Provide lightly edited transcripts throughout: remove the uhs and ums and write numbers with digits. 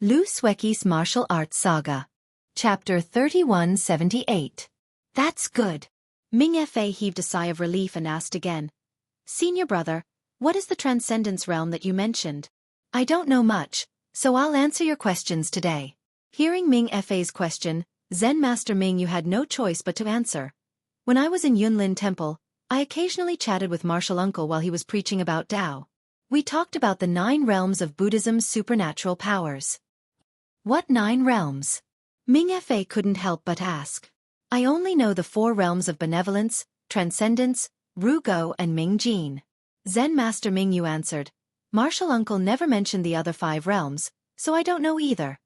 Xueqi's Martial Arts Saga. Chapter 3178. That's good. Ming Fa heaved a sigh of relief and asked again. Senior brother, what is the Transcendence realm that you mentioned? I don't know much, so I'll answer your questions today. Hearing Ming Fa's question, Zen Master Ming Yu had no choice but to answer. When I was in Yunlin Temple, I occasionally chatted with Martial Uncle while he was preaching about Tao. We talked about the 9 realms of Buddhism's supernatural powers. What 9 realms? Ming Fa couldn't help but ask. I only know the 4 realms of benevolence, transcendence, Rugo and Ming Jin. Zen Master Ming Yu answered. Martial Uncle never mentioned the other 5 realms, so I don't know either.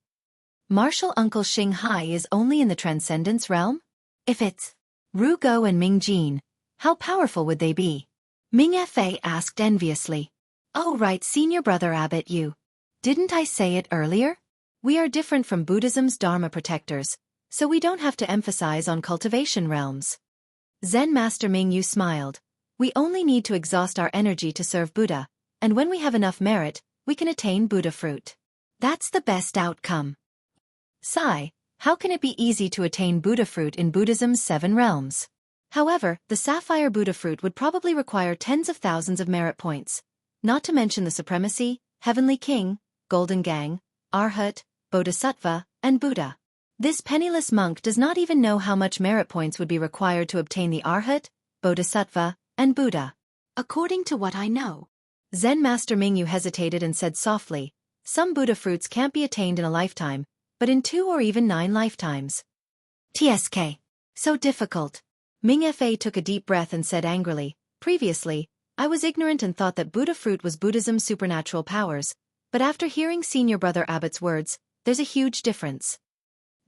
Martial Uncle Xueqi is only in the transcendence realm? If it's Rugo and Ming Jin, how powerful would they be? Ming Fa asked enviously. Oh right, Senior Brother Abbot you. Didn't I say it earlier? We are different from Buddhism's Dharma protectors, so we don't have to emphasize on cultivation realms. Zen Master Ming Yu smiled. We only need to exhaust our energy to serve Buddha, and when we have enough merit, we can attain Buddha fruit. That's the best outcome. Sigh, how can it be easy to attain Buddha fruit in Buddhism's 7 realms? However, the sapphire Buddha fruit would probably require tens of thousands of merit points, not to mention the supremacy, heavenly king, golden gang, arhat, bodhisattva, and Buddha. This penniless monk does not even know how much merit points would be required to obtain the arhat, bodhisattva, and Buddha. According to what I know. Zen Master Ming Yu hesitated and said softly, some Buddha fruits can't be attained in a lifetime, but in 2 or even 9 lifetimes. TSK. So difficult. Ming Fa took a deep breath and said angrily, previously, I was ignorant and thought that Buddha fruit was Buddhism's supernatural powers, but after hearing Senior Brother Abbot's words, there's a huge difference.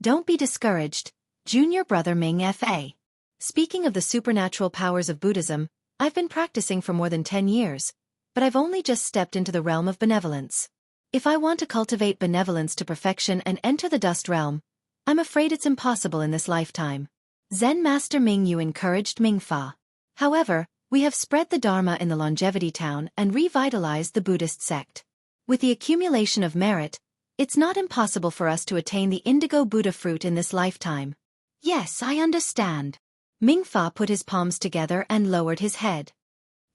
Don't be discouraged, Junior Brother Ming Fa. Speaking of the supernatural powers of Buddhism, I've been practicing for more than 10 years, but I've only just stepped into the realm of benevolence. If I want to cultivate benevolence to perfection and enter the dust realm, I'm afraid it's impossible in this lifetime. Zen Master Ming Yu encouraged Ming Fa. However, we have spread the Dharma in the Longevity Town and revitalized the Buddhist sect. With the accumulation of merit, it's not impossible for us to attain the indigo Buddha fruit in this lifetime. Yes, I understand. Ming Fa put his palms together and lowered his head.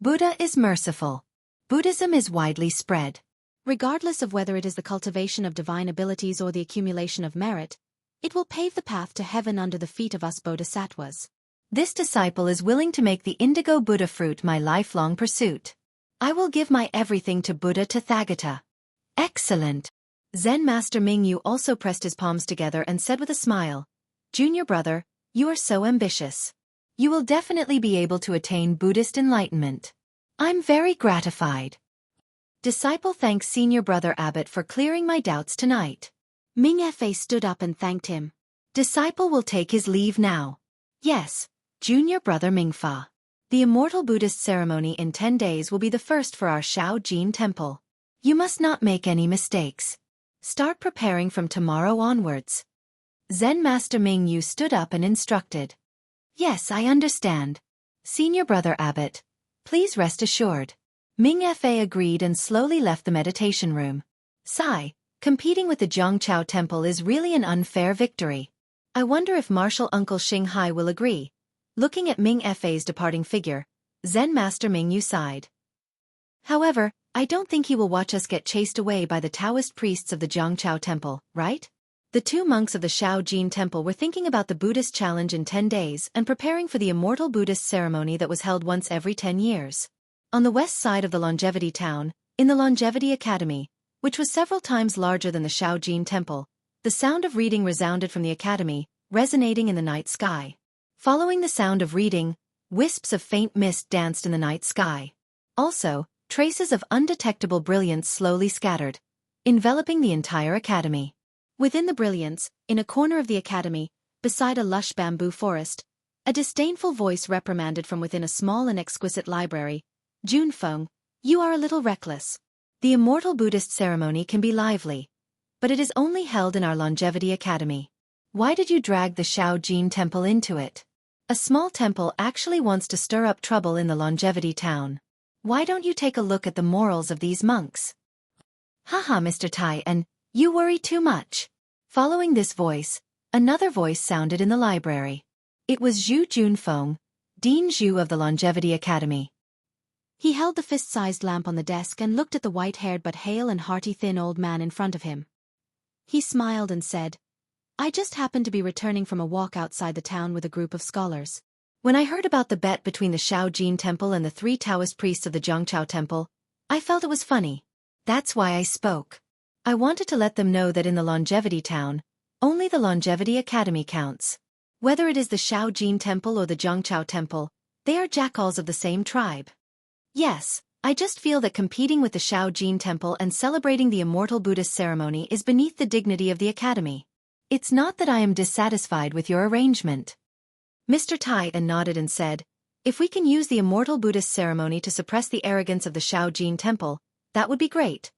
Buddha is merciful. Buddhism is widely spread. Regardless of whether it is the cultivation of divine abilities or the accumulation of merit, it will pave the path to heaven under the feet of us bodhisattvas. This disciple is willing to make the indigo Buddha fruit my lifelong pursuit. I will give my everything to Buddha Tathagata. Excellent. Zen Master Ming Yu also pressed his palms together and said with a smile, Junior brother, you are so ambitious. You will definitely be able to attain Buddhist enlightenment. I'm very gratified. Disciple thanks Senior Brother Abbot for clearing my doubts tonight. Ming Fa stood up and thanked him. Disciple will take his leave now. Yes, Junior Brother Ming Fa. The immortal Buddhist ceremony in 10 days will be the first for our Shao Jin temple. You must not make any mistakes. Start preparing from tomorrow onwards. Zen Master Ming Yu stood up and instructed. Yes, I understand. Senior Brother Abbot, please rest assured. Ming Fa agreed and slowly left the meditation room. Sigh, competing with the Zhongchao temple is really an unfair victory. I wonder if Martial Uncle Xueqi will agree. Looking at Ming Fa's departing figure, Zen Master Ming Yu sighed. However, I don't think he will watch us get chased away by the Taoist priests of the Zhongchao temple, right? The 2 monks of the Shao Jin temple were thinking about the Buddhist challenge in 10 days and preparing for the immortal Buddhist ceremony that was held once every 10 years. On the west side of the Longevity Town, in the Longevity Academy, which was several times larger than the Shao Jin temple, the sound of reading resounded from the academy, resonating in the night sky. Following the sound of reading, wisps of faint mist danced in the night sky. Also, traces of undetectable brilliance slowly scattered, enveloping the entire academy. Within the brilliance, in a corner of the academy, beside a lush bamboo forest, a disdainful voice reprimanded from within a small and exquisite library, Junfeng, you are a little reckless. The immortal Buddhist ceremony can be lively, but it is only held in our Longevity Academy. Why did you drag the Shao Jin temple into it? A small temple actually wants to stir up trouble in the Longevity Town. Why don't you take a look at the morals of these monks? Haha, Mr. Tai, and You worry too much. Following this voice, another voice sounded in the library. It was Zhu Junfeng, Dean Zhu of the Longevity Academy. He held the fist-sized lamp on the desk and looked at the white-haired but hale and hearty thin old man in front of him. He smiled and said, I just happened to be returning from a walk outside the town with a group of scholars. When I heard about the bet between the Shaojin Temple and the 3 Taoist priests of the Zhongchao Temple, I felt it was funny. That's why I spoke. I wanted to let them know that in the Longevity Town, only the Longevity Academy counts. Whether it is the Shaojin Temple or the Zhongchao Temple, they are jackals of the same tribe. Yes, I just feel that competing with the Shaojin Temple and celebrating the immortal Buddhist ceremony is beneath the dignity of the Academy. It's not that I am dissatisfied with your arrangement. Mr. Tai nodded and said, if we can use the immortal Buddhist ceremony to suppress the arrogance of the Shaojin Temple, that would be great.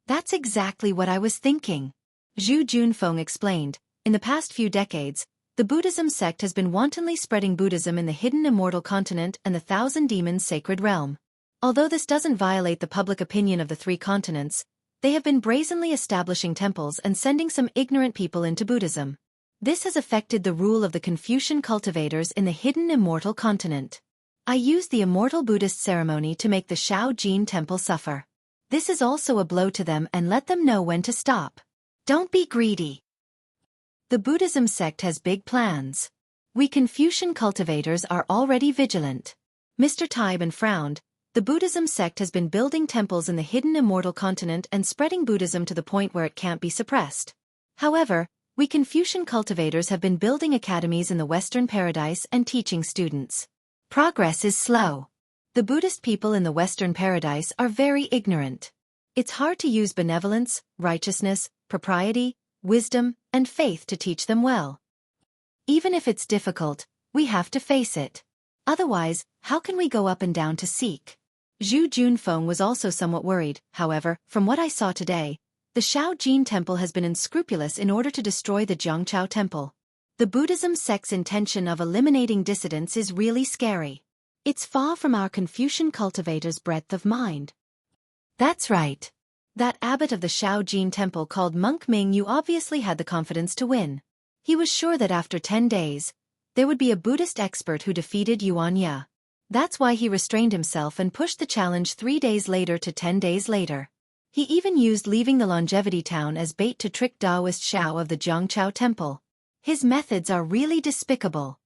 That's exactly what I was thinking. Zhu Junfeng explained, in the past few decades, the Buddhism sect has been wantonly spreading Buddhism in the hidden immortal continent and the Thousand Demons sacred realm. Although this doesn't violate the public opinion of the 3 continents, they have been brazenly establishing temples and sending some ignorant people into Buddhism. This has affected the rule of the Confucian cultivators in the hidden immortal continent. I used the immortal Buddhist ceremony to make the Shaojin Temple suffer. This is also a blow to them and let them know when to stop. Don't be greedy. The Buddhism sect has big plans. We Confucian cultivators are already vigilant. Mr. Taiban frowned. The Buddhism sect has been building temples in the hidden immortal continent and spreading Buddhism to the point where it can't be suppressed. However, we Confucian cultivators have been building academies in the Western Paradise and teaching students. Progress is slow. The Buddhist people in the Western Paradise are very ignorant. It's hard to use benevolence, righteousness, propriety, wisdom, and faith to teach them well. Even if it's difficult, we have to face it. Otherwise, how can we go up and down to seek? Zhu Junfeng was also somewhat worried. However, from what I saw today, the Shaojin Temple has been unscrupulous in order to destroy the Zhongchao Temple. The Buddhism sect's intention of eliminating dissidents is really scary. It's far from our Confucian cultivators' breadth of mind. That's right. That abbot of the Shaojin Temple called Monk Ming you obviously had the confidence to win. He was sure that after 10 days, there would be a Buddhist expert who defeated Yuan Ya. That's why he restrained himself and pushed the challenge 3 days later to 10 days later. He even used leaving the Longevity Town as bait to trick Taoist Shao of the Zhongchao Temple. His methods are really despicable.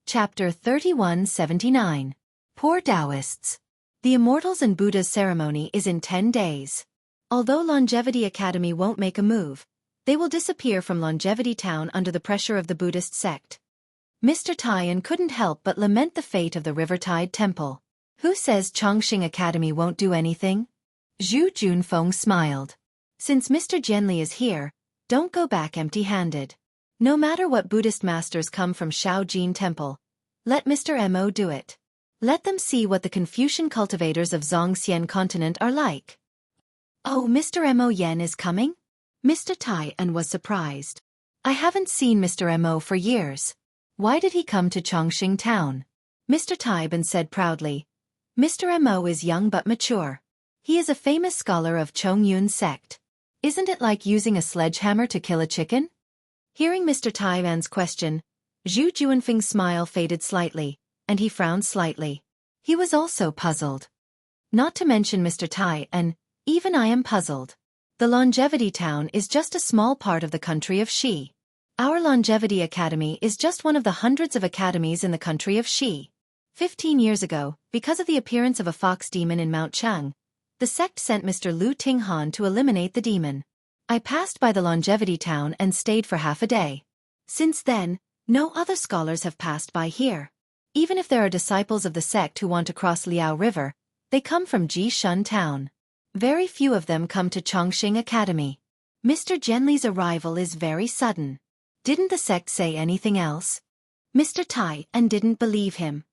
Chapter 3179. Poor Taoists. The Immortals and Buddha's ceremony is in 10 days. Although Longevity Academy won't make a move, they will disappear from Longevity Town under the pressure of the Buddhist sect. Mr. Taiyan couldn't help but lament the fate of the Rivertide Temple. Who says Chongqing Academy won't do anything? Zhu Junfeng smiled. Since Mr. Jianli is here, don't go back empty-handed. No matter what Buddhist masters come from Shaojin Temple, let Mr. Mo do it. Let them see what the Confucian cultivators of Zhongxian continent are like. Oh, Mr. Mo Yen is coming? Mr. Taiyan was surprised. I haven't seen Mr. Mo for years. Why did he come to Chongqing Town? Mr. Taiban said proudly. Mr. Mo is young but mature. He is a famous scholar of Chongyun sect. Isn't it like using a sledgehammer to kill a chicken? Hearing Mr. Taiban's question, Zhu Junfeng's smile faded slightly, and he frowned slightly. He was also puzzled. Not to mention Mr. Taiyan, even I am puzzled. The Longevity Town is just a small part of the country of Xi. Our Longevity Academy is just one of the hundreds of academies in the country of Xi. 15 years ago, because of the appearance of a fox demon in Mount Chang, the sect sent Mr. Lu Tinghan to eliminate the demon. I passed by the Longevity Town and stayed for half a day. Since then, no other scholars have passed by here. Even if there are disciples of the sect who want to cross Liao River, they come from Jishun Town. Very few of them come to Chongqing Academy. Mr. Jianli's arrival is very sudden. Didn't the sect say anything else? Mr. Taiyan didn't believe him.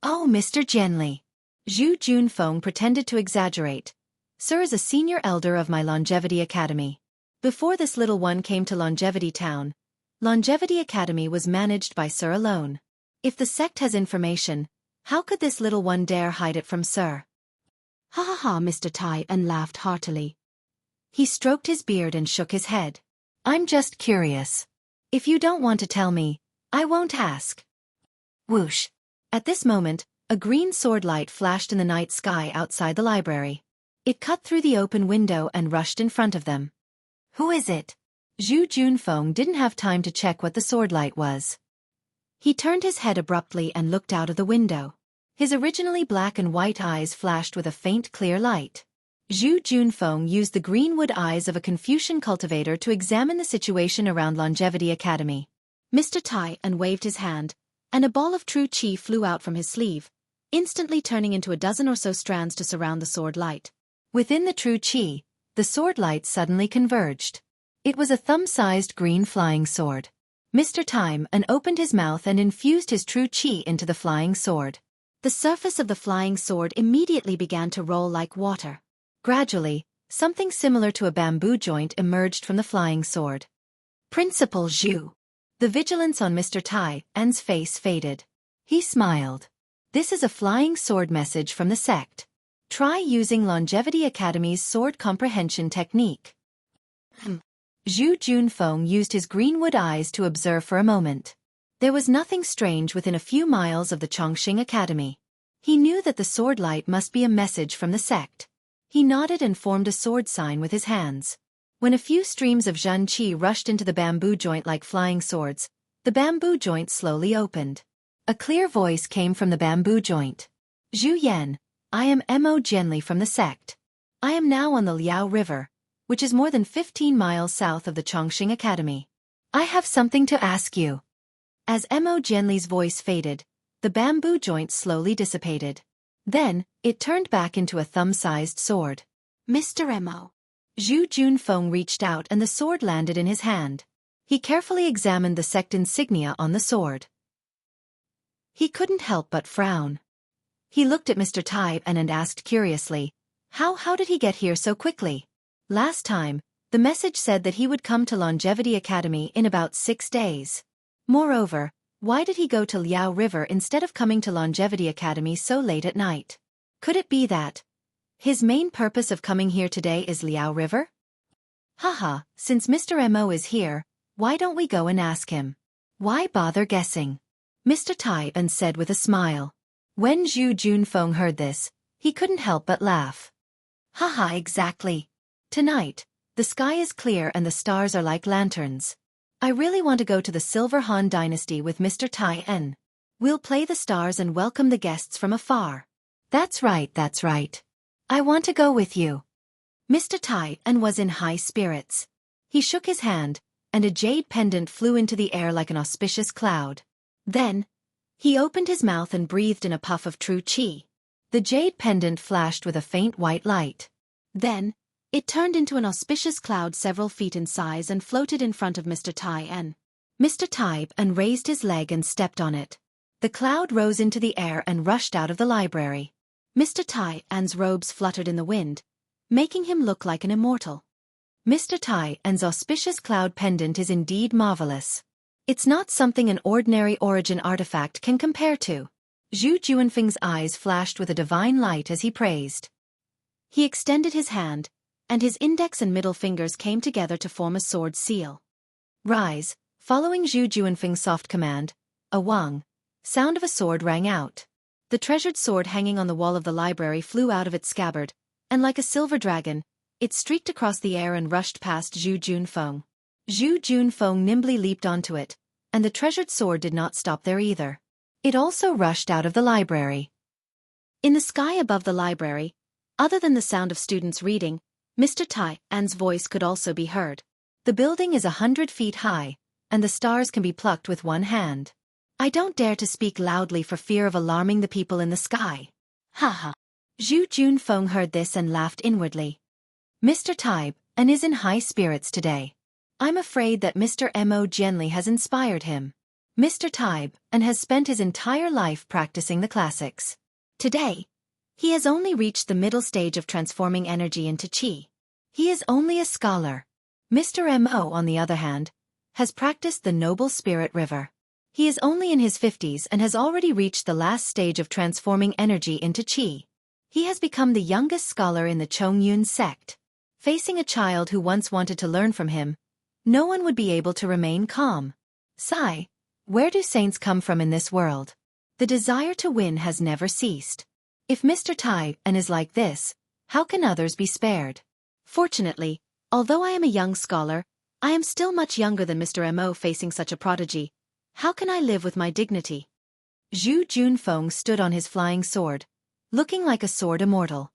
Oh, Mr. Jianli. Zhu Junfeng pretended to exaggerate. Sir is a senior elder of my Longevity Academy. Before this little one came to Longevity Town, Longevity Academy was managed by Sir alone. If the sect has information, how could this little one dare hide it from Sir? Ha ha ha, Mr. Tai and laughed heartily. He stroked his beard and shook his head. I'm just curious. If you don't want to tell me, I won't ask. Whoosh. At this moment, a green sword light flashed in the night sky outside the library. It cut through the open window and rushed in front of them. Who is it? Zhu Junfeng didn't have time to check what the sword light was. He turned his head abruptly and looked out of the window. His originally black and white eyes flashed with a faint clear light. Zhu Junfeng used the greenwood eyes of a Confucian cultivator to examine the situation around Longevity Academy. Mr. Tai and waved his hand, and a ball of true qi flew out from his sleeve, instantly turning into a dozen or so strands to surround the sword light. Within the true qi, the sword light suddenly converged. It was a thumb-sized green flying sword. Mr. Tai opened his mouth and infused his true qi into the flying sword. The surface of the flying sword immediately began to roll like water. Gradually, something similar to a bamboo joint emerged from the flying sword. Principal Zhu. The vigilance on Mr. Tai's face faded. He smiled. This is a flying sword message from the sect. Try using Longevity Academy's sword comprehension technique. Zhu Junfeng used his greenwood eyes to observe for a moment. There was nothing strange within a few miles of the Chongqing Academy. He knew that the sword light must be a message from the sect. He nodded and formed a sword sign with his hands. When a few streams of Zhen Qi rushed into the bamboo joint like flying swords, the bamboo joint slowly opened. A clear voice came from the bamboo joint. Zhu Yan, I am Mo Jianli from the sect. I am now on the Liao River, which is more than 15 miles south of the Chongqing Academy. I have something to ask you. As Mo Jianli's voice faded, the bamboo joint slowly dissipated. Then, it turned back into a thumb-sized sword. Mr. Mo. Zhu Junfeng reached out and the sword landed in his hand. He carefully examined the sect insignia on the sword. He couldn't help but frown. He looked at Mr. Tai and asked curiously, How did he get here so quickly? Last time, the message said that he would come to Longevity Academy in about 6 days. Moreover, why did he go to Liao River instead of coming to Longevity Academy so late at night? Could it be that his main purpose of coming here today is Liao River? Haha, since Mr. Mo is here, why don't we go and ask him? Why bother guessing? Mr. Tai said with a smile. When Zhu Junfeng heard this, he couldn't help but laugh. Haha, exactly. Tonight, the sky is clear and the stars are like lanterns. I really want to go to the Silver Han Dynasty with Mr. Tai. We'll play the stars and welcome the guests from afar. That's right, that's right. I want to go with you. Mr. Tai was in high spirits. He shook his hand, and a jade pendant flew into the air like an auspicious cloud. Then, he opened his mouth and breathed in a puff of true qi. The jade pendant flashed with a faint white light. Then, it turned into an auspicious cloud several feet in size and floated in front of Mr. Tai. Mr. Tai raised his leg and stepped on it. The cloud rose into the air and rushed out of the library. Mr. Tai's robes fluttered in the wind, making him look like an immortal. Mr. Tai's auspicious cloud pendant is indeed marvelous. It's not something an ordinary origin artifact can compare to. Zhu Junfeng's eyes flashed with a divine light as he praised. He extended his hand, and his index and middle fingers came together to form a sword seal. Rise, following Zhu Junfeng's soft command, a wang sound of a sword rang out. The treasured sword hanging on the wall of the library flew out of its scabbard, and like a silver dragon, it streaked across the air and rushed past Zhu Junfeng. Zhu Junfeng nimbly leaped onto it, and the treasured sword did not stop there either. It also rushed out of the library. In the sky above the library, other than the sound of students reading, Mr. Tai's voice could also be heard. The building is 100 feet high, and the stars can be plucked with one hand. I don't dare to speak loudly for fear of alarming the people in the sky. Haha. Zhu Junfeng heard this and laughed inwardly. Mr. Tai is in high spirits today. I'm afraid that Mr. Mo Jianli has inspired him. Mr. Tai has spent his entire life practicing the classics. Today, he has only reached the middle stage of transforming energy into qi. He is only a scholar. Mr. Mo, on the other hand, has practiced the noble spirit river. He is only in his 50s and has already reached the last stage of transforming energy into qi. He has become the youngest scholar in the Chongyun sect. Facing a child who once wanted to learn from him, no one would be able to remain calm. Sigh. Where do saints come from in this world? The desire to win has never ceased. If Mr. Tai and is like this, how can others be spared? Fortunately, although I am a young scholar, I am still much younger than Mr. Mo facing such a prodigy. How can I live with my dignity? Zhu Junfeng stood on his flying sword, looking like a sword immortal.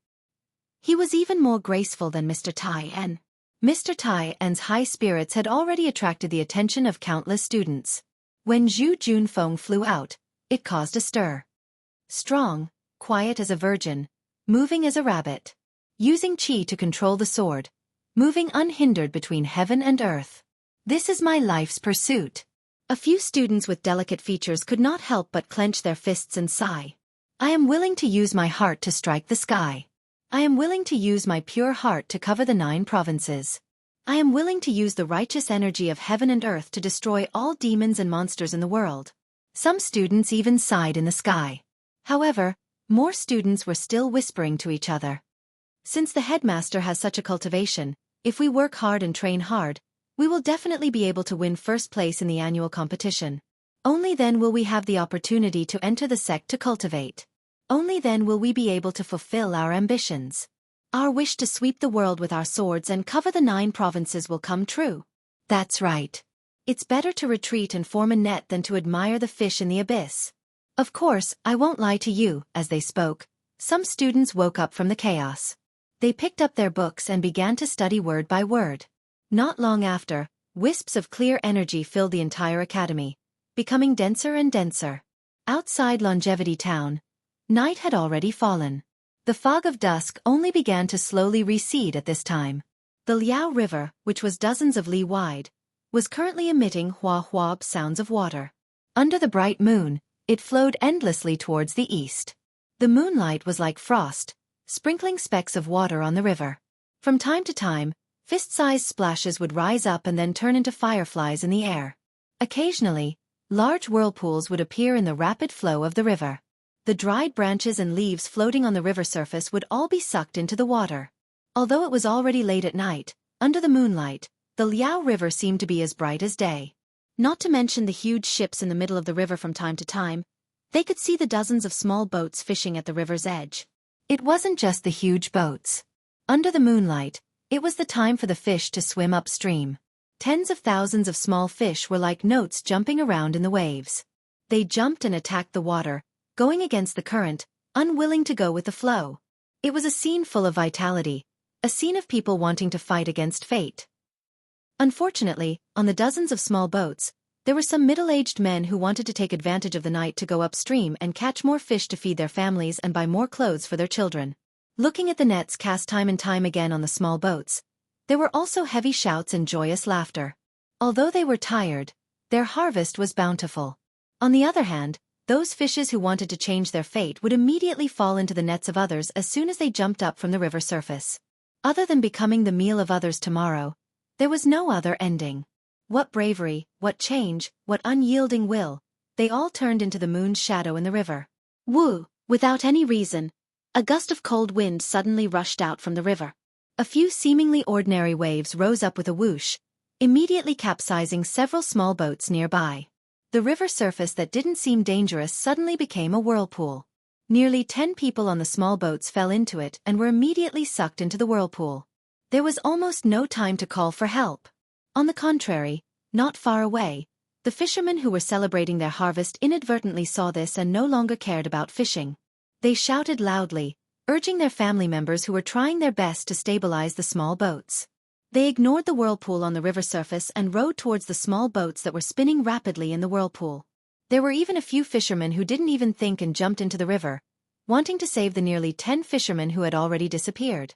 He was even more graceful than Mr. Tai En. Mr. Tai En's high spirits had already attracted the attention of countless students. When Zhu Junfeng flew out, it caused a stir. Strong, quiet as a virgin, moving as a rabbit, using qi to control the sword, moving unhindered between heaven and earth. This is my life's pursuit. A few students with delicate features could not help but clench their fists and sigh. I am willing to use my heart to strike the sky. I am willing to use my pure heart to cover the 9 provinces. I am willing to use the righteous energy of heaven and earth to destroy all demons and monsters in the world. Some students even sighed in the sky. However, more students were still whispering to each other. Since the headmaster has such a cultivation, if we work hard and train hard, we will definitely be able to win first place in the annual competition. Only then will we have the opportunity to enter the sect to cultivate. Only then will we be able to fulfill our ambitions. Our wish to sweep the world with our swords and cover the 9 provinces will come true. That's right. It's better to retreat and form a net than to admire the fish in the abyss. Of course, I won't lie to you. As they spoke, some students woke up from the chaos. They picked up their books and began to study word by word. Not long after, wisps of clear energy filled the entire academy, becoming denser and denser. Outside Longevity Town, night had already fallen. The fog of dusk only began to slowly recede at this time. The Liao River, which was dozens of li wide, was currently emitting hua-hua sounds of water. Under the bright moon, it flowed endlessly towards the east. The moonlight was like frost, sprinkling specks of water on the river. From time to time, fist-sized splashes would rise up and then turn into fireflies in the air. Occasionally, large whirlpools would appear in the rapid flow of the river. The dried branches and leaves floating on the river surface would all be sucked into the water. Although it was already late at night, under the moonlight, the Liao River seemed to be as bright as day. Not to mention the huge ships in the middle of the river from time to time, they could see the dozens of small boats fishing at the river's edge. It wasn't just the huge boats. Under the moonlight, it was the time for the fish to swim upstream. Tens of thousands of small fish were like notes jumping around in the waves. They jumped and attacked the water, going against the current, unwilling to go with the flow. It was a scene full of vitality, a scene of people wanting to fight against fate. Unfortunately, on the dozens of small boats, there were some middle-aged men who wanted to take advantage of the night to go upstream and catch more fish to feed their families and buy more clothes for their children. Looking at the nets cast time and time again on the small boats, there were also heavy shouts and joyous laughter. Although they were tired, their harvest was bountiful. On the other hand, those fishes who wanted to change their fate would immediately fall into the nets of others as soon as they jumped up from the river surface. Other than becoming the meal of others tomorrow, there was no other ending. What bravery, what change, what unyielding will, they all turned into the moon's shadow in the river. Woo! Without any reason, a gust of cold wind suddenly rushed out from the river. A few seemingly ordinary waves rose up with a whoosh, immediately capsizing several small boats nearby. The river surface that didn't seem dangerous suddenly became a whirlpool. Nearly 10 people on the small boats fell into it and were immediately sucked into the whirlpool. There was almost no time to call for help. On the contrary, not far away, the fishermen who were celebrating their harvest inadvertently saw this and no longer cared about fishing. They shouted loudly, urging their family members who were trying their best to stabilize the small boats. They ignored the whirlpool on the river surface and rowed towards the small boats that were spinning rapidly in the whirlpool. There were even a few fishermen who didn't even think and jumped into the river, wanting to save the nearly 10 fishermen who had already disappeared.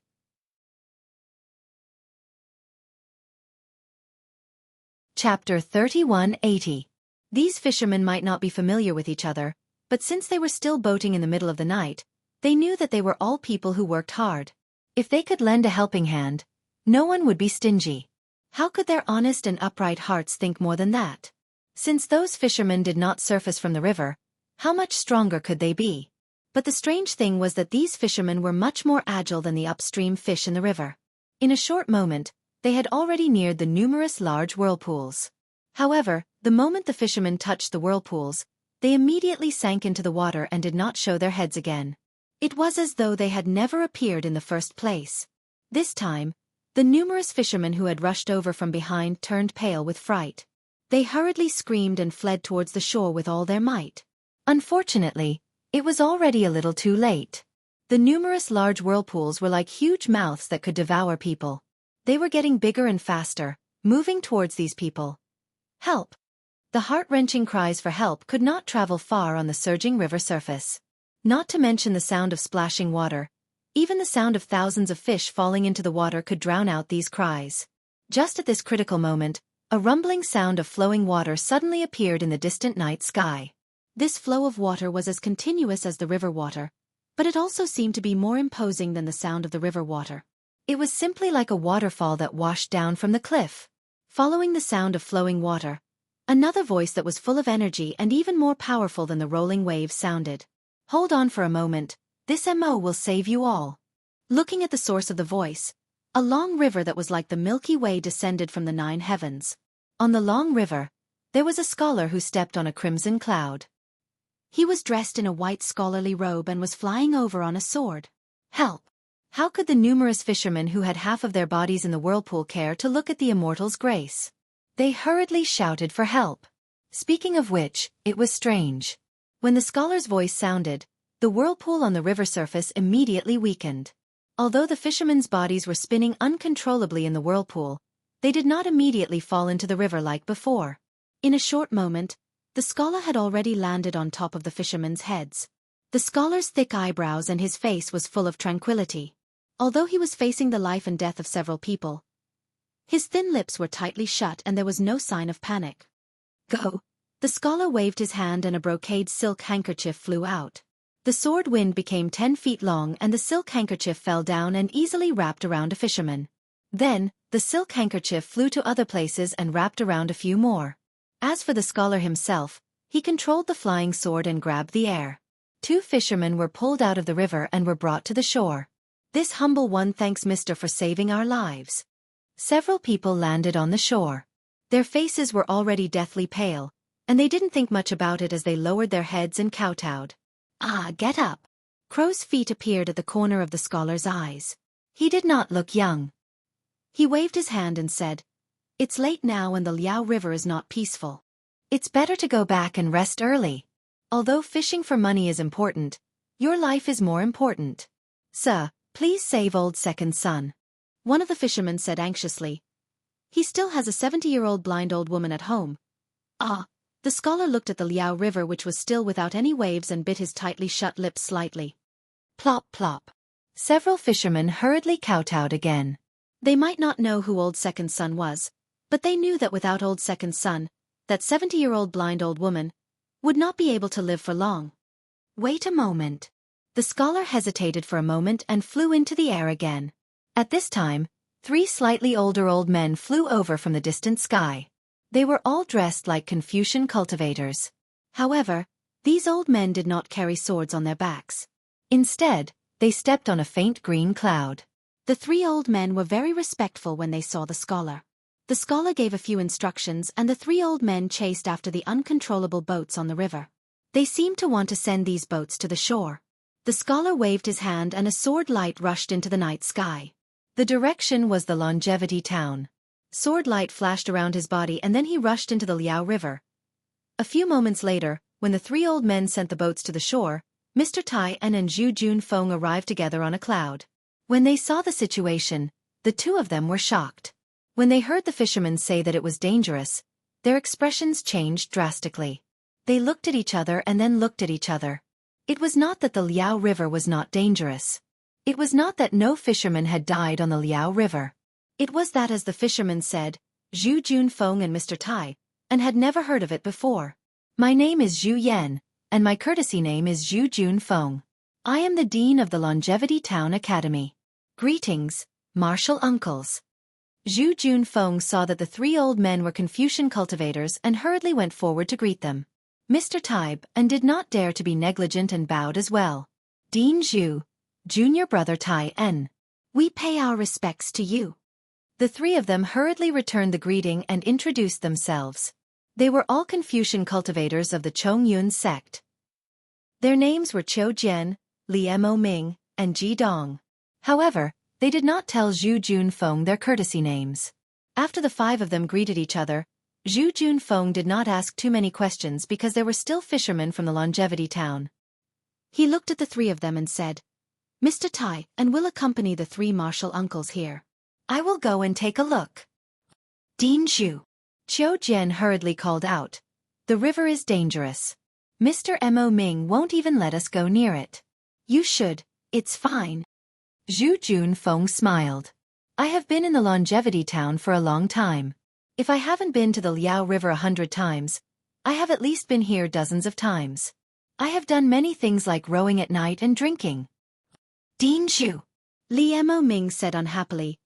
Chapter 3180. These fishermen might not be familiar with each other, but since they were still boating in the middle of the night, they knew that they were all people who worked hard. If they could lend a helping hand, no one would be stingy. How could their honest and upright hearts think more than that? Since those fishermen did not surface from the river, how much stronger could they be? But the strange thing was that these fishermen were much more agile than the upstream fish in the river. In a short moment, they had already neared the numerous large whirlpools. However, the moment the fishermen touched the whirlpools, they immediately sank into the water and did not show their heads again. It was as though they had never appeared in the first place. This time, the numerous fishermen who had rushed over from behind turned pale with fright. They hurriedly screamed and fled towards the shore with all their might. Unfortunately, it was already a little too late. The numerous large whirlpools were like huge mouths that could devour people. They were getting bigger and faster, moving towards these people. Help! The heart-wrenching cries for help could not travel far on the surging river surface. Not to mention the sound of splashing water. Even the sound of thousands of fish falling into the water could drown out these cries. Just at this critical moment, a rumbling sound of flowing water suddenly appeared in the distant night sky. This flow of water was as continuous as the river water, but it also seemed to be more imposing than the sound of the river water. It was simply like a waterfall that washed down from the cliff. Following the sound of flowing water, another voice that was full of energy and even more powerful than the rolling waves sounded. Hold on for a moment, this MO will save you all. Looking at the source of the voice, a long river that was like the Milky Way descended from the 9 heavens. On the long river, there was a scholar who stepped on a crimson cloud. He was dressed in a white scholarly robe and was flying over on a sword. Help! How could the numerous fishermen who had half of their bodies in the whirlpool care to look at the immortal's grace? They hurriedly shouted for help. Speaking of which, it was strange. When the scholar's voice sounded, the whirlpool on the river surface immediately weakened. Although the fishermen's bodies were spinning uncontrollably in the whirlpool, they did not immediately fall into the river like before. In a short moment, the scholar had already landed on top of the fishermen's heads. The scholar's thick eyebrows and his face was full of tranquility. Although he was facing the life and death of several people, his thin lips were tightly shut and there was no sign of panic. Go! The scholar waved his hand and a brocade silk handkerchief flew out. The sword wind became 10 feet long and the silk handkerchief fell down and easily wrapped around a fisherman. Then, the silk handkerchief flew to other places and wrapped around a few more. As for the scholar himself, he controlled the flying sword and grabbed the air. 2 fishermen were pulled out of the river and were brought to the shore. This humble one thanks Mr. for saving our lives. Several people landed on the shore. Their faces were already deathly pale, and they didn't think much about it as they lowered their heads and kowtowed. Ah, get up! Crow's feet appeared at the corner of the scholar's eyes. He did not look young. He waved his hand and said, "It's late now and the Liao River is not peaceful. It's better to go back and rest early. Although fishing for money is important, your life is more important. Sir, please save old second son." One of the fishermen said anxiously. "He still has a 70-year-old blind old woman at home." Ah! The scholar looked at the Liao River which was still without any waves and bit his tightly shut lips slightly. Plop plop. Several fishermen hurriedly kowtowed again. They might not know who old second son was, but they knew that without old second son, that 70-year-old blind old woman would not be able to live for long. Wait a moment. The scholar hesitated for a moment and flew into the air again. At this time, 3 slightly older old men flew over from the distant sky. They were all dressed like Confucian cultivators. However, these old men did not carry swords on their backs. Instead, they stepped on a faint green cloud. The 3 old men were very respectful when they saw the scholar. The scholar gave a few instructions and the 3 old men chased after the uncontrollable boats on the river. They seemed to want to send these boats to the shore. The scholar waved his hand and a sword light rushed into the night sky. The direction was the Longevity town. Sword light flashed around his body and then he rushed into the Liao River. A few moments later, when the 3 old men sent the boats to the shore, Mr. Tai and Zhu Junfeng arrived together on a cloud. When they saw the situation, the 2 of them were shocked. When they heard the fishermen say that it was dangerous, their expressions changed drastically. They looked at each other and then looked at each other. It was not that the Liao River was not dangerous. It was not that no fisherman had died on the Liao River. It was that, as the fishermen said, Zhu Junfeng and Mr. Tai, and had never heard of it before. My name is Zhu Yan, and my courtesy name is Zhu Junfeng. I am the dean of the Longevity Town Academy. Greetings, martial uncles. Zhu Junfeng saw that the 3 old men were Confucian cultivators and hurriedly went forward to greet them. Mr. Tai and did not dare to be negligent and bowed as well. Dean Zhu, junior brother Tai En. We pay our respects to you. The three of them hurriedly returned the greeting and introduced themselves. They were all Confucian cultivators of the Chongyun sect. Their names were Qiu Jian, Li Mo Ming, and Ji Dong. However, they did not tell Zhu Junfeng their courtesy names. After the five of them greeted each other, Zhu Junfeng did not ask too many questions because there were still fishermen from the Longevity Town. He looked at the three of them and said, Mr. Tai and will accompany the three martial uncles here. I will go and take a look. Dean Zhu. Qiu Jian hurriedly called out. The river is dangerous. Mr. Mo Ming won't even let us go near it. You should, it's fine. Zhu Junfeng smiled. I have been in the Longevity Town for a long time. If I haven't been to the Liao River 100 times, I have at least been here dozens of times. I have done many things like rowing at night and drinking. Dean Zhu. Li Mo Ming said unhappily.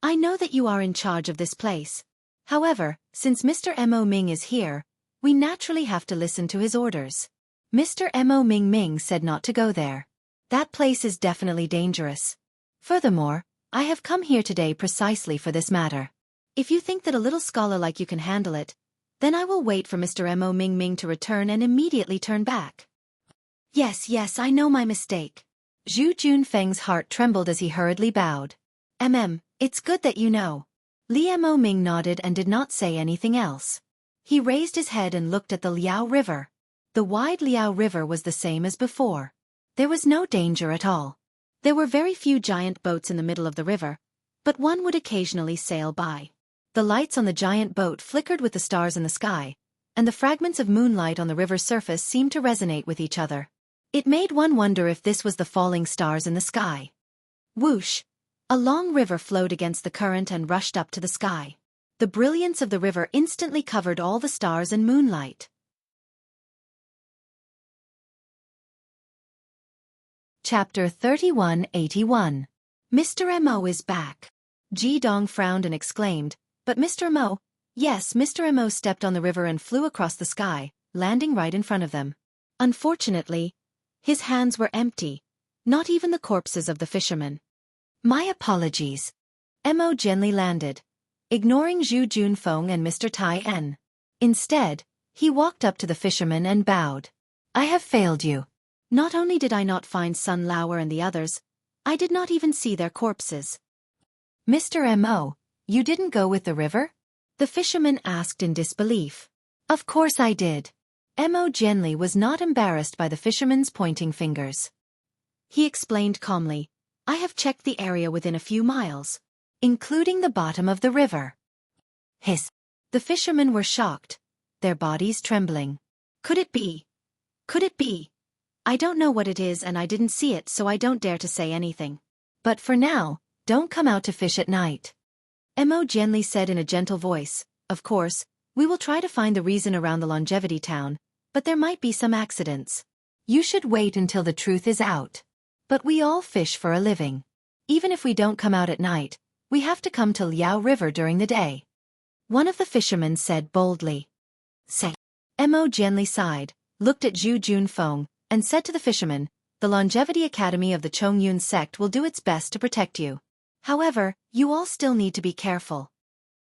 I know that you are in charge of this place. However, since Mr. Mo Ming is here, we naturally have to listen to his orders. Mr. Mo Ming said not to go there. That place is definitely dangerous. Furthermore, I have come here today precisely for this matter. If you think that a little scholar like you can handle it, then I will wait for Mr. Mo Ming to return and immediately turn back. Yes, I know my mistake. Zhu Junfeng's heart trembled as he hurriedly bowed. It's good that you know. Li Mo Ming nodded and did not say anything else. He raised his head and looked at the Liao River. The wide Liao River was the same as before. There was no danger at all. There were very few giant boats in the middle of the river, but one would occasionally sail by. The lights on the giant boat flickered with the stars in the sky, and the fragments of moonlight on the river's surface seemed to resonate with each other. It made one wonder if this was the falling stars in the sky. Whoosh! A long river flowed against the current and rushed up to the sky. The brilliance of the river instantly covered all the stars and moonlight. Chapter 3181. Mr. Mo is back. Ji Dong frowned and exclaimed, but Mr. Mo, yes, Mr. Mo stepped on the river and flew across the sky, landing right in front of them. Unfortunately, his hands were empty, not even the corpses of the fishermen. My apologies. Mo gently landed, ignoring Zhu Junfeng and Mr. Tai En. Instead, he walked up to the fisherman and bowed. I have failed you. Not only did I not find Sun Lauer and the others, I did not even see their corpses. Mr. Mo, you didn't go with the river? The fisherman asked in disbelief. Of course I did. Mo gently was not embarrassed by the fisherman's pointing fingers. He explained calmly, I have checked the area within a few miles, including the bottom of the river. Hiss. The fishermen were shocked, their bodies trembling. Could it be? Could it be? I don't know what it is and I didn't see it, so I don't dare to say anything. But for now, don't come out to fish at night. Mo gently said in a gentle voice, of course, we will try to find the reason around the Longevity Town, but there might be some accidents. You should wait until the truth is out. But we all fish for a living. Even if we don't come out at night, we have to come to Liao River during the day. One of the fishermen said boldly. Say. Mo gently sighed, looked at Zhu Junfeng, and said to the fisherman, the Longevity Academy of the Chongyun sect will do its best to protect you. However, you all still need to be careful.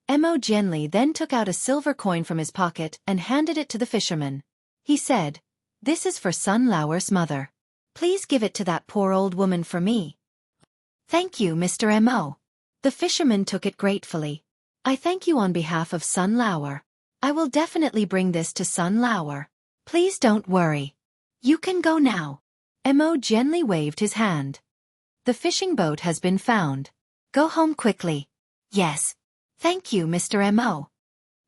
Mo gently then took out a silver coin from his pocket and handed it to the fisherman. He said, this is for Sun Lauer's mother. Please give it to that poor old woman for me. Thank you, Mr. Mo. The fisherman took it gratefully. I thank you on behalf of Sun Lauer. I will definitely bring this to Sun Lauer. Please don't worry. You can go now. Mo gently waved his hand. The fishing boat has been found. Go home quickly. Yes. Thank you, Mr. Mo.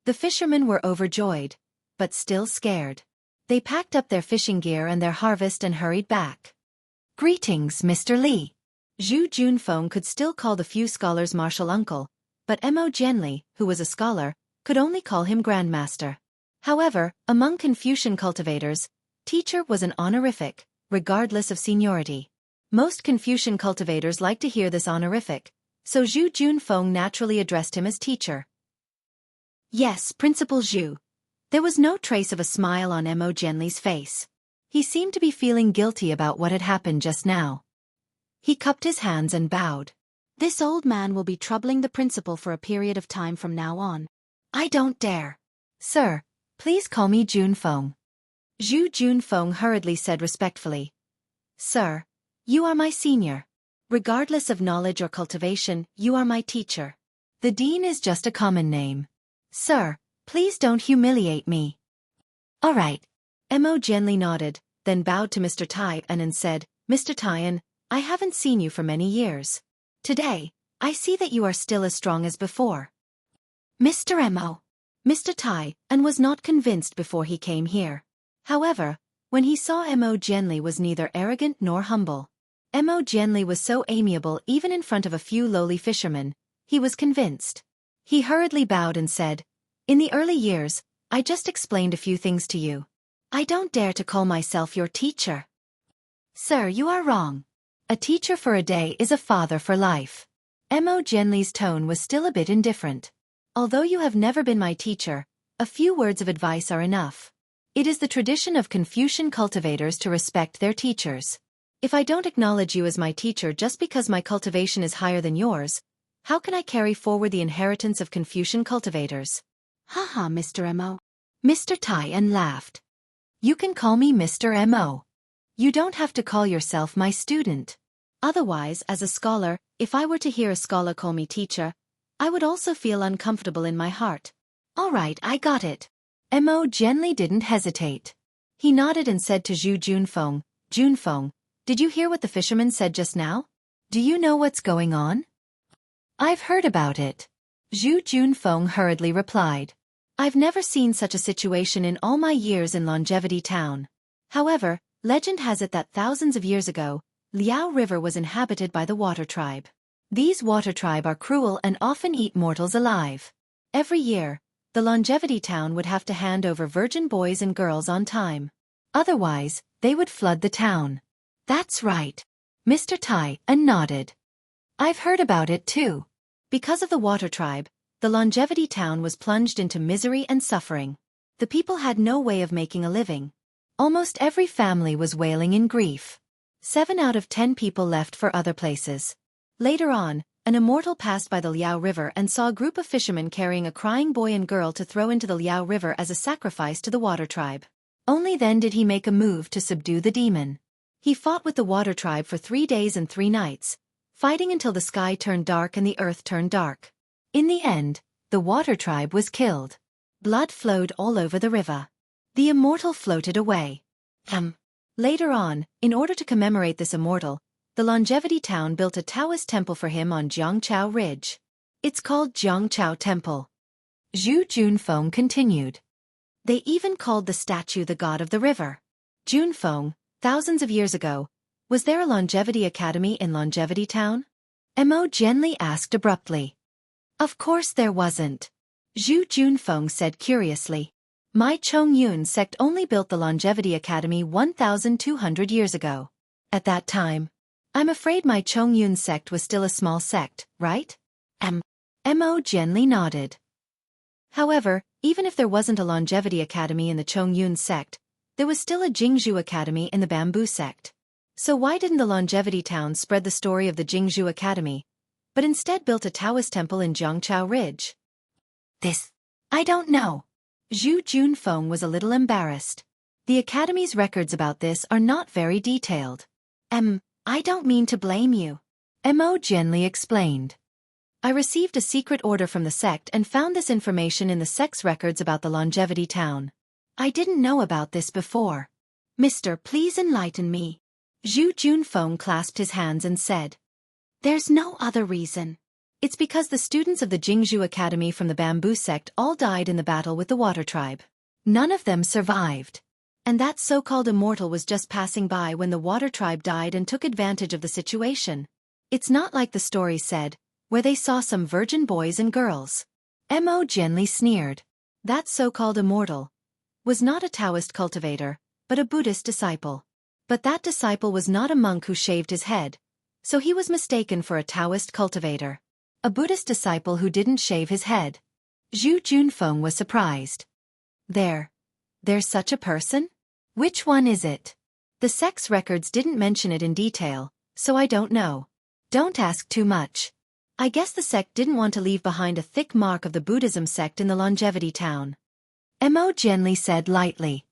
The fishermen were overjoyed, but still scared. They packed up their fishing gear and their harvest and hurried back. Greetings, Mr. Li. Zhu Junfeng could still call the few scholars martial uncle, but Mo Genli, who was a scholar, could only call him grandmaster. However, among Confucian cultivators, teacher was an honorific, regardless of seniority. Most Confucian cultivators liked to hear this honorific, so Zhu Junfeng naturally addressed him as teacher. Yes, Principal Zhu. There was no trace of a smile on Mo Genli's face. He seemed to be feeling guilty about what had happened just now. He cupped his hands and bowed. This old man will be troubling the principal for a period of time from now on. I don't dare. Sir, please call me Junfeng. Zhu Junfeng hurriedly said respectfully. Sir, you are my senior. Regardless of knowledge or cultivation, you are my teacher. The dean is just a common name. Sir, please don't humiliate me. All right. Mo gently nodded, then bowed to Mr. Taiyan and said, Mr. Taiyan, I haven't seen you for many years. Today, I see that you are still as strong as before. Mr. Mo. Mr. Taiyan was not convinced before he came here. However, when he saw Mo Genli was neither arrogant nor humble. Mo Genli was so amiable even in front of a few lowly fishermen, he was convinced. He hurriedly bowed and said, In the early years, I just explained a few things to you. I don't dare to call myself your teacher. Sir, you are wrong. A teacher for a day is a father for life. Mo Genli's tone was still a bit indifferent. Although you have never been my teacher, a few words of advice are enough. It is the tradition of Confucian cultivators to respect their teachers. If I don't acknowledge you as my teacher just because my cultivation is higher than yours, how can I carry forward the inheritance of Confucian cultivators? Haha, Mr. Mo. Mr. Taiyan laughed. You can call me Mr. Mo. You don't have to call yourself my student. Otherwise, as a scholar, if I were to hear a scholar call me teacher, I would also feel uncomfortable in my heart. All right, I got it. Mo Genli didn't hesitate. He nodded and said to Zhu Junfeng, Junfeng, did you hear what the fisherman said just now? Do you know what's going on? I've heard about it. Zhu Junfeng hurriedly replied. I've never seen such a situation in all my years in Longevity Town. However, legend has it that thousands of years ago, Liao River was inhabited by the water tribe. These water tribe are cruel and often eat mortals alive. Every year, the Longevity Town would have to hand over virgin boys and girls on time. Otherwise, they would flood the town. That's right. Mr. Taiyan nodded. I've heard about it too. Because of the water tribe, the Longevity Town was plunged into misery and suffering. The people had no way of making a living. Almost every family was wailing in grief. 7 out of 10 people left for other places. Later on, an immortal passed by the Liao River and saw a group of fishermen carrying a crying boy and girl to throw into the Liao River as a sacrifice to the water tribe. Only then did he make a move to subdue the demon. He fought with the water tribe for 3 days and 3 nights, fighting until the sky turned dark and the earth turned dark. In the end, the water tribe was killed. Blood flowed all over the river. The immortal floated away. Later on, in order to commemorate this immortal, the Longevity Town built a Taoist temple for him on Jiangchao Ridge. It's called Jiangchao Temple. Zhu Junfeng continued. They even called the statue the god of the river. Junfeng, thousands of years ago, was there a Longevity Academy in Longevity Town? Mo Genli asked abruptly. Of course there wasn't. Zhu Junfeng said curiously. My Chongyun sect only built the Longevity Academy 1,200 years ago. At that time, I'm afraid my Chongyun sect was still a small sect, right? Mo Genli nodded. However, even if there wasn't a Longevity Academy in the Chongyun sect, there was still a Jingzhu Academy in the Bamboo sect. So why didn't the Longevity Town spread the story of the Jingzhu Academy, but instead built a Taoist temple in Jiangchao Ridge? I don't know. Zhu Junfeng was a little embarrassed. The Academy's records about this are not very detailed. I don't mean to blame you. Mo Genli explained. I received a secret order from the sect and found this information in the sect's records about the Longevity Town. I didn't know about this before. Mister, please enlighten me. Zhu Junfeng clasped his hands and said. There's no other reason. It's because the students of the Jingzhu Academy from the Bamboo sect all died in the battle with the water tribe. None of them survived. And that so-called immortal was just passing by when the water tribe died and took advantage of the situation. It's not like the story said, where they saw some virgin boys and girls. Mo Genli sneered. That so-called immortal was not a Taoist cultivator, but a Buddhist disciple. But that disciple was not a monk who shaved his head, so he was mistaken for a Taoist cultivator. A Buddhist disciple who didn't shave his head. Zhu Junfeng was surprised. There's such a person? Which one is it? The sex records didn't mention it in detail, so I don't know. Don't ask too much. I guess the sect didn't want to leave behind a thick mark of the Buddhism sect in the longevity town. Mo Jianli said lightly.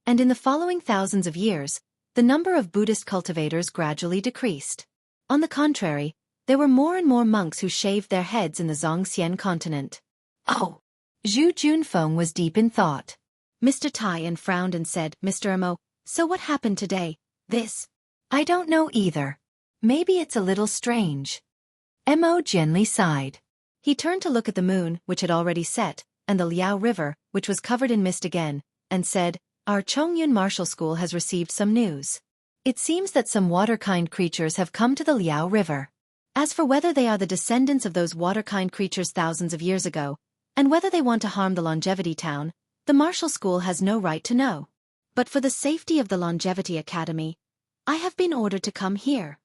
And in the following thousands of years, the number of Buddhist cultivators gradually decreased. On the contrary, there were more and more monks who shaved their heads in the Zhongxian continent. Oh! Zhu Junfeng was deep in thought. Mr. Taiyan frowned and said, Mr. Mo, so what happened today? This? I don't know either. Maybe it's a little strange. Mo Jianli sighed. He turned to look at the moon, which had already set, and the Liao River, which was covered in mist again, and said, Our Chongyun Martial School has received some news. It seems that some water-kind creatures have come to the Liao River. As for whether they are the descendants of those water-kind creatures thousands of years ago, and whether they want to harm the longevity town, the Martial School has no right to know. But for the safety of the Longevity Academy, I have been ordered to come here.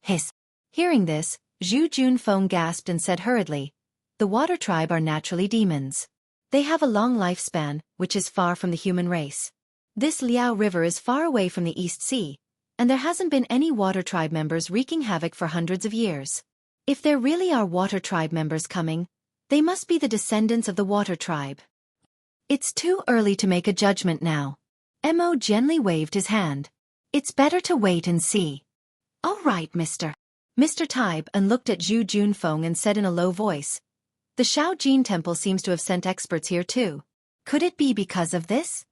Hiss. Hearing this, Zhu Junfeng gasped and said hurriedly, The water tribe are naturally demons. They have a long lifespan, which is far from the human race. This Liao River is far away from the East Sea, and there hasn't been any water tribe members wreaking havoc for hundreds of years. If there really are water tribe members coming, they must be the descendants of the water tribe. It's too early to make a judgment now. Mo gently waved his hand. It's better to wait and see. All right, Mr. Taib and looked at Zhu Junfeng and said in a low voice, The Shaojin Temple seems to have sent experts here too. Could it be because of this?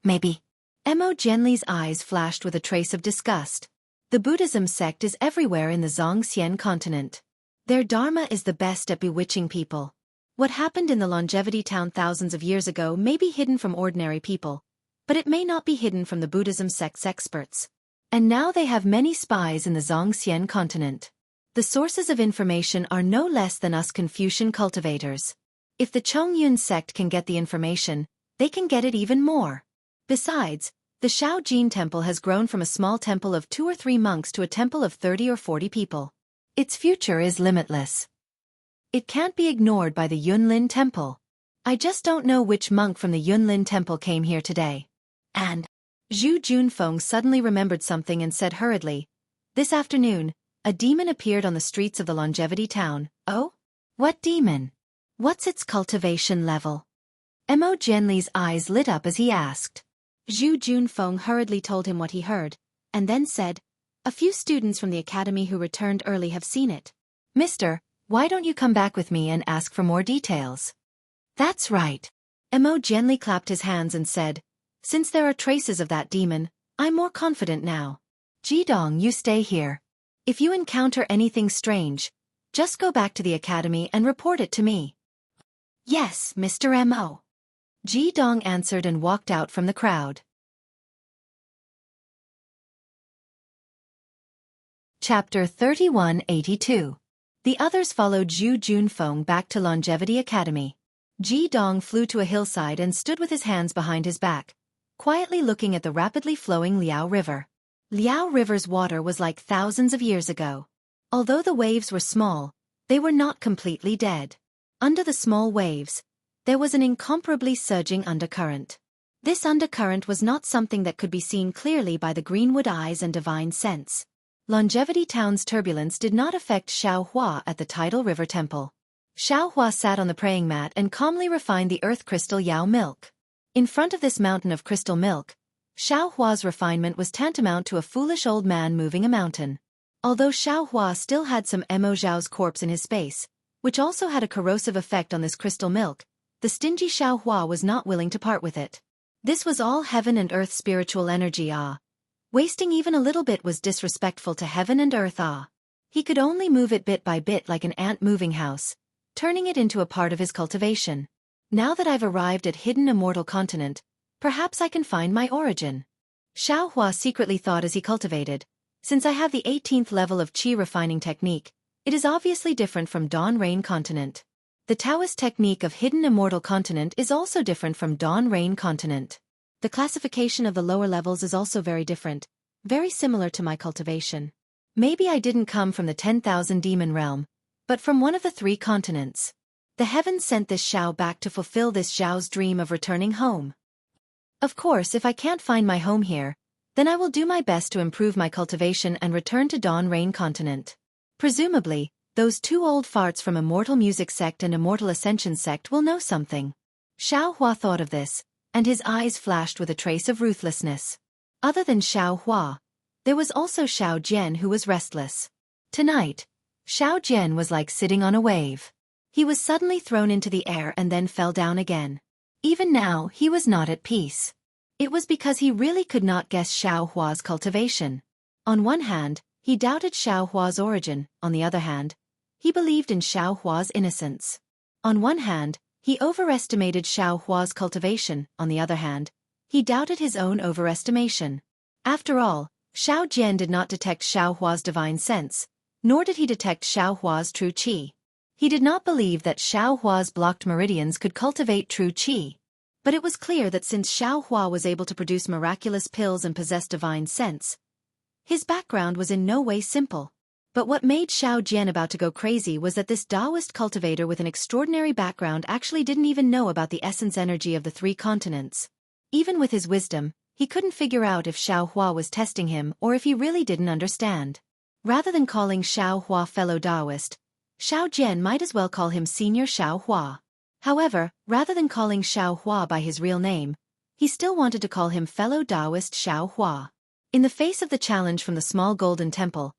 Maybe. Mo Jianli's eyes flashed with a trace of disgust. The Buddhism sect is everywhere in the Zhongxian continent. Their dharma is the best at bewitching people. What happened in the longevity town thousands of years ago may be hidden from ordinary people, but it may not be hidden from the Buddhism sect's experts. And now they have many spies in the Zhongxian continent. The sources of information are no less than us Confucian cultivators. If the Chongyun sect can get the information, they can get it even more. Besides, the Shaojin Temple has grown from a small temple of 2 or 3 monks to a temple of 30 or 40 people. Its future is limitless. It can't be ignored by the Yunlin Temple. I just don't know which monk from the Yunlin Temple came here today. And Zhu Junfeng suddenly remembered something and said hurriedly, This afternoon, a demon appeared on the streets of the longevity town. Oh? What demon? What's its cultivation level? Mo Jianli's eyes lit up as he asked. Zhu Junfeng hurriedly told him what he heard, and then said, A few students from the academy who returned early have seen it. Mister, why don't you come back with me and ask for more details? That's right. Mo Jianli clapped his hands and said, Since there are traces of that demon, I'm more confident now. Jidong, you stay here. If you encounter anything strange, just go back to the academy and report it to me. Yes, Mr. Mo. Jidong answered and walked out from the crowd. Chapter 3182. The others followed Zhu Junfeng back to Longevity Academy. Jidong flew to a hillside and stood with his hands behind his back, quietly looking at the rapidly flowing Liao River. Liao River's water was like thousands of years ago. Although the waves were small, they were not completely dead. Under the small waves, there was an incomparably surging undercurrent. This undercurrent was not something that could be seen clearly by the greenwood eyes and divine sense. Longevity Town's turbulence did not affect Xiaohua at the tidal river temple. Xiaohua sat on the praying mat and calmly refined the earth crystal Yao milk. In front of this mountain of crystal milk, Xiaohua's refinement was tantamount to a foolish old man moving a mountain. Although Xiaohua still had some Mo Zhao's corpse in his space, which also had a corrosive effect on this crystal milk, the stingy Xiaohua was not willing to part with it. This was all heaven and earth spiritual energy. Wasting even a little bit was disrespectful to heaven and earth. He could only move it bit by bit like an ant moving house, turning it into a part of his cultivation. Now that I've arrived at hidden immortal continent, perhaps I can find my origin. Xiaohua secretly thought as he cultivated, since I have the 18th level of qi refining technique, it is obviously different from Dawn Rain continent. The Taoist technique of hidden immortal continent is also different from Dawn Rain continent. The classification of the lower levels is also very different, very similar to my cultivation. Maybe I didn't come from the 10,000 demon realm, but from one of the 3 continents. The heavens sent this Xiao back to fulfill this Xiao's dream of returning home. Of course, if I can't find my home here, then I will do my best to improve my cultivation and return to Dawn Rain Continent. Presumably, those two old farts from Immortal Music Sect and Immortal Ascension Sect will know something. Xiao Hua thought of this, and his eyes flashed with a trace of ruthlessness. Other than Xiao Hua, there was also Xiao Jian who was restless. Tonight, Xiao Jian was like sitting on a wave. He was suddenly thrown into the air and then fell down again. Even now, he was not at peace. It was because he really could not guess Xiao Hua's cultivation. On one hand, he doubted Xiao Hua's origin, on the other hand, he believed in Xiao Hua's innocence. On one hand, he overestimated Xiao Hua's cultivation, on the other hand, he doubted his own overestimation. After all, Xiao Jian did not detect Xiao Hua's divine sense, nor did he detect Xiao Hua's true qi. He did not believe that Xiao Hua's blocked meridians could cultivate true qi. But it was clear that since Xiao Hua was able to produce miraculous pills and possess divine sense, his background was in no way simple. But what made Xiao Jian about to go crazy was that this Taoist cultivator with an extraordinary background actually didn't even know about the essence energy of the three continents. Even with his wisdom, he couldn't figure out if Xiao Hua was testing him or if he really didn't understand. Rather than calling Xiao Hua fellow Taoist, Xiao Jian might as well call him Senior Xiao Hua. However, rather than calling Xiao Hua by his real name, he still wanted to call him fellow Taoist Xiao Hua. In the face of the challenge from the small golden temple,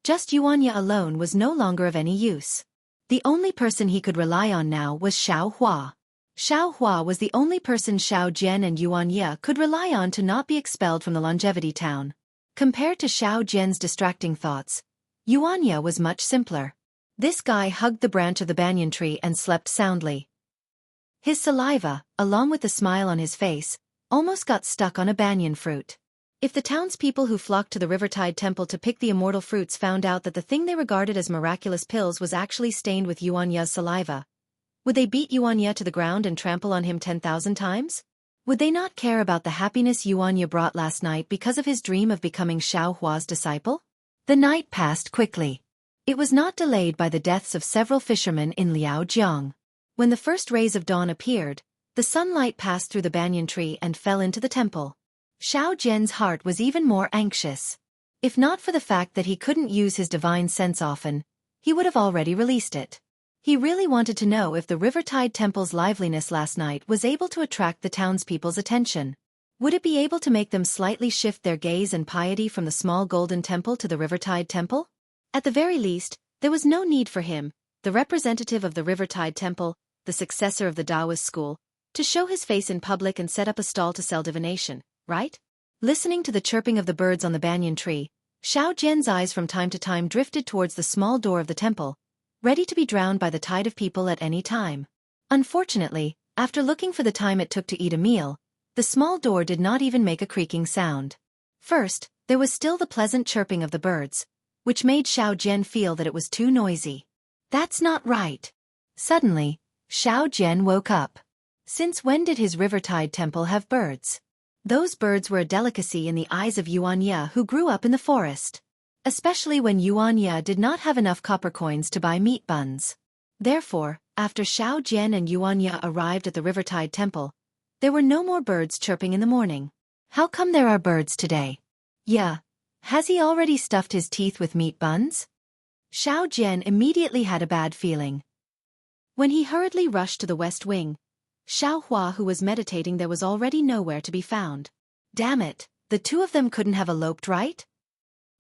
just Yuanya alone was no longer of any use. The only person he could rely on now was Xiao Hua. Xiao Hua was the only person Xiao Jian and Yuanya could rely on to not be expelled from the Longevity Town. Compared to Xiao Jian's distracting thoughts, Yuanya was much simpler. This guy hugged the branch of the banyan tree and slept soundly. His saliva, along with the smile on his face, almost got stuck on a banyan fruit. If the townspeople who flocked to the Rivertide Temple to pick the immortal fruits found out that the thing they regarded as miraculous pills was actually stained with Yuanya's saliva, would they beat Yuanya to the ground and trample on him 10,000 times? Would they not care about the happiness Yuanya brought last night because of his dream of becoming Xiao Hua's disciple? The night passed quickly. It was not delayed by the deaths of several fishermen in Liaojiang. When the first rays of dawn appeared, the sunlight passed through the banyan tree and fell into the temple. Xiao Jian's heart was even more anxious. If not for the fact that he couldn't use his divine sense often, he would have already released it. He really wanted to know if the Rivertide Temple's liveliness last night was able to attract the townspeople's attention. Would it be able to make them slightly shift their gaze and piety from the small golden temple to the Rivertide Temple? At the very least, there was no need for him, the representative of the Rivertide Temple, the successor of the Taoist school, to show his face in public and set up a stall to sell divination, right? Listening to the chirping of the birds on the banyan tree, Xiao Jian's eyes from time to time drifted towards the small door of the temple, ready to be drowned by the tide of people at any time. Unfortunately, after looking for the time it took to eat a meal, the small door did not even make a creaking sound. First, there was still the pleasant chirping of the birds, which made Xiao Jian feel that it was too noisy. That's not right. Suddenly, Xiao Jian woke up. Since when did his Rivertide Temple have birds? Those birds were a delicacy in the eyes of Yuanya who grew up in the forest. Especially when Yuanya did not have enough copper coins to buy meat buns. Therefore, after Xiao Jian and Yuanya arrived at the Rivertide Temple, there were no more birds chirping in the morning. How come there are birds today? Yeah. Has he already stuffed his teeth with meat buns? Xiao Jian immediately had a bad feeling. When he hurriedly rushed to the west wing, Xiao Hua, who was meditating there, was already nowhere to be found. Damn it, the two of them couldn't have eloped, right?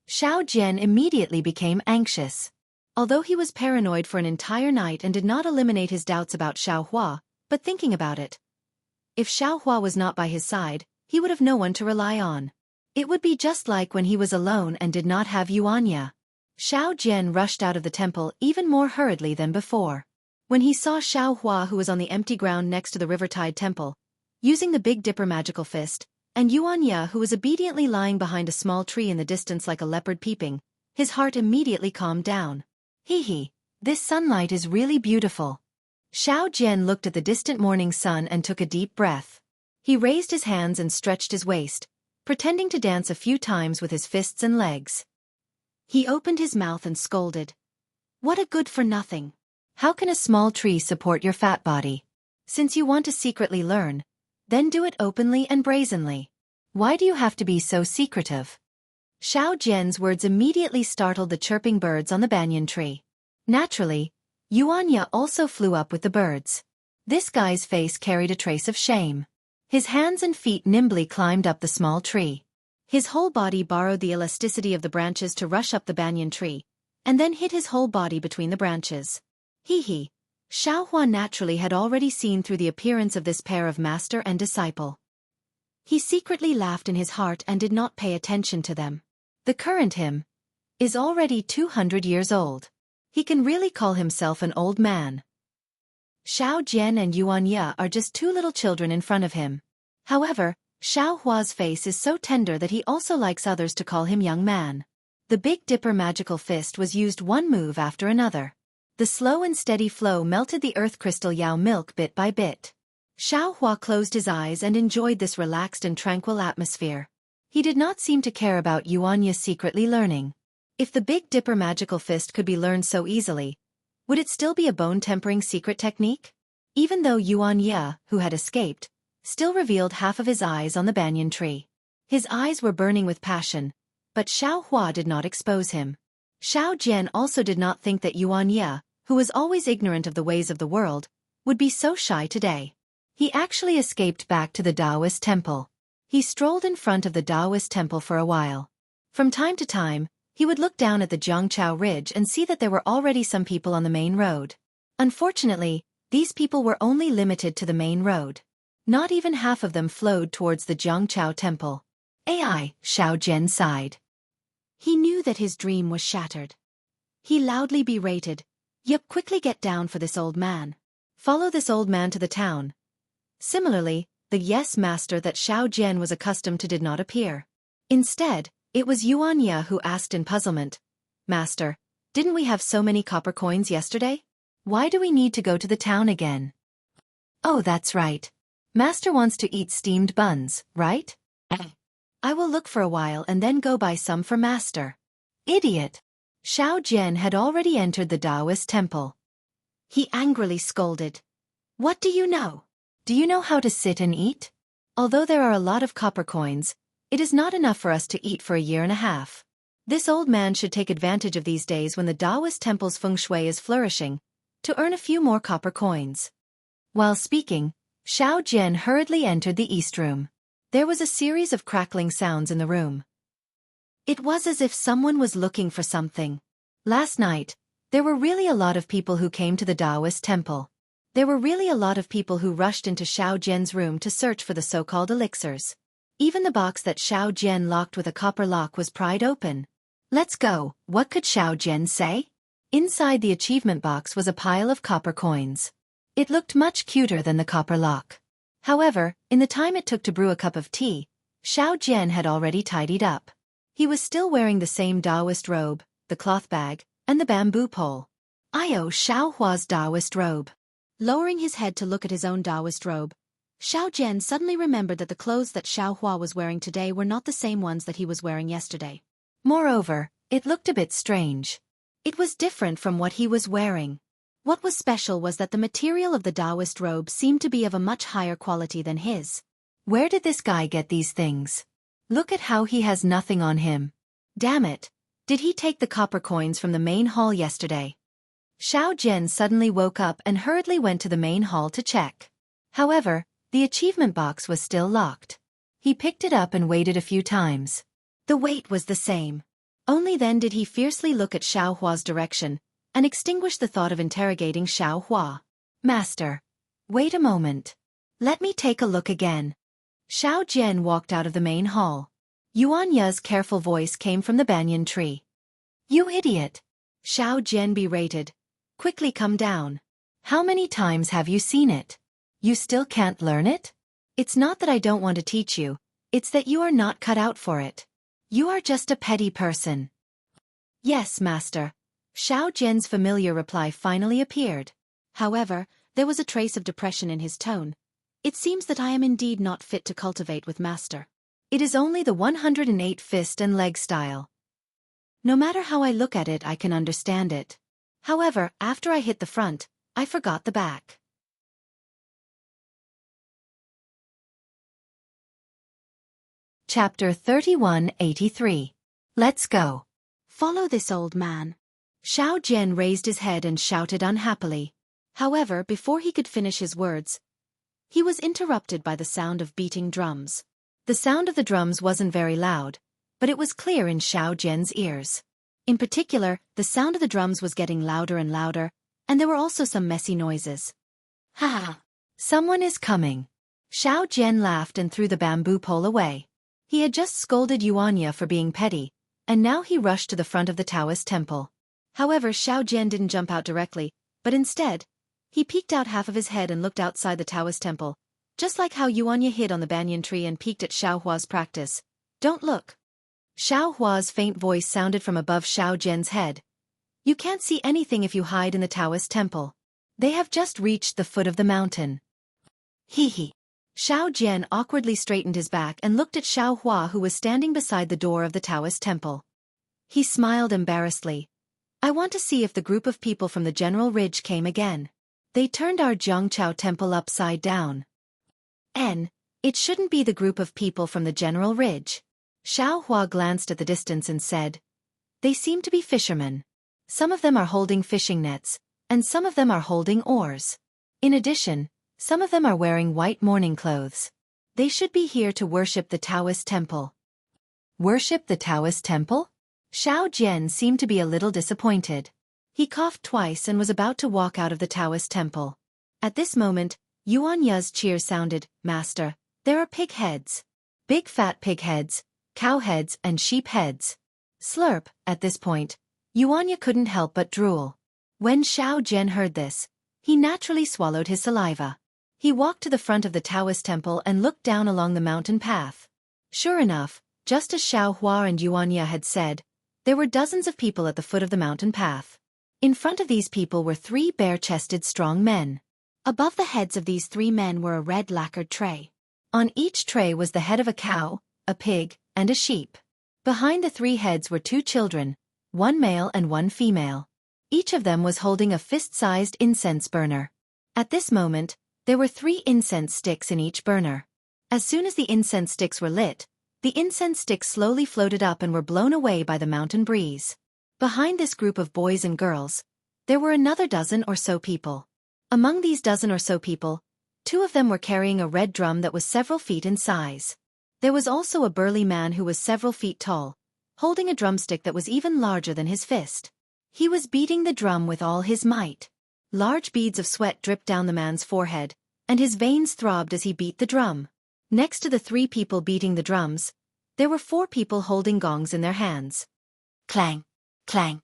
Xiao Jian immediately became anxious. Although he was paranoid for an entire night and did not eliminate his doubts about Xiao Hua, but thinking about it, if Xiao Hua was not by his side, he would have no one to rely on. It would be just like when he was alone and did not have Yuanya. Xiao Jian rushed out of the temple even more hurriedly than before. When he saw Xiao Hua, who was on the empty ground next to the Rivertide Temple, using the Big Dipper magical fist, and Yuanya, who was obediently lying behind a small tree in the distance like a leopard peeping, his heart immediately calmed down. Hee, this sunlight is really beautiful. Xiao Jian looked at the distant morning sun and took a deep breath. He raised his hands and stretched his waist, pretending to dance a few times with his fists and legs. He opened his mouth and scolded. What a good-for-nothing. How can a small tree support your fat body? Since you want to secretly learn, Then do it openly and brazenly. Why do you have to be so secretive? Xiao Jian's words immediately startled the chirping birds on the banyan tree. Naturally, Yuanya also flew up with the birds. This guy's face carried a trace of shame. His hands and feet nimbly climbed up the small tree. His whole body borrowed the elasticity of the branches to rush up the banyan tree, and then hit his whole body between the branches. Hee. Xiao Hua naturally had already seen through the appearance of this pair of master and disciple. He secretly laughed in his heart and did not pay attention to them. The current him is already 200 years old. He can really call himself an old man. Xiao Jian and Yuanya are just two little children in front of him. However, Xiao Hua's face is so tender that he also likes others to call him young man. The Big Dipper magical fist was used one move after another. The slow and steady flow melted the earth crystal Yao milk bit by bit. Xiao Hua closed his eyes and enjoyed this relaxed and tranquil atmosphere. He did not seem to care about Yuanya secretly learning. If the Big Dipper magical fist could be learned so easily, would it still be a bone-tempering secret technique? Even though Yuanya, who had escaped, still revealed half of his eyes on the banyan tree. His eyes were burning with passion, but Xiao Hua did not expose him. Xiao Jian also did not think that Yuanya, who was always ignorant of the ways of the world, would be so shy today. He actually escaped back to the Taoist temple. He strolled in front of the Taoist temple for a while. From time to time, he would look down at the Jiangchao Ridge and see that there were already some people on the main road. Unfortunately, these people were only limited to the main road. Not even half of them flowed towards the Jiangchao temple. Ai, Xiao Jian sighed. He knew that his dream was shattered. He loudly berated, "Yup, quickly get down for this old man. Follow this old man to the town." Similarly, the yes master that Xiao Jian was accustomed to did not appear. Instead, it was Yuanya who asked in puzzlement, "Master, didn't we have so many copper coins yesterday? Why do we need to go to the town again?" "Oh, that's right. Master wants to eat steamed buns, right? I will look for a while and then go buy some for Master." Idiot! Xiao Jian had already entered the Taoist temple. He angrily scolded. "What do you know? Do you know how to sit and eat? Although there are a lot of copper coins, it is not enough for us to eat for a year and a half. This old man should take advantage of these days when the Taoist temple's feng shui is flourishing, to earn a few more copper coins." While speaking, Xiao Jian hurriedly entered the east room. There was a series of crackling sounds in the room. It was as if someone was looking for something. Last night, there were really a lot of people who came to the Taoist temple. There were really a lot of people who rushed into Xiao Jian's room to search for the so-called elixirs. Even the box that Xiao Jian locked with a copper lock was pried open. "Let's go," what could Xiao Jian say? Inside the achievement box was a pile of copper coins. It looked much cuter than the copper lock. However, in the time it took to brew a cup of tea, Xiao Jian had already tidied up. He was still wearing the same Taoist robe, the cloth bag, and the bamboo pole. Io Xiao Hua's Taoist robe. Lowering his head to look at his own Taoist robe, Xiao Jian suddenly remembered that the clothes that Xiao Hua was wearing today were not the same ones that he was wearing yesterday. Moreover, it looked a bit strange. It was different from what he was wearing. What was special was that the material of the Taoist robe seemed to be of a much higher quality than his. Where did this guy get these things? Look at how he has nothing on him. Damn it! Did he take the copper coins from the main hall yesterday? Xiao Jian suddenly woke up and hurriedly went to the main hall to check. However, the achievement box was still locked. He picked it up and waited a few times. The wait was the same. Only then did he fiercely look at Xiao Hua's direction, and extinguish the thought of interrogating Xiao Hua. "Master, wait a moment. Let me take a look again." Xiao Jian walked out of the main hall. Yuanya's careful voice came from the banyan tree. "You idiot!" Xiao Jian berated. "Quickly come down. How many times have you seen it? You still can't learn it? It's not that I don't want to teach you, it's that you are not cut out for it. You are just a petty person." "Yes, Master." Xiao Jian's familiar reply finally appeared. However, there was a trace of depression in his tone. "It seems that I am indeed not fit to cultivate with Master. It is only the 108 fist and leg style. No matter how I look at it, I can understand it. However, after I hit the front, I forgot the back." Chapter 3183. Let's go. Follow this old man. Xiao Jian raised his head and shouted unhappily. However, before he could finish his words, he was interrupted by the sound of beating drums. The sound of the drums wasn't very loud, but it was clear in Xiao Jian's ears. In particular, the sound of the drums was getting louder and louder, and there were also some messy noises. Ha ha! Someone is coming. Xiao Jian laughed and threw the bamboo pole away. He had just scolded Yuanya for being petty, and now he rushed to the front of the Taoist temple. However, Xiao Jian didn't jump out directly, but instead, he peeked out half of his head and looked outside the Taoist temple, just like how Yuanya hid on the banyan tree and peeked at Xiao Hua's practice. Don't look. Xiao Hua's faint voice sounded from above Xiao Jian's head. You can't see anything if you hide in the Taoist temple. They have just reached the foot of the mountain. Hee hee. Xiao Jian awkwardly straightened his back and looked at Xiao Hua, who was standing beside the door of the Taoist temple. He smiled embarrassedly. I want to see if the group of people from the General Ridge came again. They turned our Jiangchao temple upside down. It shouldn't be the group of people from the General Ridge. Xiao Hua glanced at the distance and said, they seem to be fishermen. Some of them are holding fishing nets, and some of them are holding oars. In addition, some of them are wearing white mourning clothes. They should be here to worship the Taoist temple. Worship the Taoist temple? Xiao Jian seemed to be a little disappointed. He coughed twice and was about to walk out of the Taoist temple. At this moment, Yuanya's cheers sounded, Master, there are pig heads. Big fat pig heads, cow heads and sheep heads. Slurp. At this point, Yuanya couldn't help but drool. When Xiao Jian heard this, he naturally swallowed his saliva. He walked to the front of the Taoist temple and looked down along the mountain path. Sure enough, just as Xiao Hua and Yuanya had said, there were dozens of people at the foot of the mountain path. In front of these people were 3 bare-chested strong men. Above the heads of these 3 men were a red lacquered tray. On each tray was the head of a cow, a pig, and a sheep. Behind the 3 heads were 2 children, 1 male and 1 female. Each of them was holding a fist-sized incense burner. At this moment, there were 3 incense sticks in each burner. As soon as the incense sticks were lit, the incense sticks slowly floated up and were blown away by the mountain breeze. Behind this group of boys and girls, there were another dozen or so people. Among these dozen or so people, 2 of them were carrying a red drum that was several feet in size. There was also a burly man who was several feet tall, holding a drumstick that was even larger than his fist. He was beating the drum with all his might. Large beads of sweat dripped down the man's forehead, and his veins throbbed as he beat the drum. Next to the 3 people beating the drums, there were 4 people holding gongs in their hands. Clang, clang.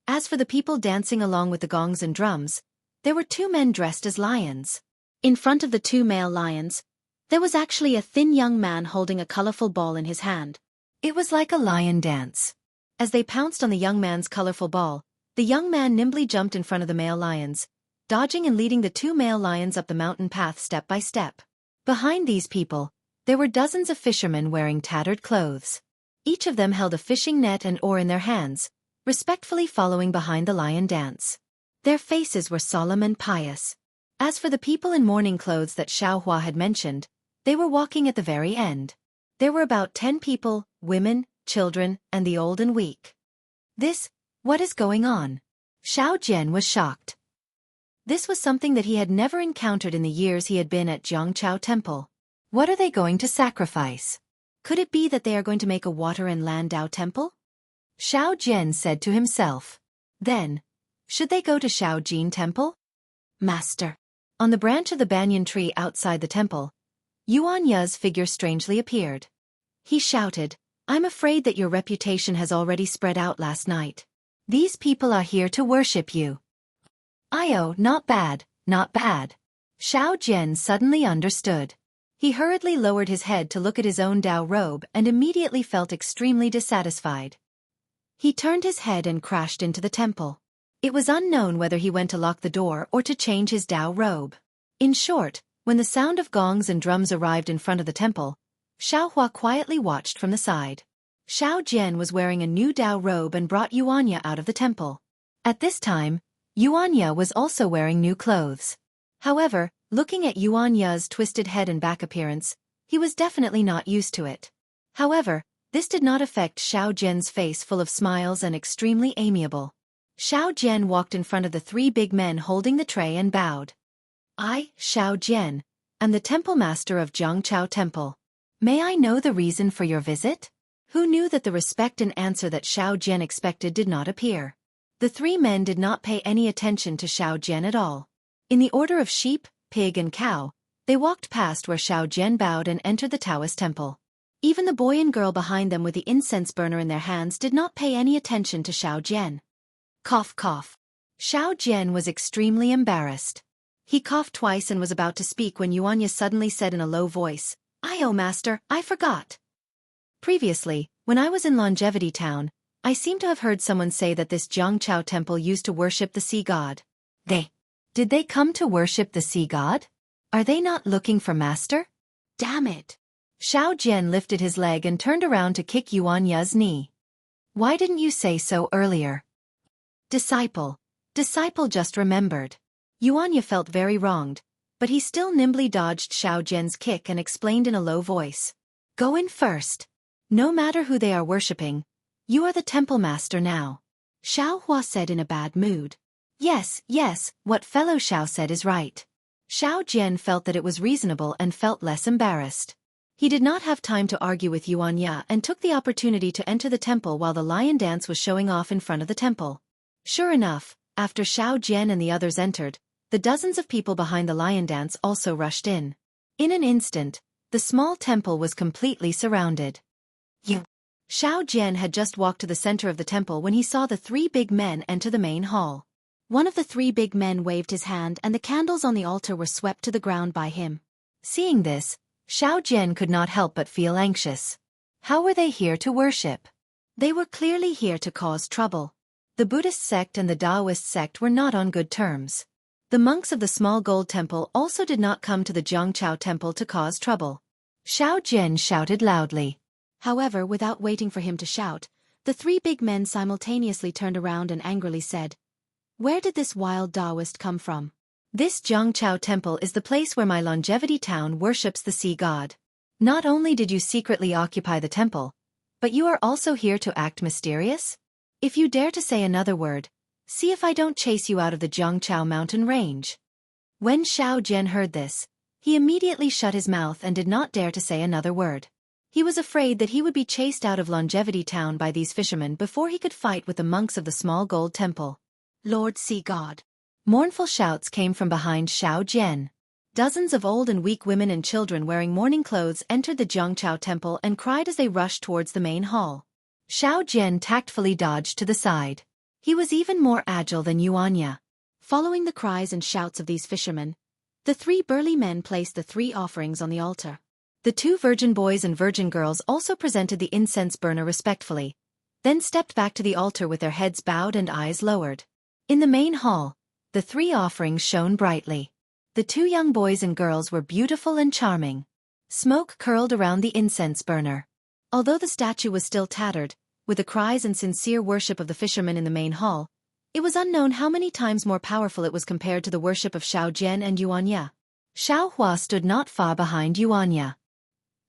As for the people dancing along with the gongs and drums, there were 2 men dressed as lions. In front of the 2 male lions, there was actually a thin young man holding a colorful ball in his hand. It was like a lion dance. As they pounced on the young man's colorful ball, the young man nimbly jumped in front of the male lions, dodging and leading the 2 male lions up the mountain path step by step. Behind these people, there were dozens of fishermen wearing tattered clothes. Each of them held a fishing net and oar in their hands, respectfully following behind the lion dance. Their faces were solemn and pious. As for the people in mourning clothes that Xiao Hua had mentioned, they were walking at the very end. There were about 10 people, women, children, and the old and weak. What is going on? Xiao Jian was shocked. This was something that he had never encountered in the years he had been at Jiangchao Temple. What are they going to sacrifice? Could it be that they are going to make a water and land Dao temple? Xiao Jian said to himself. Then, should they go to Xiao Jin Temple? Master. On the branch of the banyan tree outside the temple, Yuan Ya's figure strangely appeared. He shouted, I'm afraid that your reputation has already spread out last night. These people are here to worship you. Io, not bad, not bad. Xiao Jian suddenly understood. He hurriedly lowered his head to look at his own Dao robe and immediately felt extremely dissatisfied. He turned his head and crashed into the temple. It was unknown whether he went to lock the door or to change his Dao robe. In short, when the sound of gongs and drums arrived in front of the temple, Xiao Hua quietly watched from the side. Xiao Jian was wearing a new Dao robe and brought Yuanya out of the temple. At this time, Yuanya was also wearing new clothes. However, looking at Yuanya's twisted head and back appearance, he was definitely not used to it. However, this did not affect Xiao Jian's face full of smiles and extremely amiable. Xiao Jian walked in front of the three big men holding the tray and bowed. I, Xiao Jian, am the temple master of Jiangchao Temple. May I know the reason for your visit? Who knew that the respect and answer that Xiao Jian expected did not appear? The three men did not pay any attention to Xiao Jian at all. In the order of sheep, pig and cow, they walked past where Xiao Jian bowed and entered the Taoist temple. Even the boy and girl behind them with the incense burner in their hands did not pay any attention to Xiao Jian. Cough cough. Xiao Jian was extremely embarrassed. He coughed twice and was about to speak when Yuanya suddenly said in a low voice, "Oh master, I forgot. Previously, when I was in Longevity Town, I seem to have heard someone say that this Jiangchao temple used to worship the sea god. Did they come to worship the sea god? Are they not looking for master? Damn it." Xiao Jian lifted his leg and turned around to kick Yuanya's knee. Why didn't you say so earlier? Disciple just remembered. Yuanya felt very wronged, but he still nimbly dodged Xiao Jian's kick and explained in a low voice. Go in first. No matter who they are worshipping, you are the temple master now. Xiao Hua said in a bad mood. Yes, what fellow Xiao said is right. Xiao Jian felt that it was reasonable and felt less embarrassed. He did not have time to argue with Yuanya and took the opportunity to enter the temple while the lion dance was showing off in front of the temple. Sure enough, after Xiao Jian and the others entered, the dozens of people behind the lion dance also rushed in. In an instant, the small temple was completely surrounded. Xiao Jian had just walked to the center of the temple when he saw the three big men enter the main hall. One of the three big men waved his hand and the candles on the altar were swept to the ground by him. Seeing this, Xiao Jian could not help but feel anxious. How were they here to worship? They were clearly here to cause trouble. The Buddhist sect and the Taoist sect were not on good terms. The monks of the small gold temple also did not come to the Jiangchao temple to cause trouble. Xiao Jian shouted loudly. However, without waiting for him to shout, the three big men simultaneously turned around and angrily said, "Where did this wild Taoist come from? This Jiangchao temple is the place where my Longevity Town worships the sea god. Not only did you secretly occupy the temple, but you are also here to act mysterious? If you dare to say another word, see if I don't chase you out of the Jiangchao mountain range." When Xiao Jian heard this, he immediately shut his mouth and did not dare to say another word. He was afraid that he would be chased out of Longevity Town by these fishermen before he could fight with the monks of the small gold temple. Lord Sea God. Mournful shouts came from behind Xiao Jian. Dozens of old and weak women and children wearing mourning clothes entered the Jiangchao temple and cried as they rushed towards the main hall. Xiao Jian tactfully dodged to the side. He was even more agile than Yuanya. Following the cries and shouts of these fishermen, the three burly men placed the three offerings on the altar. The two virgin boys and virgin girls also presented the incense burner respectfully, then stepped back to the altar with their heads bowed and eyes lowered. In the main hall, the three offerings shone brightly. The two young boys and girls were beautiful and charming. Smoke curled around the incense burner. Although the statue was still tattered, with the cries and sincere worship of the fishermen in the main hall, it was unknown how many times more powerful it was compared to the worship of Xiao Jian and Yuanya. Xiao Hua stood not far behind Yuanya.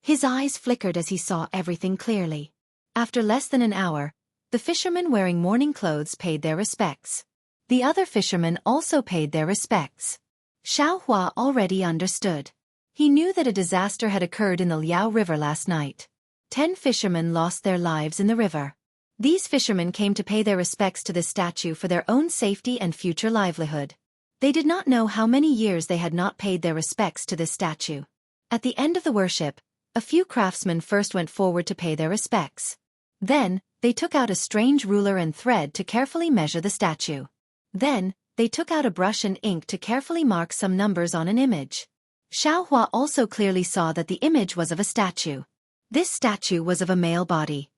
His eyes flickered as he saw everything clearly. After less than an hour, the fishermen wearing mourning clothes paid their respects. The other fishermen also paid their respects. Xiao Hua already understood. He knew that a disaster had occurred in the Liao River last night. 10 fishermen lost their lives in the river. These fishermen came to pay their respects to this statue for their own safety and future livelihood. They did not know how many years they had not paid their respects to this statue. At the end of the worship, a few craftsmen first went forward to pay their respects. Then, they took out a strange ruler and thread to carefully measure the statue. Then, they took out a brush and ink to carefully mark some numbers on an image. Xiao Hua also clearly saw that the image was of a statue. This statue was of a male body.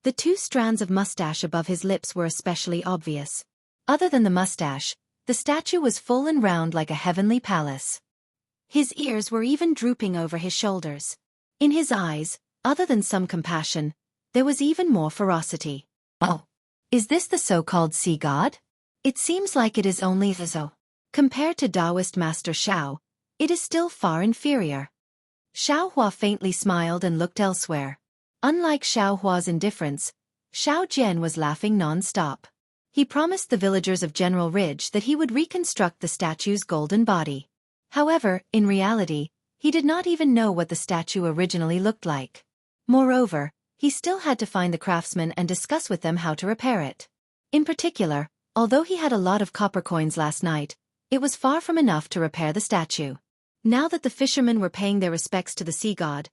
The 2 strands of mustache above his lips were especially obvious. Other than the mustache, the statue was full and round like a heavenly palace. His ears were even drooping over his shoulders. In his eyes, other than some compassion, there was even more ferocity. Oh, is this the so-called sea god? It seems like it is only the Compared to Taoist Master Xiao, it is still far inferior. Xiao Hua faintly smiled and looked elsewhere. Unlike Xiao Hua's indifference, Xiao Jian was laughing non-stop. He promised the villagers of General Ridge that he would reconstruct the statue's golden body. However, in reality, he did not even know what the statue originally looked like. Moreover, he still had to find the craftsmen and discuss with them how to repair it. In particular, although he had a lot of copper coins last night, it was far from enough to repair the statue. Now that the fishermen were paying their respects to the sea god,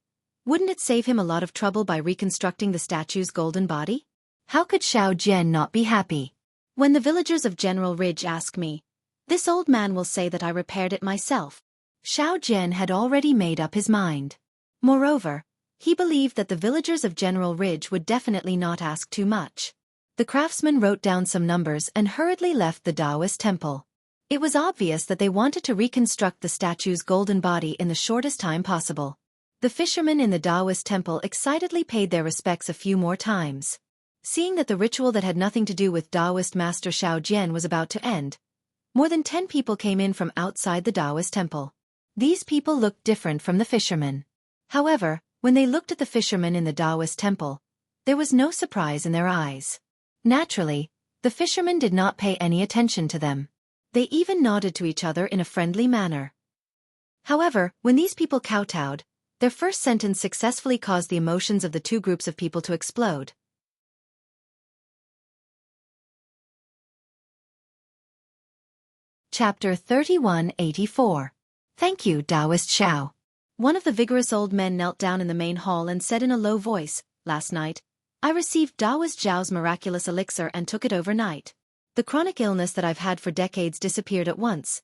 wouldn't it save him a lot of trouble by reconstructing the statue's golden body? How could Xiao Jian not be happy? When the villagers of General Ridge ask me, this old man will say that I repaired it myself. Xiao Jian had already made up his mind. Moreover, he believed that the villagers of General Ridge would definitely not ask too much. The craftsman wrote down some numbers and hurriedly left the Taoist temple. It was obvious that they wanted to reconstruct the statue's golden body in the shortest time possible. The fishermen in the Taoist temple excitedly paid their respects a few more times. Seeing that the ritual that had nothing to do with Taoist master Xiao Jian was about to end, more than 10 people came in from outside the Taoist temple. These people looked different from the fishermen. However, when they looked at the fishermen in the Taoist temple, there was no surprise in their eyes. Naturally, the fishermen did not pay any attention to them. They even nodded to each other in a friendly manner. However, when these people kowtowed, their first sentence successfully caused the emotions of the two groups of people to explode. Chapter 3184. Thank you, Taoist Xiao. One of the vigorous old men knelt down in the main hall and said in a low voice, last night, I received Taoist Zhao's miraculous elixir and took it overnight. The chronic illness that I've had for decades disappeared at once.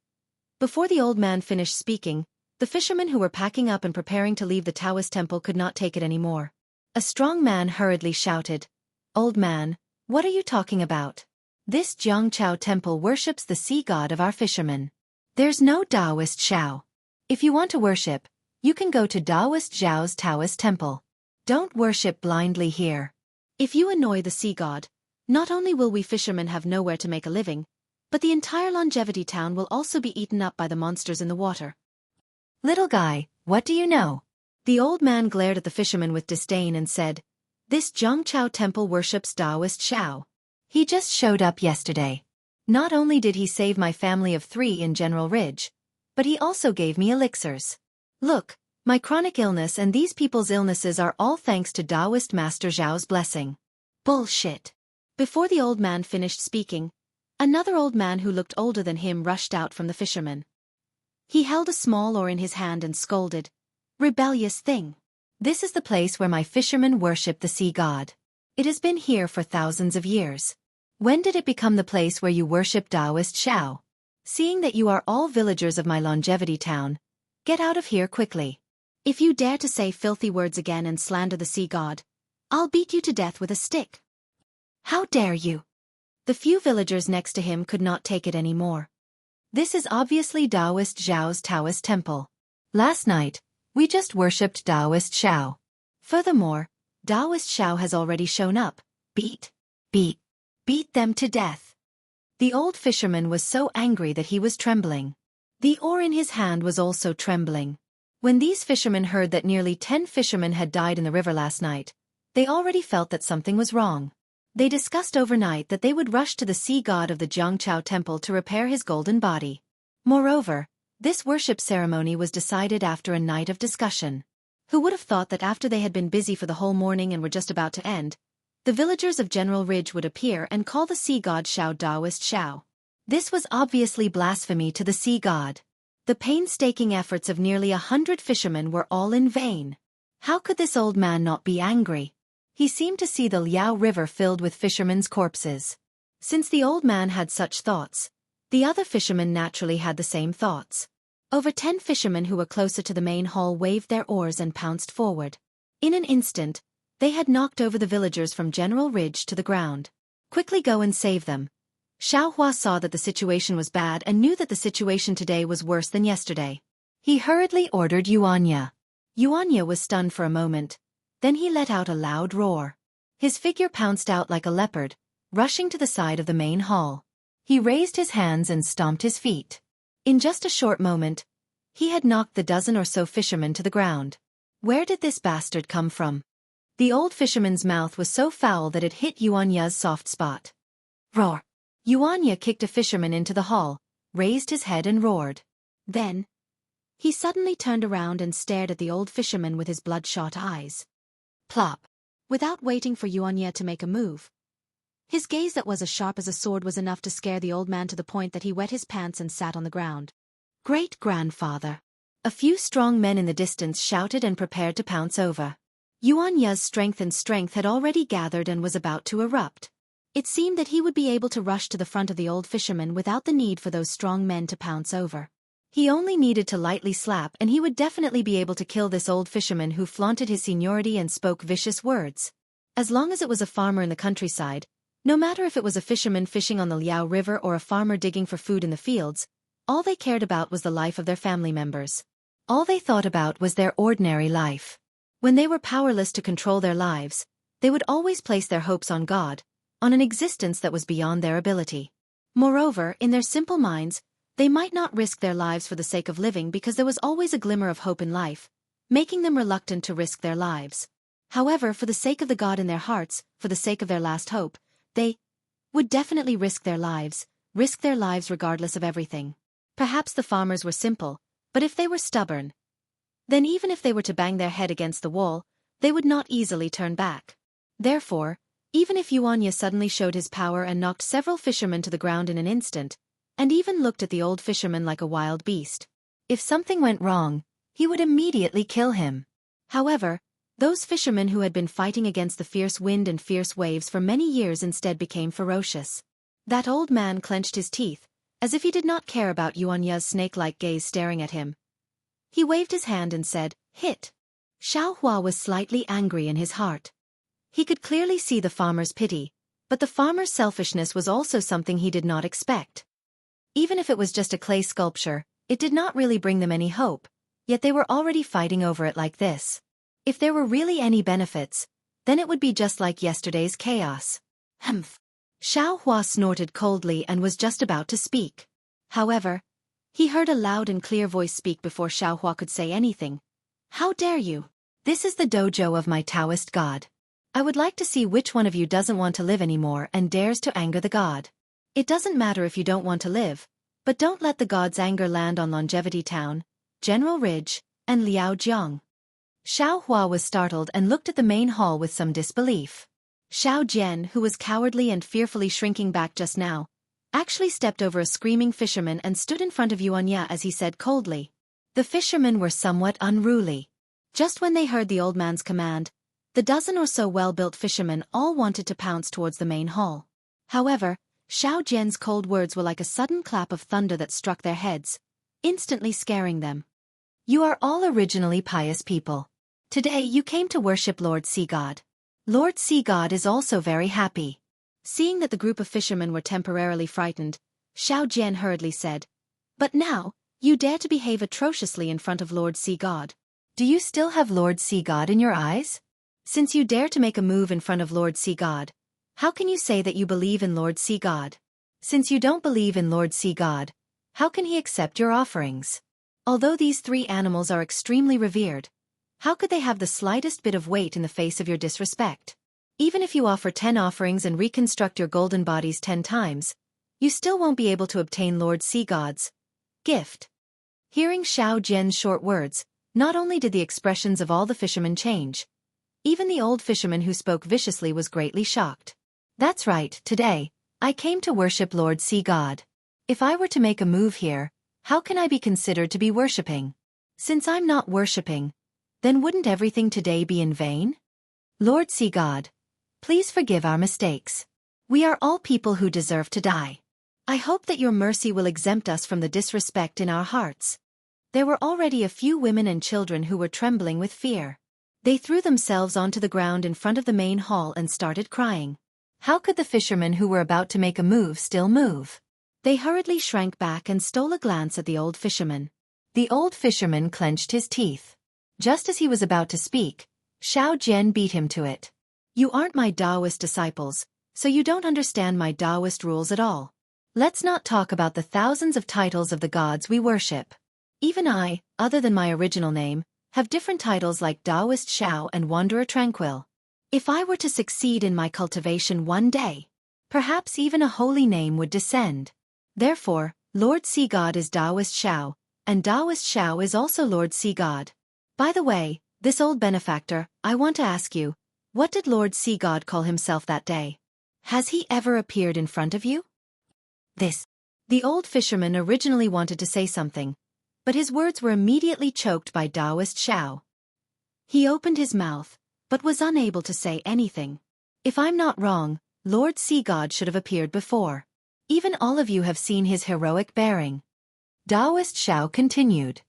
Before the old man finished speaking, the fishermen who were packing up and preparing to leave the Taoist temple could not take it anymore. A strong man hurriedly shouted, Old man, what are you talking about? This Jiangchao temple worships the sea god of our fishermen. There's no Taoist Xiao. If you want to worship, you can go to Taoist Zhao's Taoist temple. Don't worship blindly here. If you annoy the sea god, not only will we fishermen have nowhere to make a living, but the entire longevity town will also be eaten up by the monsters in the water. Little guy, what do you know? The old man glared at the fisherman with disdain and said, This Jiangchao temple worships Taoist Xiao. He just showed up yesterday. Not only did he save my family of 3 in General Ridge, but he also gave me elixirs. Look, my chronic illness and these people's illnesses are all thanks to Taoist Master Zhao's blessing. Bullshit. Before the old man finished speaking, another old man who looked older than him rushed out from the fisherman. He held a small oar in his hand and scolded, Rebellious thing. This is the place where my fishermen worship the sea god. It has been here for thousands of years. When did it become the place where you worship Taoist Xiao? Seeing that you are all villagers of my longevity town, get out of here quickly. If you dare to say filthy words again and slander the sea god, I'll beat you to death with a stick. How dare you? The few villagers next to him could not take it anymore. This is obviously Taoist Zhao's Taoist temple. Last night, we just worshipped Taoist Xiao. Furthermore, Taoist Xiao has already shown up. Beat them to death. The old fisherman was so angry that he was trembling. The oar in his hand was also trembling. When these fishermen heard that nearly 10 fishermen had died in the river last night, they already felt that something was wrong. They discussed overnight that they would rush to the sea god of the Jiangchao temple to repair his golden body. Moreover, this worship ceremony was decided after a night of discussion. Who would have thought that after they had been busy for the whole morning and were just about to end, the villagers of General Ridge would appear and call the sea god Xiao Taoist Xiao. This was obviously blasphemy to the sea god. The painstaking efforts of nearly 100 fishermen were all in vain. How could this old man not be angry? He seemed to see the Liao River filled with fishermen's corpses. Since the old man had such thoughts, the other fishermen naturally had the same thoughts. Over 10 fishermen who were closer to the main hall waved their oars and pounced forward. In an instant, they had knocked over the villagers from General Ridge to the ground. Quickly go and save them. Xiao Hua saw that the situation was bad and knew that the situation today was worse than yesterday. He hurriedly ordered Yuanya. Yuanya was stunned for a moment. Then he let out a loud roar. His figure pounced out like a leopard, rushing to the side of the main hall. He raised his hands and stomped his feet. In just a short moment, he had knocked the dozen or so fishermen to the ground. Where did this bastard come from? The old fisherman's mouth was so foul that it hit Yuanya's soft spot. Roar! Yuanya kicked a fisherman into the hall, raised his head and roared. Then, he suddenly turned around and stared at the old fisherman with his bloodshot eyes. Plop! Without waiting for Yuanya to make a move, his gaze that was as sharp as a sword was enough to scare the old man to the point that he wet his pants and sat on the ground. Great-grandfather! A few strong men in the distance shouted and prepared to pounce over. Yuanya's strength had already gathered and was about to erupt. It seemed that he would be able to rush to the front of the old fisherman without the need for those strong men to pounce over. He only needed to lightly slap and he would definitely be able to kill this old fisherman who flaunted his seniority and spoke vicious words. As long as it was a farmer in the countryside, no matter if it was a fisherman fishing on the Liao River or a farmer digging for food in the fields, all they cared about was the life of their family members. All they thought about was their ordinary life. When they were powerless to control their lives, they would always place their hopes on God, on an existence that was beyond their ability. Moreover, in their simple minds, they might not risk their lives for the sake of living because there was always a glimmer of hope in life, making them reluctant to risk their lives. However, for the sake of the God in their hearts, for the sake of their last hope, they would definitely risk their lives regardless of everything. Perhaps the farmers were simple, but if they were stubborn, then even if they were to bang their head against the wall, they would not easily turn back. Therefore, even if Yuanya suddenly showed his power and knocked several fishermen to the ground in an instant, and even looked at the old fisherman like a wild beast, if something went wrong, he would immediately kill him. However, those fishermen who had been fighting against the fierce wind and fierce waves for many years instead became ferocious. That old man clenched his teeth, as if he did not care about Yuanya's snake-like gaze staring at him. He waved his hand and said, "Hit." Xiaohua was slightly angry in his heart. He could clearly see the farmer's pity, but the farmer's selfishness was also something he did not expect. Even if it was just a clay sculpture, it did not really bring them any hope, yet they were already fighting over it like this. If there were really any benefits, then it would be just like yesterday's chaos. Humph. Xiaohua snorted coldly and was just about to speak. However, he heard a loud and clear voice speak before Xiaohua could say anything. "How dare you? This is the dojo of my Taoist god. I would like to see which one of you doesn't want to live anymore and dares to anger the god. It doesn't matter if you don't want to live, but don't let the god's anger land on Longevity Town, General Ridge, and Liao Jiang." Xiaohua was startled and looked at the main hall with some disbelief. Xiao Jian, who was cowardly and fearfully shrinking back just now, actually stepped over a screaming fisherman and stood in front of Yuanya as he said coldly. The fishermen were somewhat unruly. Just when they heard the old man's command, the dozen or so well-built fishermen all wanted to pounce towards the main hall. However, Xiao Jian's cold words were like a sudden clap of thunder that struck their heads, instantly scaring them. "You are all originally pious people. Today you came to worship Lord Sea God. Lord Sea God is also very happy." Seeing that the group of fishermen were temporarily frightened, Xiao Jian hurriedly said, "But now, you dare to behave atrociously in front of Lord Sea God. Do you still have Lord Sea God in your eyes? Since you dare to make a move in front of Lord Sea God, how can you say that you believe in Lord Sea God? Since you don't believe in Lord Sea God, how can he accept your offerings? Although these three animals are extremely revered, how could they have the slightest bit of weight in the face of your disrespect? Even if you offer 10 offerings and reconstruct your golden bodies 10 times, you still won't be able to obtain Lord Sea God's gift." Hearing Xiao Jian's short words, not only did the expressions of all the fishermen change, even the old fisherman who spoke viciously was greatly shocked. "That's right, today, I came to worship Lord Sea God. If I were to make a move here, how can I be considered to be worshipping? Since I'm not worshipping, then wouldn't everything today be in vain? Lord Sea God, please forgive our mistakes. We are all people who deserve to die. I hope that your mercy will exempt us from the disrespect in our hearts." There were already a few women and children who were trembling with fear. They threw themselves onto the ground in front of the main hall and started crying. How could the fishermen who were about to make a move still move? They hurriedly shrank back and stole a glance at the old fisherman. The old fisherman clenched his teeth. Just as he was about to speak, Xiao Jian beat him to it. "You aren't my Taoist disciples, so you don't understand my Taoist rules at all. Let's not talk about the thousands of titles of the gods we worship. Even I, other than my original name, have different titles like Taoist Xiao and Wanderer Tranquil. If I were to succeed in my cultivation one day, perhaps even a holy name would descend. Therefore, Lord Sea God is Taoist Xiao, and Taoist Xiao is also Lord Sea God. By the way, this old benefactor, I want to ask you, what did Lord Sea God call himself that day? Has he ever appeared in front of you? This. The old fisherman originally wanted to say something, but his words were immediately choked by Taoist Xiao. He opened his mouth, but was unable to say anything. If I'm not wrong, Lord Sea God should have appeared before. Even all of you have seen his heroic bearing. Taoist Xiao continued.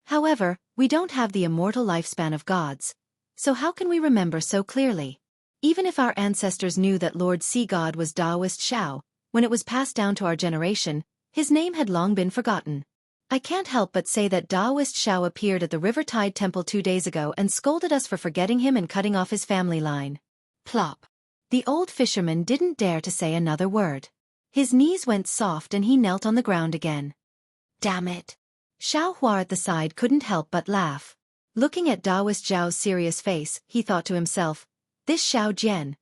However, we don't have the immortal lifespan of gods, so how can we remember so clearly? Even if our ancestors knew that Lord Sea God was Taoist Xiao, when it was passed down to our generation, his name had long been forgotten. I can't help but say that Taoist Xiao appeared at the Riverside Temple 2 days ago and scolded us for forgetting him and cutting off his family line. Plop. The old fisherman didn't dare to say another word. His knees went soft and he knelt on the ground again. Damn it. Xiao Hua at the side couldn't help but laugh. Looking at Taoist Zhao's serious face, he thought to himself, this Xiao Jian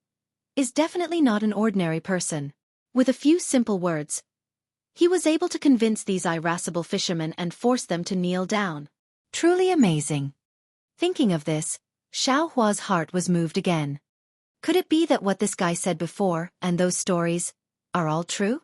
is definitely not an ordinary person. With a few simple words, he was able to convince these irascible fishermen and force them to kneel down. Truly amazing. Thinking of this, Xiao Hua's heart was moved again. Could it be that what this guy said before, and those stories, are all true?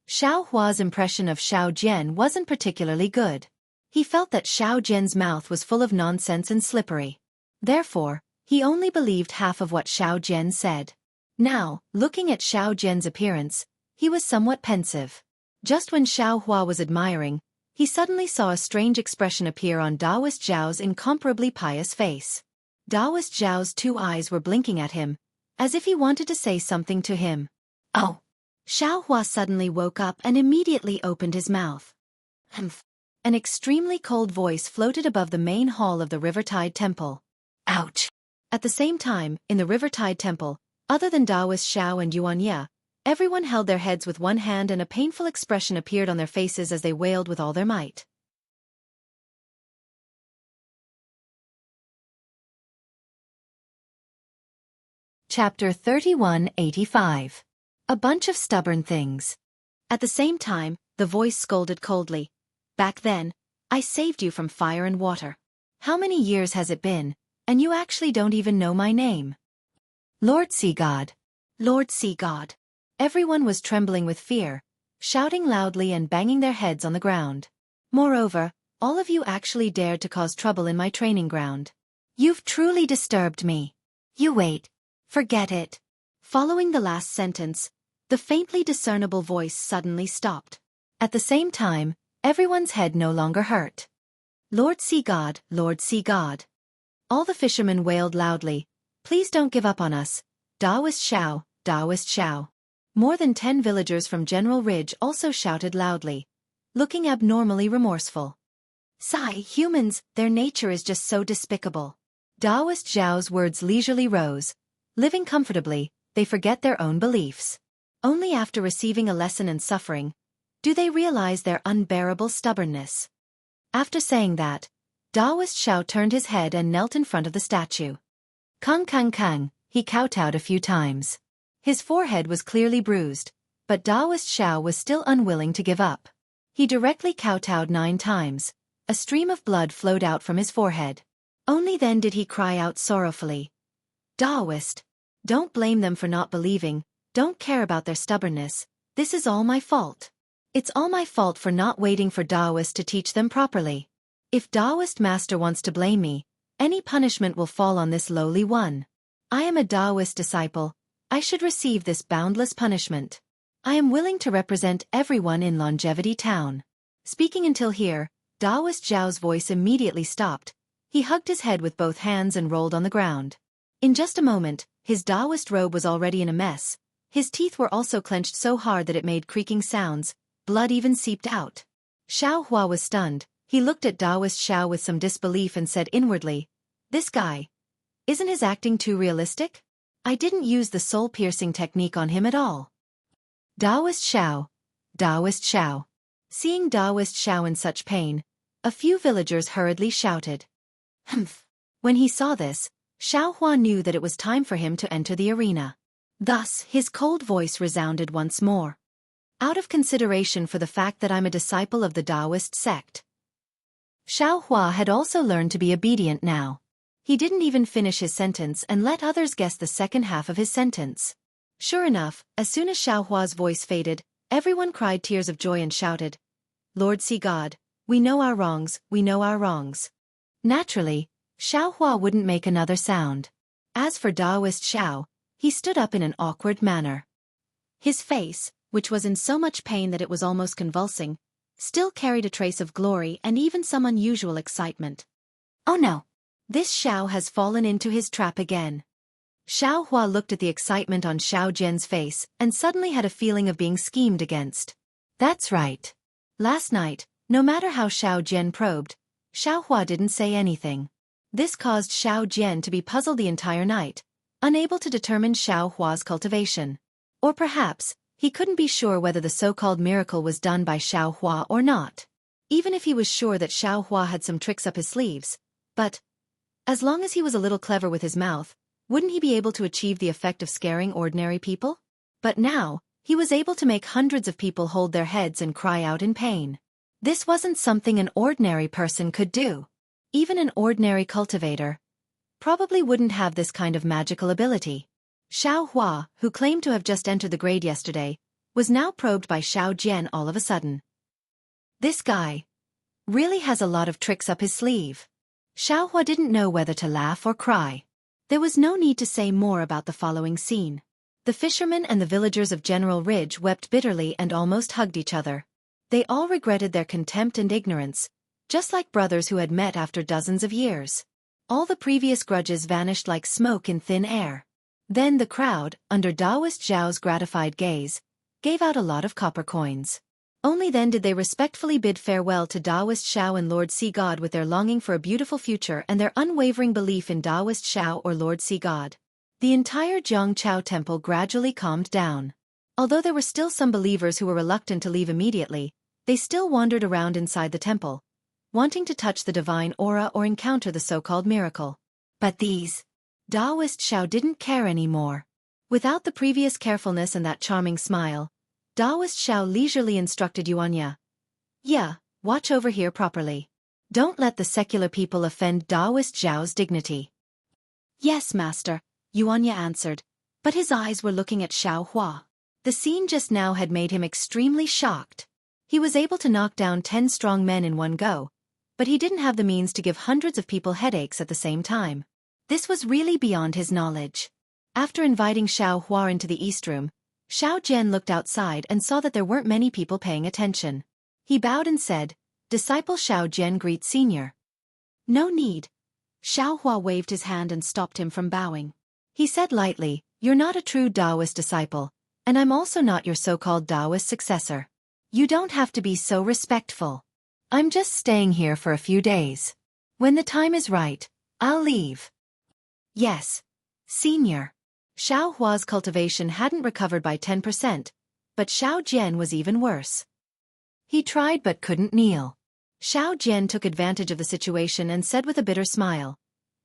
Xiao Hua's impression of Xiao Jian wasn't particularly good. He felt that Xiao Jian's mouth was full of nonsense and slippery. Therefore, he only believed half of what Xiao Jian said. Now, looking at Xiao Jian's appearance, he was somewhat pensive. Just when Xiao Hua was admiring, he suddenly saw a strange expression appear on Taoist Zhao's incomparably pious face. Taoist Zhao's 2 eyes were blinking at him, as if he wanted to say something to him. Oh! Xiao Hua suddenly woke up and immediately opened his mouth. Humph! An extremely cold voice floated above the main hall of the Riverside Temple. Ouch! At the same time, in the Riverside Temple, other than Taoist Xiao and Yuan Ye, everyone held their heads with one hand and a painful expression appeared on their faces as they wailed with all their might. Chapter 3185. A bunch of stubborn things. At the same time, the voice scolded coldly. Back then, I saved you from fire and water. How many years has it been, and you actually don't even know my name? Lord Sea God. Lord Sea God. Everyone was trembling with fear, shouting loudly and banging their heads on the ground. Moreover, all of you actually dared to cause trouble in my training ground. You've truly disturbed me. You wait. Forget it. Following the last sentence, the faintly discernible voice suddenly stopped. At the same time, everyone's head no longer hurt. Lord Sea God, Lord Sea God. All the fishermen wailed loudly, please don't give up on us. Taoist Xiao, Taoist Xiao. More than 10 villagers from General Ridge also shouted loudly, looking abnormally remorseful. Sigh, humans, their nature is just so despicable. Taoist Zhao's words leisurely rose. Living comfortably, they forget their own beliefs. Only after receiving a lesson in suffering do they realize their unbearable stubbornness. After saying that, Taoist Xiao turned his head and knelt in front of the statue. Kung kung kung, he kowtowed a few times. His forehead was clearly bruised, but Taoist Xiao was still unwilling to give up. He directly kowtowed 9 times. A stream of blood flowed out from his forehead. Only then did he cry out sorrowfully. Taoist, don't blame them for not believing, don't care about their stubbornness, this is all my fault. It's all my fault for not waiting for Taoist to teach them properly. If Taoist master wants to blame me, any punishment will fall on this lowly one. I am a Taoist disciple, I should receive this boundless punishment. I am willing to represent everyone in Longevity Town. Speaking until here, Taoist Zhao's voice immediately stopped. He hugged his head with both hands and rolled on the ground. In just a moment, his Taoist robe was already in a mess. His teeth were also clenched so hard that it made creaking sounds. Blood even seeped out. Xiao Hua was stunned. He looked at Taoist Xiao with some disbelief and said inwardly, this guy, isn't his acting too realistic? I didn't use the soul-piercing technique on him at all. Taoist Xiao, Taoist Xiao. Seeing Taoist Xiao in such pain, a few villagers hurriedly shouted. Humph. When he saw this, Xiao Hua knew that it was time for him to enter the arena. Thus, his cold voice resounded once more. Out of consideration for the fact that I'm a disciple of the Taoist sect. Xiao Hua had also learned to be obedient now. He didn't even finish his sentence and let others guess the second half of his sentence. Sure enough, as soon as Xiao Hua's voice faded, everyone cried tears of joy and shouted, "Lord Sea God, we know our wrongs, we know our wrongs." Naturally, Xiao Hua wouldn't make another sound. As for Taoist Xiao, he stood up in an awkward manner. His face, which was in so much pain that it was almost convulsing, still carried a trace of glory and even some unusual excitement. Oh no! This Xiao has fallen into his trap again. Xiao Hua looked at the excitement on Xiao Jian's face and suddenly had a feeling of being schemed against. That's right. Last night, no matter how Xiao Jian probed, Xiao Hua didn't say anything. This caused Xiao Jian to be puzzled the entire night, unable to determine Xiao Hua's cultivation. Or perhaps, he couldn't be sure whether the so-called miracle was done by Xiao Hua or not. Even if he was sure that Xiao Hua had some tricks up his sleeves. But, as long as he was a little clever with his mouth, wouldn't he be able to achieve the effect of scaring ordinary people? But now, he was able to make hundreds of people hold their heads and cry out in pain. This wasn't something an ordinary person could do. Even an ordinary cultivator probably wouldn't have this kind of magical ability. Xiao Hua, who claimed to have just entered the grade yesterday, was now probed by Xiao Jian all of a sudden. This guy really has a lot of tricks up his sleeve. Xiao Hua didn't know whether to laugh or cry. There was no need to say more about the following scene. The fishermen and the villagers of General Ridge wept bitterly and almost hugged each other. They all regretted their contempt and ignorance, just like brothers who had met after dozens of years. All the previous grudges vanished like smoke in thin air. Then the crowd, under Taoist Zhao's gratified gaze, gave out a lot of copper coins. Only then did they respectfully bid farewell to Taoist Xiao and Lord Sea God with their longing for a beautiful future and their unwavering belief in Taoist Xiao or Lord Sea God. The entire Zhongchao temple gradually calmed down. Although there were still some believers who were reluctant to leave immediately, they still wandered around inside the temple, wanting to touch the divine aura or encounter the so-called miracle. But these Taoist Xiao didn't care anymore. Without the previous carefulness and that charming smile, Taoist Xiao leisurely instructed Yuanya. Yeah, watch over here properly. Don't let the secular people offend Taoist Zhao's dignity. Yes, master, Yuanya answered, but his eyes were looking at Xiao Hua. The scene just now had made him extremely shocked. He was able to knock down 10 strong men in one go, but he didn't have the means to give hundreds of people headaches at the same time. This was really beyond his knowledge. After inviting Xiao Hua into the East Room, Xiao Jian looked outside and saw that there weren't many people paying attention. He bowed and said, "Disciple Xiao Jian greets senior." No need. Xiao Hua waved his hand and stopped him from bowing. He said lightly, "You're not a true Taoist disciple, and I'm also not your so-called Taoist successor. You don't have to be so respectful. I'm just staying here for a few days. When the time is right, I'll leave." Yes, senior. Xiao Hua's cultivation hadn't recovered by 10%, but Xiao Jian was even worse. He tried but couldn't kneel. Xiao Jian took advantage of the situation and said with a bitter smile,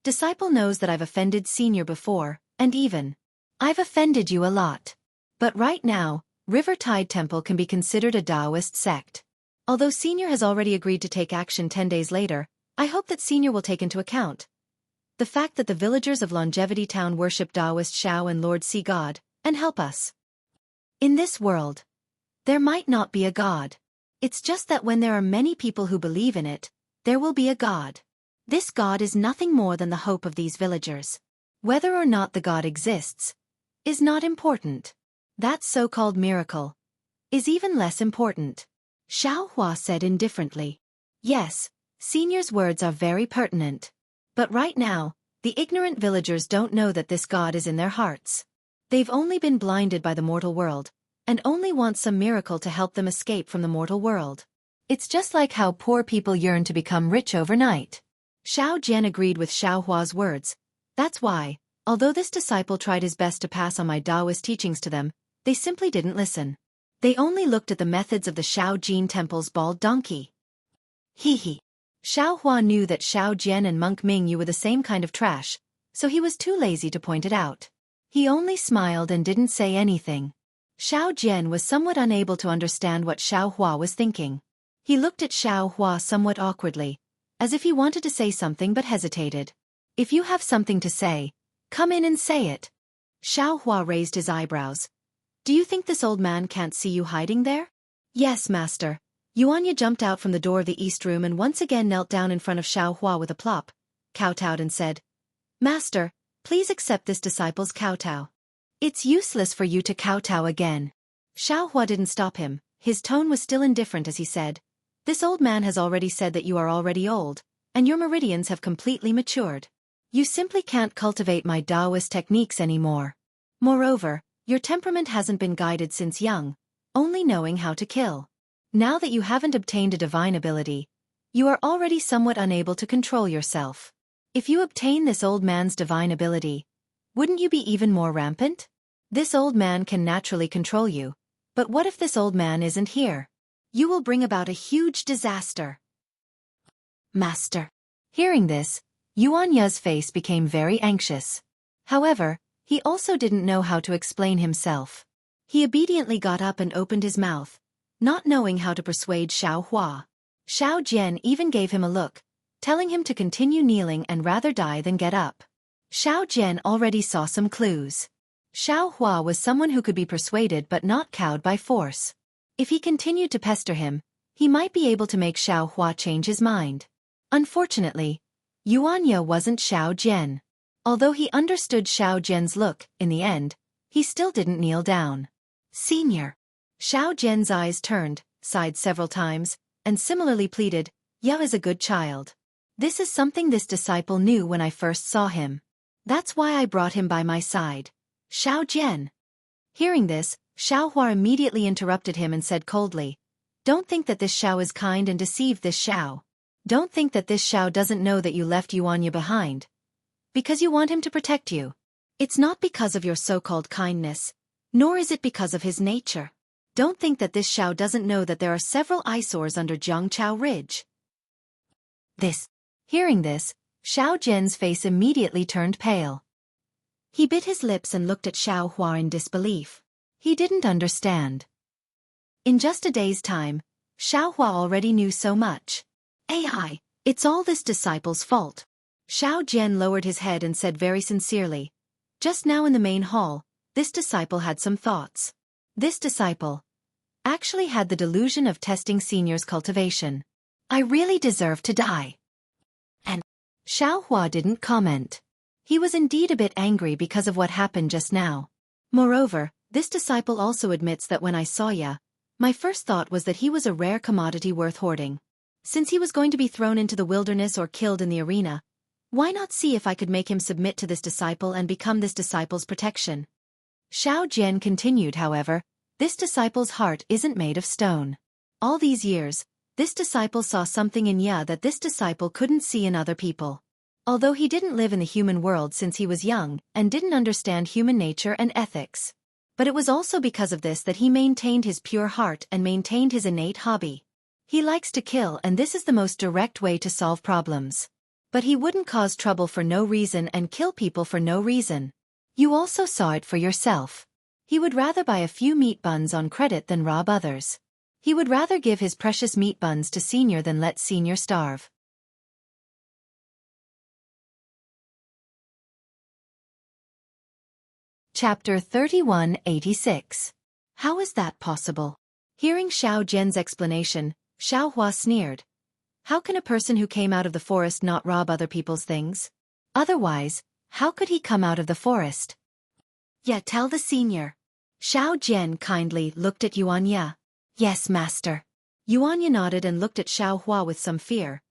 "Disciple knows that I've offended senior before, and even I've offended you a lot. But right now, River Tide Temple can be considered a Taoist sect. Although senior has already agreed to take action 10 days later, I hope that senior will take into account the fact that the villagers of Longevity Town worship Taoist Xiao and Lord Sea God, and help us. In this world, there might not be a God. It's just that when there are many people who believe in it, there will be a God. This God is nothing more than the hope of these villagers. Whether or not the God exists is not important. That so-called miracle is even less important." Xiao Hua said indifferently. Yes, senior's words are very pertinent. But right now, the ignorant villagers don't know that this God is in their hearts. They've only been blinded by the mortal world, and only want some miracle to help them escape from the mortal world. It's just like how poor people yearn to become rich overnight. Xiao Jian agreed with Xiao Hua's words. That's why, although this disciple tried his best to pass on my Taoist teachings to them, they simply didn't listen. They only looked at the methods of the Xiao Jin Temple's bald donkey. Hee hee. Xiao Hua knew that Xiao Jian and Monk Mingyu were the same kind of trash, so he was too lazy to point it out. He only smiled and didn't say anything. Xiao Jian was somewhat unable to understand what Xiao Hua was thinking. He looked at Xiao Hua somewhat awkwardly, as if he wanted to say something but hesitated. If you have something to say, come in and say it. Xiao Hua raised his eyebrows. Do you think this old man can't see you hiding there? Yes, master. Yuanya jumped out from the door of the east room and once again knelt down in front of Xiao Hua with a plop, kowtowed and said, Master, please accept this disciple's kowtow. It's useless for you to kowtow again. Xiao Hua didn't stop him. His tone was still indifferent as he said, This old man has already said that you are already old, and your meridians have completely matured. You simply can't cultivate my Taoist techniques anymore. Moreover, your temperament hasn't been guided since young, only knowing how to kill. Now that you haven't obtained a divine ability, you are already somewhat unable to control yourself. If you obtain this old man's divine ability, wouldn't you be even more rampant? This old man can naturally control you, but what if this old man isn't here? You will bring about a huge disaster. Master. Hearing this, Yuan Ye's face became very anxious. However, he also didn't know how to explain himself. He obediently got up and opened his mouth, not knowing how to persuade Xiao Hua. Xiao Jian even gave him a look, telling him to continue kneeling and rather die than get up. Xiao Jian already saw some clues. Xiao Hua was someone who could be persuaded but not cowed by force. If he continued to pester him, he might be able to make Xiao Hua change his mind. Unfortunately, Yuan Ye wasn't Xiao Jian. Although he understood Xiao Jian's look, in the end, he still didn't kneel down. Senior. Xiao Jian's eyes turned, sighed several times, and similarly pleaded, Ye is a good child. This is something this disciple knew when I first saw him. That's why I brought him by my side. Xiao Jian. Hearing this, Xiao Hua immediately interrupted him and said coldly, Don't think that this Xiao is kind and deceived this Xiao. Don't think that this Xiao doesn't know that you left Yuan Ye behind. Because you want him to protect you. It's not because of your so-called kindness, nor is it because of his nature. Don't think that this Xiao doesn't know that there are several eyesores under Jiangchao Ridge. Hearing this, Xiao Jian's face immediately turned pale. He bit his lips and looked at Xiao Hua in disbelief. He didn't understand. In just a day's time, Xiao Hua already knew so much. AI, it's all this disciple's fault. Xiao Jian lowered his head and said very sincerely, Just now in the main hall, this disciple had some thoughts. This disciple actually had the delusion of testing senior's cultivation. I really deserve to die. And Xiao Hua didn't comment. He was indeed a bit angry because of what happened just now. Moreover, this disciple also admits that when I saw Ya, my first thought was that he was a rare commodity worth hoarding. Since he was going to be thrown into the wilderness or killed in the arena, why not see if I could make him submit to this disciple and become this disciple's protection? Xiao Jian continued, however, this disciple's heart isn't made of stone. All these years, this disciple saw something in Ya that this disciple couldn't see in other people. Although he didn't live in the human world since he was young and didn't understand human nature and ethics. But it was also because of this that he maintained his pure heart and maintained his innate hobby. He likes to kill, and this is the most direct way to solve problems. But he wouldn't cause trouble for no reason and kill people for no reason. You also saw it for yourself. He would rather buy a few meat buns on credit than rob others. He would rather give his precious meat buns to Senior than let Senior starve. Chapter 3186. How is that possible? Hearing Xiao Jian's explanation, Xiao Hua sneered. How can a person who came out of the forest not rob other people's things? Otherwise, how could he come out of the forest? Yeah, tell the senior. Xiao Jian kindly looked at Yuan Ye. Yes, master. Yuan Ye nodded and looked at Xiao Hua with some fear.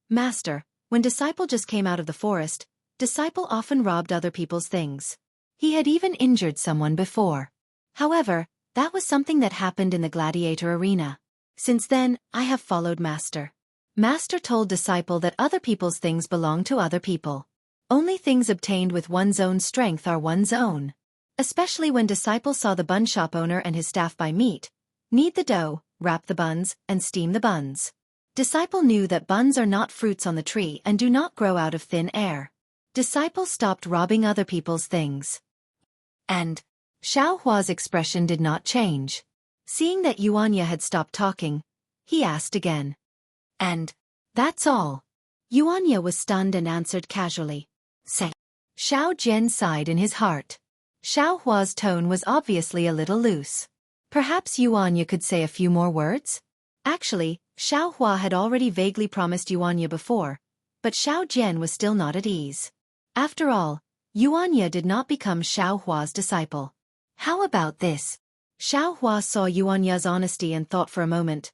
Master, when disciple just came out of the forest, disciple often robbed other people's things. He had even injured someone before. However, that was something that happened in the gladiator arena. Since then, I have followed Master. Master told disciple that other people's things belong to other people. Only things obtained with one's own strength are one's own. Especially when disciple saw the bun shop owner and his staff buy meat, knead the dough, wrap the buns, and steam the buns. Disciple knew that buns are not fruits on the tree and do not grow out of thin air. Disciples stopped robbing other people's things. And Xiaohua's expression did not change. Seeing that Yuanya had stopped talking, he asked again. And that's all. Yuanya was stunned and answered casually. Say. Xiao Jian sighed in his heart. Xiaohua's tone was obviously a little loose. Perhaps Yuanya could say a few more words? Actually, Xiaohua had already vaguely promised Yuanya before, but Xiao Jian was still not at ease. After all, Yuanya did not become Xiaohua's disciple. How about this? Xiaohua saw Yuanya's honesty and thought for a moment.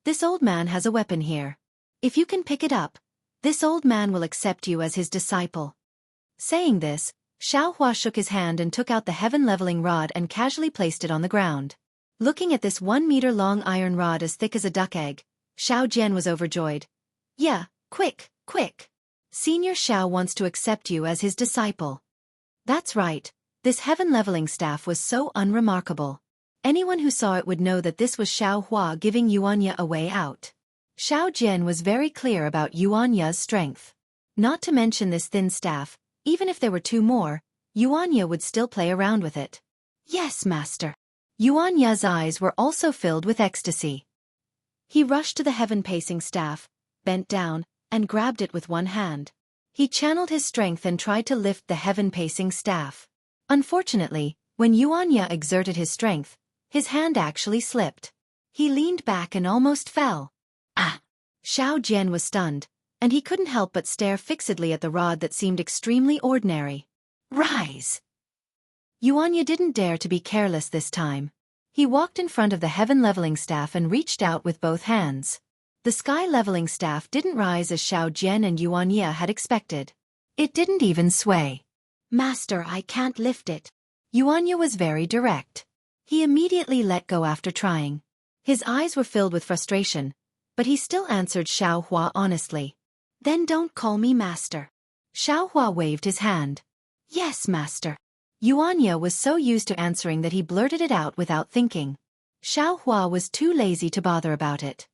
This old man has a weapon here. If you can pick it up, this old man will accept you as his disciple. Saying this, Xiaohua shook his hand and took out the heaven-leveling rod and casually placed it on the ground. Looking at this 1-meter-long iron rod as thick as a duck egg, Xiao Jian was overjoyed. Yeah, quick, quick. Senior Xiao wants to accept you as his disciple. That's right, this heaven-leveling staff was so unremarkable. Anyone who saw it would know that this was Xiaohua giving Yuanya a way out. Xiao Jian was very clear about Yuanya's strength. Not to mention this thin staff, even if there were 2 more, Yuanya would still play around with it. Yes, master. Yuanya's eyes were also filled with ecstasy. He rushed to the heaven-pacing staff, bent down, and grabbed it with one hand. He channeled his strength and tried to lift the heaven-pacing staff. Unfortunately, when Yuanya exerted his strength, his hand actually slipped. He leaned back and almost fell. Ah! Xiao Jian was stunned, and he couldn't help but stare fixedly at the rod that seemed extremely ordinary. Rise! Yuanya didn't dare to be careless this time. He walked in front of the heaven-leveling staff and reached out with both hands. The sky-leveling staff didn't rise as Xiao Jian and Yuanya had expected. It didn't even sway. Master, I can't lift it. Yuanya was very direct. He immediately let go after trying. His eyes were filled with frustration, but he still answered Xiaohua honestly. Then don't call me master. Xiaohua waved his hand. Yes, master. Yuanya was so used to answering that he blurted it out without thinking. Xiaohua was too lazy to bother about it.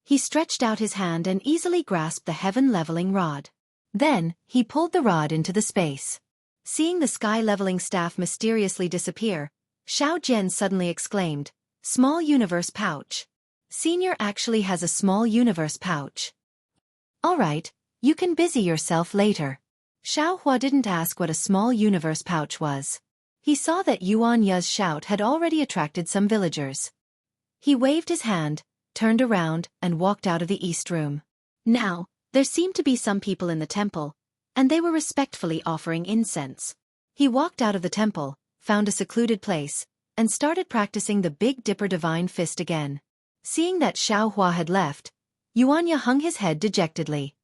He stretched out his hand and easily grasped the heaven-leveling rod. Then, he pulled the rod into the space. Seeing the sky-leveling staff mysteriously disappear, Xiao Jian suddenly exclaimed, "Small universe pouch. Senior actually has a small universe pouch. All right, you can busy yourself later." Xiaohua didn't ask what a small universe pouch was. He saw that Yuanya's shout had already attracted some villagers. He waved his hand, turned around, and walked out of the east room. Now, there seemed to be some people in the temple, and they were respectfully offering incense. He walked out of the temple, found a secluded place, and started practicing the Big Dipper Divine Fist again. Seeing that Xiaohua had left, Yuanya hung his head dejectedly.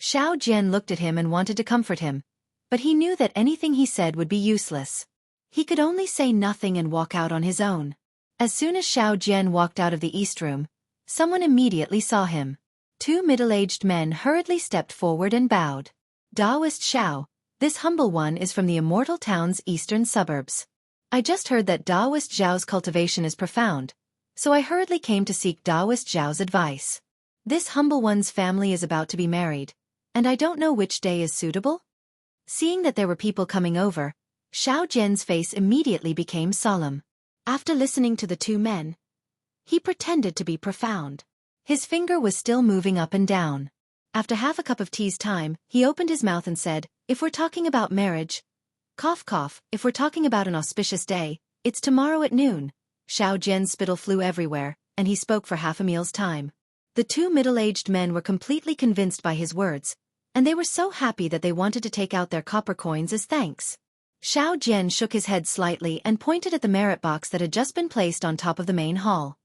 Xiao Jian looked at him and wanted to comfort him, but he knew that anything he said would be useless. He could only say nothing and walk out on his own. As soon as Xiao Jian walked out of the east room, someone immediately saw him. 2 middle-aged men hurriedly stepped forward and bowed. Daoist Xiao, this humble one is from the immortal town's eastern suburbs. I just heard that Daoist Zhao's cultivation is profound, so I hurriedly came to seek Daoist Zhao's advice. This humble one's family is about to be married, and I don't know which day is suitable. Seeing that there were people coming over, Xiao Jian's face immediately became solemn. After listening to the 2 men, he pretended to be profound. His finger was still moving up and down. After half a cup of tea's time, he opened his mouth and said, "If we're talking about marriage, cough cough, if we're talking about an auspicious day, it's tomorrow at noon." Xiao Jian's spittle flew everywhere, and he spoke for half a meal's time. The 2 middle-aged men were completely convinced by his words, and they were so happy that they wanted to take out their copper coins as thanks. Xiao Jian shook his head slightly and pointed at the merit box that had just been placed on top of the main hall.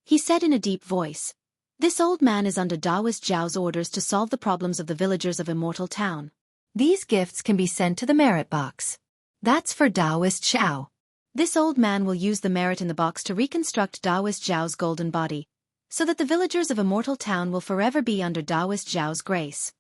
He said in a deep voice, "This old man is under Daoist Zhao's orders to solve the problems of the villagers of Immortal Town. These gifts can be sent to the merit box. That's for Daoist Zhao. This old man will use the merit in the box to reconstruct Daoist Zhao's golden body, so that the villagers of Immortal Town will forever be under Daoist Zhao's grace."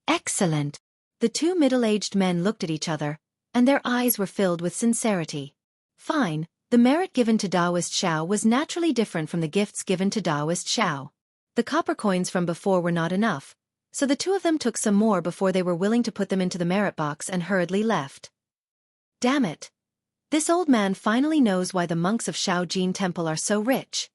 Excellent. The 2 middle-aged men looked at each other, and their eyes were filled with sincerity. Fine, the merit given to Daoist Zhao was naturally different from the gifts given to Daoist Zhao. The copper coins from before were not enough, so the two of them took some more before they were willing to put them into the merit box and hurriedly left. Damn it! This old man finally knows why the monks of Shaojin Temple are so rich.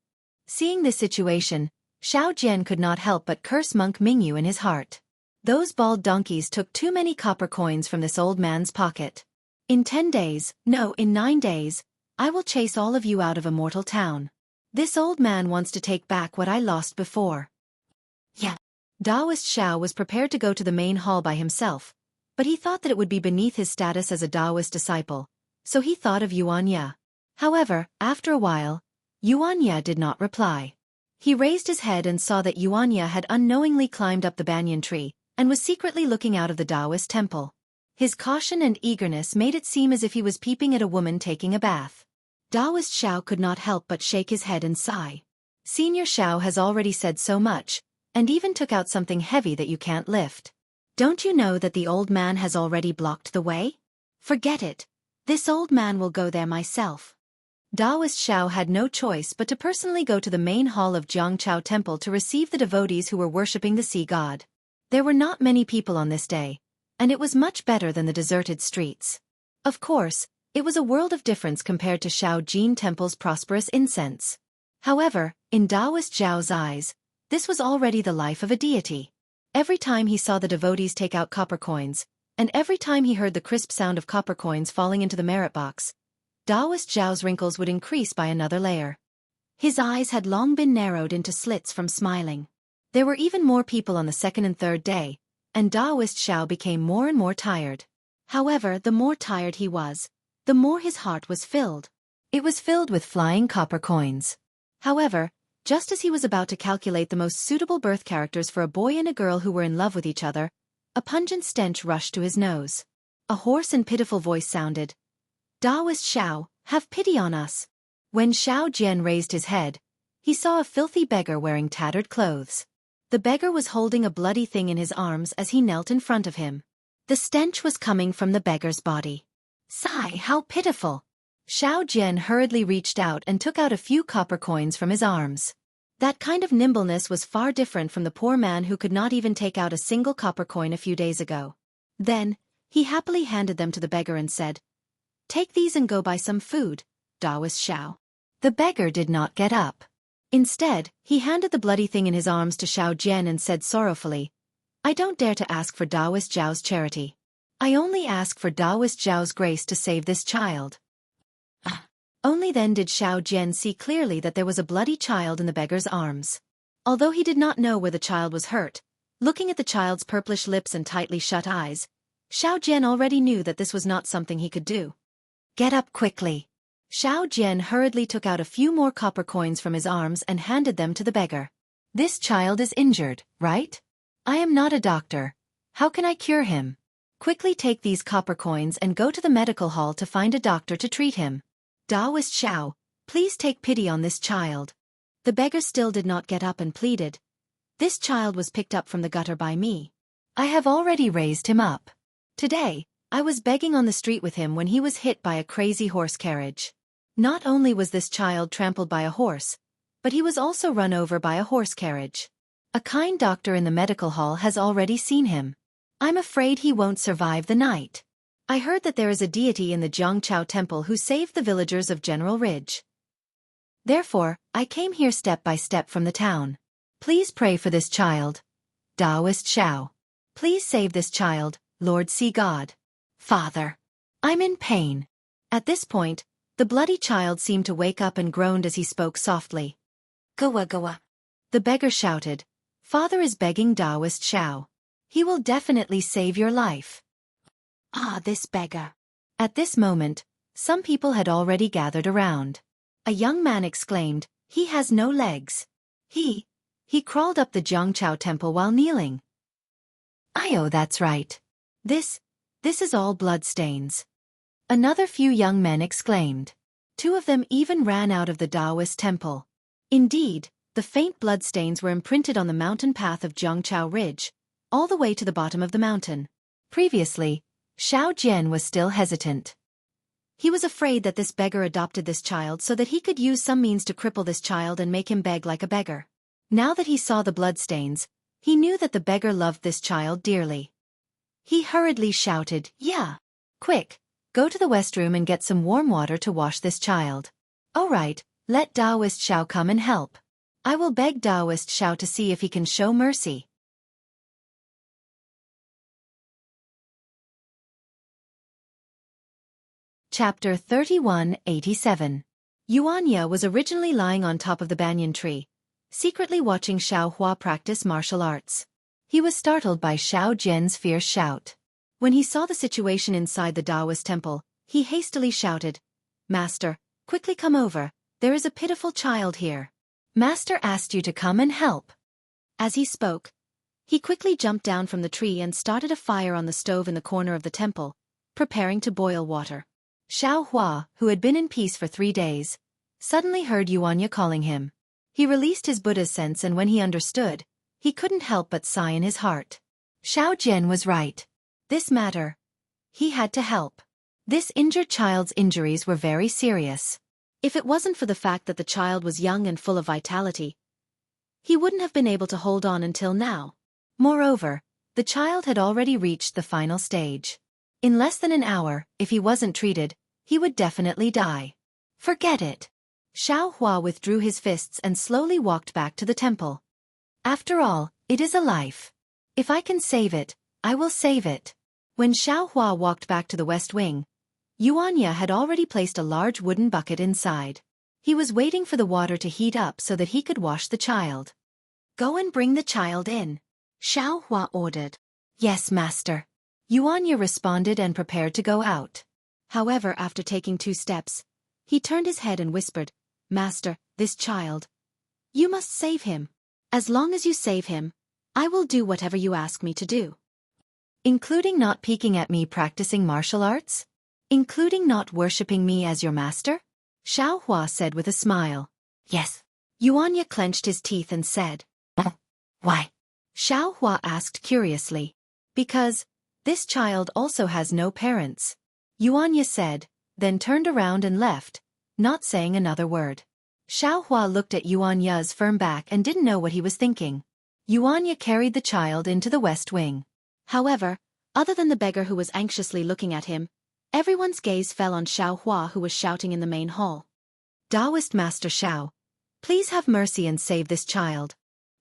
Seeing this situation, Xiao Jian could not help but curse Monk Mingyu in his heart. Those bald donkeys took too many copper coins from this old man's pocket. In 10 days, no, in 9 days, I will chase all of you out of Immortal Town. This old man wants to take back what I lost before. Yeah. Taoist Xiao was prepared to go to the main hall by himself, but he thought that it would be beneath his status as a Taoist disciple, so he thought of Yuan Ye. However, after a while, Yuan Ye did not reply. He raised his head and saw that Yuan Ye had unknowingly climbed up the banyan tree and was secretly looking out of the Taoist temple. His caution and eagerness made it seem as if he was peeping at a woman taking a bath. Taoist Xiao could not help but shake his head and sigh. Senior Xiao has already said so much, and even took out something heavy that you can't lift. Don't you know that the old man has already blocked the way? Forget it. This old man will go there myself. Taoist Xiao had no choice but to personally go to the main hall of Jiangchao Temple to receive the devotees who were worshipping the sea god. There were not many people on this day, and it was much better than the deserted streets. Of course, it was a world of difference compared to Shaojin Temple's prosperous incense. However, in Taoist Zhao's eyes, this was already the life of a deity. Every time he saw the devotees take out copper coins, and every time he heard the crisp sound of copper coins falling into the merit box, Taoist Zhao's wrinkles would increase by another layer. His eyes had long been narrowed into slits from smiling. There were even more people on the second and third day, and Taoist Xiao became more and more tired. However, the more tired he was, the more his heart was filled. It was filled with flying copper coins. However, just as he was about to calculate the most suitable birth characters for a boy and a girl who were in love with each other, a pungent stench rushed to his nose. A hoarse and pitiful voice sounded. Taoist Xiao, have pity on us. When Xiao Jian raised his head, he saw a filthy beggar wearing tattered clothes. The beggar was holding a bloody thing in his arms as he knelt in front of him. The stench was coming from the beggar's body. Sigh, how pitiful! Xiao Jian hurriedly reached out and took out a few copper coins from his arms. That kind of nimbleness was far different from the poor man who could not even take out a single copper coin a few days ago. Then, he happily handed them to the beggar and said, "Take these and go buy some food, Taoist Xiao." The beggar did not get up. Instead, he handed the bloody thing in his arms to Xiao Jian and said sorrowfully, "I don't dare to ask for Taoist Zhao's charity. I only ask for Taoist Zhao's grace to save this child." Only then did Xiao Jian see clearly that there was a bloody child in the beggar's arms. Although he did not know where the child was hurt, looking at the child's purplish lips and tightly shut eyes, Xiao Jian already knew that this was not something he could do. "Get up quickly." Xiao Jian hurriedly took out a few more copper coins from his arms and handed them to the beggar. "This child is injured, right? I am not a doctor. How can I cure him? Quickly take these copper coins and go to the medical hall to find a doctor to treat him. Taoist Xiao, please take pity on this child." The beggar still did not get up and pleaded. "This child was picked up from the gutter by me. I have already raised him up. Today, I was begging on the street with him when he was hit by a crazy horse carriage. Not only was this child trampled by a horse, but he was also run over by a horse carriage. A kind doctor in the medical hall has already seen him. I'm afraid he won't survive the night. I heard that there is a deity in the Jiangchao Temple who saved the villagers of General Ridge. Therefore, I came here step by step from the town. Please pray for this child. Taoist Xiao. Please save this child, Lord Sea God. Father. I'm in pain." At this point, the bloody child seemed to wake up and groaned as he spoke softly. "Goa goa." The beggar shouted. "Father is begging Taoist Xiao. He will definitely save your life." Ah, this beggar. At this moment, some people had already gathered around. A young man exclaimed, "He has no legs. He crawled up the Jiangchao Temple while kneeling." "Oh, that's right. This is all blood stains." Another few young men exclaimed. 2 of them even ran out of the Taoist temple. Indeed, the faint blood stains were imprinted on the mountain path of Jiangchao Ridge, all the way to the bottom of the mountain. Previously, Xiao Jian was still hesitant. He was afraid that this beggar adopted this child so that he could use some means to cripple this child and make him beg like a beggar. Now that he saw the bloodstains, He knew that the beggar loved this child dearly. He hurriedly shouted, "Yeah! Quick, go to the west room and get some warm water to wash this child. All right, let Taoist Xiao come and help. I will beg Taoist Xiao to see if he can show mercy." Chapter 3187. Yuanya was originally lying on top of the banyan tree, secretly watching Xiao Hua practice martial arts. He was startled by Xiao Jian's fierce shout. When he saw the situation inside the Taoist temple, he hastily shouted, "Master, quickly come over, there is a pitiful child here. Master asked you to come and help." As he spoke, he quickly jumped down from the tree and started a fire on the stove in the corner of the temple, preparing to boil water. Xiao Hua, who had been in peace for 3 days, suddenly heard Yuanya calling him. He released his Buddha's sense, and when he understood, he couldn't help but sigh in his heart. Xiao Jian was right. This matter, he had to help. This injured child's injuries were very serious. If it wasn't for the fact that the child was young and full of vitality, he wouldn't have been able to hold on until now. Moreover, the child had already reached the final stage. In less than an hour, if he wasn't treated, he would definitely die. Forget it. Xiao Hua withdrew his fists and slowly walked back to the temple. After all, it is a life. If I can save it, I will save it. When Xiao Hua walked back to the west wing, Yuanya had already placed a large wooden bucket inside. He was waiting for the water to heat up so that he could wash the child. "Go and bring the child in," Xiao Hua ordered. "Yes, master." Yuanya responded and prepared to go out. However, after taking 2 steps, he turned his head and whispered, "Master, this child. You must save him. As long as you save him, I will do whatever you ask me to do." "Including not peeking at me practicing martial arts? Including not worshipping me as your master?" Xiao Hua said with a smile. "Yes." Yuanya clenched his teeth and said, "Why?" Xiao Hua asked curiously. "Because this child also has no parents," Yuanya said, then turned around and left, not saying another word. Xiao Hua looked at Yuanya's firm back and didn't know what he was thinking. Yuanya carried the child into the west wing. However, other than the beggar who was anxiously looking at him, everyone's gaze fell on Xiao Hua, who was shouting in the main hall. "Taoist Master Xiao, please have mercy and save this child."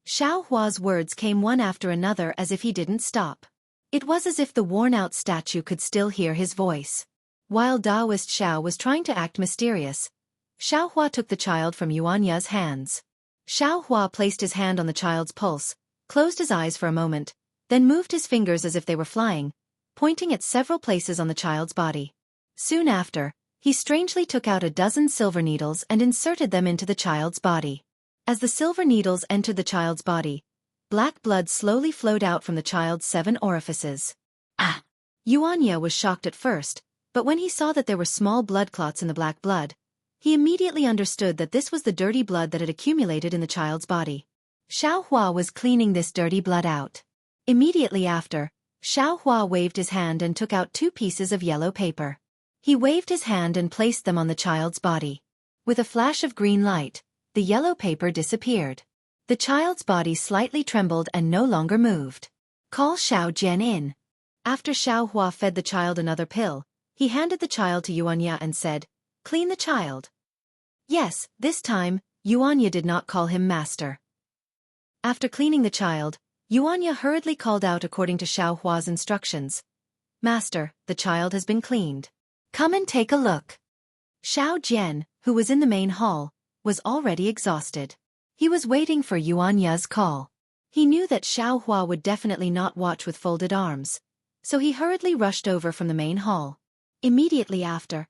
Xiao Hua's words came one after another as if he didn't stop. It was as if the worn-out statue could still hear his voice. While Taoist Xiao was trying to act mysterious, Xiao Hua took the child from Yuanya's hands. Xiao Hua placed his hand on the child's pulse, closed his eyes for a moment, then moved his fingers as if they were flying, pointing at several places on the child's body. Soon after, he strangely took out a dozen silver needles and inserted them into the child's body. As the silver needles entered the child's body, black blood slowly flowed out from the child's 7 orifices. Ah! Yuanya was shocked at first, but when he saw that there were small blood clots in the black blood, he immediately understood that this was the dirty blood that had accumulated in the child's body. Xiao Hua was cleaning this dirty blood out. Immediately after, Xiao Hua waved his hand and took out 2 pieces of yellow paper. He waved his hand and placed them on the child's body. With a flash of green light, the yellow paper disappeared. The child's body slightly trembled and no longer moved. "Call Xiao Jian in." After Xiao Hua fed the child another pill, he handed the child to Yuanya and said, "Clean the child." Yes, this time, Yuanya did not call him master. After cleaning the child, Yuanya hurriedly called out according to Xiao Hua's instructions. "Master, the child has been cleaned. Come and take a look." Xiao Jian, who was in the main hall, was already exhausted. He was waiting for Yuanya's call. He knew that Xiao Hua would definitely not watch with folded arms, so he hurriedly rushed over from the main hall. Immediately after,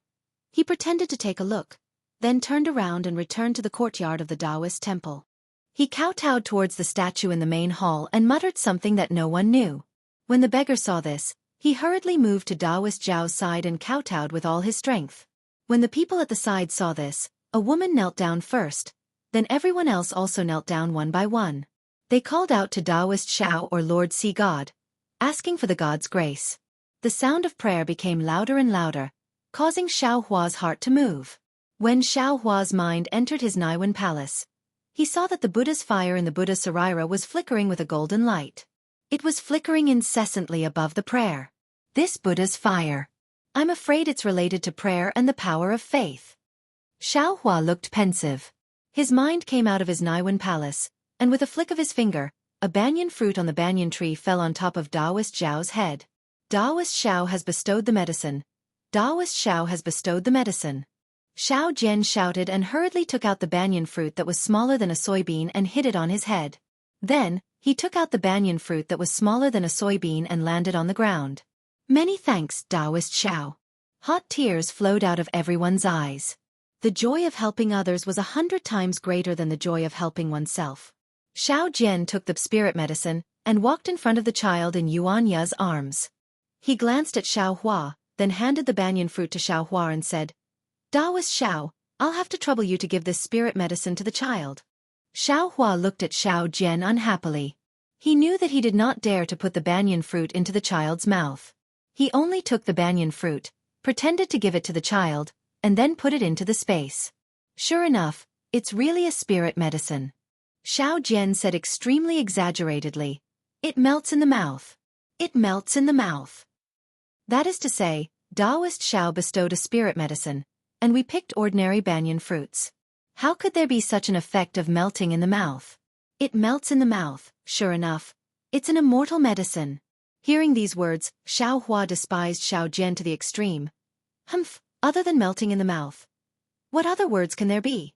he pretended to take a look, then turned around and returned to the courtyard of the Taoist temple. He kowtowed towards the statue in the main hall and muttered something that no one knew. When the beggar saw this, he hurriedly moved to Taoist Zhao's side and kowtowed with all his strength. When the people at the side saw this, a woman knelt down first, then everyone else also knelt down one by one. They called out to Taoist Xiao, or Lord Sea God, asking for the god's grace. The sound of prayer became louder and louder, causing Xiao Hua's heart to move. When Xiao Hua's mind entered his Naiwan palace, He saw that the Buddha's fire in the Buddha's sarira was flickering with a golden light. It was flickering incessantly above the prayer. This Buddha's fire. I'm afraid it's related to prayer and the power of faith. Xueqi looked pensive. His mind came out of his Niwen palace, and with a flick of his finger, a banyan fruit on the banyan tree fell on top of Taoist Zhao's head. Taoist Zhao has bestowed the medicine. Taoist Zhao has bestowed the medicine. Xiao Jian shouted and hurriedly took out the banyan fruit that was smaller than a soybean and hid it on his head. Then, he took out the banyan fruit that was smaller than a soybean and landed on the ground. Many thanks, Taoist Zhao. Hot tears flowed out of everyone's eyes. The joy of helping others was 100 times greater than the joy of helping oneself. Xiao Jian took the spirit medicine and walked in front of the child in Yuan Ya's arms. He glanced at Xueqi, then handed the banyan fruit to Xueqi and said, Taoist Zhao, I'll have to trouble you to give this spirit medicine to the child. Xueqi looked at Xiao Jian unhappily. He knew that he did not dare to put the banyan fruit into the child's mouth. He only took the banyan fruit, pretended to give it to the child, and then put it into the space. Sure enough, it's really a spirit medicine. Xiao Jian said extremely exaggeratedly, it melts in the mouth. It melts in the mouth. That is to say, Taoist Zhao bestowed a spirit medicine, and we picked ordinary banyan fruits. How could there be such an effect of melting in the mouth? It melts in the mouth, sure enough. It's an immortal medicine. Hearing these words, Xueqi despised Xiao Jian to the extreme. Humph, other than melting in the mouth. What other words can there be?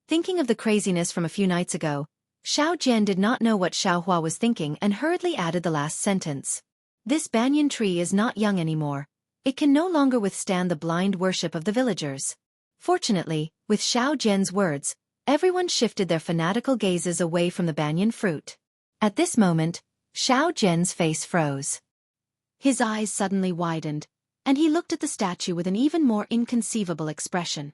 Thinking of the craziness from a few nights ago, Xiao Jian did not know what Xueqi was thinking and hurriedly added the last sentence. This banyan tree is not young anymore. It can no longer withstand the blind worship of the villagers. Fortunately, with Xiao Jian's words, everyone shifted their fanatical gazes away from the banyan fruit. At this moment, Xiao Jian's face froze. His eyes suddenly widened, and he looked at the statue with an even more inconceivable expression.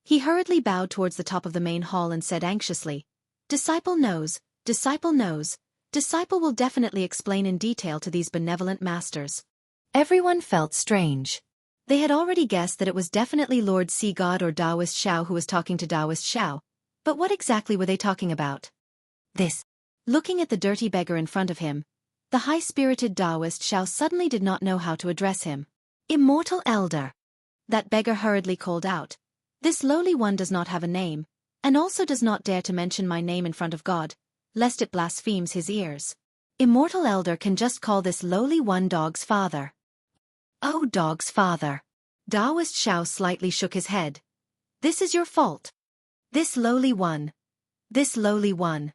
He hurriedly bowed towards the top of the main hall and said anxiously, Disciple knows, disciple knows, disciple will definitely explain in detail to these benevolent masters. Everyone felt strange. They had already guessed that it was definitely Lord Sea God or Taoist Zhao who was talking to Taoist Zhao, but what exactly were they talking about? This. Looking at the dirty beggar in front of him, the high-spirited Taoist Zhao suddenly did not know how to address him. Immortal Elder. That beggar hurriedly called out, This lowly one does not have a name, and also does not dare to mention my name in front of God, lest it blasphemes his ears. Immortal Elder can just call this lowly one Dog's father. Oh, Dog's father. Taoist Zhao slightly shook his head. This is your fault. This lowly one. This lowly one.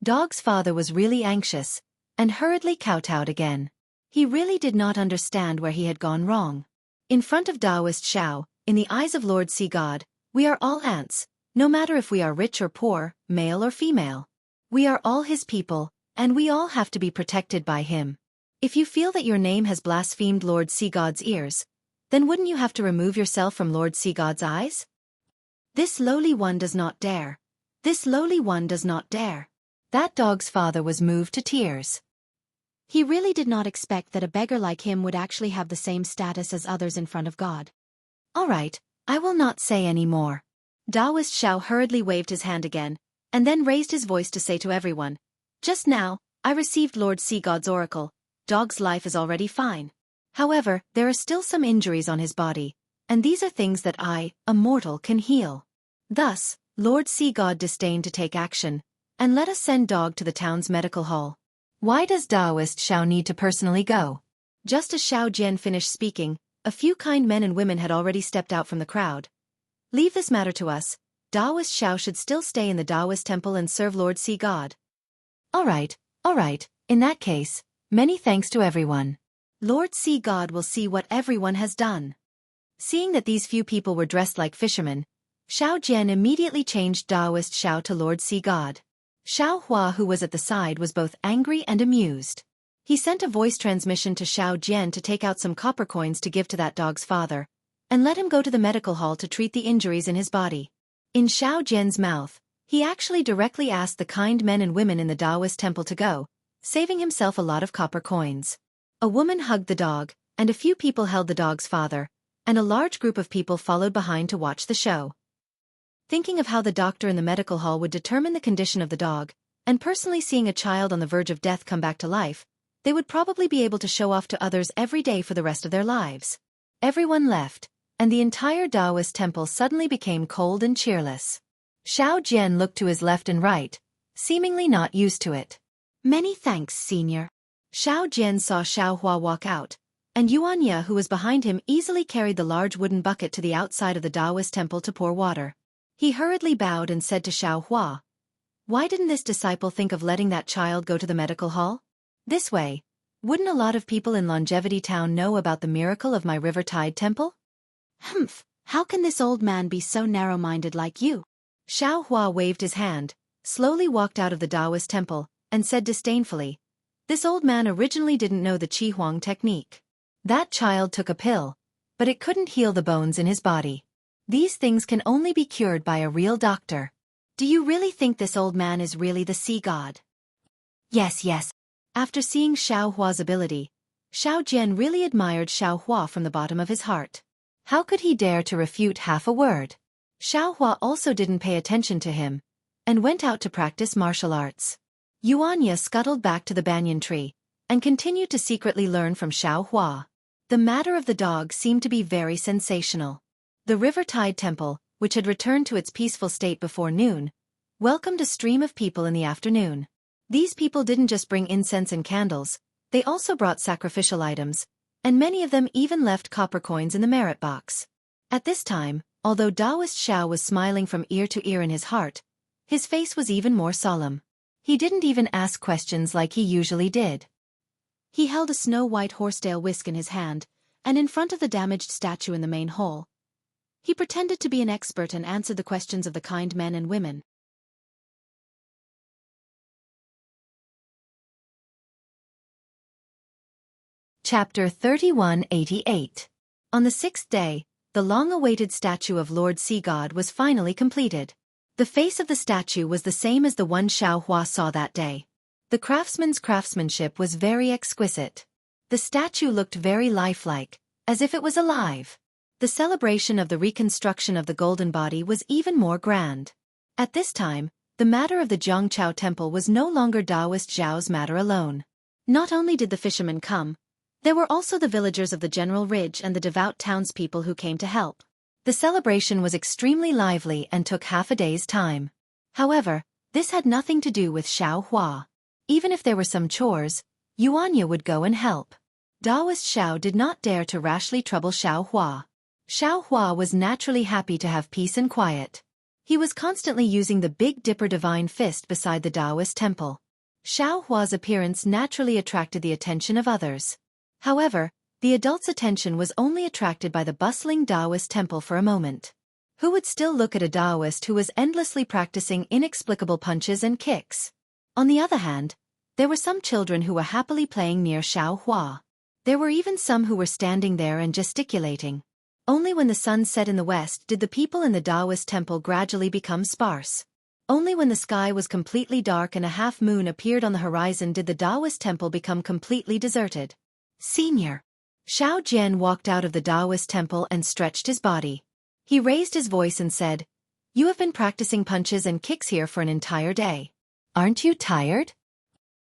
Dog's father was really anxious, and hurriedly kowtowed again. He really did not understand where he had gone wrong. In front of Taoist Zhao, in the eyes of Lord Sea God, we are all ants, no matter if we are rich or poor, male or female. We are all his people, and we all have to be protected by him. If you feel that your name has blasphemed Lord Sea God's ears, then wouldn't you have to remove yourself from Lord Sea God's eyes? This lowly one does not dare. This lowly one does not dare. That dog's father was moved to tears. He really did not expect that a beggar like him would actually have the same status as others in front of God. All right, I will not say any more. Taoist Zhao hurriedly waved his hand again, and then raised his voice to say to everyone, Just now, I received Lord Sea God's oracle. Dog's life is already fine. However, there are still some injuries on his body, and these are things that I, a mortal, can heal. Thus, Lord Sea God disdained to take action, and let us send Dog to the town's medical hall. Why does Taoist Zhao need to personally go? Just as Xiao Jian finished speaking, a few kind men and women had already stepped out from the crowd. Leave this matter to us. Taoist Zhao should still stay in the Taoist temple and serve Lord Sea God. All right, in that case, many thanks to everyone. Lord Sea God will see what everyone has done. Seeing that these few people were dressed like fishermen, Xiao Jian immediately changed Taoist Zhao to Lord Sea God. Xueqi, who was at the side, was both angry and amused. He sent a voice transmission to Xiao Jian to take out some copper coins to give to that dog's father, and let him go to the medical hall to treat the injuries in his body. In Xiao Jian's mouth, he actually directly asked the kind men and women in the Taoist temple to go, saving himself a lot of copper coins. A woman hugged the dog, and a few people held the dog's father, and a large group of people followed behind to watch the show. Thinking of how the doctor in the medical hall would determine the condition of the dog, and personally seeing a child on the verge of death come back to life, they would probably be able to show off to others every day for the rest of their lives. Everyone left, and the entire Taoist temple suddenly became cold and cheerless. Xiao Jian looked to his left and right, seemingly not used to it. Many thanks, senior. Xiao Jian saw Xiao Hua walk out, and Yuan Ye, who was behind him, easily carried the large wooden bucket to the outside of the Taoist temple to pour water. He hurriedly bowed and said to Xiao Hua, "Why didn't this disciple think of letting that child go to the medical hall? This way, wouldn't a lot of people in Longevity Town know about the miracle of my River Tide Temple?" "Humph, how can this old man be so narrow-minded like you?" Xiao Hua waved his hand, slowly walked out of the Taoist temple, and said disdainfully, "This old man originally didn't know the Qi Huang technique. That child took a pill, but it couldn't heal the bones in his body. These things can only be cured by a real doctor. Do you really think this old man is really the sea god?" Yes. After seeing Xiao Hua's ability, Xiao Jian really admired Xiao Hua from the bottom of his heart. How could he dare to refute half a word? Xiao Hua also didn't pay attention to him, and went out to practice martial arts. Yuan Ye scuttled back to the banyan tree, and continued to secretly learn from Xiao Hua. The matter of the dog seemed to be very sensational. The River Tide Temple, which had returned to its peaceful state before noon, welcomed a stream of people in the afternoon. These people didn't just bring incense and candles, they also brought sacrificial items, and many of them even left copper coins in the merit box. At this time, although Taoist Xiao was smiling from ear to ear in his heart, his face was even more solemn. He didn't even ask questions like he usually did. He held a snow-white horsetail whisk in his hand, and in front of the damaged statue in the main hall, he pretended to be an expert and answered the questions of the kind men and women. Chapter 3188. On the sixth day, the long-awaited statue of Lord Sea God was finally completed. The face of the statue was the same as the one Xiao Hua saw that day. The craftsman's craftsmanship was very exquisite. The statue looked very lifelike, as if it was alive. The celebration of the reconstruction of the golden body was even more grand. At this time, the matter of the Zhongqiao temple was no longer Taoist Zhao's matter alone. Not only did the fishermen come, there were also the villagers of the General Ridge and the devout townspeople who came to help. The celebration was extremely lively and took half a day's time. However, this had nothing to do with Xiao Hua. Even if there were some chores, Yuan Ye would go and help. Taoist Xiao did not dare to rashly trouble Xiao Hua. Xiao Hua was naturally happy to have peace and quiet. He was constantly using the Big Dipper divine fist beside the Taoist temple. Xiao Hua's appearance naturally attracted the attention of others. However, the adults' attention was only attracted by the bustling Taoist temple for a moment. Who would still look at a Taoist who was endlessly practicing inexplicable punches and kicks? On the other hand, there were some children who were happily playing near Xiao Hua. There were even some who were standing there and gesticulating. Only when the sun set in the west did the people in the Taoist temple gradually become sparse. Only when the sky was completely dark and a half-moon appeared on the horizon did the Taoist temple become completely deserted. Senior. Xiao Jian walked out of the Taoist temple and stretched his body. He raised his voice and said, "You have been practicing punches and kicks here for an entire day. Aren't you tired?"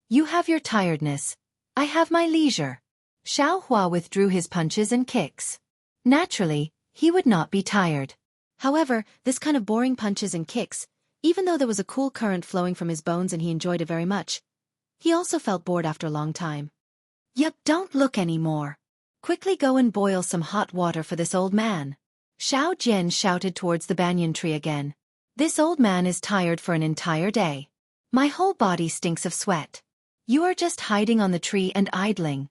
"You have your tiredness. I have my leisure." Xiao Hua withdrew his punches and kicks. Naturally, he would not be tired. However, this kind of boring punches and kicks, even though there was a cool current flowing from his bones and he enjoyed it very much, he also felt bored after a long time. "Yup, don't look anymore. Quickly go and boil some hot water for this old man." Xiao Jian shouted towards the banyan tree again. "This old man is tired for an entire day. My whole body stinks of sweat. You are just hiding on the tree and idling."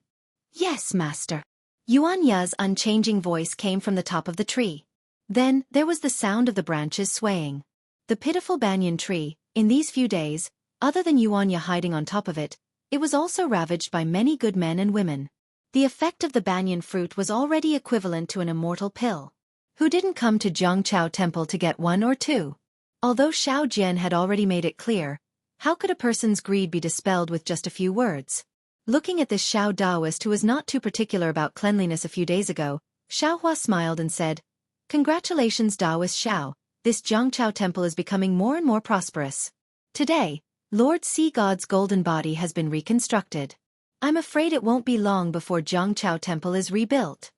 "Yes, master." Yuan Ye's unchanging voice came from the top of the tree. Then, there was the sound of the branches swaying. The pitiful banyan tree, in these few days, other than Yuan Ye hiding on top of it, it was also ravaged by many good men and women. The effect of the banyan fruit was already equivalent to an immortal pill. Who didn't come to Zhongqiao Temple to get one or two? Although Xiao Jian had already made it clear, how could a person's greed be dispelled with just a few words? Looking at this Xiao Taoist who was not too particular about cleanliness a few days ago, Xiao Hua smiled and said, "Congratulations, Taoist Xiao, this Zhangchao temple is becoming more and more prosperous. Today, Lord Sea God's golden body has been reconstructed. I'm afraid it won't be long before Zhangchao temple is rebuilt.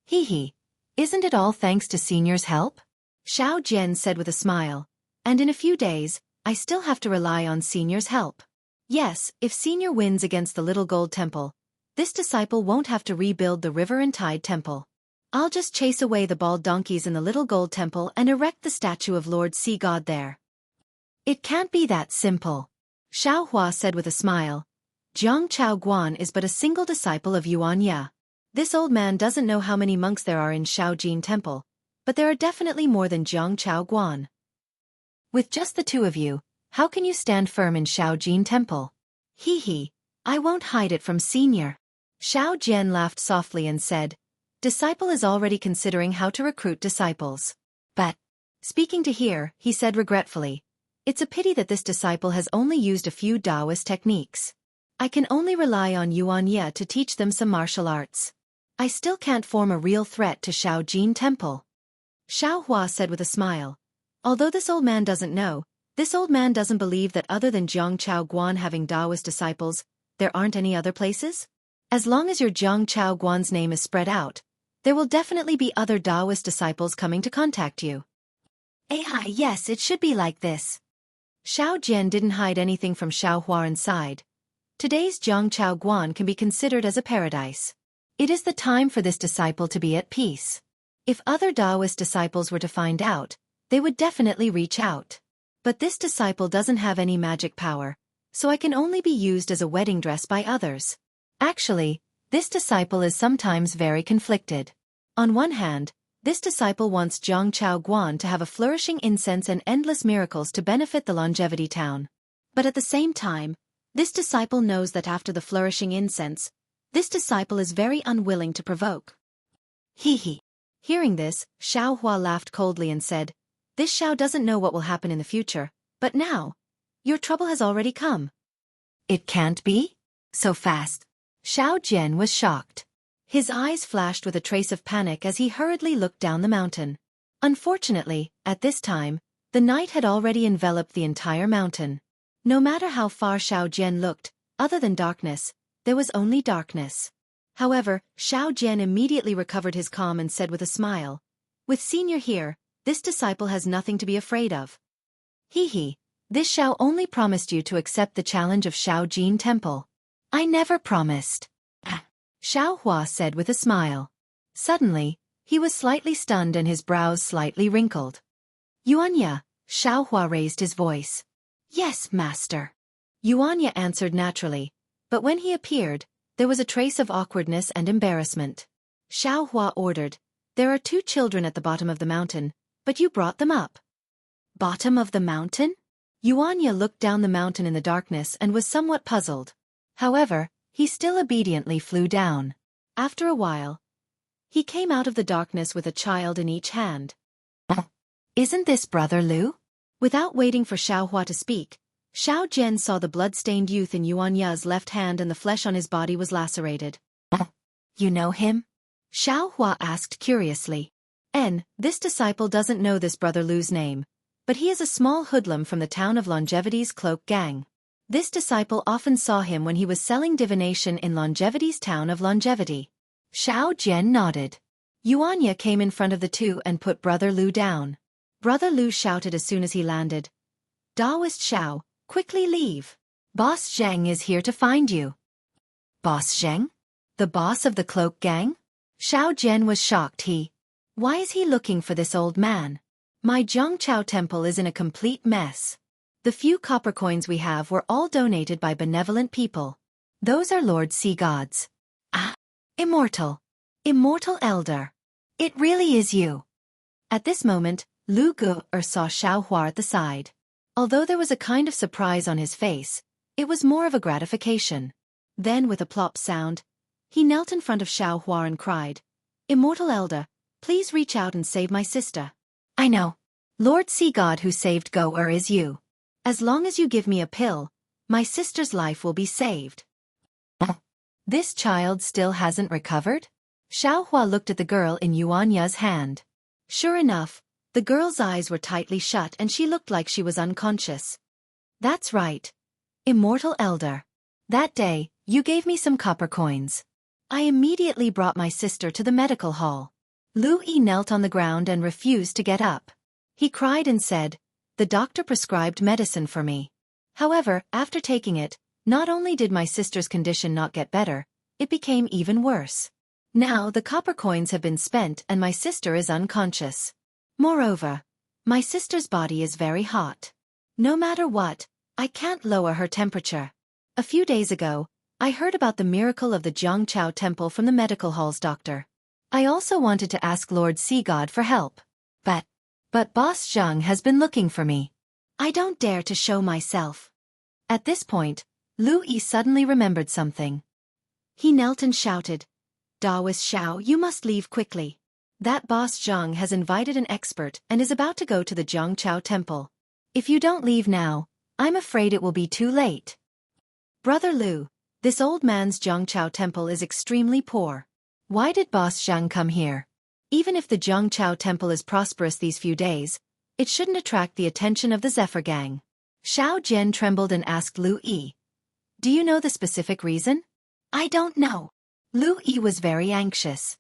Hee hee. Isn't it all thanks to Senior's help? Xiao Jian said with a smile. And in a few days, I still have to rely on Senior's help. Yes, if Senior wins against the Little Gold Temple, this disciple won't have to rebuild the River and Tide Temple. I'll just chase away the bald donkeys in the Little Gold Temple and erect the statue of Lord Sea God there. It can't be that simple. Xiao Hua said with a smile. Zhang Chao Guan is but a single disciple of Yuan Ye. This old man doesn't know how many monks there are in Shaojin Temple, but there are definitely more than Zhang Chao Guan. With just the two of you, how can you stand firm in Shaojin Temple? Hee hee, I won't hide it from Senior. Xiao Jian laughed softly and said, Disciple is already considering how to recruit disciples. But, speaking to here, he said regretfully, it's a pity that this disciple has only used a few Taoist techniques. I can only rely on Yuan Ye to teach them some martial arts. I still can't form a real threat to Shaojin Temple. Xiao Hua said with a smile. Although this old man doesn't know, this old man doesn't believe that other than Zhang Chao Guan having Taoist disciples, there aren't any other places? As long as your Zhang Chao Guan's name is spread out, there will definitely be other Taoist disciples coming to contact you. Yes, it should be like this. Xiao Jian didn't hide anything from Xiao Hua inside. Today's Zhang Chao Guan can be considered as a paradise. It is the time for this disciple to be at peace. If other Taoist disciples were to find out, they would definitely reach out. But this disciple doesn't have any magic power, so I can only be used as a wedding dress by others. Actually, this disciple is sometimes very conflicted. On one hand, this disciple wants Zhang Chao Guan to have a flourishing incense and endless miracles to benefit the longevity town. But at the same time, this disciple knows that after the flourishing incense, this disciple is very unwilling to provoke. Hee hee. Hearing this, Xiao Hua laughed coldly and said, This Xiao doesn't know what will happen in the future, but now, your trouble has already come. It can't be? So fast. Xiao Jian was shocked. His eyes flashed with a trace of panic as he hurriedly looked down the mountain. Unfortunately, at this time, the night had already enveloped the entire mountain. No matter how far Xiao Jian looked, other than darkness, there was only darkness. However, Xiao Jian immediately recovered his calm and said with a smile, With Senior here, this disciple has nothing to be afraid of. Hee hee, this Xiao only promised you to accept the challenge of Shaojin Temple. I never promised. Xiao Hua said with a smile. Suddenly, he was slightly stunned and his brows slightly wrinkled. Yuan Ye, Xiao Hua raised his voice. Yes, master. Yuan Ye answered naturally, but when he appeared, there was a trace of awkwardness and embarrassment. Xiao Hua ordered, There are 2 children at the bottom of the mountain, but you brought them up. Bottom of the mountain? Yuan Ye looked down the mountain in the darkness and was somewhat puzzled. However, he still obediently flew down. After a while, he came out of the darkness with a child in each hand. Isn't this Brother Lu? Without waiting for Xiao Hua to speak, Xiao Jian saw the blood-stained youth in Yuan Ye's left hand and the flesh on his body was lacerated. You know him? Xiao Hua asked curiously. This disciple doesn't know this Brother Lu's name, but he is a small hoodlum from the town of Longevity's cloak gang. This disciple often saw him when he was selling divination in Longevity's town of Longevity. Xiao Jian nodded. Yuan Ye came in front of the two and put Brother Lu down. Brother Lu shouted as soon as he landed. Daoist Xiao, quickly leave. Boss Zheng is here to find you. Boss Zheng? The boss of the cloak gang? Xiao Jian was shocked. Why is he looking for this old man? My Zhangchao temple is in a complete mess. The few copper coins we have were all donated by benevolent people. Those are Lord Sea Gods. Immortal. Immortal Elder. It really is you. At this moment, Lu Gu saw Xiao Hua at the side. Although there was a kind of surprise on his face, it was more of a gratification. Then with a plop sound, he knelt in front of Xiao Hua and cried, Immortal Elder, please reach out and save my sister. I know. Lord Sea God who saved Go is you. As long as you give me a pill, my sister's life will be saved. This child still hasn't recovered? Xiao Hua looked at the girl in Yuan Ye's hand. Sure enough, The girl's eyes were tightly shut and she looked like she was unconscious. That's right. Immortal Elder. That day, you gave me some copper coins. I immediately brought my sister to the medical hall. Lu-yi knelt on the ground and refused to get up. He cried and said, "The doctor prescribed medicine for me. However, after taking it, not only did my sister's condition not get better, it became even worse. Now the copper coins have been spent and my sister is unconscious. Moreover, my sister's body is very hot. No matter what, I can't lower her temperature. A few days ago, I heard about the miracle of the Zhangqiao Temple from the medical hall's doctor. I also wanted to ask Lord Sea God for help. But Boss Zhang has been looking for me. I don't dare to show myself." At this point, Lu-yi suddenly remembered something. He knelt and shouted, "Daoist Xiao, you must leave quickly. That Boss Zhang has invited an expert and is about to go to the Zhangqiao Temple. If you don't leave now, I'm afraid it will be too late." "Brother Lu, this old man's Zhangqiao Temple is extremely poor. Why did Boss Zhang come here? Even if the Zhangqiao Temple is prosperous these few days, it shouldn't attract the attention of the Zephyr Gang." Xiao Jian trembled and asked Lu-yi, "Do you know the specific reason?" "I don't know." Lu-yi was very anxious.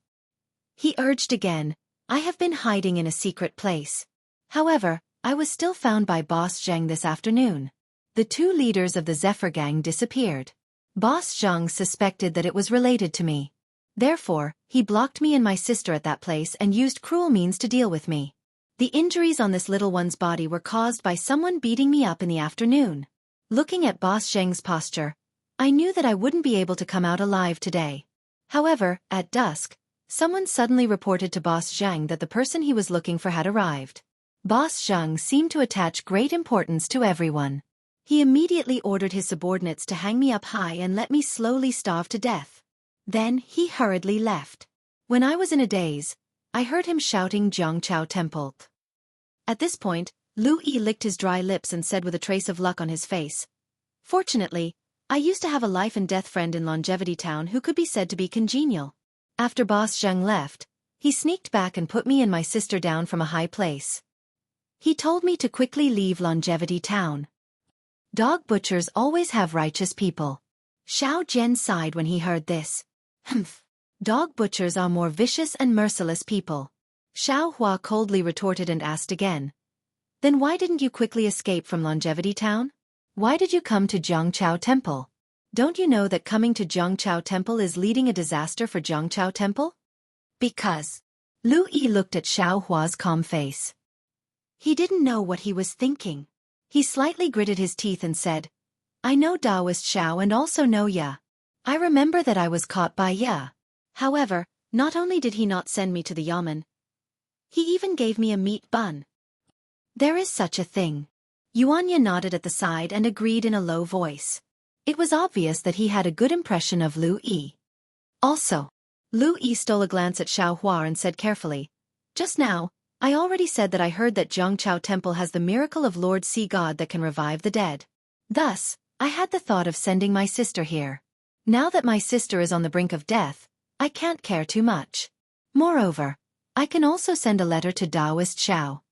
He urged again, "I have been hiding in a secret place. However, I was still found by Boss Zhang this afternoon. The two leaders of the Zephyr Gang disappeared. Boss Zhang suspected that it was related to me. Therefore, he blocked me and my sister at that place and used cruel means to deal with me. The injuries on this little one's body were caused by someone beating me up in the afternoon. Looking at Boss Zhang's posture, I knew that I wouldn't be able to come out alive today. However, at dusk, someone suddenly reported to Boss Zhang that the person he was looking for had arrived. Boss Zhang seemed to attach great importance to everyone. He immediately ordered his subordinates to hang me up high and let me slowly starve to death. Then he hurriedly left. When I was in a daze, I heard him shouting Zhangqiao Temple. At this point, Lu-yi licked his dry lips and said with a trace of luck on his face, "Fortunately, I used to have a life-and-death friend in Longevity Town who could be said to be congenial. After Boss Zhang left, he sneaked back and put me and my sister down from a high place. He told me to quickly leave Longevity Town. Dog butchers always have righteous people." Xiao Jian sighed when he heard this. "Humph. Dog butchers are more vicious and merciless people." Xiao Hua coldly retorted and asked again, "Then why didn't you quickly escape from Longevity Town? Why did you come to Zhangqiao Temple? Don't you know that coming to Zhangqiao Temple is leading a disaster for Zhangqiao Temple?" "Because." Lu-yi looked at Xiao Hua's calm face. He didn't know what he was thinking. He slightly gritted his teeth and said, "I know Daoist Xiao and also know Ya. I remember that I was caught by Ya. However, not only did he not send me to the yamen, he even gave me a meat bun." "There is such a thing." Yuanya nodded at the side and agreed in a low voice. It was obvious that he had a good impression of Lu-yi. Also, Lu-yi stole a glance at Xiao Hua and said carefully, "Just now, I already said that I heard that Zhangqiao Temple has the miracle of Lord Sea God that can revive the dead. Thus, I had the thought of sending my sister here. Now that my sister is on the brink of death, I can't care too much. Moreover, I can also send a letter to Daoist Xiao."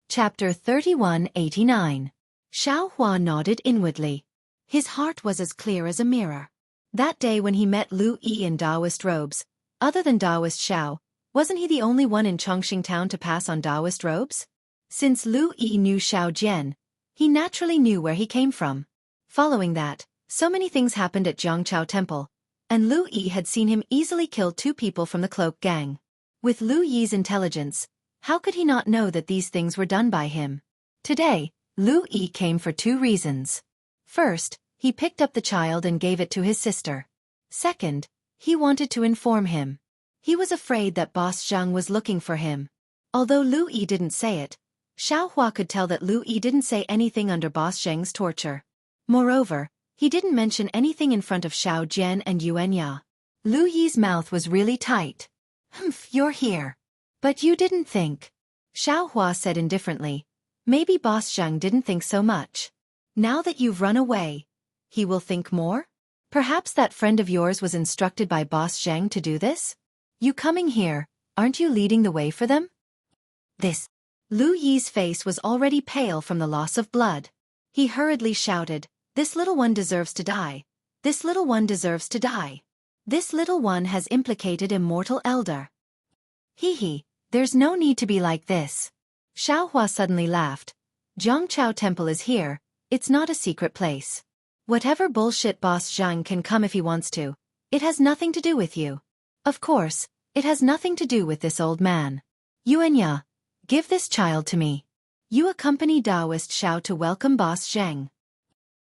Chapter 3189. Xiao Hua nodded inwardly. His heart was as clear as a mirror. That day when he met Lu-yi in Daoist robes, other than Daoist Xiao, wasn't he the only one in Chongqing Town to pass on Daoist robes? Since Lu-yi knew Xiao Jian, he naturally knew where he came from. Following that, so many things happened at Zhangqiao Temple, and Lu-yi had seen him easily kill 2 people from the Cloak Gang. With Lu-yi's intelligence, how could he not know that these things were done by him? Today, Lu-yi came for 2 reasons. First, he picked up the child and gave it to his sister. Second, he wanted to inform him. He was afraid that Boss Zhang was looking for him. Although Lu-yi didn't say it, Xiao Hua could tell that Lu-yi didn't say anything under Boss Zhang's torture. Moreover, he didn't mention anything in front of Xiao Jian and Yuanya. Lu-yi's mouth was really tight. "Humph, you're here. But you didn't think." Xiao Hua said indifferently. "Maybe Boss Zhang didn't think so much. Now that you've run away, he will think more?" Perhaps that friend of yours was instructed by Boss Zhang to do this? You coming here, aren't you leading the way for them? This. Lu Yi's face was already pale from the loss of blood. He hurriedly shouted, "This little one deserves to die. This little one deserves to die. This little one has implicated immortal elder." Hee, there's no need to be like this. Xiaohua suddenly laughed. Zhangchao Temple is here, it's not a secret place. Whatever bullshit Boss Zhang can come if he wants to. It has nothing to do with you. Of course, it has nothing to do with this old man. Yuanya, give this child to me. You accompany Taoist Xiao to welcome Boss Zhang.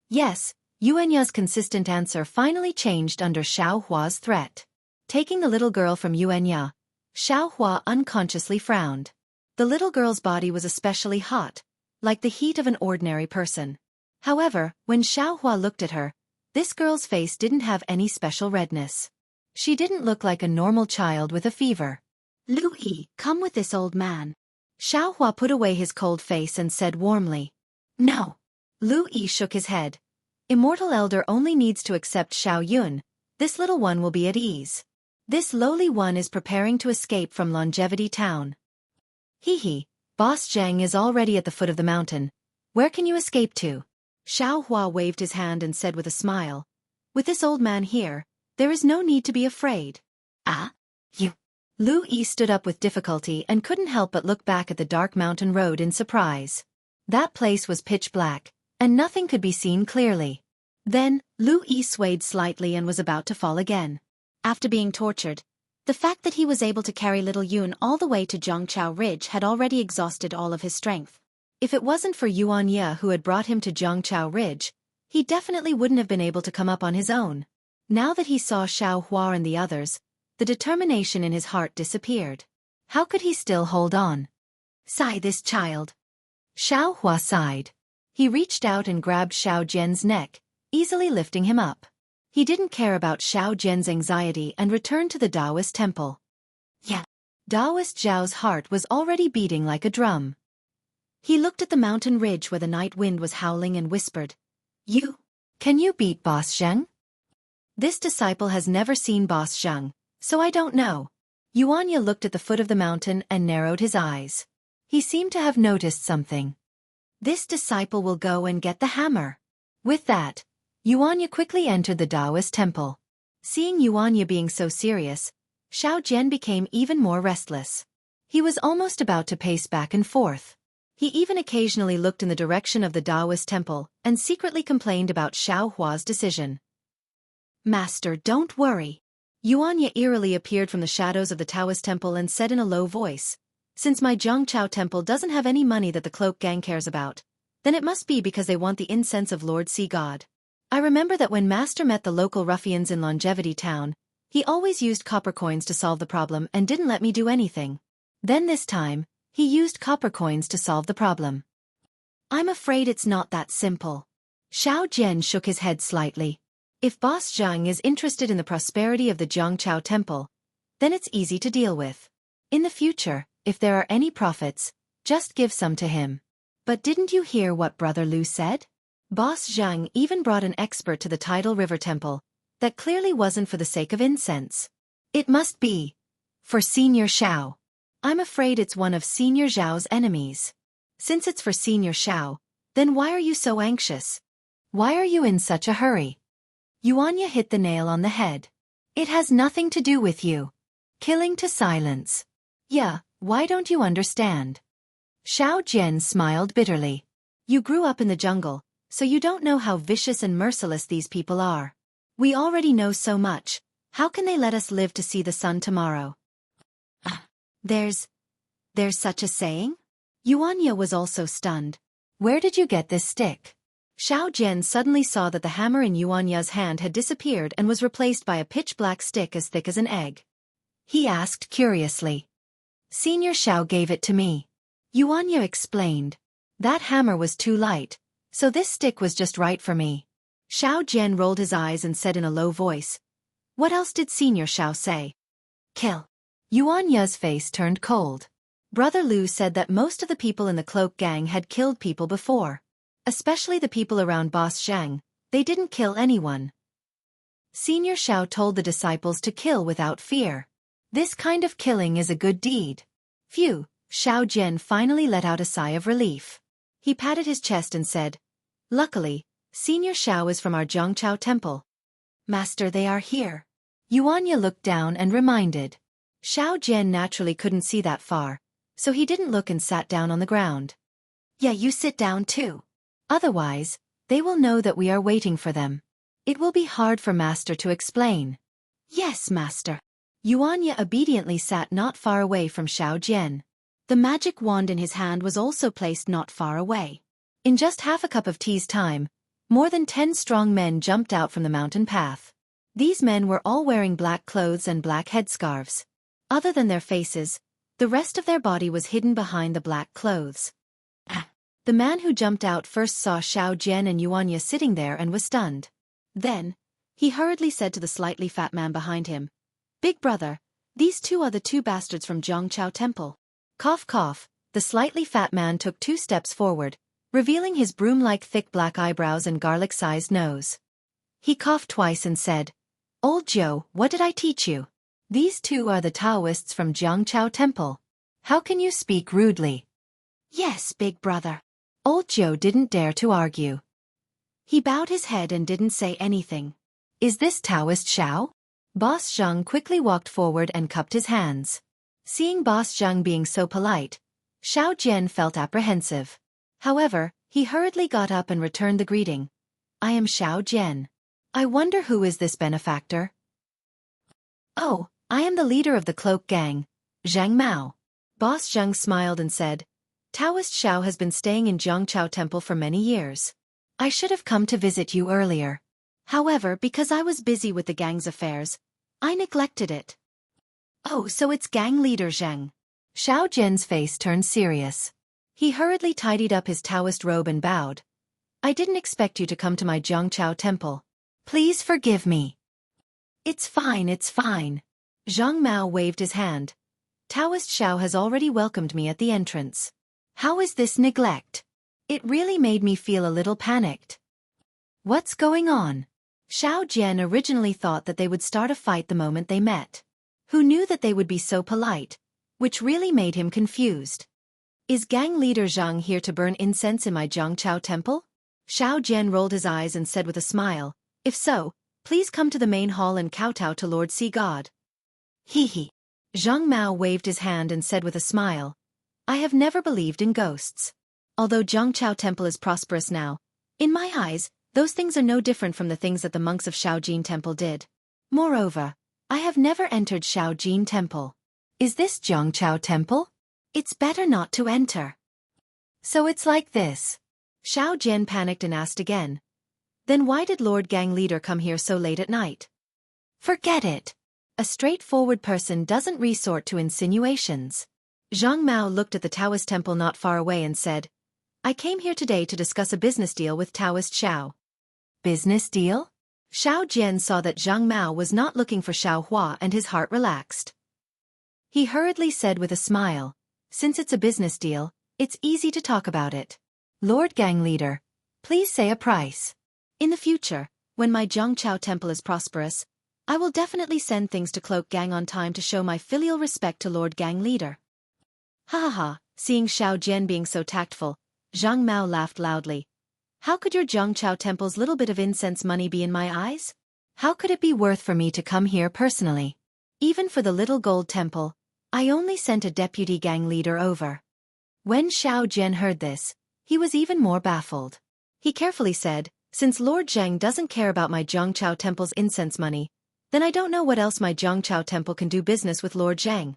Yes, Yuanya's consistent answer finally changed under Xiaohua's threat. Taking the little girl from Yuanya, Xiaohua unconsciously frowned. The little girl's body was especially hot, like the heat of an ordinary person. However, when Xiaohua looked at her, this girl's face didn't have any special redness. She didn't look like a normal child with a fever. Lu Yi, come with this old man. Xiaohua put away his cold face and said warmly. No. Lu Yi shook his head. Immortal Elder only needs to accept Xiao Yun. This little one will be at ease. This lowly one is preparing to escape from Longevity Town. Hee, Boss Zhang is already at the foot of the mountain. Where can you escape to? Xiaohua waved his hand and said with a smile. With this old man here, there is no need to be afraid. Ah? You? Lu Yi stood up with difficulty and couldn't help but look back at the dark mountain road in surprise. That place was pitch black, and nothing could be seen clearly. Then, Lu Yi swayed slightly and was about to fall again. After being tortured, the fact that he was able to carry little Yun all the way to Zhangchao Ridge had already exhausted all of his strength. If it wasn't for Yuan Ye who had brought him to Zhangchao Ridge, he definitely wouldn't have been able to come up on his own. Now that he saw Xiaohua and the others, the determination in his heart disappeared. How could he still hold on? Sigh this child. Xiaohua sighed. He reached out and grabbed Xiao Jian's neck, easily lifting him up. He didn't care about Xiao Jian's anxiety and returned to the Taoist temple. Yeah. Taoist Zhao's heart was already beating like a drum. He looked at the mountain ridge where the night wind was howling and whispered, Can you beat Boss Zhang? This disciple has never seen Boss Zhang, so I don't know. Yuanya looked at the foot of the mountain and narrowed his eyes. He seemed to have noticed something. This disciple will go and get the hammer. With that, Yuanya quickly entered the Taoist temple. Seeing Yuanya being so serious, Xiao Jian became even more restless. He was almost about to pace back and forth. He even occasionally looked in the direction of the Taoist temple and secretly complained about Xiaohua's decision. Master, don't worry. Yuanya eerily appeared from the shadows of the Taoist temple and said in a low voice, Since my Zhangchao temple doesn't have any money that the cloak gang cares about, then it must be because they want the incense of Lord Sea God. I remember that when Master met the local ruffians in Longevity Town, he always used copper coins to solve the problem and didn't let me do anything. Then this time, he used copper coins to solve the problem. I'm afraid it's not that simple. Xiao Jian shook his head slightly. If Boss Zhang is interested in the prosperity of the Zhangchao temple, then it's easy to deal with. In the future, if there are any profits, just give some to him. But didn't you hear what Brother Lu said? Boss Zhang even brought an expert to the Tidal River Temple. That clearly wasn't for the sake of incense. It must be for Senior Xiao. I'm afraid it's one of Senior Zhao's enemies. Since it's for Senior Xiao, then why are you so anxious? Why are you in such a hurry? Yuanya hit the nail on the head. It has nothing to do with you. Killing to silence. Yeah, why don't you understand? Xiao Jian smiled bitterly. You grew up in the jungle, so you don't know how vicious and merciless these people are. We already know so much. How can they let us live to see the sun tomorrow? There's such a saying? Yuanya was also stunned. Where did you get this stick? Xiao Jian suddenly saw that the hammer in Yuanya's hand had disappeared and was replaced by a pitch-black stick as thick as an egg. He asked curiously. Senior Xiao gave it to me. Yuanya explained. That hammer was too light, so this stick was just right for me. Xiao Jian rolled his eyes and said in a low voice. What else did Senior Xiao say? Kill. Yuanya's face turned cold. Brother Lu said that most of the people in the cloak gang had killed people before. Especially the people around Boss Zhang, they didn't kill anyone. Senior Xiao told the disciples to kill without fear. This kind of killing is a good deed. Phew, Xiao Jian finally let out a sigh of relief. He patted his chest and said, "Luckily, Senior Xiao is from our Zhongchao temple." "Master, they are here." Yuanya looked down and reminded. Xiao Jian naturally couldn't see that far, so he didn't look and sat down on the ground. "Yeah, you sit down too. Otherwise, they will know that we are waiting for them. It will be hard for Master to explain." "Yes, Master." Yuanya obediently sat not far away from Xiao Jian. The magic wand in his hand was also placed not far away. In just half a cup of tea's time, more than 10 strong men jumped out from the mountain path. These men were all wearing black clothes and black headscarves. Other than their faces, the rest of their body was hidden behind the black clothes. The man who jumped out first saw Xiao Jian and Yuanya sitting there and was stunned. Then, he hurriedly said to the slightly fat man behind him, "Big brother, these two are the two bastards from Zhongchao Temple." Cough cough, the slightly fat man took 2 steps forward, revealing his broom-like thick black eyebrows and garlic-sized nose. He coughed twice and said, "Old Joe, what did I teach you? These two are the Taoists from Zhongchao Temple. How can you speak rudely?" "Yes, big brother." Old Joe didn't dare to argue. He bowed his head and didn't say anything. "Is this Taoist Xiao?" Boss Zhang quickly walked forward and cupped his hands. Seeing Boss Zhang being so polite, Xiao Jian felt apprehensive. However, he hurriedly got up and returned the greeting. "I am Xiao Jian. I wonder who is this benefactor?" "Oh, I am the leader of the cloak gang, Zhang Mao." Boss Zhang smiled and said, "Taoist Xiao has been staying in Zhongchao Temple for many years. I should have come to visit you earlier. However, because I was busy with the gang's affairs, I neglected it." "Oh, so it's gang leader Zhang." Xiao Jian's face turned serious. He hurriedly tidied up his Taoist robe and bowed. "I didn't expect you to come to my Zhongchao Temple. Please forgive me." It's fine. Zhang Mao waved his hand. "Taoist Xiao has already welcomed me at the entrance. How is this neglect? It really made me feel a little panicked." "What's going on?" Xiao Jian originally thought that they would start a fight the moment they met. Who knew that they would be so polite, which really made him confused. "Is gang leader Zhang here to burn incense in my Zhongchao Temple?" Xiao Jian rolled his eyes and said with a smile, "If so, please come to the main hall and kowtow to Lord Sea God." Hee. Zhang Mao waved his hand and said with a smile, "I have never believed in ghosts. Although Zhongchao Temple is prosperous now, in my eyes, those things are no different from the things that the monks of Shaojin Temple did. Moreover, I have never entered Shaojin Temple. Is this Zhongchao Temple? It's better not to enter." "So it's like this." Xiao Jian panicked and asked again. "Then why did Lord Gang Leader come here so late at night?" "Forget it. A straightforward person doesn't resort to insinuations." Zhang Mao looked at the Taoist temple not far away and said, "I came here today to discuss a business deal with Taoist Xiao." "Business deal?" Xiao Jian saw that Zhang Mao was not looking for Xiao Hua and his heart relaxed. He hurriedly said with a smile, "Since it's a business deal, it's easy to talk about it. Lord Gang Leader, please say a price. In the future, when my Zhongchao Temple is prosperous, I will definitely send things to Cloak Gang on time to show my filial respect to Lord Gang Leader." Ha ha ha, seeing Xiao Jian being so tactful, Zhang Mao laughed loudly. "How could your Zhongchao Temple's little bit of incense money be in my eyes? How could it be worth for me to come here personally? Even for the little gold temple, I only sent a deputy gang leader over." When Xiao Jian heard this, he was even more baffled. He carefully said, "Since Lord Zhang doesn't care about my Zhongchao Temple's incense money, then I don't know what else my Zhongchao Temple can do business with Lord Zhang."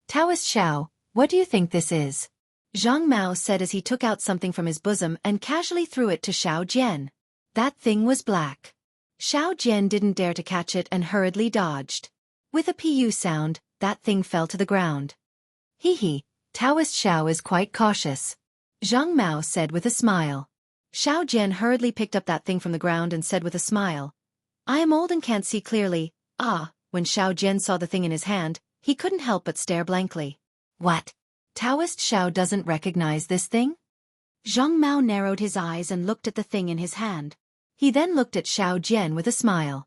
"Taoist Xiao, what do you think this is?" Zhang Mao said as he took out something from his bosom and casually threw it to Xiao Jian. That thing was black. Xiao Jian didn't dare to catch it and hurriedly dodged. With a pu sound, that thing fell to the ground. Hee, Taoist Xiao is quite cautious," Zhang Mao said with a smile. Xiao Jian hurriedly picked up that thing from the ground and said with a smile, "I am old and can't see clearly." When Xiao Jian saw the thing in his hand, he couldn't help but stare blankly. "What? Taoist Xiao doesn't recognize this thing?" Zhang Mao narrowed his eyes and looked at the thing in his hand. He then looked at Xiao Jian with a smile.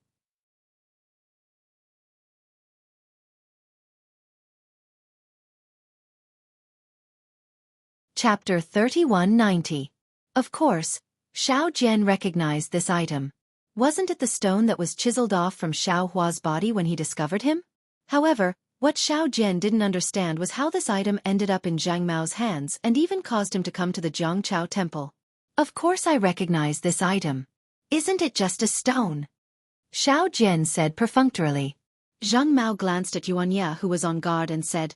Chapter 3190. Of course, Xiao Jian recognized this item. Wasn't it the stone that was chiseled off from Xiao Hua's body when he discovered him? However, what Xiao Jian didn't understand was how this item ended up in Zhang Mao's hands and even caused him to come to the Zhangqiao temple. Of course I recognize this item. Isn't it just a stone? Xiao Jian said perfunctorily. Zhang Mao glanced at Yuan Ye, who was on guard, and said,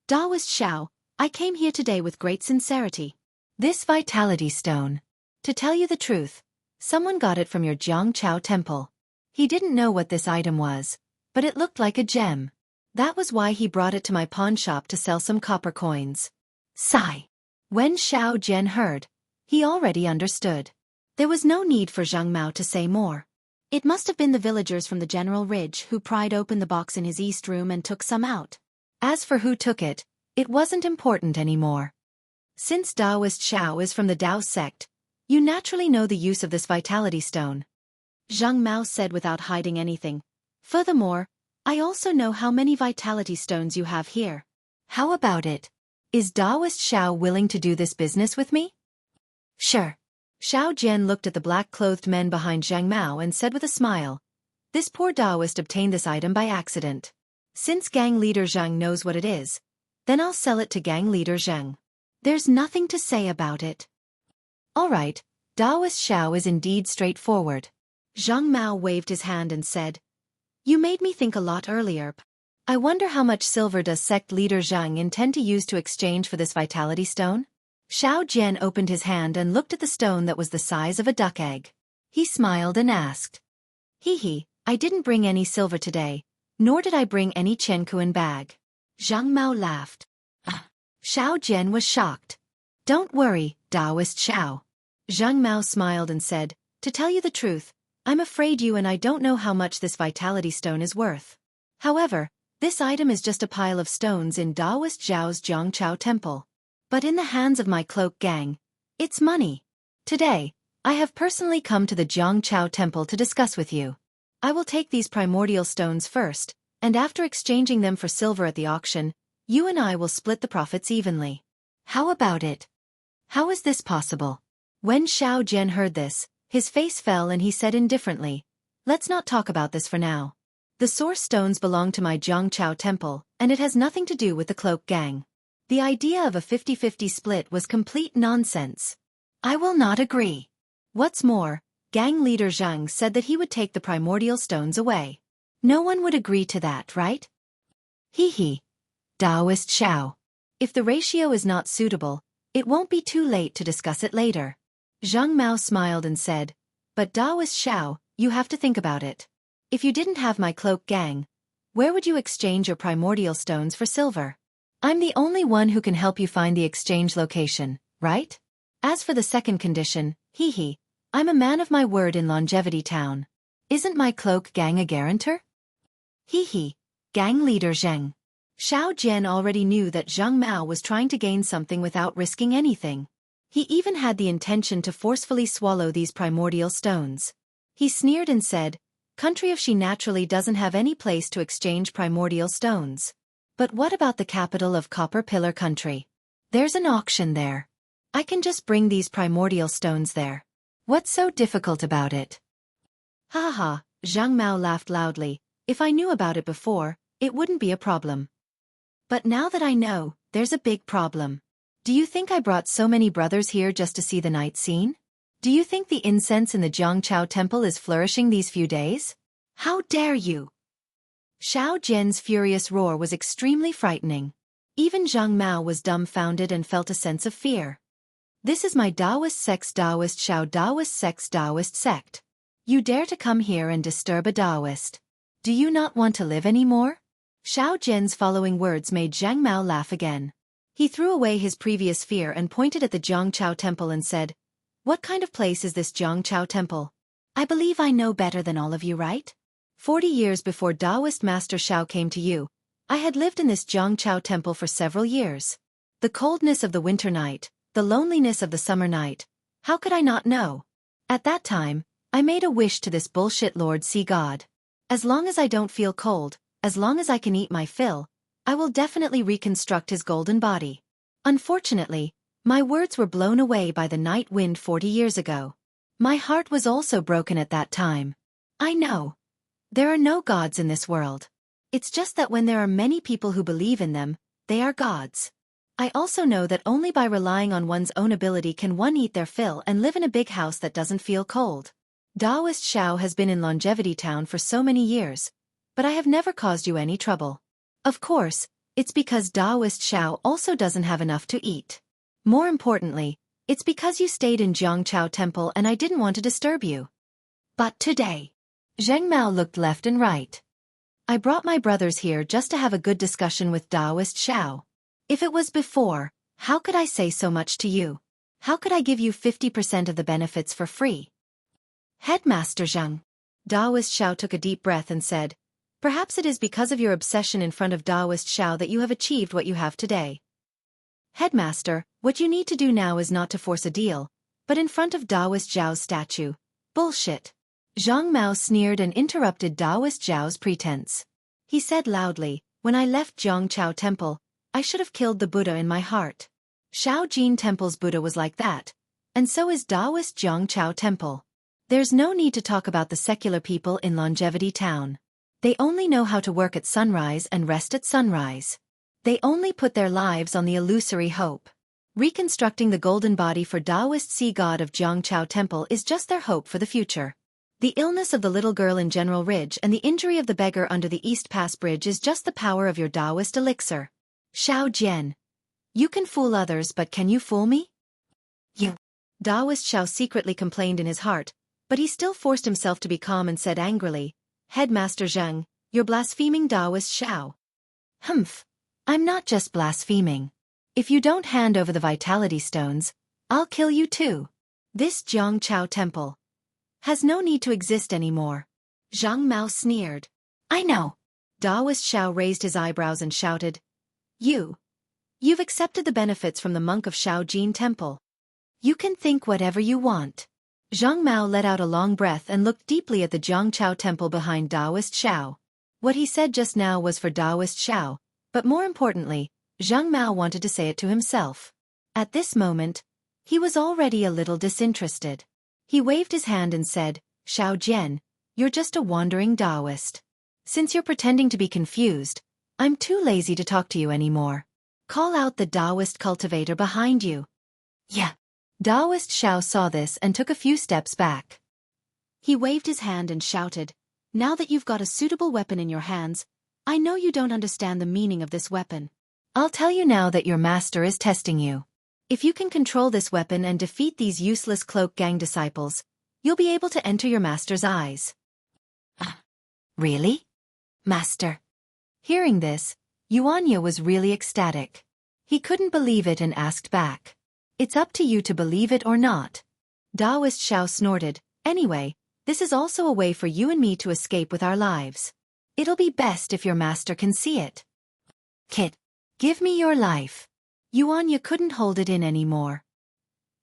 Daoist Xiao, I came here today with great sincerity. This vitality stone. To tell you the truth, someone got it from your Zhangqiao temple. He didn't know what this item was, but it looked like a gem. That was why he brought it to my pawn shop to sell some copper coins. Sigh. When Xiao Jian heard, he already understood. There was no need for Zhang Mao to say more. It must have been the villagers from the General Ridge who pried open the box in his east room and took some out. As for who took it wasn't important anymore. Since Daoist Xiao is from the Dao sect, you naturally know the use of this vitality stone. Zhang Mao said without hiding anything. Furthermore, I also know how many vitality stones you have here. How about it? Is Daoist Xiao willing to do this business with me? Sure. Xiao Jian looked at the black-clothed men behind Zhang Mao and said with a smile, This poor Daoist obtained this item by accident. Since gang leader Zhang knows what it is, then I'll sell it to gang leader Zhang. There's nothing to say about it. All right, Daoist Xiao is indeed straightforward. Zhang Mao waved his hand and said, You made me think a lot earlier. I wonder how much silver does sect leader Zhang intend to use to exchange for this vitality stone? Xiao Jian opened his hand and looked at the stone that was the size of a duck egg. He smiled and asked, I didn't bring any silver today, nor did I bring any Qiankuan bag. Zhang Mao laughed. Xiao Jian was shocked. Don't worry, Daoist Xiao. Zhang Mao smiled and said, To tell you the truth, I'm afraid you and I don't know how much this vitality stone is worth. However, this item is just a pile of stones in Daoist Zhao's Zhangqiao temple. But in the hands of my cloak gang, it's money. Today, I have personally come to the Zhangqiao temple to discuss with you. I will take these primordial stones first, and after exchanging them for silver at the auction, you and I will split the profits evenly. How about it? How is this possible? When Xiao Jian heard this, his face fell and he said indifferently, Let's not talk about this for now. The source stones belong to my Zhangqiao temple, and it has nothing to do with the cloak gang. The idea of a 50-50 split was complete nonsense. I will not agree. What's more, gang leader Zhang said that he would take the primordial stones away. No one would agree to that, right? Daoist Xiao. If the ratio is not suitable, it won't be too late to discuss it later. Zhang Mao smiled and said, But Daoist Xiao, you have to think about it. If you didn't have my cloak gang, where would you exchange your primordial stones for silver? I'm the only one who can help you find the exchange location, right? As for the second condition, I'm a man of my word in Longevity Town. Isn't my cloak gang a guarantor? Gang leader Zheng. Xiao Jian already knew that Zhang Mao was trying to gain something without risking anything. He even had the intention to forcefully swallow these primordial stones. He sneered and said, Country of Shi naturally doesn't have any place to exchange primordial stones. But what about the capital of Copper Pillar Country? There's an auction there. I can just bring these primordial stones there. What's so difficult about it? Zhang Mao laughed loudly. If I knew about it before, it wouldn't be a problem. But now that I know, there's a big problem. Do you think I brought so many brothers here just to see the night scene? Do you think the incense in the Zhangqiao temple is flourishing these few days? How dare you! Xiao Jian's furious roar was extremely frightening. Even Zhang Mao was dumbfounded and felt a sense of fear. This is my Daoist sect's Daoist Xiao Daoist sect's Daoist sect. You dare to come here and disturb a Daoist. Do you not want to live anymore? Xiao Jian's following words made Zhang Mao laugh again. He threw away his previous fear and pointed at the Zhangqiao temple and said, What kind of place is this Zhangqiao temple? I believe I know better than all of you, right? 40 years before Daoist Master Xiao came to you, I had lived in this Zhangqiao temple for several years. The coldness of the winter night, the loneliness of the summer night, how could I not know? At that time, I made a wish to this bullshit Lord Sea God. As long as I don't feel cold, as long as I can eat my fill, I will definitely reconstruct his golden body. Unfortunately, My words were blown away by the night wind 40 years ago. My heart was also broken at that time. I know. There are no gods in this world. It's just that when there are many people who believe in them, they are gods. I also know that only by relying on one's own ability can one eat their fill and live in a big house that doesn't feel cold. Taoist Xiao has been in Longevity Town for so many years, but I have never caused you any trouble. Of course, it's because Taoist Xiao also doesn't have enough to eat. More importantly, it's because you stayed in Jiangchao Temple and I didn't want to disturb you. But today, Zheng Mao looked left and right. I brought my brothers here just to have a good discussion with Taoist Xiao. If it was before, how could I say so much to you? How could I give you 50% of the benefits for free? Headmaster Zheng. Taoist Xiao took a deep breath and said, perhaps it is because of your obsession in front of Taoist Xiao that you have achieved what you have today. Headmaster, what you need to do now is not to force a deal, but in front of Taoist Xiao's statue. Bullshit. Zhang Mao sneered and interrupted Taoist Xiao's pretense. He said loudly, when I left Jiangchao Temple, I should have killed the Buddha in my heart. Shaojin Temple's Buddha was like that, and so is Taoist Jiangchao Temple. There's no need to talk about the secular people in Longevity Town. They only know how to work at sunrise and rest at sunrise. They only put their lives on the illusory hope. Reconstructing the golden body for Taoist sea god of Jiangchao Temple is just their hope for the future. The illness of the little girl in General Ridge and the injury of the beggar under the East Pass Bridge is just the power of your Taoist elixir. Xiao Jian. You can fool others, but can you fool me? You. Taoist Xiao secretly complained in his heart, but he still forced himself to be calm and said angrily, Headmaster Zheng, you're blaspheming Taoist Xiao. Humph. I'm not just blaspheming. If you don't hand over the vitality stones, I'll kill you too. This Jiangchao Temple has no need to exist anymore. Zhang Mao sneered. I know. Taoist Xiao raised his eyebrows and shouted, You've accepted the benefits from the monk of Shaojin Temple. You can think whatever you want. Zhang Mao let out a long breath and looked deeply at the Jiangchao Temple behind Taoist Xiao. What he said just now was for Taoist Xiao, but more importantly, Zhang Mao wanted to say it to himself. At this moment, he was already a little disinterested. He waved his hand and said, Xiao Jian, you're just a wandering Taoist. Since you're pretending to be confused, I'm too lazy to talk to you anymore. Call out the Taoist cultivator behind you. Yeah. Taoist Xiao saw this and took a few steps back. He waved his hand and shouted, Now that you've got a suitable weapon in your hands, I know you don't understand the meaning of this weapon. I'll tell you now that your master is testing you. If you can control this weapon and defeat these useless cloak gang disciples, you'll be able to enter your master's eyes. Really? Master. Hearing this, Yuanya was really ecstatic. He couldn't believe it and asked back. It's up to you to believe it or not. Taoist Xiao snorted, Anyway, this is also a way for you and me to escape with our lives. It'll be best if your master can see it. Kid, give me your life. Yuanya couldn't hold it in anymore.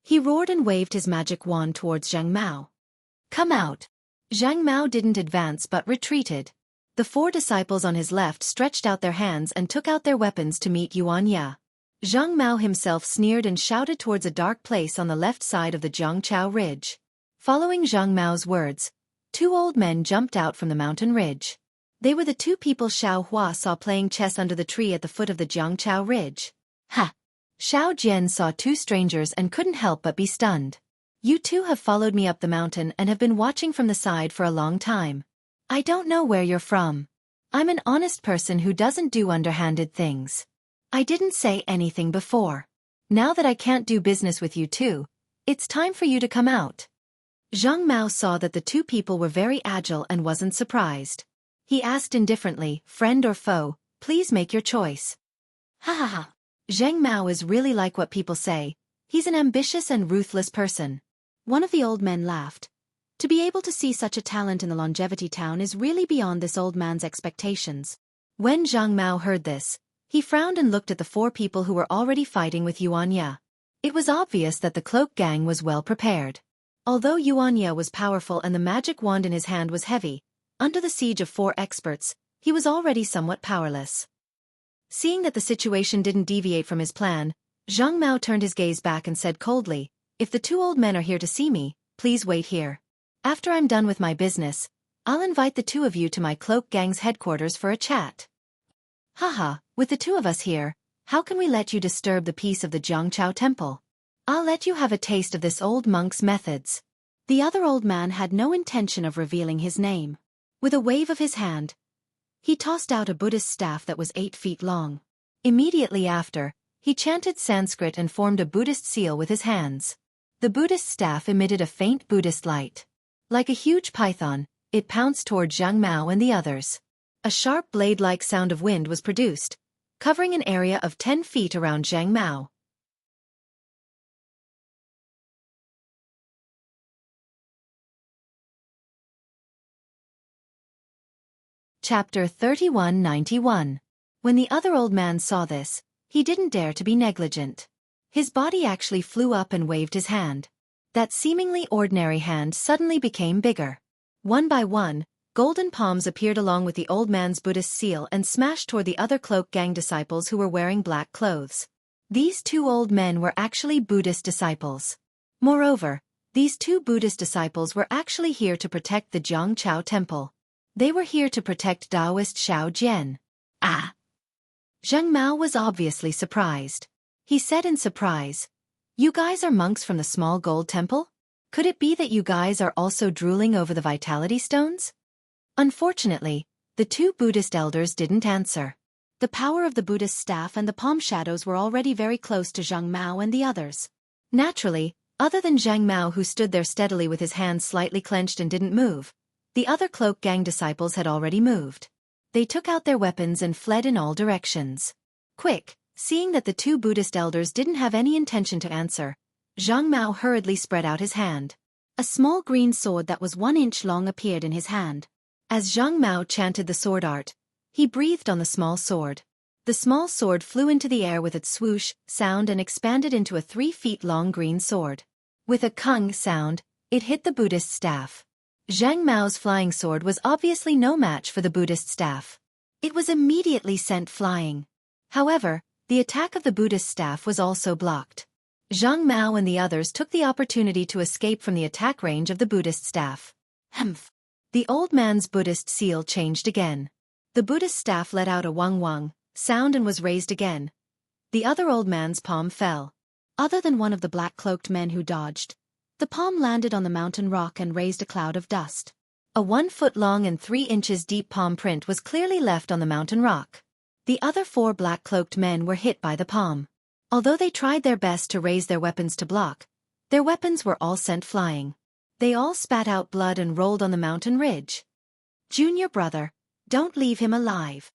He roared and waved his magic wand towards Zhang Mao. Come out. Zhang Mao didn't advance but retreated. The four disciples on his left stretched out their hands and took out their weapons to meet Yuanya. Zhang Mao himself sneered and shouted towards a dark place on the left side of the Jiangchao Ridge. Following Zhang Mao's words, two old men jumped out from the mountain ridge. They were the two people Xiao Hua saw playing chess under the tree at the foot of the Jiangchao Ridge. Ha! Xiao Jian saw two strangers and couldn't help but be stunned. You two have followed me up the mountain and have been watching from the side for a long time. I don't know where you're from. I'm an honest person who doesn't do underhanded things. I didn't say anything before. Now that I can't do business with you two, it's time for you to come out. Zhang Mao saw that the two people were very agile and wasn't surprised. He asked indifferently, friend or foe, please make your choice. Ha ha ha. Zheng Mao is really like what people say. He's an ambitious and ruthless person. One of the old men laughed. To be able to see such a talent in the Longevity Town is really beyond this old man's expectations. When Zhang Mao heard this, he frowned and looked at the four people who were already fighting with Yuanya. It was obvious that the cloak gang was well prepared. Although Yuanya was powerful and the magic wand in his hand was heavy, under the siege of four experts, he was already somewhat powerless. Seeing that the situation didn't deviate from his plan, Zhang Mao turned his gaze back and said coldly, "If the two old men are here to see me, please wait here. After I'm done with my business, I'll invite the two of you to my cloak gang's headquarters for a chat." "Haha, with the two of us here, how can we let you disturb the peace of the Jiangchao temple? I'll let you have a taste of this old monk's methods." The other old man had no intention of revealing his name. With a wave of his hand, he tossed out a Buddhist staff that was 8 feet long. Immediately after, he chanted Sanskrit and formed a Buddhist seal with his hands. The Buddhist staff emitted a faint Buddhist light. Like a huge python, it pounced toward Zhang Mao and the others. A sharp blade-like sound of wind was produced, covering an area of 10 feet around Zhang Mao. Chapter 3191. When the other old man saw this, he didn't dare to be negligent. His body actually flew up and waved his hand. That seemingly ordinary hand suddenly became bigger. One by one, golden palms appeared along with the old man's Buddhist seal and smashed toward the other cloak gang disciples who were wearing black clothes. These two old men were actually Buddhist disciples. Moreover, these two Buddhist disciples were actually here to protect the Jiangchao temple. They were here to protect Taoist Xiao Jian. Ah! Zhang Mao was obviously surprised. He said in surprise, "You guys are monks from the small gold temple? Could it be that you guys are also drooling over the vitality stones?" Unfortunately, the two Buddhist elders didn't answer. The power of the Buddhist staff and the palm shadows were already very close to Zhang Mao and the others. Naturally, other than Zhang Mao, who stood there steadily with his hands slightly clenched and didn't move, the other cloak gang disciples had already moved. They took out their weapons and fled in all directions. Quick, seeing that the two Buddhist elders didn't have any intention to answer, Zhang Mao hurriedly spread out his hand. A small green sword that was 1 inch long appeared in his hand. As Zhang Mao chanted the sword art, he breathed on the small sword. The small sword flew into the air with its swoosh sound and expanded into a 3 feet long green sword. With a kung sound, it hit the Buddhist staff. Zhang Mao's flying sword was obviously no match for the Buddhist staff. It was immediately sent flying. However, the attack of the Buddhist staff was also blocked. Zhang Mao and the others took the opportunity to escape from the attack range of the Buddhist staff. Humph! The old man's Buddhist seal changed again. The Buddhist staff let out a wang wang sound and was raised again. The other old man's palm fell. Other than one of the black-cloaked men who dodged, the palm landed on the mountain rock and raised a cloud of dust. A 1 foot long and 3 inches deep palm print was clearly left on the mountain rock. The other 4 black-cloaked men were hit by the palm. Although they tried their best to raise their weapons to block, their weapons were all sent flying. They all spat out blood and rolled on the mountain ridge. "Junior brother, don't leave him alive,"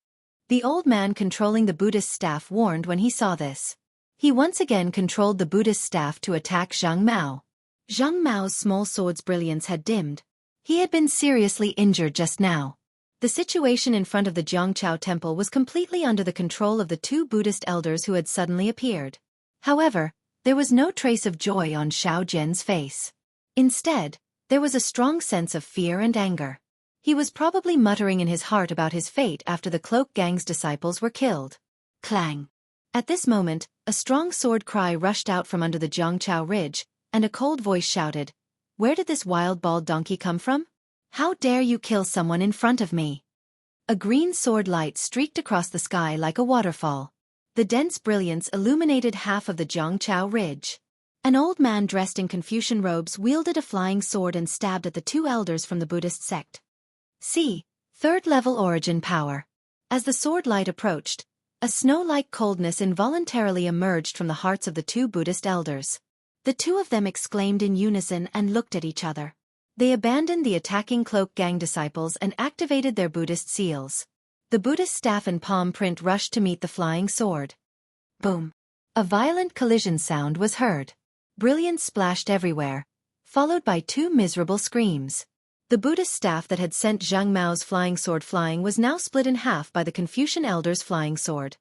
the old man controlling the Buddhist staff warned when he saw this. He once again controlled the Buddhist staff to attack Zhang Mao. Zhang Mao's small sword's brilliance had dimmed. He had been seriously injured just now. The situation in front of the Jiangchao temple was completely under the control of the two Buddhist elders who had suddenly appeared. However, there was no trace of joy on Xiao Jian's face. Instead, there was a strong sense of fear and anger. He was probably muttering in his heart about his fate after the cloak gang's disciples were killed. Clang! At this moment, a strong sword cry rushed out from under the Jiangchao ridge, and a cold voice shouted, "Where did this wild bald donkey come from? How dare you kill someone in front of me?" A green sword light streaked across the sky like a waterfall. The dense brilliance illuminated half of the Jiangchao ridge. An old man dressed in Confucian robes wielded a flying sword and stabbed at the two elders from the Buddhist sect. See, third-level origin power. As the sword light approached, a snow-like coldness involuntarily emerged from the hearts of the two Buddhist elders. The two of them exclaimed in unison and looked at each other. They abandoned the attacking cloak gang disciples and activated their Buddhist seals. The Buddhist staff and palm print rushed to meet the flying sword. Boom! A violent collision sound was heard. Brilliance splashed everywhere, followed by two miserable screams. The Buddhist staff that had sent Zhang Mao's flying sword flying was now split in half by the Confucian elder's flying sword.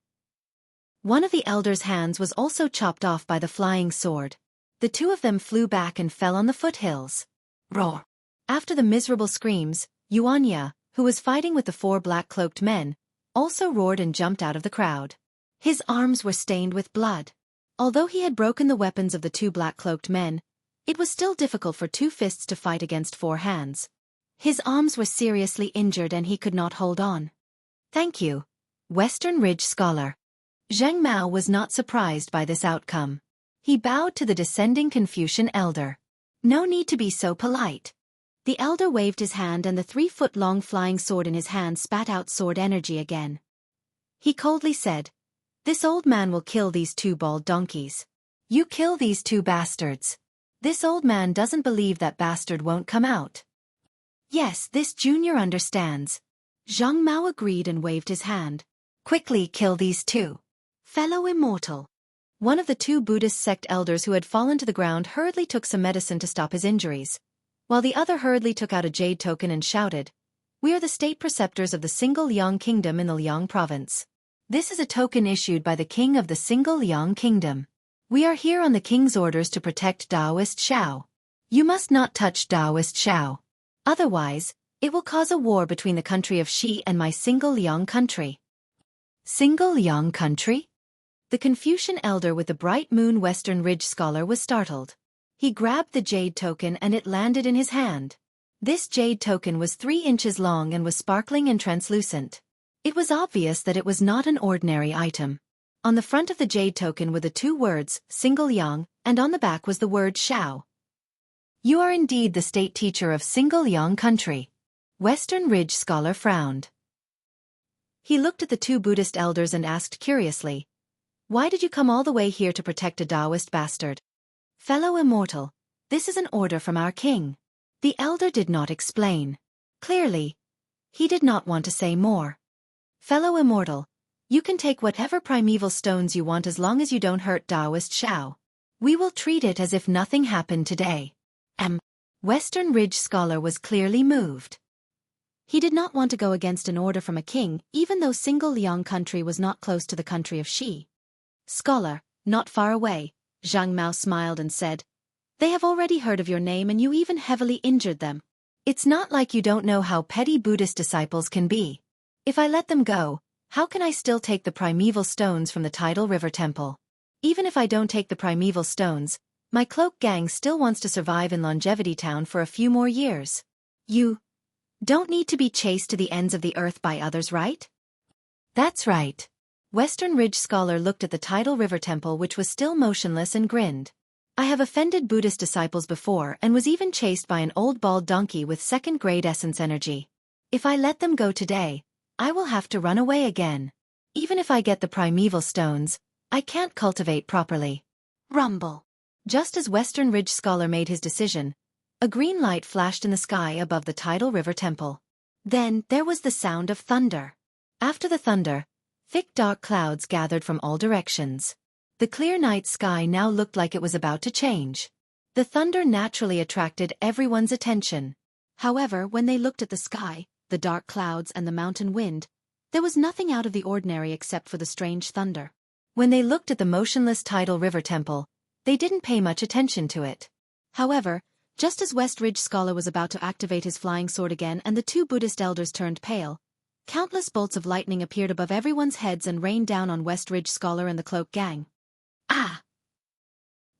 One of the elder's hands was also chopped off by the flying sword. The two of them flew back and fell on the foothills. Roar! After the miserable screams, Yuanya, who was fighting with the four black-cloaked men, also roared and jumped out of the crowd. His arms were stained with blood. Although he had broken the weapons of the two black-cloaked men, it was still difficult for two fists to fight against four hands. His arms were seriously injured and he could not hold on. Thank you, Western Ridge Scholar. Zheng Mao was not surprised by this outcome. He bowed to the descending Confucian elder. No need to be so polite. The elder waved his hand and the 3-foot-long flying sword in his hand spat out sword energy again. He coldly said, "This old man will kill these two bald donkeys. You kill these two bastards. This old man doesn't believe that bastard won't come out." "Yes, this junior understands." Zhang Mao agreed and waved his hand. "Quickly kill these two. Fellow immortal." One of the two Buddhist sect elders who had fallen to the ground hurriedly took some medicine to stop his injuries, while the other hurriedly took out a jade token and shouted, "We are the state preceptors of the Single Liang Kingdom in the Liang province. This is a token issued by the king of the Single Liang Kingdom. We are here on the king's orders to protect Taoist Shao. You must not touch Taoist Shao. Otherwise, it will cause a war between the country of Xi and my Single Liang country." Single Liang country? The Confucian elder with the bright moon Western Ridge Scholar was startled. He grabbed the jade token and it landed in his hand. This jade token was 3 inches long and was sparkling and translucent. It was obvious that it was not an ordinary item. On the front of the jade token were the 2 words, Single Yang, and on the back was the word Shao. "You are indeed the state teacher of Single Yang country." Western Ridge Scholar frowned. He looked at the 2 Buddhist elders and asked curiously, "Why did you come all the way here to protect a Taoist bastard?" "Fellow immortal, this is an order from our king." The elder did not explain. Clearly, he did not want to say more. "Fellow immortal, you can take whatever primeval stones you want as long as you don't hurt Taoist Shao. We will treat it as if nothing happened today." Western Ridge Scholar was clearly moved. He did not want to go against an order from a king, even though Single Liang country was not close to the country of Xi. "Scholar, not far away," Zhang Mao smiled and said, "They have already heard of your name and you even heavily injured them. It's not like you don't know how petty Buddhist disciples can be. If I let them go, how can I still take the primeval stones from the tidal river temple? Even if I don't take the primeval stones, my cloak gang still wants to survive in Longevity Town for a few more years. You don't need to be chased to the ends of the earth by others, right?" "That's right." Western Ridge Scholar looked at the tidal river temple which was still motionless and grinned. "I have offended Buddhist disciples before and was even chased by an old bald donkey with 2nd-grade essence energy. If I let them go today, I will have to run away again. Even if I get the primeval stones, I can't cultivate properly." Rumble. Just as Western Ridge Scholar made his decision, a green light flashed in the sky above the tidal river temple. Then there was the sound of thunder. After the thunder, thick dark clouds gathered from all directions. The clear night sky now looked like it was about to change. The thunder naturally attracted everyone's attention. However, when they looked at the sky, the dark clouds and the mountain wind, there was nothing out of the ordinary except for the strange thunder. When they looked at the motionless tidal river temple, they didn't pay much attention to it. However, just as West Ridge Scholar was about to activate his flying sword again and the 2 Buddhist elders turned pale, countless bolts of lightning appeared above everyone's heads and rained down on West Ridge Scholar and the Cloak Gang. Ah!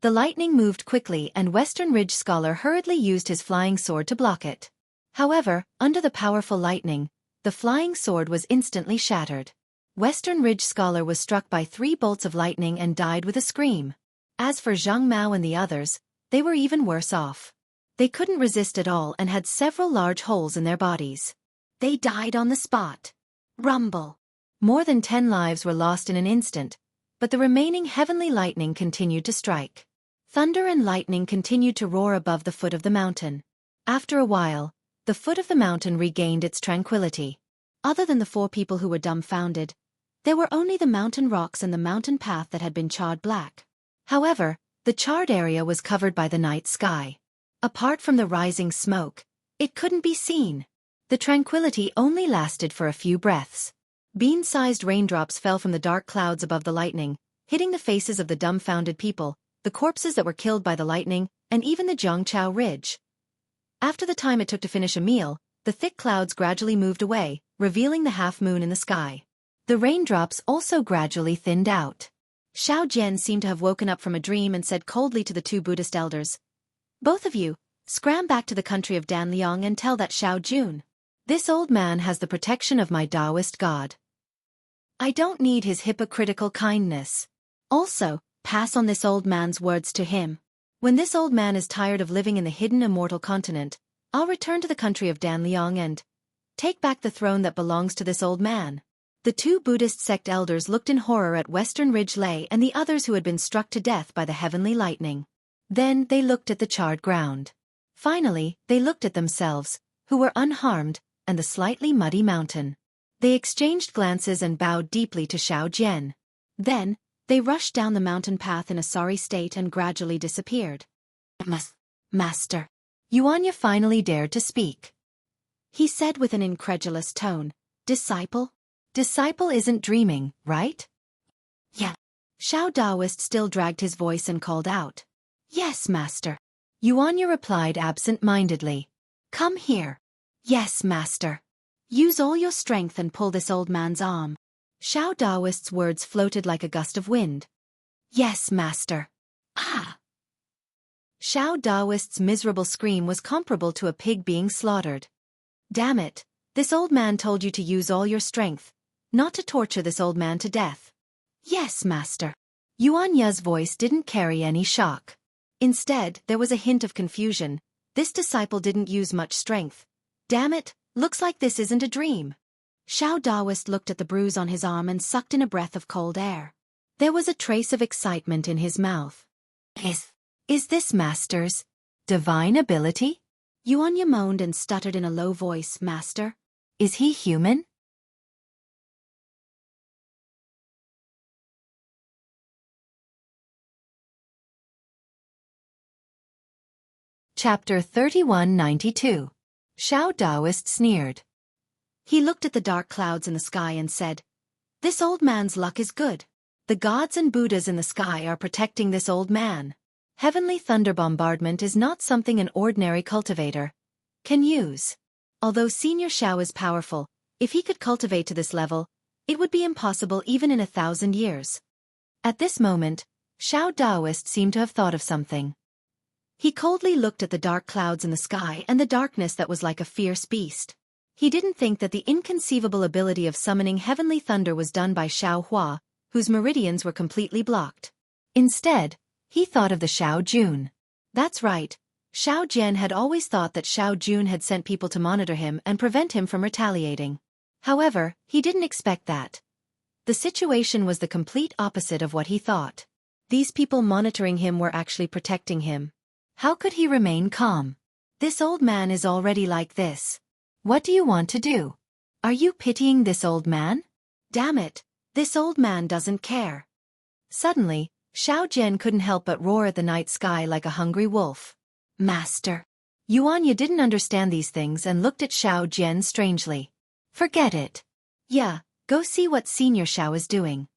The lightning moved quickly and Western Ridge Scholar hurriedly used his flying sword to block it. However, under the powerful lightning, the flying sword was instantly shattered. Western Ridge Scholar was struck by 3 bolts of lightning and died with a scream. As for Zhang Mao and the others, they were even worse off. They couldn't resist at all and had several large holes in their bodies. They died on the spot. Rumble. More than 10 lives were lost in an instant, but the remaining heavenly lightning continued to strike. Thunder and lightning continued to roar above the foot of the mountain. After a while, the foot of the mountain regained its tranquility. Other than the 4 people who were dumbfounded, there were only the mountain rocks and the mountain path that had been charred black. However, the charred area was covered by the night sky. Apart from the rising smoke, it couldn't be seen. The tranquility only lasted for a few breaths. Bean-sized raindrops fell from the dark clouds above the lightning, hitting the faces of the dumbfounded people, the corpses that were killed by the lightning, and even the Zhongchao Ridge. After the time it took to finish a meal, the thick clouds gradually moved away, revealing the half-moon in the sky. The raindrops also gradually thinned out. Xiao Jian seemed to have woken up from a dream and said coldly to the two Buddhist elders, "Both of you, scram back to the country of Danliang and tell that Xiao Jun. This old man has the protection of my Taoist god. I don't need his hypocritical kindness. Also, pass on this old man's words to him. When this old man is tired of living in the hidden immortal continent, I'll return to the country of Danliang and take back the throne that belongs to this old man." The two Buddhist sect elders looked in horror at Western Ridge Lei and the others who had been struck to death by the heavenly lightning. Then they looked at the charred ground. Finally, they looked at themselves, who were unharmed, and the slightly muddy mountain. They exchanged glances and bowed deeply to Xiao Jian. Then, they rushed down the mountain path in a sorry state and gradually disappeared. Master. Yuanya finally dared to speak. He said with an incredulous tone, "Disciple? Disciple isn't dreaming, right?" "Yeah." Xiao Daoist still dragged his voice and called out, "Yes, master." Yuanya replied absent-mindedly, "Come here." "Yes, master." "Use all your strength and pull this old man's arm." Xiao Daoist's words floated like a gust of wind. "Yes, master." "Ah!" Xiao Daoist's miserable scream was comparable to a pig being slaughtered. "Damn it, this old man told you to use all your strength, not to torture this old man to death." "Yes, master." Yuanya's voice didn't carry any shock. Instead, there was a hint of confusion. This disciple didn't use much strength. Damn it, looks like this isn't a dream. Xiao Daoist looked at the bruise on his arm and sucked in a breath of cold air. There was a trace of excitement in his mouth. Is this master's divine ability?" Yuanya moaned and stuttered in a low voice, "Master? Is he human?" Chapter 3192. Xiao Daoist sneered. He looked at the dark clouds in the sky and said, "This old man's luck is good. The gods and Buddhas in the sky are protecting this old man. Heavenly thunder bombardment is not something an ordinary cultivator can use. Although Senior Xiao is powerful, if he could cultivate to this level, it would be impossible even in 1,000 years." At this moment, Xiao Daoist seemed to have thought of something. He coldly looked at the dark clouds in the sky and the darkness that was like a fierce beast. He didn't think that the inconceivable ability of summoning heavenly thunder was done by Xiao Hua, whose meridians were completely blocked. Instead, he thought of the Xiao Jun. That's right, Xiao Jian had always thought that Xiao Jun had sent people to monitor him and prevent him from retaliating. However, he didn't expect that. The situation was the complete opposite of what he thought. These people monitoring him were actually protecting him. How could he remain calm? This old man is already like this. What do you want to do? Are you pitying this old man? Damn it, this old man doesn't care. Suddenly, Xiao Jian couldn't help but roar at the night sky like a hungry wolf. "Master." Yuanya didn't understand these things and looked at Xiao Jian strangely. "Forget it. Yeah, go see what Senior Xiao is doing."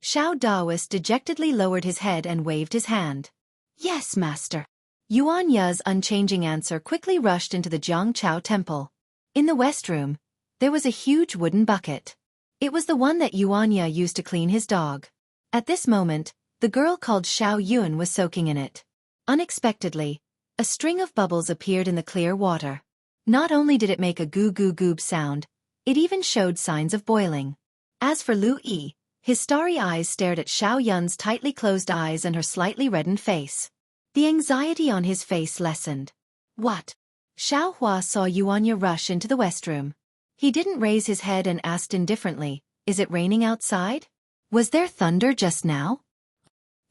Xiao Daoist dejectedly lowered his head and waved his hand. "Yes, master." Yuanya's unchanging answer quickly rushed into the Jiangchao temple. In the west room, there was a huge wooden bucket. It was the one that Yuanya used to clean his dog. At this moment, the girl called Xiao Yun was soaking in it. Unexpectedly, a string of bubbles appeared in the clear water. Not only did it make a goo-goo-goob sound, it even showed signs of boiling. As for Lu Yi, his starry eyes stared at Xiao Yun's tightly closed eyes and her slightly reddened face. The anxiety on his face lessened. "What?" Xiao Hua saw Yuanya rush into the west room. He didn't raise his head and asked indifferently, "Is it raining outside? Was there thunder just now?"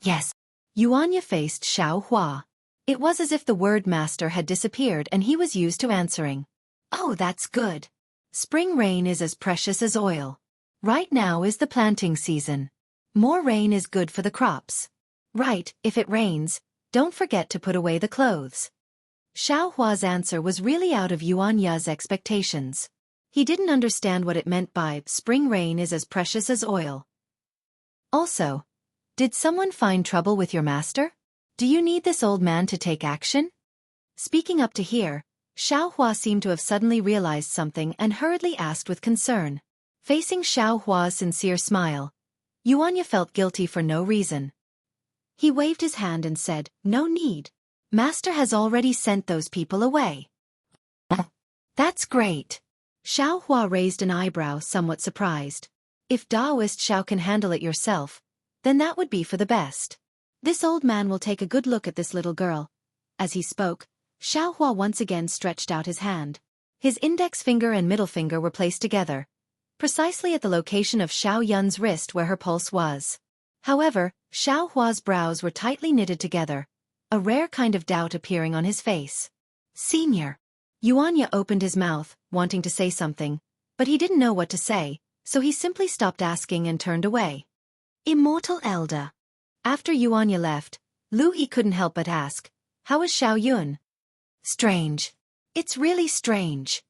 "Yes." Yuanya faced Xiao Hua. It was as if the word master had disappeared and he was used to answering. "Oh, that's good. Spring rain is as precious as oil. Right now is the planting season. More rain is good for the crops. Right, if it rains, don't forget to put away the clothes." Xiao Hua's answer was really out of Yuanya's expectations. He didn't understand what it meant by spring rain is as precious as oil. Also, did someone find trouble with your master? Do you need this old man to take action? Speaking up to hear, Xiao Hua seemed to have suddenly realized something and hurriedly asked with concern. Facing Xiao Hua's sincere smile, Yuanya felt guilty for no reason. He waved his hand and said, "No need. Master has already sent those people away." "That's great." Xiao Hua raised an eyebrow, somewhat surprised. "If Daoist Xiao can handle it yourself, then that would be for the best. This old man will take a good look at this little girl." As he spoke, Xiao Hua once again stretched out his hand. His index finger and middle finger were placed together, precisely at the location of Xiao Yun's wrist where her pulse was. However, Xiao Hua's brows were tightly knitted together, a rare kind of doubt appearing on his face. "Senior." Yuanya opened his mouth, wanting to say something, but he didn't know what to say, so he simply stopped asking and turned away. "Immortal Elder." After Yuanya left, Lu Yi couldn't help but ask, "How is Xiao Yun?" "Strange. It's really strange."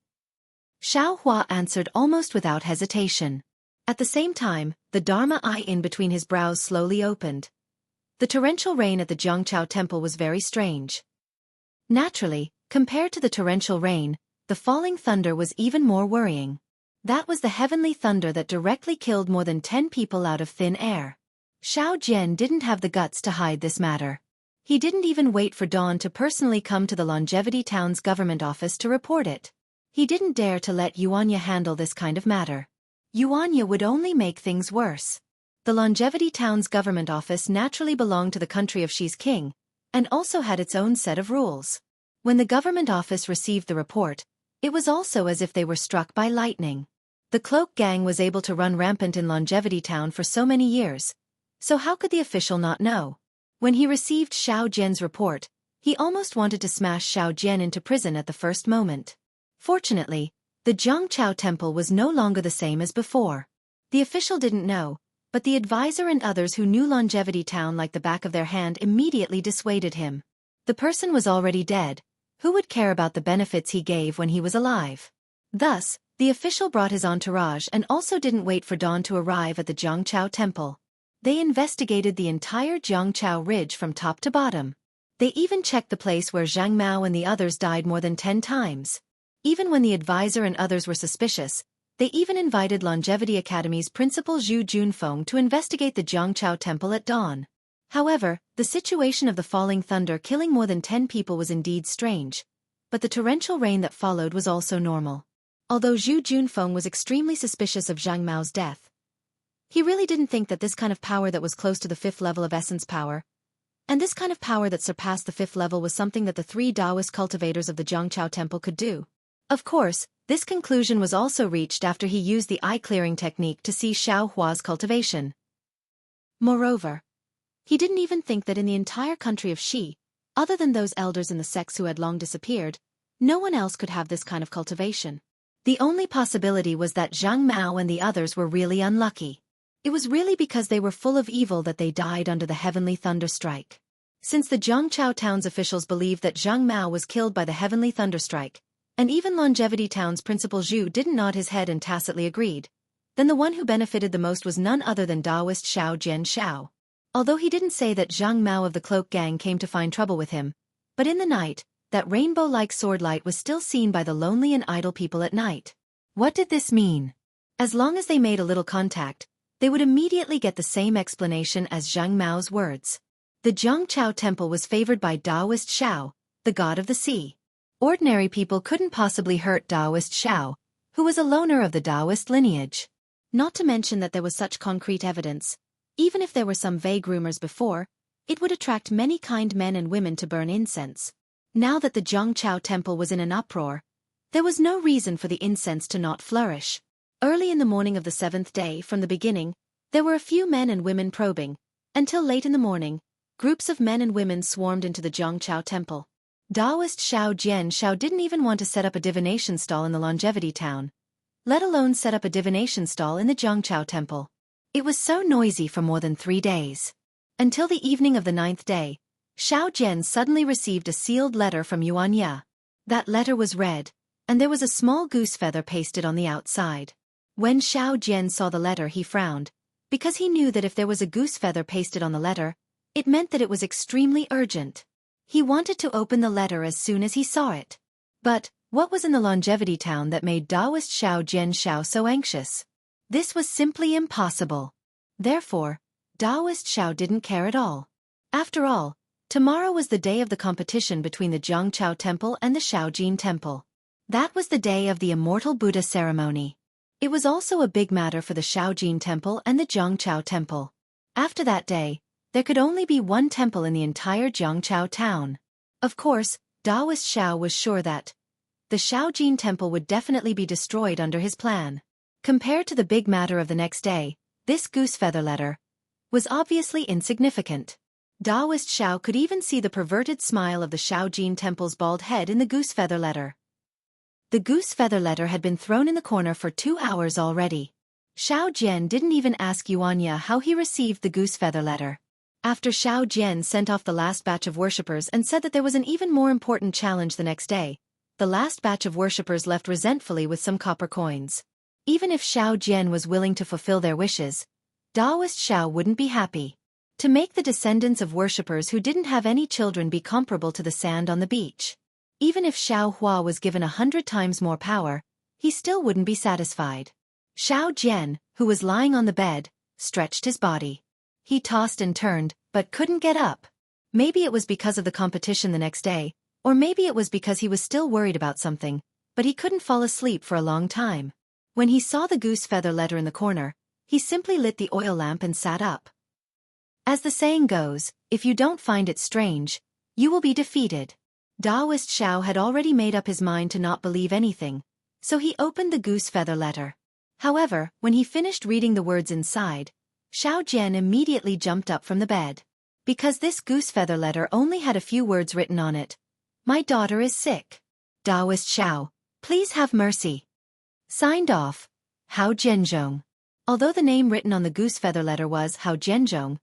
Xiao Hua answered almost without hesitation. At the same time, the Dharma eye in between his brows slowly opened. The torrential rain at the Zhangqiao temple was very strange. Naturally, compared to the torrential rain, the falling thunder was even more worrying. That was the heavenly thunder that directly killed more than 10 people out of thin air. Xiao Jian didn't have the guts to hide this matter. He didn't even wait for Dawn to personally come to the Longevity Town's government office to report it. He didn't dare to let Yuanya handle this kind of matter. Yuanya would only make things worse. The Longevity Town's government office naturally belonged to the country of Xi's king, and also had its own set of rules. When the government office received the report, it was also as if they were struck by lightning. The Cloak Gang was able to run rampant in Longevity Town for so many years, so how could the official not know? When he received Xiao Jian's report, he almost wanted to smash Xiao Jian into prison at the first moment. Fortunately, the Zhangqiao temple was no longer the same as before. The official didn't know, but the advisor and others who knew Longevity Town like the back of their hand immediately dissuaded him. The person was already dead. Who would care about the benefits he gave when he was alive? Thus, the official brought his entourage and also didn't wait for Dawn to arrive at the Zhangqiao temple. They investigated the entire Zhangqiao ridge from top to bottom. They even checked the place where Zhang Mao and the others died more than 10 times. Even when the advisor and others were suspicious, they even invited Longevity Academy's principal Zhu Junfeng to investigate the Zhangqiao temple at dawn. However, the situation of the falling thunder killing more than 10 people was indeed strange, but the torrential rain that followed was also normal. Although Zhu Junfeng was extremely suspicious of Zhang Mao's death, he really didn't think that this kind of power that was close to the 5th level of essence power, and this kind of power that surpassed the 5th level was something that the 3 Taoist cultivators of the Zhangqiao temple could do. Of course, this conclusion was also reached after he used the eye-clearing technique to see Xiao Hua's cultivation. Moreover, he didn't even think that in the entire country of Xi, other than those elders in the sects who had long disappeared, no one else could have this kind of cultivation. The only possibility was that Zhang Mao and the others were really unlucky. It was really because they were full of evil that they died under the heavenly thunderstrike. Since the Zhangqiao town's officials believed that Zhang Mao was killed by the heavenly thunderstrike, and even Longevity Town's principal Zhu didn't nod his head and tacitly agreed, then the one who benefited the most was none other than Taoist Xiao Jian Xiao. Although he didn't say that Zhang Mao of the Cloak Gang came to find trouble with him, but in the night, that rainbow-like sword light was still seen by the lonely and idle people at night. What did this mean? As long as they made a little contact, they would immediately get the same explanation as Zhang Mao's words. The Zhangqiao temple was favored by Taoist Xiao, the god of the sea. Ordinary people couldn't possibly hurt Taoist Xiao, who was a loner of the Taoist lineage. Not to mention that there was such concrete evidence. Even if there were some vague rumors before, it would attract many kind men and women to burn incense. Now that the Zhangqiao temple was in an uproar, there was no reason for the incense to not flourish. Early in the morning of the 7th day from the beginning, there were a few men and women probing. Until late in the morning, groups of men and women swarmed into the Zhangqiao temple. Taoist Xiao Jian Xiao didn't even want to set up a divination stall in the Longevity Town, let alone set up a divination stall in the Zhangqiao temple. It was so noisy for more than 3 days. Until the evening of the 9th day, Xiao Jian suddenly received a sealed letter from Yuanya. That letter was red, and there was a small goose feather pasted on the outside. When Xiao Jian saw the letter, he frowned, because he knew that if there was a goose feather pasted on the letter, it meant that it was extremely urgent. He wanted to open the letter as soon as he saw it. But, what was in the Longevity Town that made Taoist Xiao Jian Xiao so anxious? This was simply impossible. Therefore, Taoist Xiao didn't care at all. After all, tomorrow was the day of the competition between the Zhangchao Temple and the Shaojin Temple. That was the day of the Immortal Buddha ceremony. It was also a big matter for the Shaojin Temple and the Zhangchao Temple. After that day, there could only be one temple in the entire Zhangchao town. Of course, Taoist Xiao was sure that the Shaojin Temple would definitely be destroyed under his plan. Compared to the big matter of the next day, this goose feather letter was obviously insignificant. Taoist Xiao could even see the perverted smile of the Shaojin Temple's bald head in the goose feather letter. The goose feather letter had been thrown in the corner for 2 hours already. Xiao Jian didn't even ask Yuanya how he received the goose feather letter. After Xiao Jian sent off the last batch of worshippers and said that there was an even more important challenge the next day, the last batch of worshippers left resentfully with some copper coins. Even if Xiao Jian was willing to fulfill their wishes, Taoist Xiao wouldn't be happy. To make the descendants of worshippers who didn't have any children be comparable to the sand on the beach. Even if Xiao Hua was given 100 times more power, he still wouldn't be satisfied. Xiao Jian, who was lying on the bed, stretched his body. He tossed and turned, but couldn't get up. Maybe it was because of the competition the next day, or maybe it was because he was still worried about something, but he couldn't fall asleep for a long time. When he saw the goose feather letter in the corner, he simply lit the oil lamp and sat up. As the saying goes, if you don't find it strange, you will be defeated. Taoist Xiao had already made up his mind to not believe anything, so he opened the goose feather letter. However, when he finished reading the words inside, Xiao Jian immediately jumped up from the bed. Because this goose feather letter only had a few words written on it. My daughter is sick. Taoist Xiao, please have mercy. Signed off, Hao Jianzhong. Although the name written on the goose feather letter was Hao Jianzhong,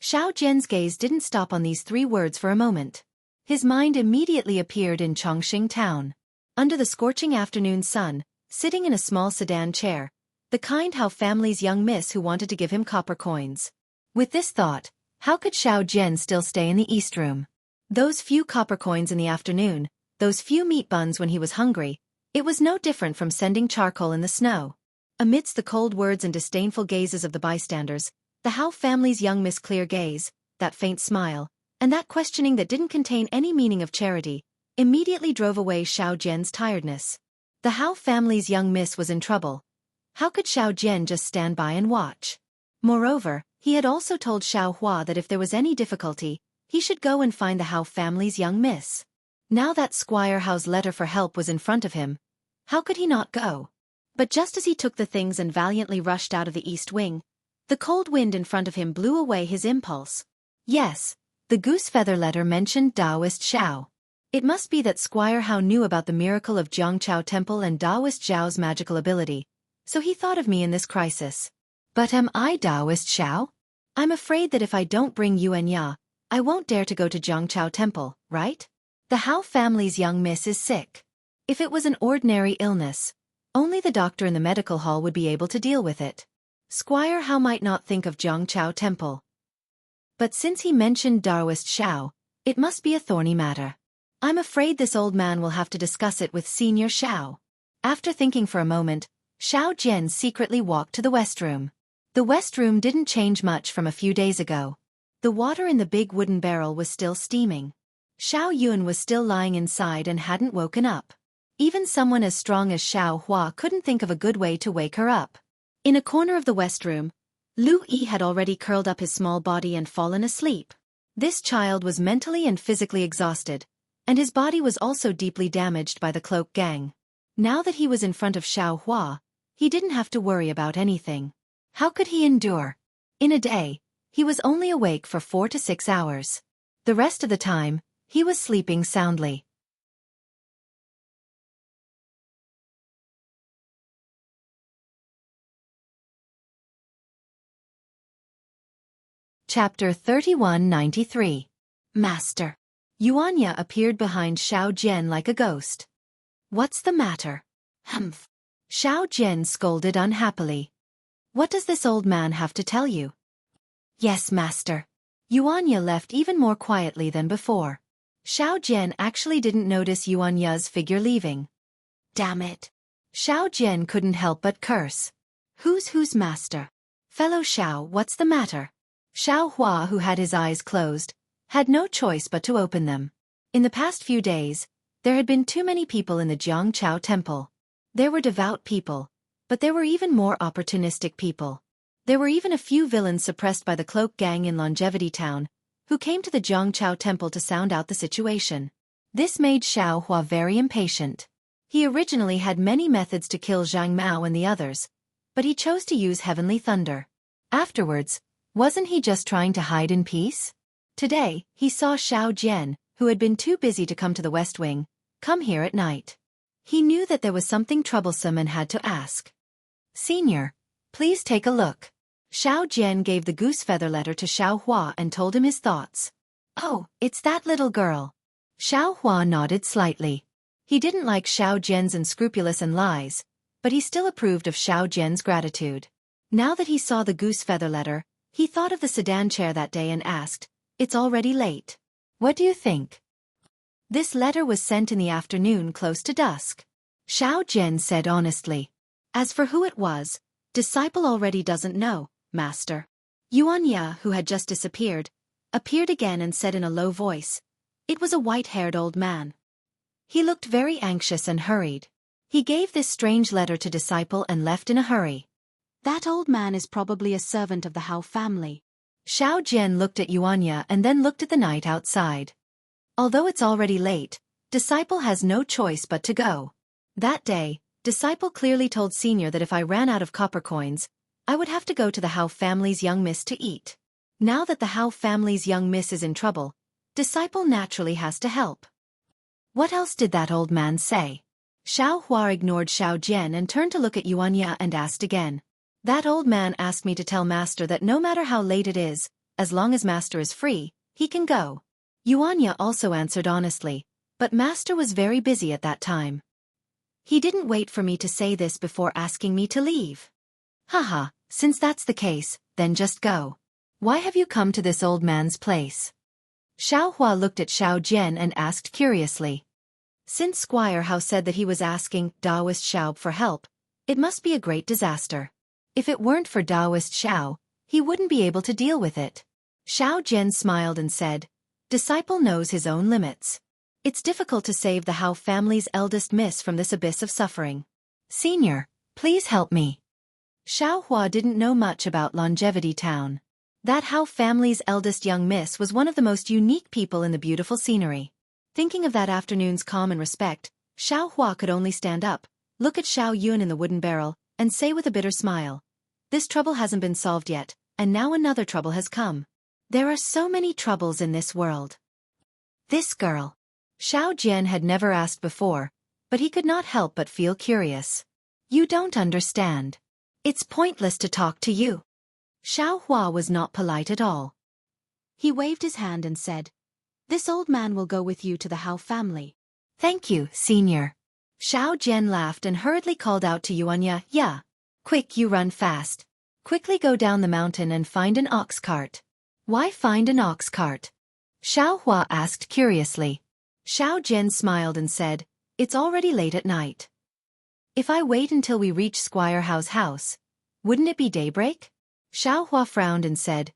Xiao Jian's gaze didn't stop on these 3 words for a moment. His mind immediately appeared in Chongqing town. Under the scorching afternoon sun, sitting in a small sedan chair, the kind Hao family's young miss who wanted to give him copper coins. With this thought, how could Xiao Jian still stay in the East Room? Those few copper coins in the afternoon, those few meat buns when he was hungry, it was no different from sending charcoal in the snow. Amidst the cold words and disdainful gazes of the bystanders, the Hao family's young miss clear gaze, that faint smile, and that questioning that didn't contain any meaning of charity, immediately drove away Xiao Jian's tiredness. The Hao family's young miss was in trouble. How could Xiao Jian just stand by and watch? Moreover, he had also told Xiao Hua that if there was any difficulty, he should go and find the Hao family's young miss. Now that Squire Hao's letter for help was in front of him, how could he not go? But just as he took the things and valiantly rushed out of the east wing, the cold wind in front of him blew away his impulse. Yes, the goose feather letter mentioned Taoist Xiao. It must be that Squire Hao knew about the miracle of Zhangchao Temple and Taoist Xiao's magical ability, so he thought of me in this crisis. But am I Taoist Xiao? I'm afraid that if I don't bring Yuan Ya, I won't dare to go to Zhangchao Temple, right? The Hao family's young miss is sick. If it was an ordinary illness, only the doctor in the medical hall would be able to deal with it. Squire Hao might not think of Zhangchao Temple. But since he mentioned Taoist Xiao, it must be a thorny matter. I'm afraid this old man will have to discuss it with Senior Xiao. After thinking for a moment, Xiao Jian secretly walked to the West Room. The West Room didn't change much from a few days ago. The water in the big wooden barrel was still steaming. Xiao Yun was still lying inside and hadn't woken up. Even someone as strong as Xiao Hua couldn't think of a good way to wake her up. In a corner of the West Room, Lu Yi had already curled up his small body and fallen asleep. This child was mentally and physically exhausted, and his body was also deeply damaged by the cloak gang. Now that he was in front of Xiao Hua, he didn't have to worry about anything. How could he endure? In a day, he was only awake for 4 to 6 hours. The rest of the time, he was sleeping soundly. Chapter 3193. Master. Yuanya appeared behind Xiao Jian like a ghost. What's the matter? Humph. Xiao Jian scolded unhappily. What does this old man have to tell you? Yes, master. Yuanya left even more quietly than before. Xiao Jian actually didn't notice Yuanya's figure leaving. Damn it. Xiao Jian couldn't help but curse. Who's master? Fellow Xiao, what's the matter? Xiao Hua, who had his eyes closed, had no choice but to open them. In the past few days, there had been too many people in the Jiangchao temple. There were devout people, but there were even more opportunistic people. There were even a few villains suppressed by the cloak gang in Longevity Town, who came to the Jiangchao temple to sound out the situation. This made Xiao Hua very impatient. He originally had many methods to kill Zhang Mao and the others, but he chose to use heavenly thunder. Afterwards, wasn't he just trying to hide in peace? Today, he saw Xiao Jian, who had been too busy to come to the West Wing, come here at night. He knew that there was something troublesome and had to ask. Senior, please take a look. Xiao Jian gave the goose feather letter to Xiao Hua and told him his thoughts. Oh, it's that little girl. Xiao Hua nodded slightly. He didn't like Xiao Jian's unscrupulous and lies, but he still approved of Xiao Jian's gratitude. Now that he saw the goose feather letter, he thought of the sedan chair that day and asked, "It's already late. What do you think?" This letter was sent in the afternoon close to dusk. Xiao Jian said honestly. As for who it was, disciple already doesn't know, master. Yuan Ya, who had just disappeared, appeared again and said in a low voice. It was a white-haired old man. He looked very anxious and hurried. He gave this strange letter to disciple and left in a hurry. That old man is probably a servant of the Hao family. Xiao Jian looked at Yuan Ya and then looked at the night outside. Although it's already late, disciple has no choice but to go. That day, disciple clearly told senior that if I ran out of copper coins, I would have to go to the Hao family's young miss to eat. Now that the Hao family's young miss is in trouble, disciple naturally has to help. What else did that old man say? Xiao Hua ignored Xiao Jian and turned to look at Yuan Ya and asked again. That old man asked me to tell master that no matter how late it is, as long as master is free, he can go. Yuan Ya also answered honestly, but master was very busy at that time. He didn't wait for me to say this before asking me to leave. Haha, since that's the case, then just go. Why have you come to this old man's place? Xiao Hua looked at Xiao Jian and asked curiously. Since Squire Hao said that he was asking Taoist Xiao for help, it must be a great disaster. If it weren't for Taoist Xiao, he wouldn't be able to deal with it. Xiao Jian smiled and said, disciple knows his own limits. It's difficult to save the Hao family's eldest miss from this abyss of suffering. Senior, please help me. Xiao Hua didn't know much about Longevity Town. That Hao family's eldest young miss was one of the most unique people in the beautiful scenery. Thinking of that afternoon's calm and respect, Xiao Hua could only stand up, look at Xiao Yun in the wooden barrel, and say with a bitter smile, this trouble hasn't been solved yet, and now another trouble has come. There are so many troubles in this world. This girl. Xiao Jian had never asked before, but he could not help but feel curious. You don't understand. It's pointless to talk to you. Xiao Hua was not polite at all. He waved his hand and said, this old man will go with you to the Hao family. Thank you, senior. Xiao Jian laughed and hurriedly called out to Yuan Ya, yeah. Quick, you run fast. Quickly go down the mountain and find an ox cart. Why find an ox cart? Xiao Hua asked curiously. Xiao Jian smiled and said, it's already late at night. If I wait until we reach Squire Hao's house, wouldn't it be daybreak? Xiao Hua frowned and said,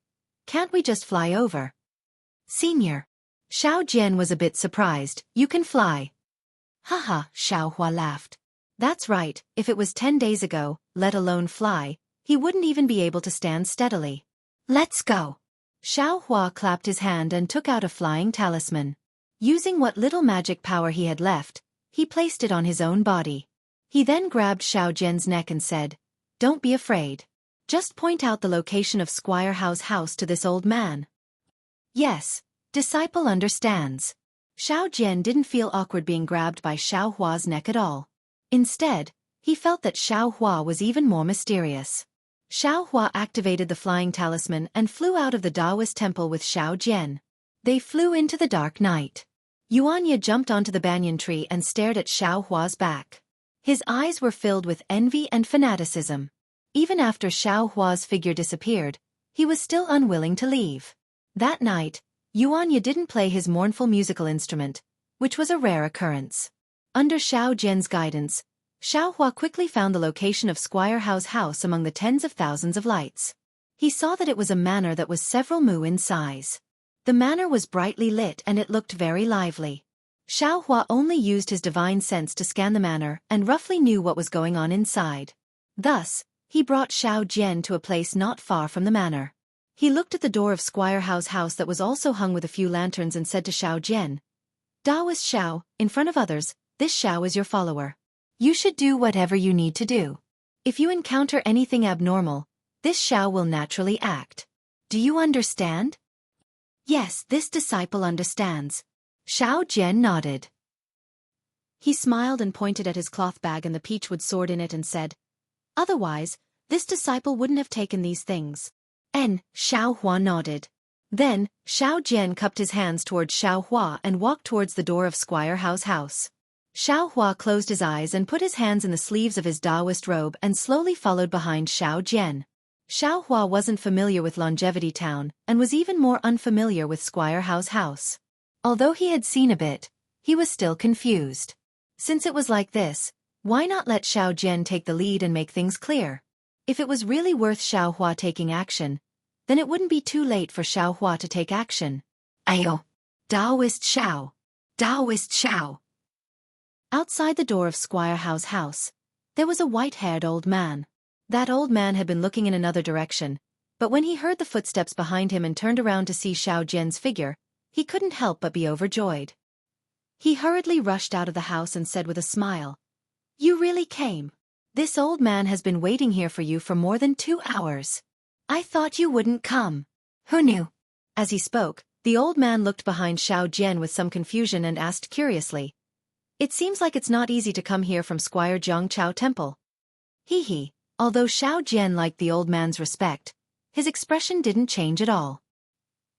can't we just fly over? Senior. Xiao Jian was a bit surprised, you can fly. Haha, Xiao Hua laughed. That's right, if it was 10 days ago, let alone fly, he wouldn't even be able to stand steadily. Let's go. Xiao Hua clapped his hand and took out a flying talisman. Using what little magic power he had left, he placed it on his own body. He then grabbed Xiao Jian's neck and said, don't be afraid. Just point out the location of Squire Hao's house to this old man. Yes, disciple understands. Xiao Jian didn't feel awkward being grabbed by Xiao Hua's neck at all. Instead, he felt that Xiao Hua was even more mysterious. Xiao Hua activated the flying talisman and flew out of the Taoist temple with Xiao Jian. They flew into the dark night. Yuan Ya jumped onto the banyan tree and stared at Xiao Hua's back. His eyes were filled with envy and fanaticism. Even after Xiao Hua's figure disappeared, he was still unwilling to leave. That night, Yuan Ya didn't play his mournful musical instrument, which was a rare occurrence. Under Xiao Jian's guidance, Xiao Hua quickly found the location of Squire Hao's house among the tens of thousands of lights. He saw that it was a manor that was several mu in size. The manor was brightly lit and it looked very lively. Xueqi only used his divine sense to scan the manor and roughly knew what was going on inside. Thus, he brought Xiao Jian to a place not far from the manor. He looked at the door of Squire Hao's house that was also hung with a few lanterns and said to Xiao Jian, "Daoist Xiao, in front of others, this Xiao is your follower. You should do whatever you need to do. If you encounter anything abnormal, this Xiao will naturally act. Do you understand?" "Yes, this disciple understands." Xiao Jian nodded. He smiled and pointed at his cloth bag and the peachwood sword in it and said, "Otherwise, this disciple wouldn't have taken these things." Xiaohua nodded. Then, Xiao Jian cupped his hands towards Xiaohua and walked towards the door of Squire Hao's house. Xiaohua closed his eyes and put his hands in the sleeves of his Taoist robe and slowly followed behind Xiao Jian. Xiaohua wasn't familiar with Longevity Town and was even more unfamiliar with Squire Hao's house. Although he had seen a bit, he was still confused. Since it was like this, why not let Xiao Jian take the lead and make things clear? If it was really worth Xiaohua taking action, then it wouldn't be too late for Xiaohua to take action. Ayo! Taoist Xiao! Taoist Xiao! Outside the door of Squire Hao's house, there was a white-haired old man. That old man had been looking in another direction, but when he heard the footsteps behind him and turned around to see Xiao Jian's figure, he couldn't help but be overjoyed. He hurriedly rushed out of the house and said with a smile, "You really came. This old man has been waiting here for you for more than 2 hours. I thought you wouldn't come. Who knew?" As he spoke, the old man looked behind Xiao Jian with some confusion and asked curiously, "It seems like it's not easy to come here from Squire Zhongchao Temple." Hee. Although Xiao Jian liked the old man's respect, his expression didn't change at all.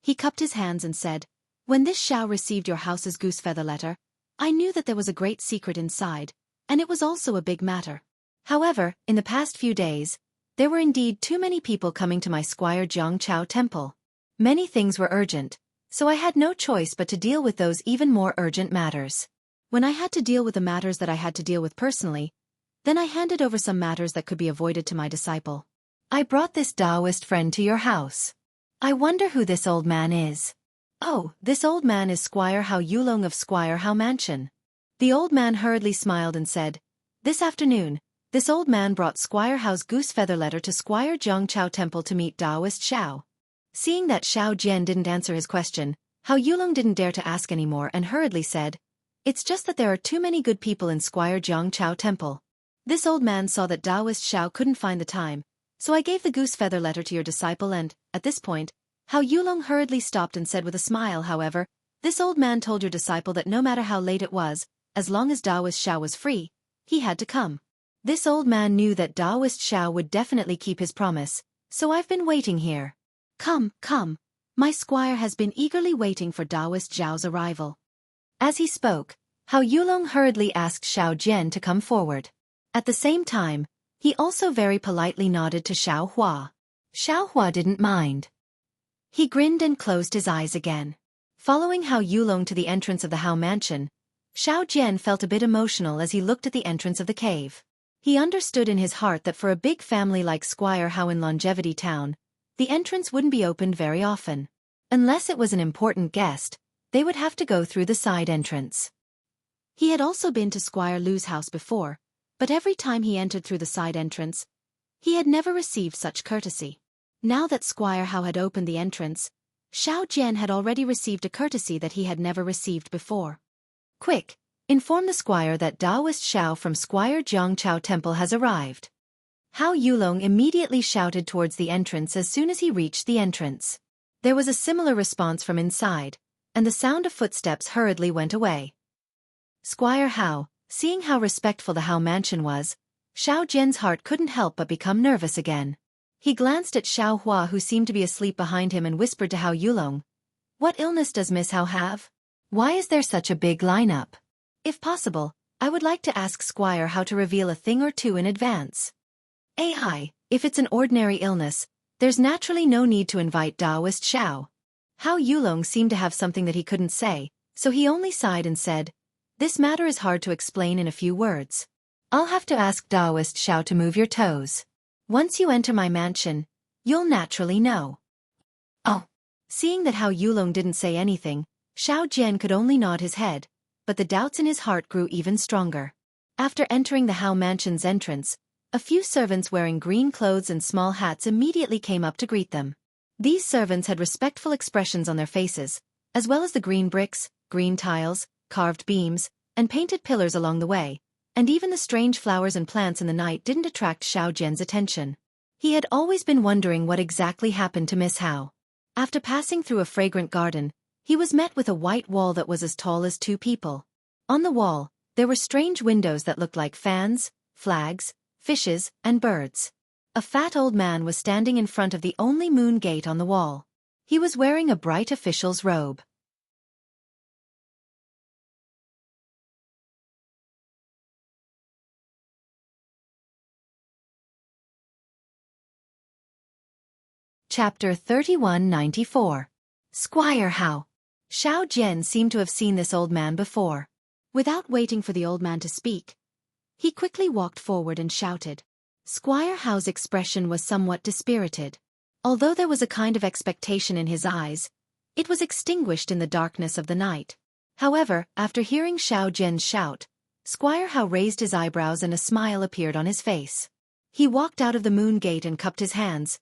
He cupped his hands and said, "When this Xiao received your house's goose feather letter, I knew that there was a great secret inside, and it was also a big matter. However, in the past few days, there were indeed too many people coming to my Squire Zhongchao Temple. Many things were urgent, so I had no choice but to deal with those even more urgent matters. When I had to deal with the matters that I had to deal with personally, then I handed over some matters that could be avoided to my disciple. I brought this Taoist friend to your house. I wonder who this old man is." "Oh, this old man is Squire Hao Yulong of Squire Hao Mansion." The old man hurriedly smiled and said, "This afternoon, this old man brought Squire Hao's goose feather letter to Squire Zhongchao Temple to meet Taoist Xiao." Seeing that Xiao Jian didn't answer his question, Hao Yulong didn't dare to ask anymore and hurriedly said, "It's just that there are too many good people in Squire Zhongchao Temple. This old man saw that Taoist Xiao couldn't find the time, so I gave the goose feather letter to your disciple and," at this point, Hao Yulong hurriedly stopped and said with a smile, "However, this old man told your disciple that no matter how late it was, as long as Taoist Xiao was free, he had to come. This old man knew that Taoist Xiao would definitely keep his promise, so I've been waiting here. Come, come, my squire has been eagerly waiting for Taoist Xiao's arrival." As he spoke, Hao Yulong hurriedly asked Xiao Jian to come forward. At the same time, he also very politely nodded to Xiaohua. Xiaohua didn't mind. He grinned and closed his eyes again. Following Hao Yulong to the entrance of the Hao mansion, Xiao Jian felt a bit emotional as he looked at the entrance of the cave. He understood in his heart that for a big family like Squire Hao in Longevity Town, the entrance wouldn't be opened very often. Unless it was an important guest, they would have to go through the side entrance. He had also been to Squire Lu's house before, but every time he entered through the side entrance, he had never received such courtesy. Now that Squire Hao had opened the entrance, Xiao Jian had already received a courtesy that he had never received before. "Quick, inform the squire that Taoist Xiao from Squire Zhongchao Temple has arrived." Hao Yulong immediately shouted towards the entrance as soon as he reached the entrance. There was a similar response from inside, and the sound of footsteps hurriedly went away. Squire Hao, seeing how respectful the Hao mansion was, Xiao Jian's heart couldn't help but become nervous again. He glanced at Xiaohua who seemed to be asleep behind him and whispered to Hao Yulong, "What illness does Miss Hao have? Why is there such a big lineup? If possible, I would like to ask Squire Hao to reveal a thing or two in advance." If it's an ordinary illness, there's naturally no need to invite Taoist Xiao." Hao Yulong seemed to have something that he couldn't say, so he only sighed and said, "This matter is hard to explain in a few words. I'll have to ask Taoist Xiao to move your toes. Once you enter my mansion, You'll naturally know. Oh. Seeing that Hao Yulong didn't say anything, Xiao Jian could only nod his head, but the doubts in his heart grew even stronger. After entering the Hao mansion's entrance, a few servants wearing green clothes and small hats immediately came up to greet them. These servants had respectful expressions on their faces, as well as the green bricks, green tiles, carved beams, and painted pillars along the way, and even the strange flowers and plants in the night didn't attract Xiao Jian's attention. He had always been wondering what exactly happened to Miss Hao. After passing through a fragrant garden, he was met with a white wall that was as tall as 2 people. On the wall, there were strange windows that looked like fans, flags, fishes, and birds. A fat old man was standing in front of the only moon gate on the wall. He was wearing a bright official's robe. Chapter 3194. Squire Hao. Xiao Jian seemed to have seen this old man before. Without waiting for the old man to speak, he quickly walked forward and shouted. Squire Hao's expression was somewhat dispirited. Although there was a kind of expectation in his eyes, it was extinguished in the darkness of the night. However, after hearing Xiao Jian's shout, Squire Hao raised his eyebrows and a smile appeared on his face. He walked out of the moon gate and cupped his hands.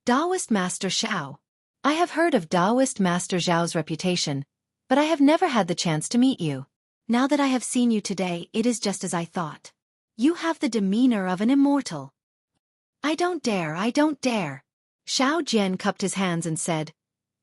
Taoist Master Xiao. I have heard of Taoist Master Zhao's reputation, but I have never had the chance to meet you. Now that I have seen you today, it is just as I thought. You have the demeanor of an immortal. I don't dare. Xiao Jian cupped his hands and said,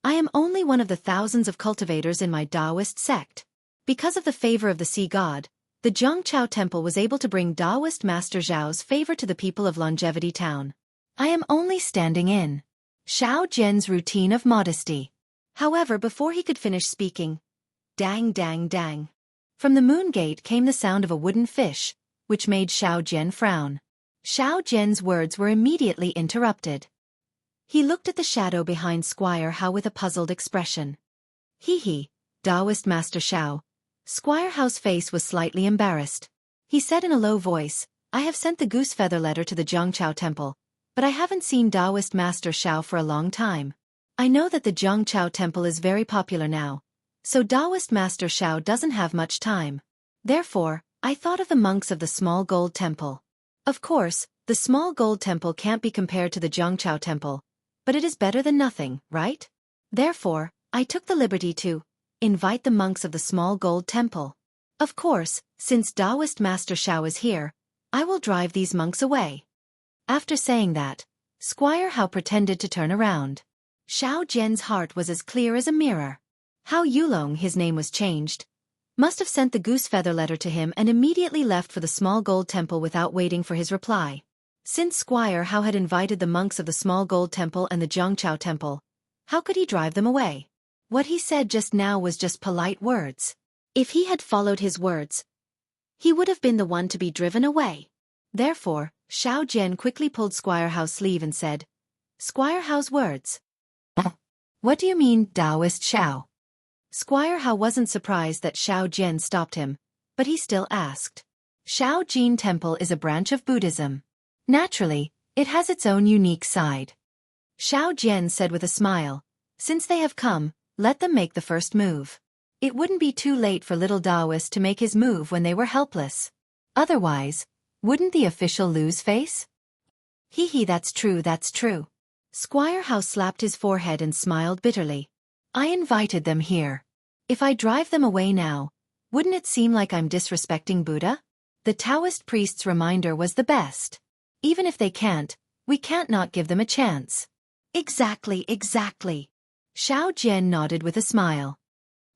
I am only one of the thousands of cultivators in my Taoist sect. Because of the favor of the sea god, the Zhongqiao Temple was able to bring Taoist Master Zhao's favor to the people of Longevity Town. I am only standing in. Xiao Jian's routine of modesty. However, before he could finish speaking, dang. From the moon gate came the sound of a wooden fish, which made Xiao Jian frown. Xiao Jian's words were immediately interrupted. He looked at the shadow behind Squire Hao with a puzzled expression. He, Taoist Master Xiao. Squire Hao's face was slightly embarrassed. He said in a low voice, I have sent the goose feather letter to the Zhongqiao Temple, but I haven't seen Taoist Master Xiao for a long time. I know that the Zhongqiao Temple is very popular now, so Taoist Master Xiao doesn't have much time. Therefore, I thought of the monks of the small gold temple. Of course, the small gold temple can't be compared to the Zhongqiao Temple, but it is better than nothing, right? Therefore, I took the liberty to invite the monks of the small gold temple. Of course, since Taoist Master Xiao is here, I will drive these monks away. After saying that, Squire Hao pretended to turn around. Xiao Jian's heart was as clear as a mirror. Hao Yulong, his name was changed, must have sent the goose feather letter to him and immediately left for the small gold temple without waiting for his reply. Since Squire Hao had invited the monks of the small gold temple and the Zhongqiao Temple, how could he drive them away? What he said just now was just polite words. If he had followed his words, he would have been the one to be driven away. Therefore, Xiao Jian quickly pulled Squire Hao's sleeve and said, Squire Hao's words. What do you mean, Taoist Xiao? Squire Hao wasn't surprised that Xiao Jian stopped him, but he still asked. Xiao Jin Temple is a branch of Buddhism. Naturally, it has its own unique side. Xiao Jian said with a smile, since they have come, let them make the first move. It wouldn't be too late for little Taoist to make his move when they were helpless. Otherwise, wouldn't the official lose face? That's true. Squire Hao slapped his forehead and smiled bitterly. I invited them here. If I drive them away now, wouldn't it seem like I'm disrespecting Buddha? The Taoist priest's reminder was the best. Even if they can't, we can't not give them a chance. Exactly. Xiao Jian nodded with a smile.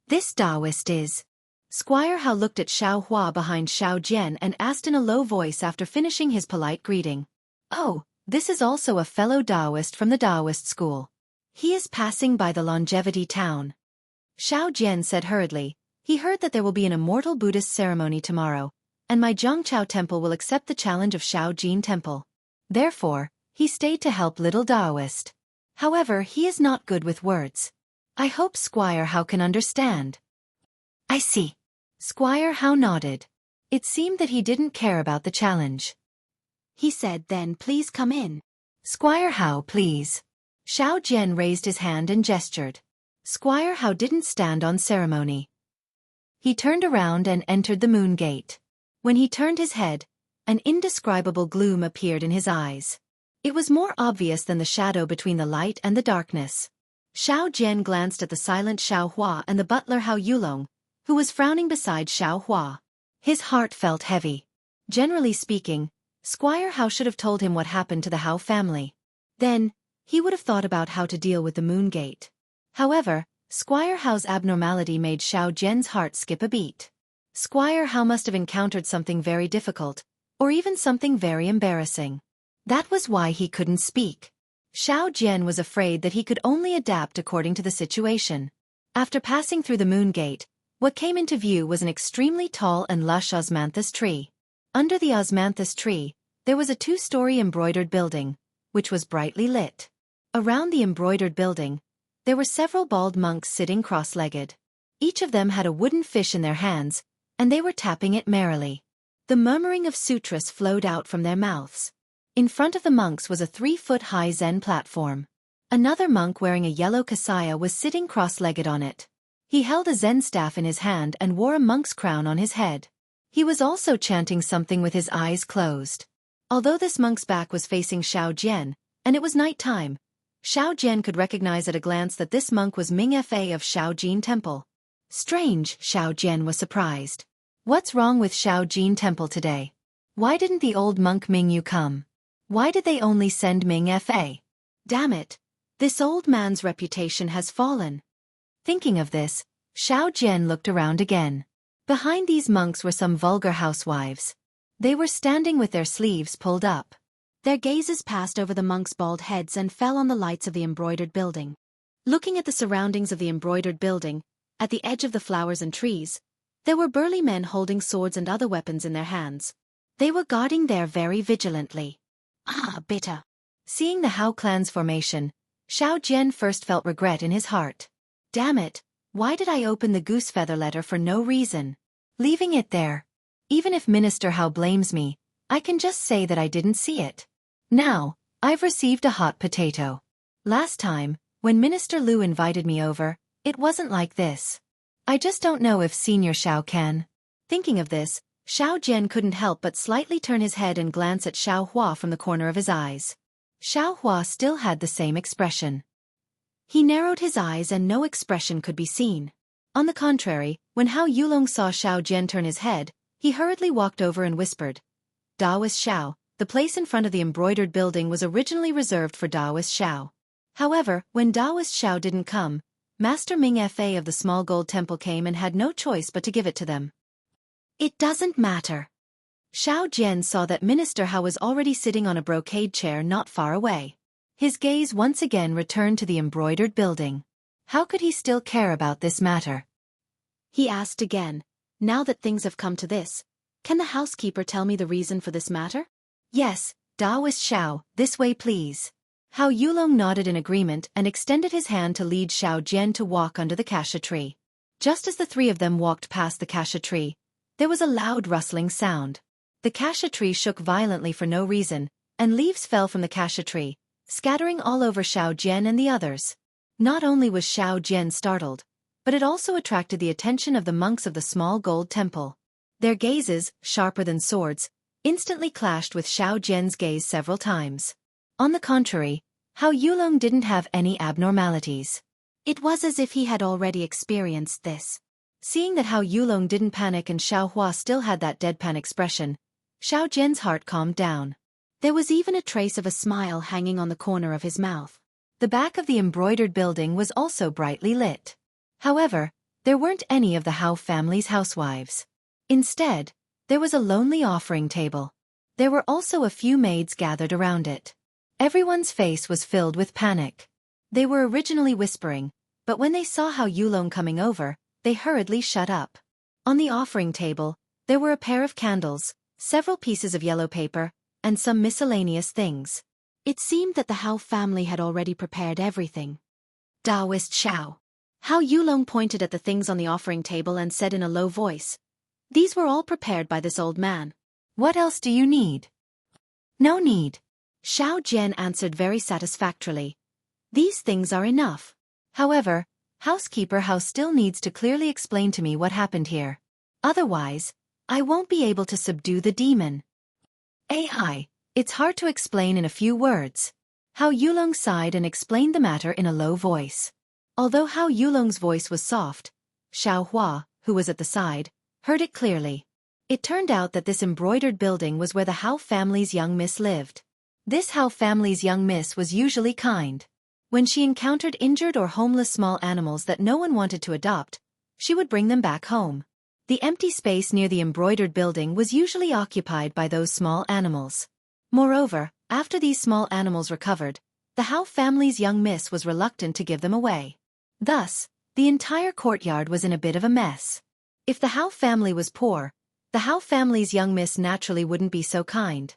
This Taoist is. Squire Hao looked at Xiao Hua behind Xiao Jian and asked in a low voice after finishing his polite greeting. Oh, this is also a fellow Taoist from the Taoist school. He is passing by the Longevity Town. Xiao Jian said hurriedly, he heard that there will be an immortal Buddhist ceremony tomorrow, and my Zhongqiao Temple will accept the challenge of Xiao Jin Temple. Therefore, he stayed to help little Taoist. However, he is not good with words. I hope Squire Hao can understand. I see. Squire Hao nodded. It seemed that he didn't care about the challenge. He said, then please come in. Squire Hao, please. Xiao Jian raised his hand and gestured. Squire Hao didn't stand on ceremony. He turned around and entered the moon gate. When he turned his head, an indescribable gloom appeared in his eyes. It was more obvious than the shadow between the light and the darkness. Xiao Jian glanced at the silent Xiao Hua and the butler Hao Yulong, who was frowning beside Xiao Hua. His heart felt heavy. Generally speaking, Squire Hao should have told him what happened to the Hao family. Then, he would have thought about how to deal with the moon gate. However, Squire Hao's abnormality made Xiao Jian's heart skip a beat. Squire Hao must have encountered something very difficult, or even something very embarrassing. That was why he couldn't speak. Xiao Jian was afraid that he could only adapt according to the situation. After passing through the moon gate, what came into view was an extremely tall and lush osmanthus tree. Under the osmanthus tree, there was a two-story embroidered building, which was brightly lit. Around the embroidered building, there were several bald monks sitting cross-legged. Each of them had a wooden fish in their hands, and they were tapping it merrily. The murmuring of sutras flowed out from their mouths. In front of the monks was a 3-foot-high Zen platform. Another monk wearing a yellow kasaya was sitting cross-legged on it. He held a Zen staff in his hand and wore a monk's crown on his head. He was also chanting something with his eyes closed. Although this monk's back was facing Xiao Jian, and it was night time, Xiao Jian could recognize at a glance that this monk was Ming Fa of Shaojin Temple. Strange, Xiao Jian was surprised. What's wrong with Shaojin Temple today? Why didn't the old monk Ming Yu come? Why did they only send Ming Fa? Damn it! This old man's reputation has fallen. Thinking of this, Xiao Jian looked around again. Behind these monks were some vulgar housewives. They were standing with their sleeves pulled up. Their gazes passed over the monks' bald heads and fell on the lights of the embroidered building. Looking at the surroundings of the embroidered building, at the edge of the flowers and trees, there were burly men holding swords and other weapons in their hands. They were guarding there very vigilantly. Ah, bitter. Seeing the Hao clan's formation, Xiao Jian first felt regret in his heart. Damn it, why did I open the goose feather letter for no reason? Leaving it there. Even if Minister Hao blames me, I can just say that I didn't see it. Now, I've received a hot potato. Last time, when Minister Liu invited me over, it wasn't like this. I just don't know if Senior Xiao can. Thinking of this, Xiao Jian couldn't help but slightly turn his head and glance at Xiao Hua from the corner of his eyes. Xiao Hua still had the same expression. He narrowed his eyes and no expression could be seen. On the contrary, when Hao Yulong saw Xiao Jian turn his head, he hurriedly walked over and whispered, Daoist Xiao, the place in front of the embroidered building was originally reserved for Daoist Xiao. However, when Daoist Xiao didn't come, Master Ming Fa of the small gold temple came and had no choice but to give it to them. It doesn't matter. Xiao Jian saw that Minister Hao was already sitting on a brocade chair not far away. His gaze once again returned to the embroidered building. How could he still care about this matter? He asked again, now that things have come to this, can the housekeeper tell me the reason for this matter? Yes, Daoist Xiao, this way please. Hao Yulong nodded in agreement and extended his hand to lead Xiao Jian to walk under the cassia tree. Just as the three of them walked past the cassia tree, there was a loud rustling sound. The cassia tree shook violently for no reason, and leaves fell from the cassia tree, scattering all over Xiao Jian and the others. Not only was Xiao Jian startled, but it also attracted the attention of the monks of the small gold temple. Their gazes, sharper than swords, instantly clashed with Xiao Jian's gaze several times. On the contrary, Hao Yulong didn't have any abnormalities. It was as if he had already experienced this. Seeing that Hao Yulong didn't panic and Xiao Hua still had that deadpan expression, Xiao Jian's heart calmed down. There was even a trace of a smile hanging on the corner of his mouth. The back of the embroidered building was also brightly lit. However, there weren't any of the Hao family's housewives. Instead, there was a lonely offering table. There were also a few maids gathered around it. Everyone's face was filled with panic. They were originally whispering, but when they saw Hao Yulong coming over, they hurriedly shut up. On the offering table, there were a pair of candles, several pieces of yellow paper, and some miscellaneous things. It seemed that the Hao family had already prepared everything. Daoist Xiao. Hao Yulong pointed at the things on the offering table and said in a low voice, "These were all prepared by this old man. What else do you need?" "No need." Xiao Jian answered very satisfactorily. These things are enough. However, Housekeeper House still needs to clearly explain to me what happened here. Otherwise, I won't be able to subdue the demon. AI, it's hard to explain in a few words. Hao Yulong sighed and explained the matter in a low voice. Although Hao Yulong's voice was soft, Xiao Hua, who was at the side, heard it clearly. It turned out that this embroidered building was where the Hao family's young miss lived. This Hao family's young miss was usually kind. When she encountered injured or homeless small animals that no one wanted to adopt, she would bring them back home. The empty space near the embroidered building was usually occupied by those small animals. Moreover, after these small animals recovered, the Hao family's young miss was reluctant to give them away. Thus, the entire courtyard was in a bit of a mess. If the Hao family was poor, the Hao family's young miss naturally wouldn't be so kind.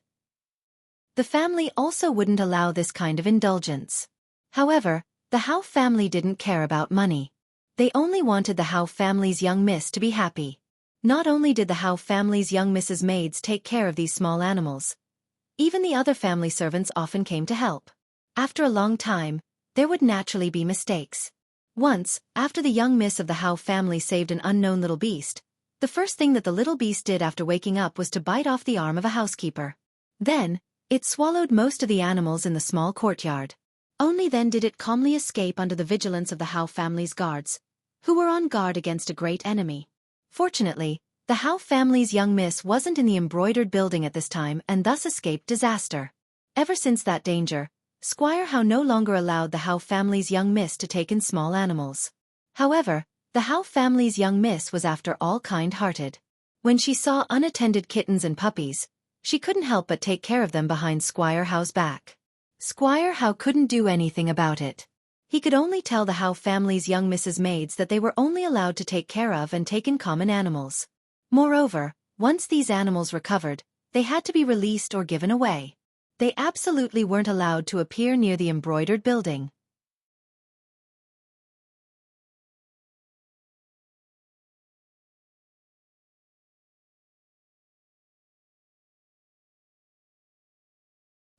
The family also wouldn't allow this kind of indulgence. However, the Hao family didn't care about money. They only wanted the Hao family's young miss to be happy. Not only did the Hao family's young miss's maids take care of these small animals, even the other family servants often came to help. After a long time, there would naturally be mistakes. Once, after the young miss of the Hao family saved an unknown little beast, the first thing that the little beast did after waking up was to bite off the arm of a housekeeper. Then, it swallowed most of the animals in the small courtyard. Only then did it calmly escape under the vigilance of the Hao family's guards, who were on guard against a great enemy. Fortunately, the Hao family's young miss wasn't in the embroidered building at this time and thus escaped disaster. Ever since that danger, Squire Hao no longer allowed the Hao family's young miss to take in small animals. However, the Hao family's young miss was after all kind-hearted. When she saw unattended kittens and puppies, she couldn't help but take care of them behind Squire Hao's back. Squire Hao couldn't do anything about it. He could only tell the Hao family's young miss's maids that they were only allowed to take care of and take in common animals. Moreover, once these animals recovered, they had to be released or given away. They absolutely weren't allowed to appear near the embroidered building.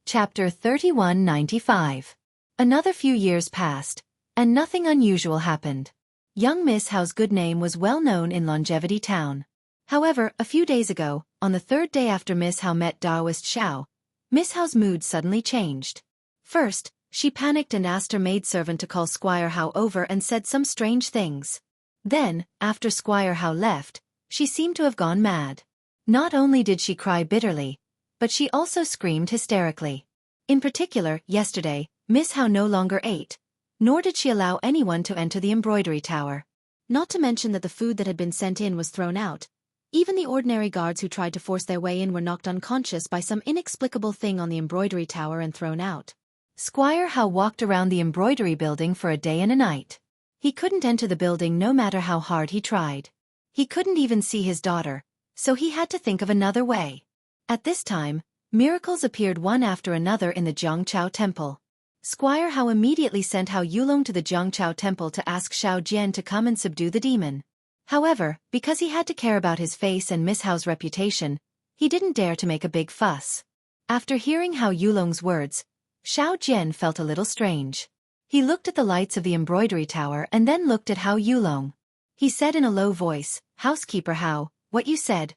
Chapter 3195. Another few years passed, and nothing unusual happened. Young Miss Hao's good name was well known in Longevity Town. However, a few days ago, on the third day after Miss Hao met Daoist Xiao, Miss Hao's mood suddenly changed. First, she panicked and asked her maidservant to call Squire Hao over and said some strange things. Then, after Squire Hao left, she seemed to have gone mad. Not only did she cry bitterly, but she also screamed hysterically. In particular, yesterday, Miss Hao no longer ate, nor did she allow anyone to enter the embroidery tower. Not to mention that the food that had been sent in was thrown out. Even the ordinary guards who tried to force their way in were knocked unconscious by some inexplicable thing on the embroidery tower and thrown out. Squire Hao walked around the embroidery building for a day and a night. He couldn't enter the building no matter how hard he tried. He couldn't even see his daughter, so he had to think of another way. At this time, miracles appeared one after another in the Jiangchao Temple. Squire Hao immediately sent Hao Yulong to the Jiangchao Temple to ask Xiao Jian to come and subdue the demon. However, because he had to care about his face and Miss Hao's reputation, he didn't dare to make a big fuss. After hearing Hao Yulong's words, Xiao Jian felt a little strange. He looked at the lights of the embroidery tower and then looked at Hao Yulong. He said in a low voice, "Housekeeper Hao, what you said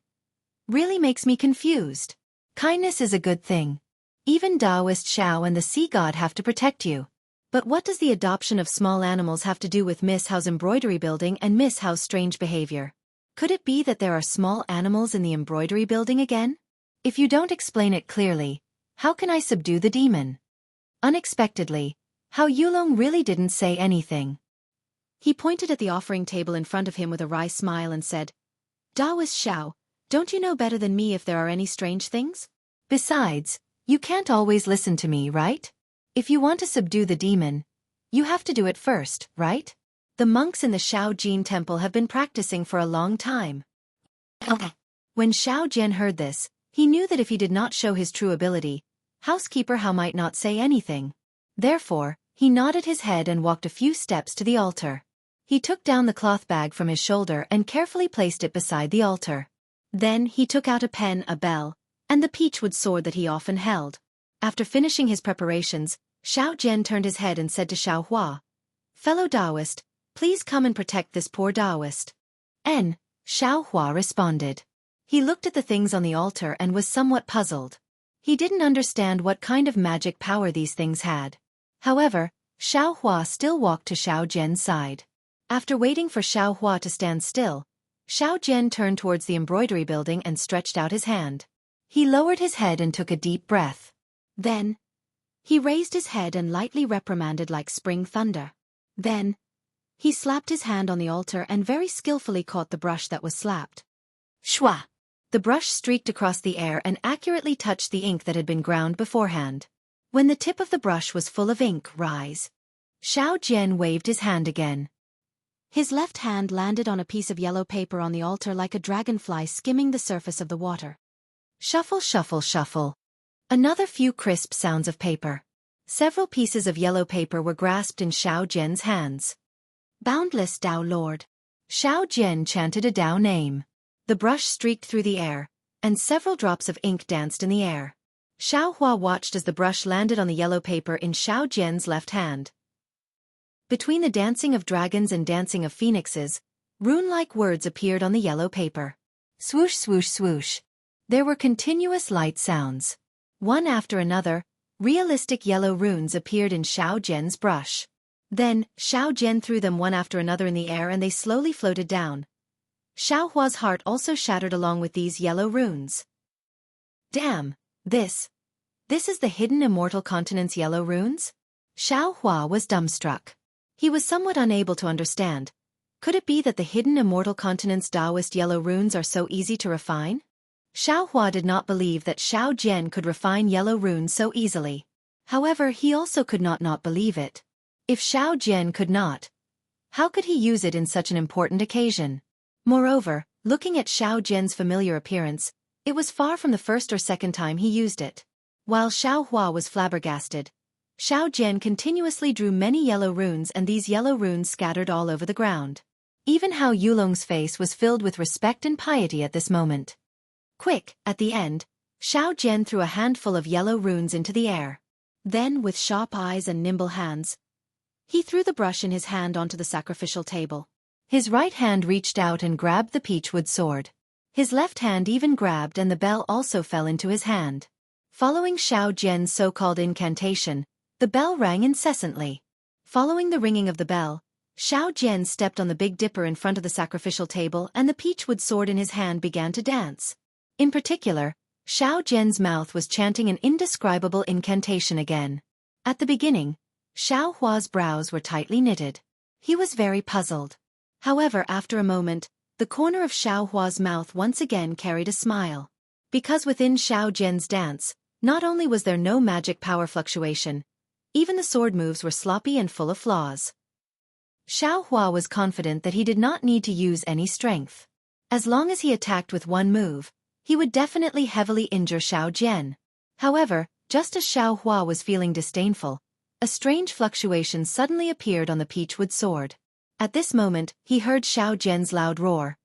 really makes me confused. Kindness is a good thing. Even Taoist Xiao and the sea god have to protect you. But what does the adoption of small animals have to do with Miss Hao's embroidery building and Miss Hao's strange behavior? Could it be that there are small animals in the embroidery building again? If you don't explain it clearly, how can I subdue the demon?" Unexpectedly, Hao Yulong really didn't say anything. He pointed at the offering table in front of him with a wry smile and said, "Taoist Xiao, don't you know better than me if there are any strange things? Besides, you can't always listen to me, right? If you want to subdue the demon, you have to do it first, right? The monks in the Xiao Jin temple have been practicing for a long time." When Xiao Jian heard this, he knew that if he did not show his true ability, Housekeeper Hao might not say anything. Therefore, he nodded his head and walked a few steps to the altar. He took down the cloth bag from his shoulder and carefully placed it beside the altar. Then he took out a pen, a bell, and the peachwood sword that he often held. After finishing his preparations, Xiao Jian turned his head and said to Xiao Hua, "Fellow Taoist, please come and protect this poor Taoist." Xiao Hua responded. He looked at the things on the altar and was somewhat puzzled. He didn't understand what kind of magic power these things had. However, Xiao Hua still walked to Xiao Jian's side. After waiting for Xiao Hua to stand still, Xiao Jian turned towards the embroidery building and stretched out his hand. He lowered his head and took a deep breath. Then, he raised his head and lightly reprimanded like spring thunder. Then, he slapped his hand on the altar and very skillfully caught the brush that was slapped. Shwa! The brush streaked across the air and accurately touched the ink that had been ground beforehand. When the tip of the brush was full of ink, rise. Xiao Jian waved his hand again. His left hand landed on a piece of yellow paper on the altar like a dragonfly skimming the surface of the water. Shuffle, shuffle, shuffle. Another few crisp sounds of paper. Several pieces of yellow paper were grasped in Xiao Jian's hands. Boundless Tao Lord. Xiao Jian chanted a Tao name. The brush streaked through the air, and several drops of ink danced in the air. Xiao Hua watched as the brush landed on the yellow paper in Xiao Jian's left hand. Between the dancing of dragons and dancing of phoenixes, rune-like words appeared on the yellow paper. Swoosh, swoosh, swoosh. There were continuous light sounds. One after another, realistic yellow runes appeared in Xiao Jian's brush. Then, Xiao Jian threw them one after another in the air and they slowly floated down. Xiao Hua's heart also shattered along with these yellow runes. Damn, this is the hidden immortal continent's yellow runes? Xiao Hua was dumbstruck. He was somewhat unable to understand. Could it be that the hidden immortal continent's Taoist yellow runes are so easy to refine? Xiao Hua did not believe that Xiao Jian could refine yellow runes so easily. However, he also could not believe it. If Xiao Jian could not, how could he use it in such an important occasion? Moreover, looking at Xiao Jian's familiar appearance, it was far from the first or second time he used it. While Xiao Hua was flabbergasted, Xiao Jian continuously drew many yellow runes and these yellow runes scattered all over the ground. Even Hao Yulong's face was filled with respect and piety at this moment. Quick, at the end, Xiao Jian threw a handful of yellow runes into the air. Then, with sharp eyes and nimble hands, he threw the brush in his hand onto the sacrificial table. His right hand reached out and grabbed the peachwood sword. His left hand even grabbed and the bell also fell into his hand. Following Xiao Jian's so-called incantation, the bell rang incessantly. Following the ringing of the bell, Xiao Jian stepped on the Big Dipper in front of the sacrificial table and the peachwood sword in his hand began to dance. In particular, Xiao Jian's mouth was chanting an indescribable incantation again. At the beginning, Xiao Hua's brows were tightly knitted. He was very puzzled. However, after a moment, the corner of Xiao Hua's mouth once again carried a smile. Because within Xiao Jian's dance, not only was there no magic power fluctuation, even the sword moves were sloppy and full of flaws. Xiao Hua was confident that he did not need to use any strength. As long as he attacked with one move, he would definitely heavily injure Xiao Jian. However, just as Xiao Hua was feeling disdainful, a strange fluctuation suddenly appeared on the peachwood sword. At this moment, he heard Xiao Jian's loud roar.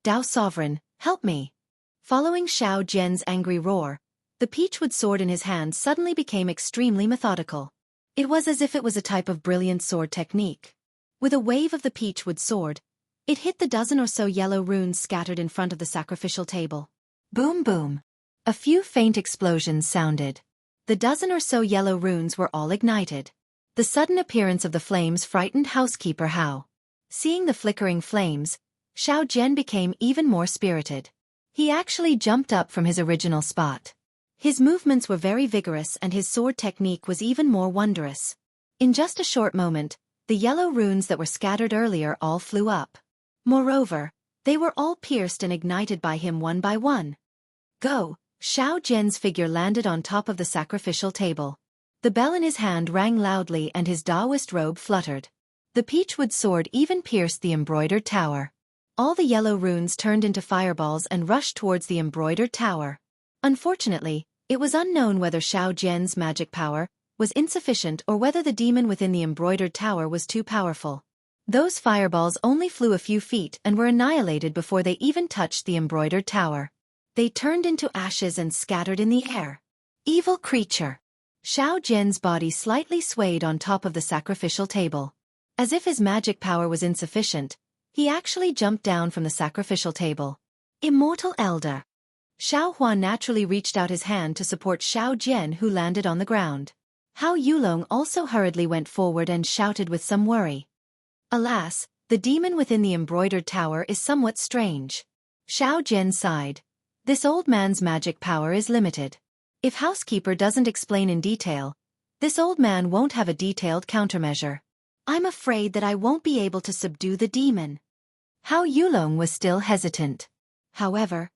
"Tao Sovereign, help me!" Following Xiao Jian's angry roar, the peachwood sword in his hand suddenly became extremely methodical. It was as if it was a type of brilliant sword technique. With a wave of the peachwood sword, it hit the dozen or so yellow runes scattered in front of the sacrificial table. Boom boom. A few faint explosions sounded. The dozen or so yellow runes were all ignited. The sudden appearance of the flames frightened housekeeper Hao. Seeing the flickering flames, Xiao Jian became even more spirited. He actually jumped up from his original spot. His movements were very vigorous and his sword technique was even more wondrous. In just a short moment, the yellow runes that were scattered earlier all flew up. Moreover, they were all pierced and ignited by him one by one. Go! Xiao Jian's figure landed on top of the sacrificial table. The bell in his hand rang loudly and his Taoist robe fluttered. The peachwood sword even pierced the embroidered tower. All the yellow runes turned into fireballs and rushed towards the embroidered tower. Unfortunately, it was unknown whether Xiao Jian's magic power was insufficient or whether the demon within the embroidered tower was too powerful. Those fireballs only flew a few feet and were annihilated before they even touched the embroidered tower. They turned into ashes and scattered in the air. Evil creature! Xiao Jian's body slightly swayed on top of the sacrificial table. As if his magic power was insufficient, he actually jumped down from the sacrificial table. Immortal Elder. Xiao Hua naturally reached out his hand to support Xiao Jian, who landed on the ground. Hao Yulong also hurriedly went forward and shouted with some worry. Alas, the demon within the embroidered tower is somewhat strange. Xiao Jian sighed. This old man's magic power is limited. If housekeeper doesn't explain in detail, this old man won't have a detailed countermeasure. I'm afraid that I won't be able to subdue the demon. Hao Yulong was still hesitant. However,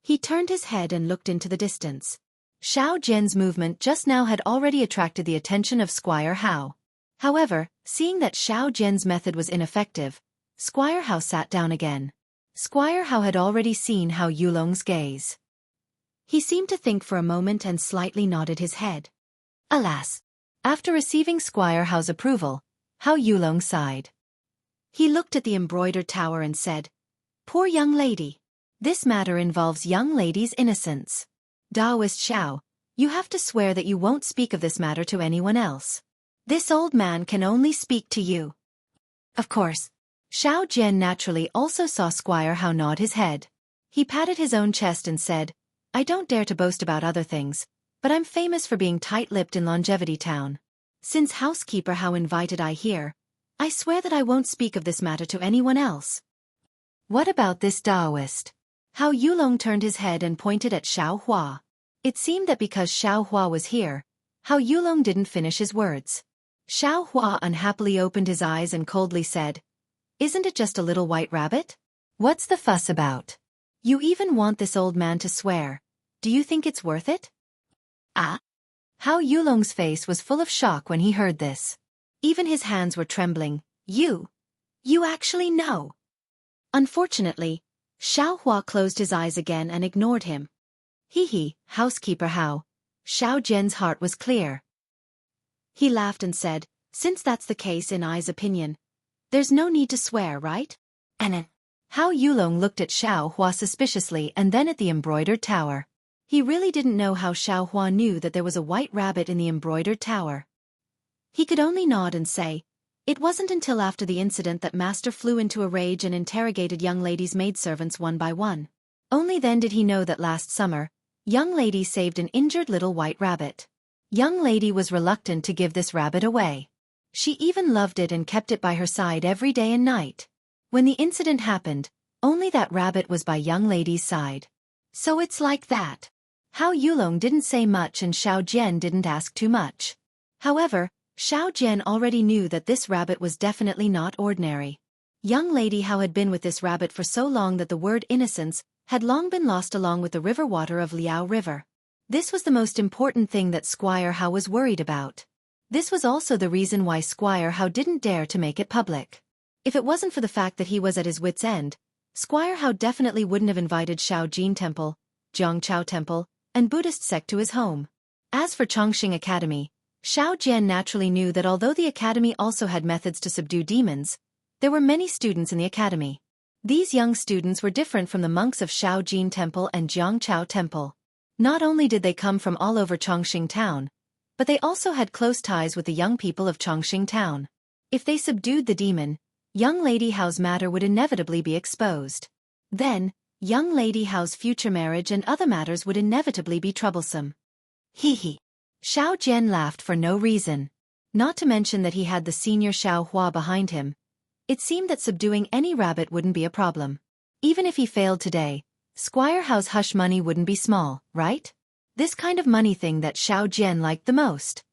he turned his head and looked into the distance. Xiao Jian's movement just now had already attracted the attention of Squire Hao. However, seeing that Xiao Jian's method was ineffective, Squire Hao sat down again. Squire Hao had already seen Hao Yulong's gaze. He seemed to think for a moment and slightly nodded his head. Alas! After receiving Squire Hao's approval, Hao Yulong sighed. He looked at the embroidered tower and said, "Poor young lady. This matter involves young lady's innocence. Taoist Xiao, you have to swear that you won't speak of this matter to anyone else. This old man can only speak to you." Of course. Xiao Jian naturally also saw Squire Hao nod his head. He patted his own chest and said, "I don't dare to boast about other things, but I'm famous for being tight-lipped in Longevity Town. Since housekeeper Hao invited I here, I swear that I won't speak of this matter to anyone else." What about this Taoist? Hao Yulong turned his head and pointed at Xiao Hua. It seemed that because Xiao Hua was here, Hao Yulong didn't finish his words. Xiao Hua unhappily opened his eyes and coldly said, "Isn't it just a little white rabbit? What's the fuss about? You even want this old man to swear. Do you think it's worth it?" Ah! Hao Yulong's face was full of shock when he heard this. Even his hands were trembling. You actually know." Unfortunately, Xiao Hua closed his eyes again and ignored him. Hee, housekeeper Hao. Xiao Jian's heart was clear. He laughed and said, "Since that's the case in I's opinion, there's no need to swear, right?" And Hao Yulong looked at Xiao Hua suspiciously and then at the embroidered tower. He really didn't know how Xiao Hua knew that there was a white rabbit in the embroidered tower. He could only nod and say, "It wasn't until after the incident that Master flew into a rage and interrogated young ladies' maidservants one by one. Only then did he know that last summer, young lady saved an injured little white rabbit. Young lady was reluctant to give this rabbit away. She even loved it and kept it by her side every day and night. When the incident happened, only that rabbit was by young lady's side. So it's like that." Hao Yulong didn't say much and Xiao Jian didn't ask too much. However, Xiao Jian already knew that this rabbit was definitely not ordinary. Young lady Hao had been with this rabbit for so long that the word innocence had long been lost along with the river water of Liao River. This was the most important thing that Squire Hao was worried about. This was also the reason why Squire Hao didn't dare to make it public. If it wasn't for the fact that he was at his wit's end, Squire Hao definitely wouldn't have invited Shaojin Temple, Jiangchao Temple, and Buddhist sect to his home. As for Chongqing Academy, Xiao Jian naturally knew that although the academy also had methods to subdue demons, there were many students in the academy. These young students were different from the monks of Shaojin Temple and Jiangchao Temple. Not only did they come from all over Chongqing Town, but they also had close ties with the young people of Chongqing Town. If they subdued the demon, young lady Hao's matter would inevitably be exposed. Then, young lady Hao's future marriage and other matters would inevitably be troublesome. Hee. Xiao Jian laughed for no reason. Not to mention that he had the senior Xiao Hua behind him. It seemed that subduing any rabbit wouldn't be a problem. Even if he failed today, Squire Hao's hush money wouldn't be small, right? This kind of money thing that Xiao Jian liked the most.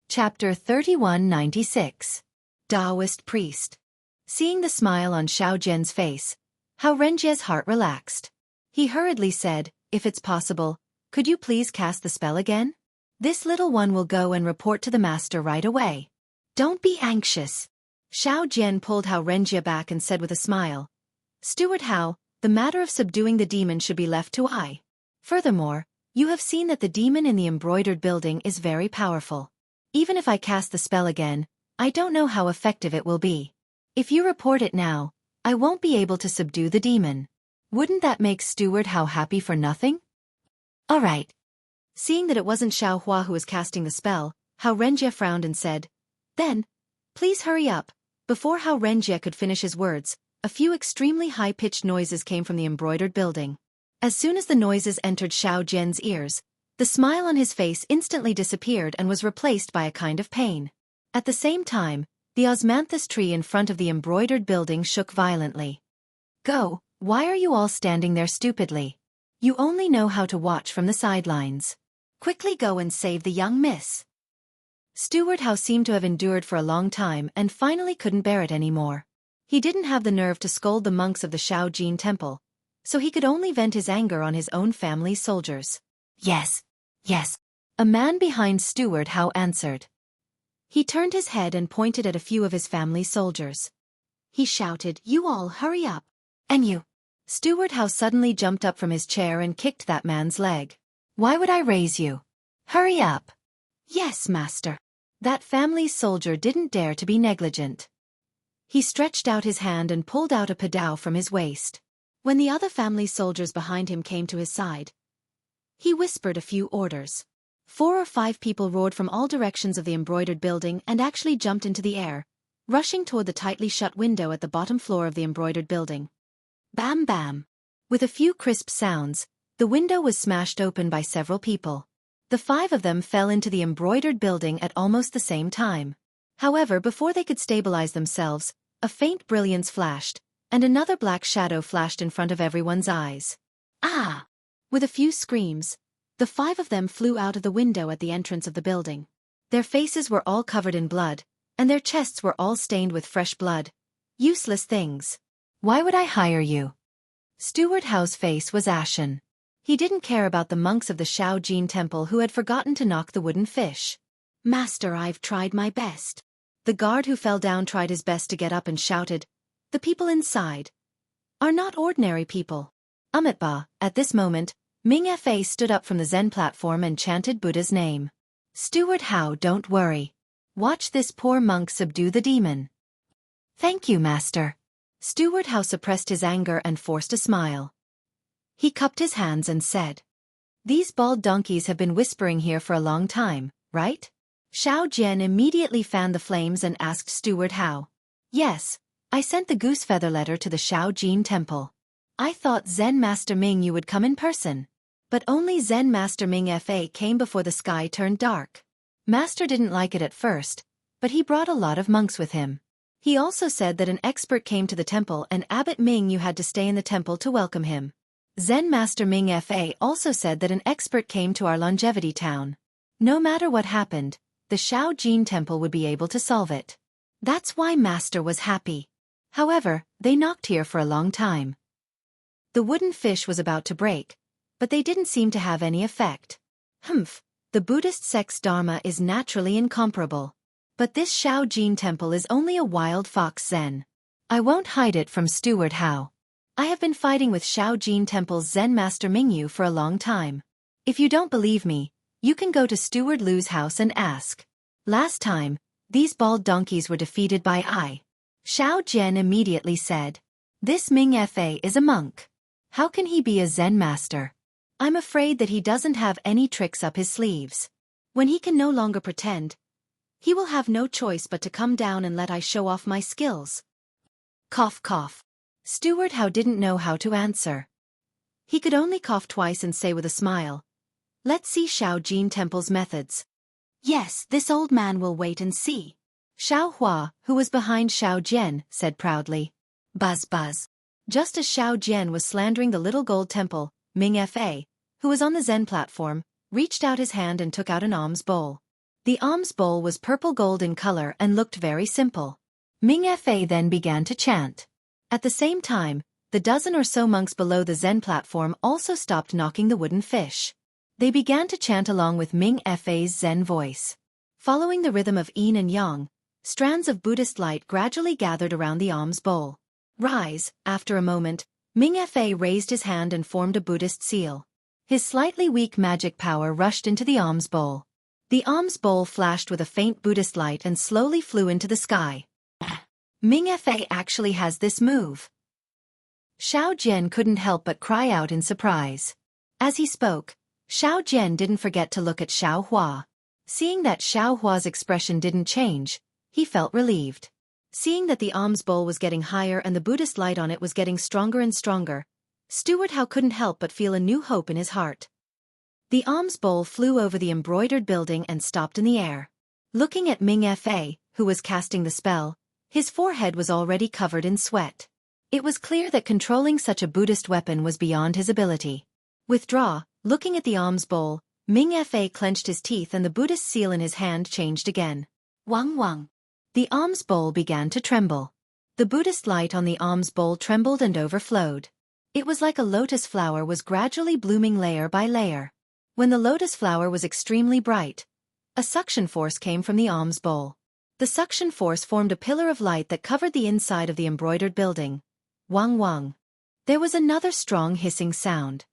Chapter 3196. Taoist Priest. Seeing the smile on Xiao Jian's face, Hao Renjie's heart relaxed. He hurriedly said, "If it's possible, could you please cast the spell again? This little one will go and report to the master right away." "Don't be anxious." Xiao Jian pulled Hao Renjie back and said with a smile, "Steward Hao, the matter of subduing the demon should be left to I. Furthermore, you have seen that the demon in the embroidered building is very powerful. Even if I cast the spell again, I don't know how effective it will be. If you report it now, I won't be able to subdue the demon. Wouldn't that make Steward Hao happy for nothing? All right. Seeing that it wasn't Xueqi who was casting the spell, Hao Renjie frowned and said, "Then, please hurry up." Before Hao Renjie could finish his words, a few extremely high-pitched noises came from the embroidered building. As soon as the noises entered Xiao Jian's ears, the smile on his face instantly disappeared and was replaced by a kind of pain. At the same time, the osmanthus tree in front of the embroidered building shook violently. "Go, why are you all standing there stupidly? You only know how to watch from the sidelines. Quickly go and save the young miss." Steward Hao seemed to have endured for a long time and finally couldn't bear it anymore. He didn't have the nerve to scold the monks of the Shaojin temple, so he could only vent his anger on his own family's soldiers. "Yes, yes," a man behind Steward Hao answered. He turned his head and pointed at a few of his family's soldiers. He shouted, "You all hurry up. And you." Steward Hao suddenly jumped up from his chair and kicked that man's leg. "Why would I raise you? Hurry up." "Yes, master." That family's soldier didn't dare to be negligent. He stretched out his hand and pulled out a padao from his waist. When the other family soldiers behind him came to his side, he whispered a few orders. 4 or 5 people roared from all directions of the embroidered building and actually jumped into the air, rushing toward the tightly shut window at the bottom floor of the embroidered building. Bam bam. With a few crisp sounds, the window was smashed open by several people. The 5 of them fell into the embroidered building at almost the same time. However, before they could stabilize themselves, a faint brilliance flashed, and another black shadow flashed in front of everyone's eyes. Ah! With a few screams, the 5 of them flew out of the window at the entrance of the building. Their faces were all covered in blood, and their chests were all stained with fresh blood. Useless things. Why would I hire you? Steward Hao's face was ashen. He didn't care about the monks of the Shaojin temple who had forgotten to knock the wooden fish. "Master, I've tried my best." The guard who fell down tried his best to get up and shouted, "The people inside are not ordinary people." Amitabha, at this moment, Ming Fa stood up from the Zen platform and chanted Buddha's name. "Steward Hao, don't worry. Watch this poor monk subdue the demon." "Thank you, master." Steward Hao suppressed his anger and forced a smile. He cupped his hands and said, "These bald donkeys have been whispering here for a long time, right?" Xiao Jian immediately fanned the flames and asked Steward Hao. "Yes, I sent the goose feather letter to the Shaojin temple. I thought Zen Master Ming you would come in person. But only Zen Master Ming Fa came before the sky turned dark. Master didn't like it at first, but he brought a lot of monks with him. He also said that an expert came to the temple and Abbot Ming you had to stay in the temple to welcome him. Zen Master Ming Fa also said that an expert came to our longevity town. No matter what happened, the Shaojin temple would be able to solve it. That's why Master was happy. However, they knocked here for a long time. The wooden fish was about to break, but they didn't seem to have any effect. The Buddhist sect's dharma is naturally incomparable. But this Shaojin temple is only a wild fox Zen. I won't hide it from Steward Hao. I have been fighting with Shaojin temple's Zen Master Mingyu for a long time. If you don't believe me, you can go to Steward Lu's house and ask. Last time, these bald donkeys were defeated by I. Xiao Jian immediately said, "This Ming Fa is a monk. How can he be a Zen master? I'm afraid that he doesn't have any tricks up his sleeves. When he can no longer pretend, he will have no choice but to come down and let I show off my skills." Cough cough. Steward Hao didn't know how to answer. He could only cough twice and say with a smile, "Let's see Shaojin temple's methods." "Yes, this old man will wait and see." Xiao Hua, who was behind Xiao Jian, said proudly. Buzz buzz. Just as Xiao Jian was slandering the little gold temple, Ming Fa, who was on the Zen platform, reached out his hand and took out an alms bowl. The alms bowl was purple gold in color and looked very simple. Ming Fa then began to chant. At the same time, the dozen or so monks below the Zen platform also stopped knocking the wooden fish. They began to chant along with Ming Fa's Zen voice. Following the rhythm of yin and yang, strands of Buddhist light gradually gathered around the alms bowl. Rise. After a moment, Ming Fa raised his hand and formed a Buddhist seal. His slightly weak magic power rushed into the alms bowl. The alms bowl flashed with a faint Buddhist light and slowly flew into the sky. Ming Fa actually has this move. Xiao Jian couldn't help but cry out in surprise. As he spoke, Xiao Jian didn't forget to look at Xiao Hua. Seeing that Xiao Hua's expression didn't change, he felt relieved. Seeing that the alms bowl was getting higher and the Buddhist light on it was getting stronger and stronger, Steward Hao couldn't help but feel a new hope in his heart. The alms bowl flew over the embroidered building and stopped in the air. Looking at Ming Fa, who was casting the spell, his forehead was already covered in sweat. It was clear that controlling such a Buddhist weapon was beyond his ability. Withdraw, looking at the alms bowl, Ming Fa clenched his teeth and the Buddhist seal in his hand changed again. Wang wang. The alms bowl began to tremble. The Buddhist light on the alms bowl trembled and overflowed. It was like a lotus flower was gradually blooming layer by layer. When the lotus flower was extremely bright, a suction force came from the alms bowl. The suction force formed a pillar of light that covered the inside of the embroidered building. Wang wang. There was another strong hissing sound.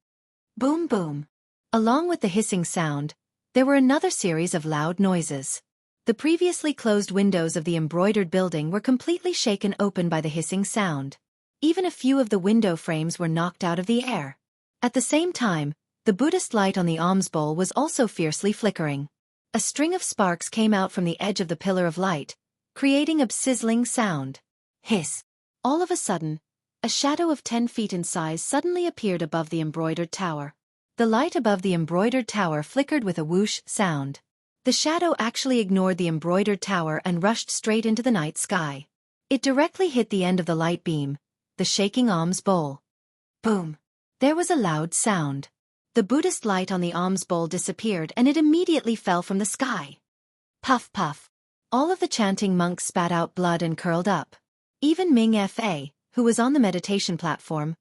Boom boom. Along with the hissing sound, there were another series of loud noises. The previously closed windows of the embroidered building were completely shaken open by the hissing sound. Even a few of the window frames were knocked out of the air. At the same time, the Buddhist light on the alms bowl was also fiercely flickering. A string of sparks came out from the edge of the pillar of light, creating a sizzling sound. Hiss. All of a sudden, a shadow of 10 feet in size suddenly appeared above the embroidered tower. The light above the embroidered tower flickered with a whoosh sound. The shadow actually ignored the embroidered tower and rushed straight into the night sky. It directly hit the end of the light beam, the shaking alms bowl. Boom. There was a loud sound. The Buddhist light on the alms bowl disappeared and it immediately fell from the sky. Puff puff. All of the chanting monks spat out blood and curled up. Even Ming Fa, who was on the meditation platform,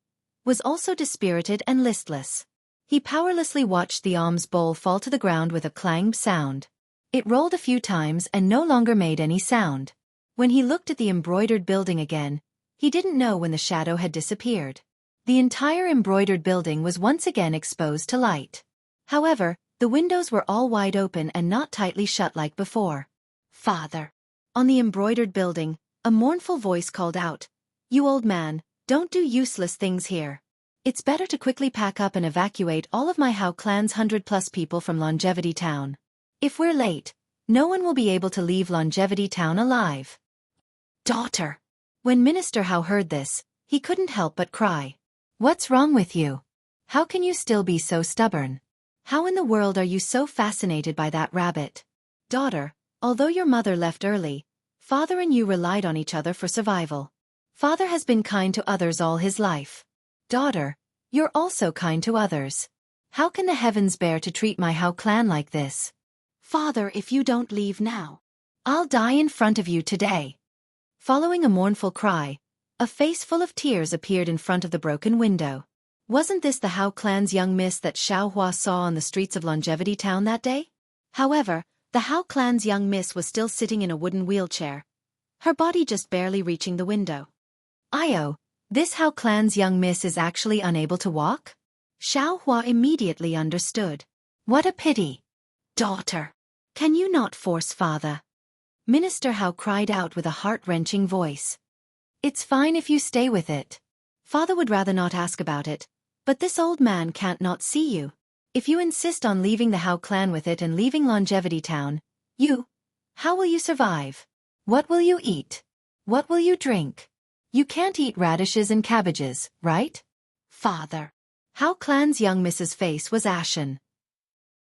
was also dispirited and listless. He powerlessly watched the alms bowl fall to the ground with a clang sound. It rolled a few times and no longer made any sound. When he looked at the embroidered building again, he didn't know when the shadow had disappeared. The entire embroidered building was once again exposed to light. However, the windows were all wide open and not tightly shut like before. Father. On the embroidered building, a mournful voice called out, "You old man, don't do useless things here. It's better to quickly pack up and evacuate all of my Hao clan's 100+ people from Longevity Town. If we're late, no one will be able to leave Longevity Town alive." Daughter. When Minister Hao heard this, he couldn't help but cry. What's wrong with you? How can you still be so stubborn? How in the world are you so fascinated by that rabbit? Daughter, although your mother left early, father and you relied on each other for survival. Father has been kind to others all his life. Daughter, you're also kind to others. How can the heavens bear to treat my Hao clan like this? Father, if you don't leave now, I'll die in front of you today. Following a mournful cry, a face full of tears appeared in front of the broken window. Wasn't this the Hao clan's young miss that Xiao Hua saw on the streets of Longevity Town that day? However, the Hao clan's young miss was still sitting in a wooden wheelchair, her body just barely reaching the window. Io, this Hao clan's young miss is actually unable to walk? Xiao Hua immediately understood. What a pity. Daughter. Can you not force father? Minister Hao cried out with a heart-wrenching voice. It's fine if you stay with it. Father would rather not ask about it, but this old man can't not see you. If you insist on leaving the Hao clan with it and leaving Longevity Town, how will you survive? What will you eat? What will you drink? You can't eat radishes and cabbages, right? Father. Hao clan's young Mrs. face was ashen.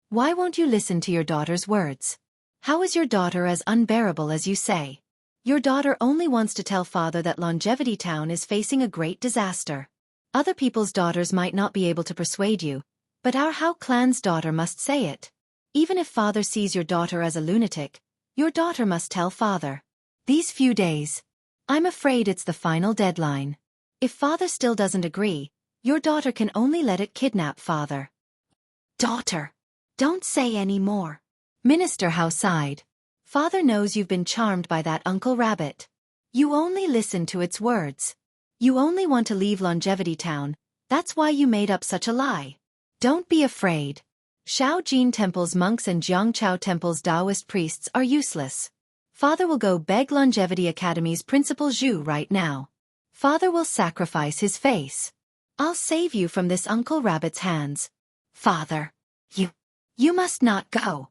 Why won't you listen to your daughter's words? How is your daughter as unbearable as you say? Your daughter only wants to tell father that Longevity Town is facing a great disaster. Other people's daughters might not be able to persuade you, but our Hao clan's daughter must say it. Even if father sees your daughter as a lunatic, your daughter must tell father. These few days. I'm afraid it's the final deadline. If father still doesn't agree, your daughter can only let it kidnap father. Daughter. Don't say any more. Minister Hao sighed. Father knows you've been charmed by that Uncle Rabbit. You only listen to its words. You only want to leave Longevity Town, that's why you made up such a lie. Don't be afraid. Shaojin Temple's monks and Jiangchao Temple's Taoist priests are useless. Father will go beg Longevity Academy's Principal Zhu right now. Father will sacrifice his face. I'll save you from this Uncle Rabbit's hands. Father. You must not go.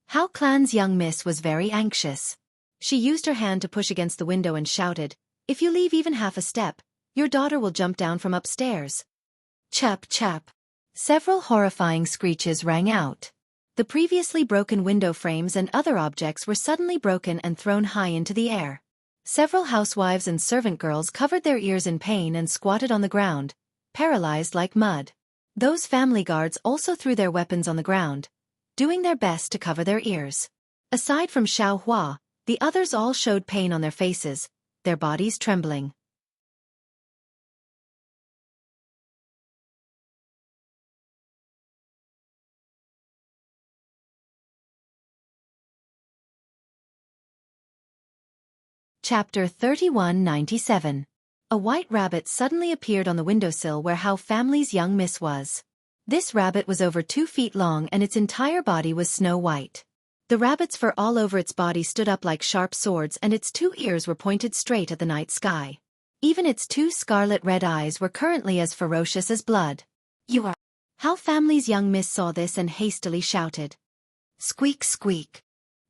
Hao Clan's young miss was very anxious. She used her hand to push against the window and shouted, "If you leave even half a step, your daughter will jump down from upstairs." Chap chap. Several horrifying screeches rang out. The previously broken window frames and other objects were suddenly broken and thrown high into the air. Several housewives and servant girls covered their ears in pain and squatted on the ground, paralyzed like mud. Those family guards also threw their weapons on the ground, doing their best to cover their ears. Aside from Xiao Hua, the others all showed pain on their faces, their bodies trembling. Chapter 3197. A white rabbit suddenly appeared on the windowsill where Hao family's young miss was. This rabbit was over 2 feet long and its entire body was snow white. The rabbit's fur all over its body stood up like sharp swords and its 2 ears were pointed straight at the night sky. Even its 2 scarlet red eyes were currently as ferocious as blood. "You are..." Hao family's young miss saw this and hastily shouted. Squeak squeak.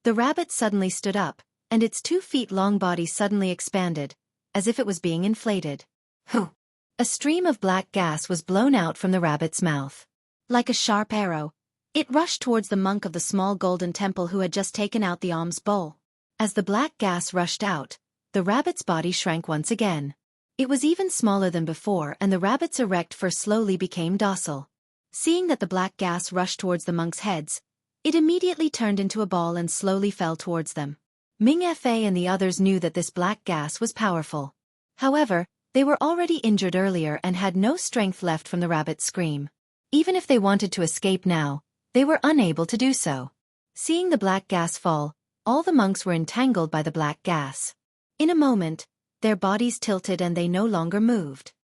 The rabbit suddenly stood up, and its 2 feet long body suddenly expanded, as if it was being inflated. Hoo! A stream of black gas was blown out from the rabbit's mouth. Like a sharp arrow, it rushed towards the monk of the small golden temple who had just taken out the alms bowl. As the black gas rushed out, the rabbit's body shrank once again. It was even smaller than before and the rabbit's erect fur slowly became docile. Seeing that the black gas rushed towards the monks' heads, it immediately turned into a ball and slowly fell towards them. Ming Fa and the others knew that this black gas was powerful. However, they were already injured earlier and had no strength left from the rabbit's scream. Even if they wanted to escape now, they were unable to do so. Seeing the black gas fall, all the monks were entangled by the black gas. In a moment, their bodies tilted and they no longer moved.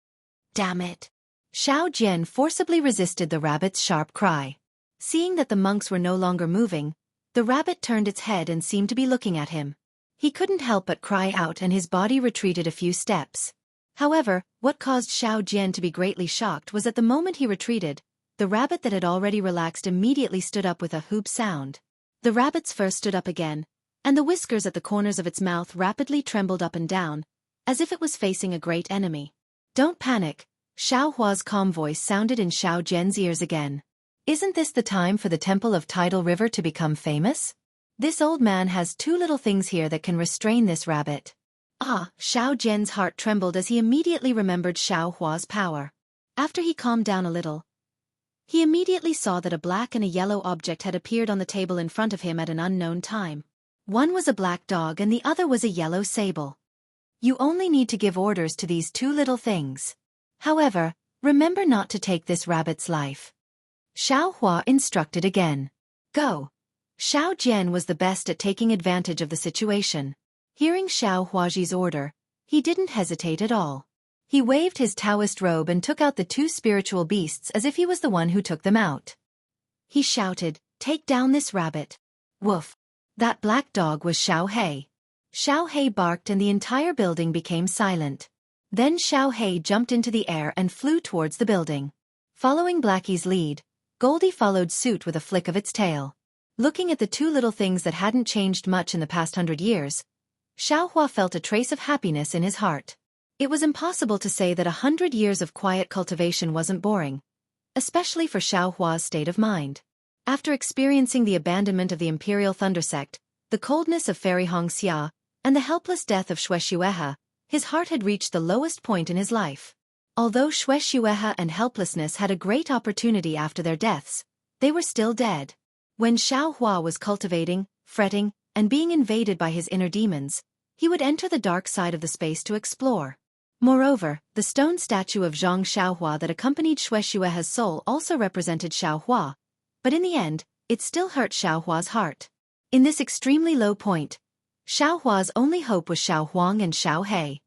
Damn it! Xiao Jian forcibly resisted the rabbit's sharp cry. Seeing that the monks were no longer moving, the rabbit turned its head and seemed to be looking at him. He couldn't help but cry out and his body retreated a few steps. However, what caused Xiao Jian to be greatly shocked was that the moment he retreated, the rabbit that had already relaxed immediately stood up with a whoop sound. The rabbit's fur stood up again, and the whiskers at the corners of its mouth rapidly trembled up and down, as if it was facing a great enemy. "Don't panic," Xiao Hua's calm voice sounded in Xiao Jian's ears again. "Isn't this the time for the Temple of Tidal River to become famous? This old man has 2 little things here that can restrain this rabbit." Ah, Xiao Jian's heart trembled as he immediately remembered Xiao Hua's power. After he calmed down a little, he immediately saw that a black and a yellow object had appeared on the table in front of him at an unknown time. One was a black dog and the other was a yellow sable. You only need to give orders to these 2 little things. However, remember not to take this rabbit's life. Xiao Hua instructed again. Go. Xiao Jian was the best at taking advantage of the situation. Hearing Xiao Huaji's order, he didn't hesitate at all. He waved his Taoist robe and took out the 2 spiritual beasts as if he was the one who took them out. He shouted, "Take down this rabbit." Woof. That black dog was Xiao He. Xiao He barked and the entire building became silent. Then Xiao He jumped into the air and flew towards the building. Following Blackie's lead, Goldie followed suit with a flick of its tail. Looking at the 2 little things that hadn't changed much in the past 100 years, Xiao Hua felt a trace of happiness in his heart. It was impossible to say that 100 years of quiet cultivation wasn't boring, especially for Xiao Hua's state of mind. After experiencing the abandonment of the Imperial Thunder Sect, the coldness of Fairy Hong Xia, and the helpless death of Xueqi, his heart had reached the lowest point in his life. Although Xueqi and helplessness had a great opportunity after their deaths, they were still dead. When Xiao Hua was cultivating, fretting, and being invaded by his inner demons, he would enter the dark side of the space to explore. Moreover, the stone statue of Zhang Xiaohua that accompanied Xueqi's soul also represented Xiaohua, but in the end, it still hurt Xiaohua's heart. In this extremely low point, Xiaohua's only hope was Xiao Huang and Xiao He.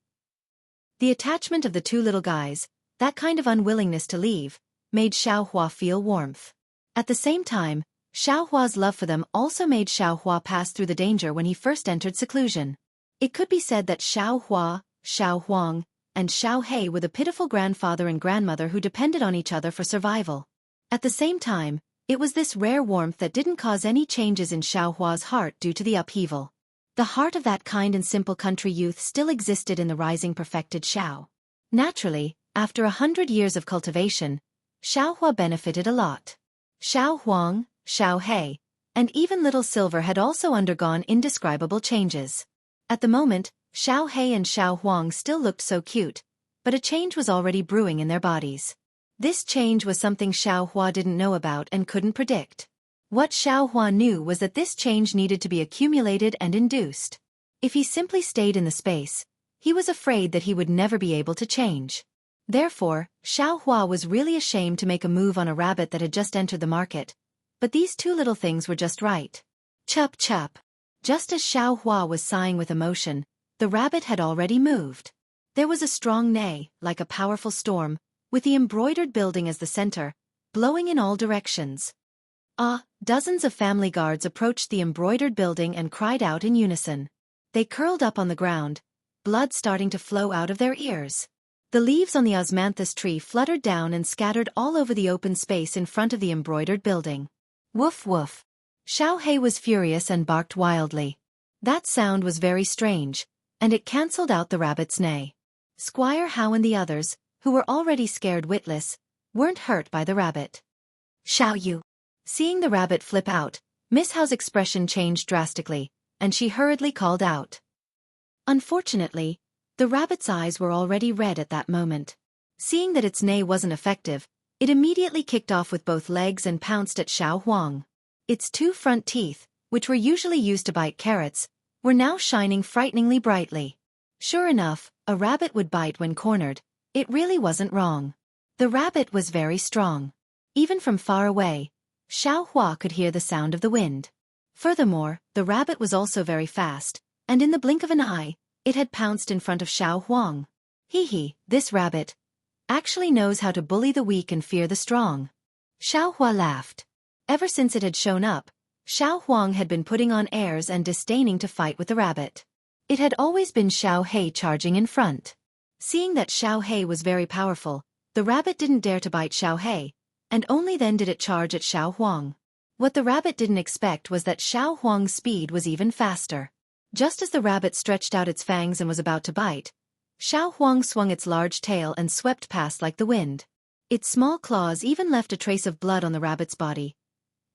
The attachment of the 2 little guys, that kind of unwillingness to leave, made Xiao Hua feel warmth. At the same time, Xiaohua's love for them also made Xiaohua pass through the danger when he first entered seclusion. It could be said that Xiaohua, Xiaohuang, and Xiaohei were the pitiful grandfather and grandmother who depended on each other for survival. At the same time, it was this rare warmth that didn't cause any changes in Xiaohua's heart due to the upheaval. The heart of that kind and simple country youth still existed in the rising perfected Xiao. Naturally, after 100 years of cultivation, Xiaohua benefited a lot. Xiaohuang, Xiaohei, and even little Silver had also undergone indescribable changes. At the moment, Xiaohei and Xiaohuang still looked so cute, but a change was already brewing in their bodies. This change was something Xiaohua didn't know about and couldn't predict. What Xiaohua knew was that this change needed to be accumulated and induced. If he simply stayed in the space, he was afraid that he would never be able to change. Therefore, Xiaohua was really ashamed to make a move on a rabbit that had just entered the market, but these two little things were just right. Chup chup. Just as Xiaohua was sighing with emotion, the rabbit had already moved. There was a strong neigh, like a powerful storm, with the embroidered building as the center, blowing in all directions. Dozens of family guards approached the embroidered building and cried out in unison. They curled up on the ground, blood starting to flow out of their ears. The leaves on the osmanthus tree fluttered down and scattered all over the open space in front of the embroidered building. Woof woof. Xiaohei was furious and barked wildly. That sound was very strange, and it cancelled out the rabbit's neigh. Squire Hao and the others, who were already scared witless, weren't hurt by the rabbit. Xiaoyu. Seeing the rabbit flip out, Miss Hao's expression changed drastically, and she hurriedly called out. Unfortunately, the rabbit's eyes were already red at that moment. Seeing that its neigh wasn't effective, it immediately kicked off with both legs and pounced at Xiaohuang. Its two front teeth, which were usually used to bite carrots, were now shining frighteningly brightly. Sure enough, a rabbit would bite when cornered. It really wasn't wrong. The rabbit was very strong. Even from far away, Xiaohua could hear the sound of the wind. Furthermore, the rabbit was also very fast, and in the blink of an eye, it had pounced in front of Xiaohuang. This rabbit actually knows how to bully the weak and fear the strong. Xiaohua laughed. Ever since it had shown up, Xiaohuang had been putting on airs and disdaining to fight with the rabbit. It had always been Xiaohei charging in front. Seeing that Xiaohei was very powerful, the rabbit didn't dare to bite Xiaohei, and only then did it charge at Xiaohuang. What the rabbit didn't expect was that Xiaohuang's speed was even faster. Just as the rabbit stretched out its fangs and was about to bite, Xiaohuang swung its large tail and swept past like the wind. Its small claws even left a trace of blood on the rabbit's body.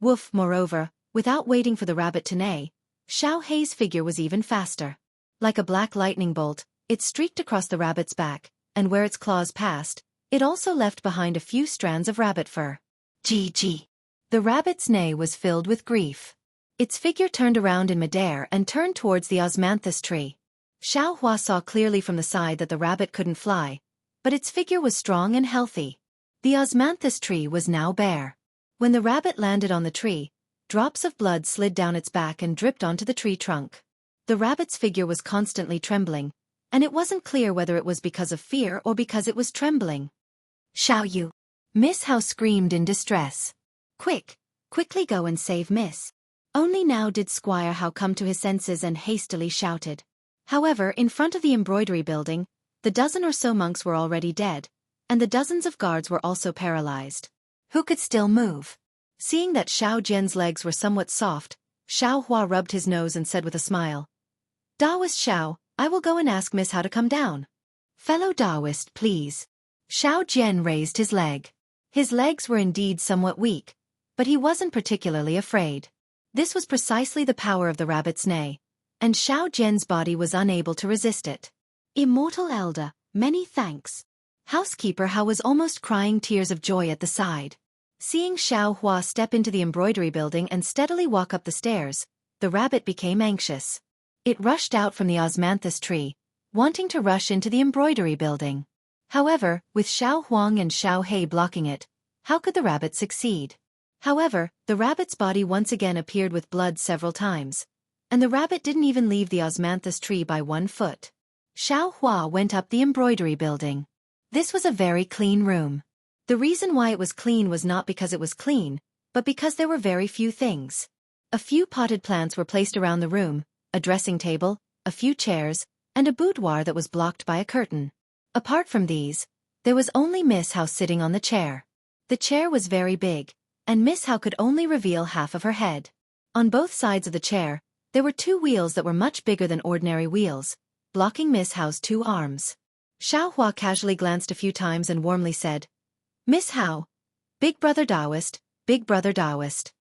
Woof, moreover, without waiting for the rabbit to neigh, Xiaohei's figure was even faster. Like a black lightning bolt, it streaked across the rabbit's back, and where its claws passed, it also left behind a few strands of rabbit fur. Gee. The rabbit's neigh was filled with grief. Its figure turned around in midair and turned towards the osmanthus tree. Xiaohua saw clearly from the side that the rabbit couldn't fly, but its figure was strong and healthy. The osmanthus tree was now bare. When the rabbit landed on the tree, drops of blood slid down its back and dripped onto the tree trunk. The rabbit's figure was constantly trembling, and it wasn't clear whether it was because of fear or because it was trembling. Xiaoyu. Miss Hao screamed in distress. Quickly go and save Miss. Only now did Squire Hao come to his senses and hastily shouted. However, in front of the embroidery building, the dozen or so monks were already dead, and the dozens of guards were also paralyzed. Who could still move? Seeing that Xiao Jian's legs were somewhat soft, Xiaohua rubbed his nose and said with a smile. Daoist Xiao, I will go and ask Miss Hao to come down. Fellow Daoist, please. Xiao Jian raised his leg. His legs were indeed somewhat weak, but he wasn't particularly afraid. This was precisely the power of the rabbit's neigh, and Xiao Jian's body was unable to resist it. Immortal Elder, many thanks. Housekeeper Hao was almost crying tears of joy at the side. Seeing Xiaohua step into the embroidery building and steadily walk up the stairs, the rabbit became anxious. It rushed out from the osmanthus tree, wanting to rush into the embroidery building. However, with Xiaohuang and Xiaohei blocking it, how could the rabbit succeed? However, the rabbit's body once again appeared with blood several times, and the rabbit didn't even leave the osmanthus tree by 1 foot. Xiaohua went up the embroidery building. This was a very clean room. The reason why it was clean was not because it was clean, but because there were very few things. A few potted plants were placed around the room, a dressing table, a few chairs, and a boudoir that was blocked by a curtain. Apart from these, there was only Miss Howe sitting on the chair. The chair was very big, and Miss Howe could only reveal half of her head. On both sides of the chair, there were two wheels that were much bigger than ordinary wheels, blocking Miss Howe's two arms. Xueqi casually glanced a few times and warmly said, "Miss Howe, Big Brother Taoist, Big Brother Taoist."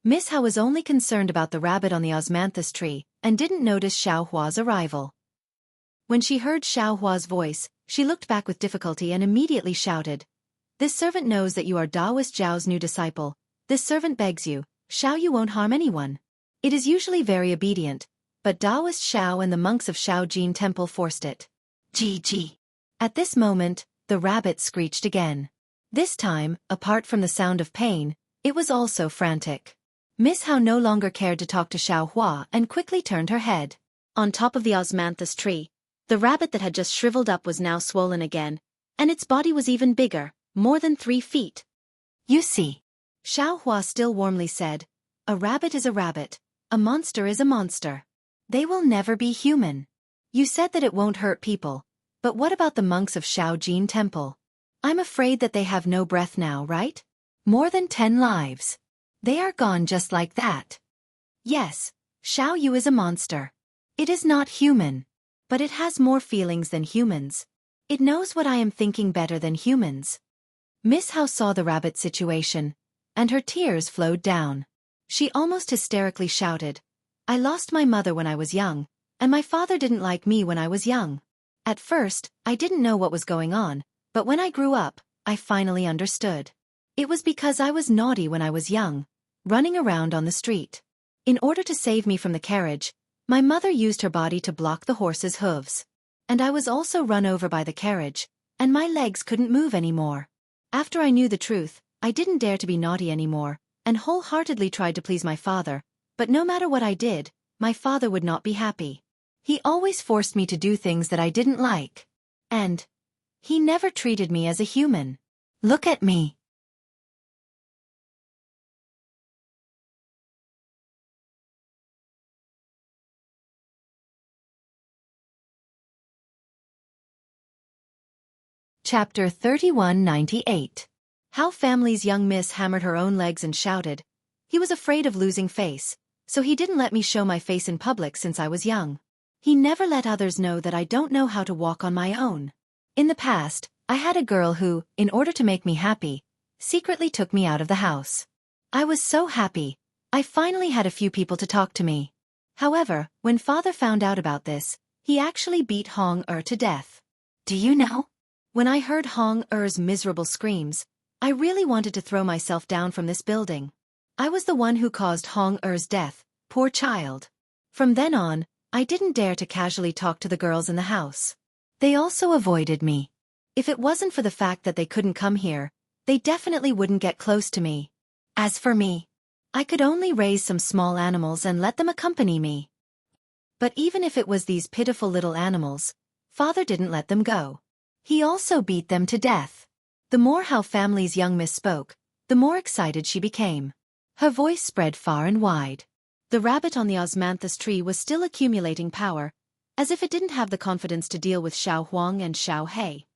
Miss Howe was only concerned about the rabbit on the osmanthus tree and didn't notice Xueqi's arrival. When she heard Xueqi's voice, she looked back with difficulty and immediately shouted, "This servant knows that you are Taoist Zhao's new disciple. This servant begs you, Xiao, you won't harm anyone." It is usually very obedient, but Taoist Xiao and the monks of Shaojin Temple forced it. Gee. At this moment, the rabbit screeched again. This time, apart from the sound of pain, it was also frantic. Miss Howe no longer cared to talk to Xueqi and quickly turned her head. On top of the osmanthus tree, the rabbit that had just shriveled up was now swollen again, and its body was even bigger, more than 3 feet. "You see," Xueqi still warmly said, "a rabbit is a rabbit, a monster is a monster. They will never be human. You said that it won't hurt people, but what about the monks of Shaojin Temple? I'm afraid that they have no breath now, right? More than 10 lives. They are gone just like that. Yes, Xiao Yu is a monster. It is not human. But it has more feelings than humans. It knows what I am thinking better than humans." Miss Howe saw the rabbit situation, and her tears flowed down. She almost hysterically shouted, "I lost my mother when I was young, and my father didn't like me when I was young. At first, I didn't know what was going on, but when I grew up, I finally understood. It was because I was naughty when I was young, running around on the street. In order to save me from the carriage, my mother used her body to block the horse's hooves. And I was also run over by the carriage, and my legs couldn't move anymore. After I knew the truth, I didn't dare to be naughty anymore, and wholeheartedly tried to please my father, but no matter what I did, my father would not be happy. He always forced me to do things that I didn't like. And he never treated me as a human. Look at me." Chapter 3198. How Family's young miss hammered her own legs and shouted, "He was afraid of losing face, so he didn't let me show my face in public since I was young. He never let others know that I don't know how to walk on my own. In the past, I had a girl who, in order to make me happy, secretly took me out of the house. I was so happy, I finally had a few people to talk to me. However, when father found out about this, he actually beat Hong Er to death. Do you know? When I heard Hong Er's miserable screams, I really wanted to throw myself down from this building. I was the one who caused Hong Er's death, poor child. From then on, I didn't dare to casually talk to the girls in the house. They also avoided me. If it wasn't for the fact that they couldn't come here, they definitely wouldn't get close to me. As for me, I could only raise some small animals and let them accompany me. But even if it was these pitiful little animals, father didn't let them go. He also beat them to death. The more How Family's young miss spoke, the more excited she became. Her voice spread far and wide. The rabbit on the osmanthus tree was still accumulating power, as if it didn't have the confidence to deal with Xiao Huang and Xiao He.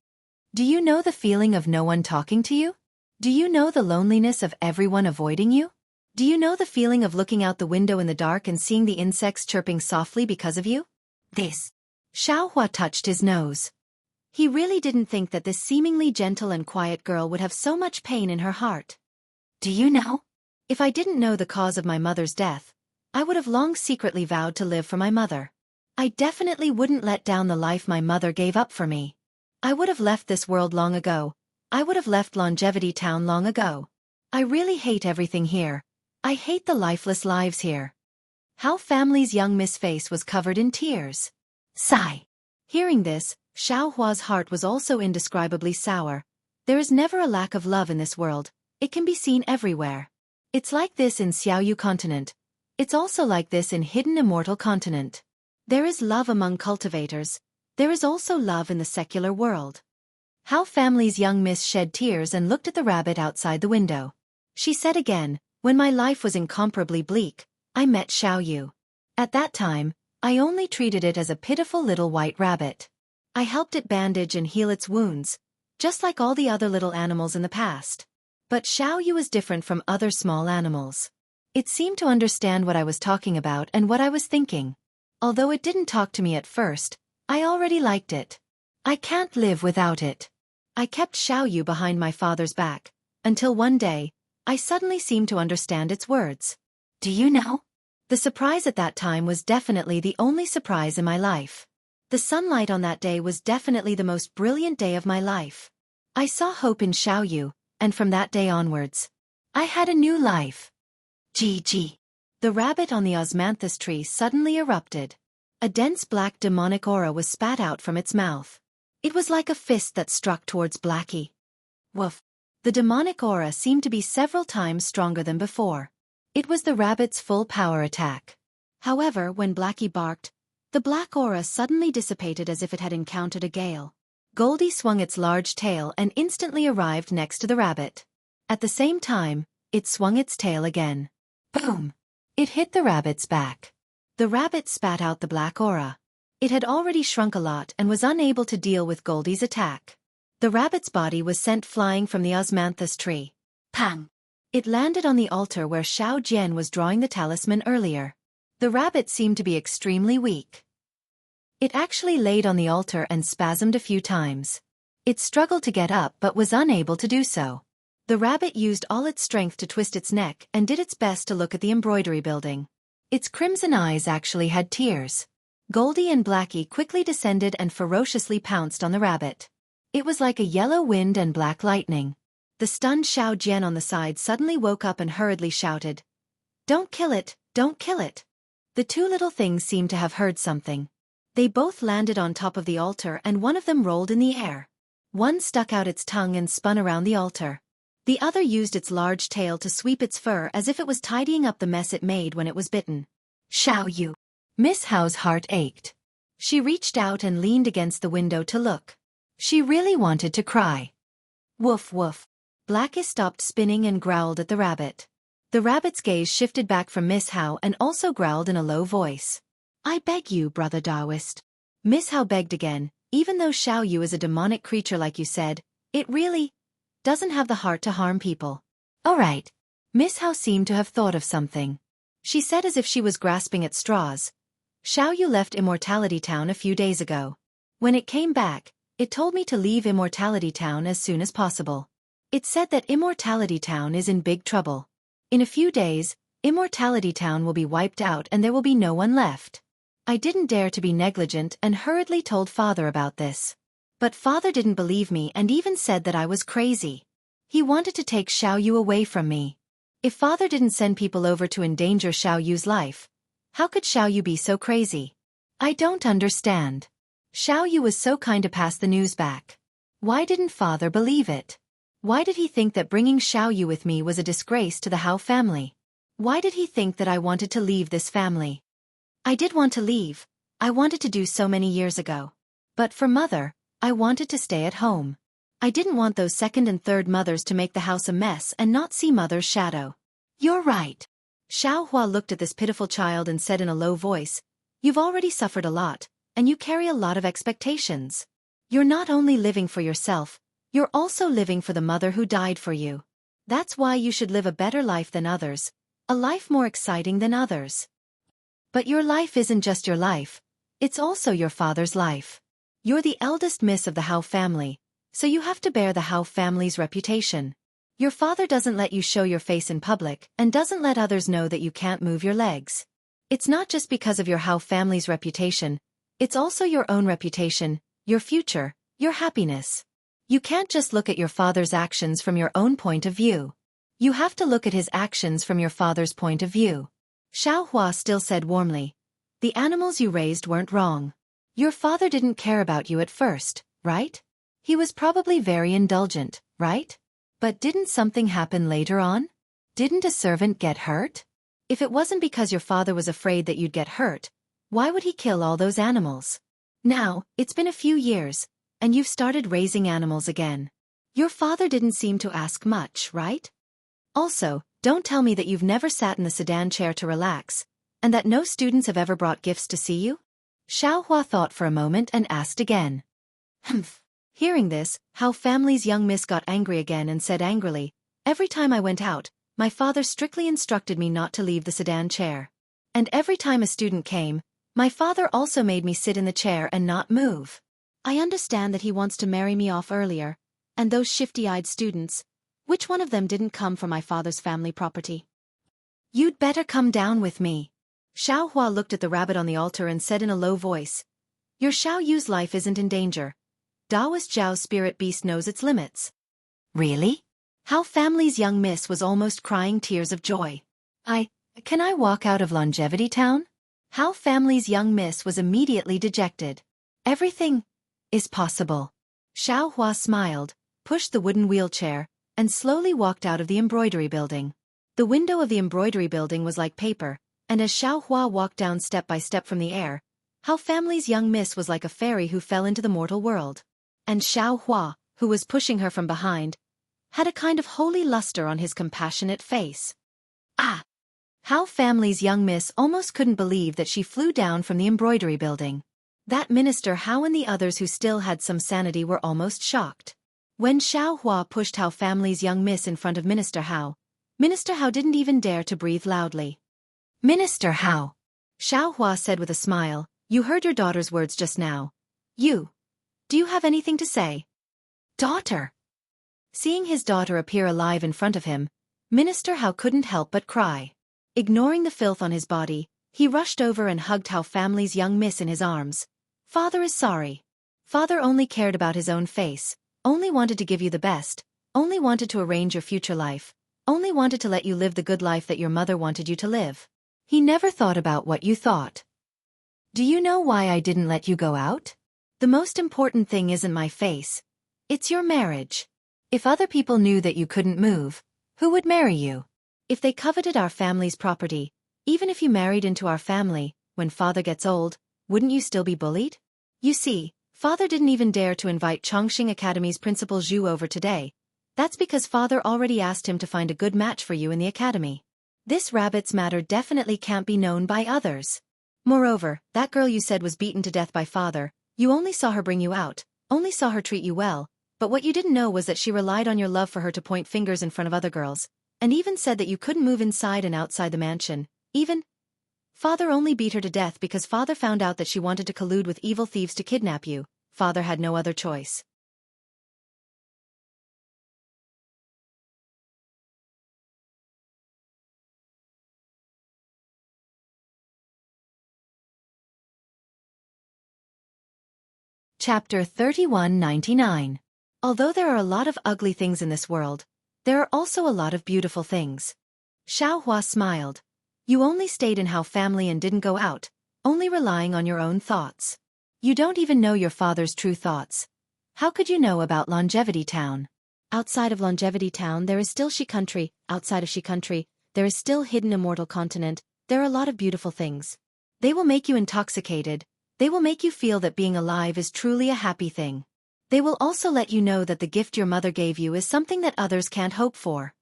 Do you know the feeling of no one talking to you? Do you know the loneliness of everyone avoiding you? Do you know the feeling of looking out the window in the dark and seeing the insects chirping softly because of you? This. Xiao Hua touched his nose. He really didn't think that this seemingly gentle and quiet girl would have so much pain in her heart. Do you know? If I didn't know the cause of my mother's death, I would have long secretly vowed to live for my mother. I definitely wouldn't let down the life my mother gave up for me. I would have left this world long ago. I would have left Longevity Town long ago. I really hate everything here. I hate the lifeless lives here." How Family's young miss face was covered in tears. Sigh. Hearing this, Xiao Hua's heart was also indescribably sour. There is never a lack of love in this world. It can be seen everywhere. It's like this in Xiaoyu continent. It's also like this in Hidden Immortal continent. There is love among cultivators. There is also love in the secular world. How Family's young miss shed tears and looked at the rabbit outside the window. She said again, When my life was incomparably bleak, I met Xueqi. At that time, I only treated it as a pitiful little white rabbit. I helped it bandage and heal its wounds, just like all the other little animals in the past. But Xueqi was different from other small animals. It seemed to understand what I was talking about and what I was thinking. Although it didn't talk to me at first, I already liked it. I can't live without it. I kept Xueqi behind my father's back, until one day, I suddenly seemed to understand its words. Do you know? The surprise at that time was definitely the only surprise in my life. The sunlight on that day was definitely the most brilliant day of my life. I saw hope in Xueqi, and from that day onwards, I had a new life. GG. The rabbit on the osmanthus tree suddenly erupted. A dense black demonic aura was spat out from its mouth. It was like a fist that struck towards Blackie. Woof. The demonic aura seemed to be several times stronger than before. It was the rabbit's full power attack. However, when Blackie barked, the black aura suddenly dissipated as if it had encountered a gale. Goldie swung its large tail and instantly arrived next to the rabbit. At the same time, it swung its tail again. Boom! It hit the rabbit's back. The rabbit spat out the black aura. It had already shrunk a lot and was unable to deal with Goldie's attack. The rabbit's body was sent flying from the osmanthus tree. Pang! It landed on the altar where Xiao Jian was drawing the talisman earlier. The rabbit seemed to be extremely weak. It actually laid on the altar and spasmed a few times. It struggled to get up but was unable to do so. The rabbit used all its strength to twist its neck and did its best to look at the embroidery building. Its crimson eyes actually had tears. Goldie and Blackie quickly descended and ferociously pounced on the rabbit. It was like a yellow wind and black lightning. The stunned Xiao Jian on the side suddenly woke up and hurriedly shouted, "Don't kill it, don't kill it." The two little things seemed to have heard something. They both landed on top of the altar and one of them rolled in the air. One stuck out its tongue and spun around the altar. The other used its large tail to sweep its fur as if it was tidying up the mess it made when it was bitten. Xueqi. Miss Hao's heart ached. She reached out and leaned against the window to look. She really wanted to cry. Woof woof. Blackie stopped spinning and growled at the rabbit. The rabbit's gaze shifted back from Miss Hao and also growled in a low voice. "I beg you, brother Taoist." Miss Hao begged again, "Even though Xueqi is a demonic creature like you said, it really doesn't have the heart to harm people." "All right." Miss Hao seemed to have thought of something. She said as if she was grasping at straws. "Xueqi left Immortality Town a few days ago. When it came back, it told me to leave Immortality Town as soon as possible. It said that Immortality Town is in big trouble. In a few days, Immortality Town will be wiped out and there will be no one left." I didn't dare to be negligent and hurriedly told Father about this. But Father didn't believe me and even said that I was crazy. He wanted to take Xueqi away from me. If Father didn't send people over to endanger Xiaoyu's life, how could Xueqi be so crazy? I don't understand. Xueqi was so kind to pass the news back. Why didn't Father believe it? Why did he think that bringing Xueqi with me was a disgrace to the Hao family? Why did he think that I wanted to leave this family? I did want to leave. I wanted to do so many years ago. But for Mother, I wanted to stay at home. I didn't want those second and third mothers to make the house a mess and not see Mother's shadow. You're right. Xiao Hua looked at this pitiful child and said in a low voice, "You've already suffered a lot, and you carry a lot of expectations. You're not only living for yourself, you're also living for the mother who died for you. That's why you should live a better life than others, a life more exciting than others. But your life isn't just your life, it's also your father's life. You're the eldest miss of the Hao family, so you have to bear the Hao family's reputation. Your father doesn't let you show your face in public and doesn't let others know that you can't move your legs. It's not just because of your Hao family's reputation, it's also your own reputation, your future, your happiness. You can't just look at your father's actions from your own point of view. You have to look at his actions from your father's point of view." Xiao Hua still said warmly, "The animals you raised weren't wrong. Your father didn't care about you at first, right? He was probably very indulgent, right? But didn't something happen later on? Didn't a servant get hurt? If it wasn't because your father was afraid that you'd get hurt, why would he kill all those animals? Now, it's been a few years, and you've started raising animals again. Your father didn't seem to ask much, right? Also, Don't tell me that you've never sat in the sedan chair to relax, and that no students have ever brought gifts to see you? Xiaohua thought for a moment and asked again. Humph. Hearing this, Hao family's young miss got angry again and said angrily, every time I went out, my father strictly instructed me not to leave the sedan chair. And every time a student came, my father also made me sit in the chair and not move. I understand that he wants to marry me off earlier, and those shifty-eyed students, which one of them didn't come from my father's family property? You'd better come down with me. Xiaohua looked at the rabbit on the altar and said in a low voice, your Xiao Yu's life isn't in danger. Taoist Zhao's spirit beast knows its limits. Really? Hao family's young miss was almost crying tears of joy. Can I walk out of Longevity Town? Hao family's young miss was immediately dejected. Everything is possible. Xiaohua smiled, pushed the wooden wheelchair, and slowly walked out of the embroidery building. The window of the embroidery building was like paper, and as Xiaohua walked down step by step from the air, Hao family's young miss was like a fairy who fell into the mortal world. And Xiaohua, who was pushing her from behind, had a kind of holy luster on his compassionate face. Ah! Hao family's young miss almost couldn't believe that she flew down from the embroidery building. That Minister Hao and the others who still had some sanity were almost shocked. When Xiaohua pushed Hao family's young miss in front of Minister Hao didn't even dare to breathe loudly. Minister Hao, Xiaohua said with a smile, you heard your daughter's words just now. Do you have anything to say? Daughter! Seeing his daughter appear alive in front of him, Minister Hao couldn't help but cry. Ignoring the filth on his body, he rushed over and hugged Hao family's young miss in his arms. Father is sorry. Father only cared about his own face, only wanted to give you the best, only wanted to arrange your future life, only wanted to let you live the good life that your mother wanted you to live. He never thought about what you thought. Do you know why I didn't let you go out? The most important thing isn't my face. It's your marriage. If other people knew that you couldn't move, who would marry you? If they coveted our family's property, even if you married into our family, when father gets old, wouldn't you still be bullied? You see, father didn't even dare to invite Chongqing Academy's principal Zhu over today. That's because father already asked him to find a good match for you in the academy. This rabbit's matter definitely can't be known by others. Moreover, that girl you said was beaten to death by father, you only saw her bring you out, only saw her treat you well, but what you didn't know was that she relied on your love for her to point fingers in front of other girls, and even said that you couldn't move inside and outside the mansion, even. Father only beat her to death because father found out that she wanted to collude with evil thieves to kidnap you. Father had no other choice. Chapter 3199. Although there are a lot of ugly things in this world, there are also a lot of beautiful things. Xiaohua smiled. You only stayed in Hao family and didn't go out, only relying on your own thoughts. You don't even know your father's true thoughts. How could you know about Longevity Town? Outside of Longevity Town there is still Shi Country, outside of Shi Country, there is still Hidden Immortal Continent, there are a lot of beautiful things. They will make you intoxicated. They will make you feel that being alive is truly a happy thing. They will also let you know that the gift your mother gave you is something that others can't hope for.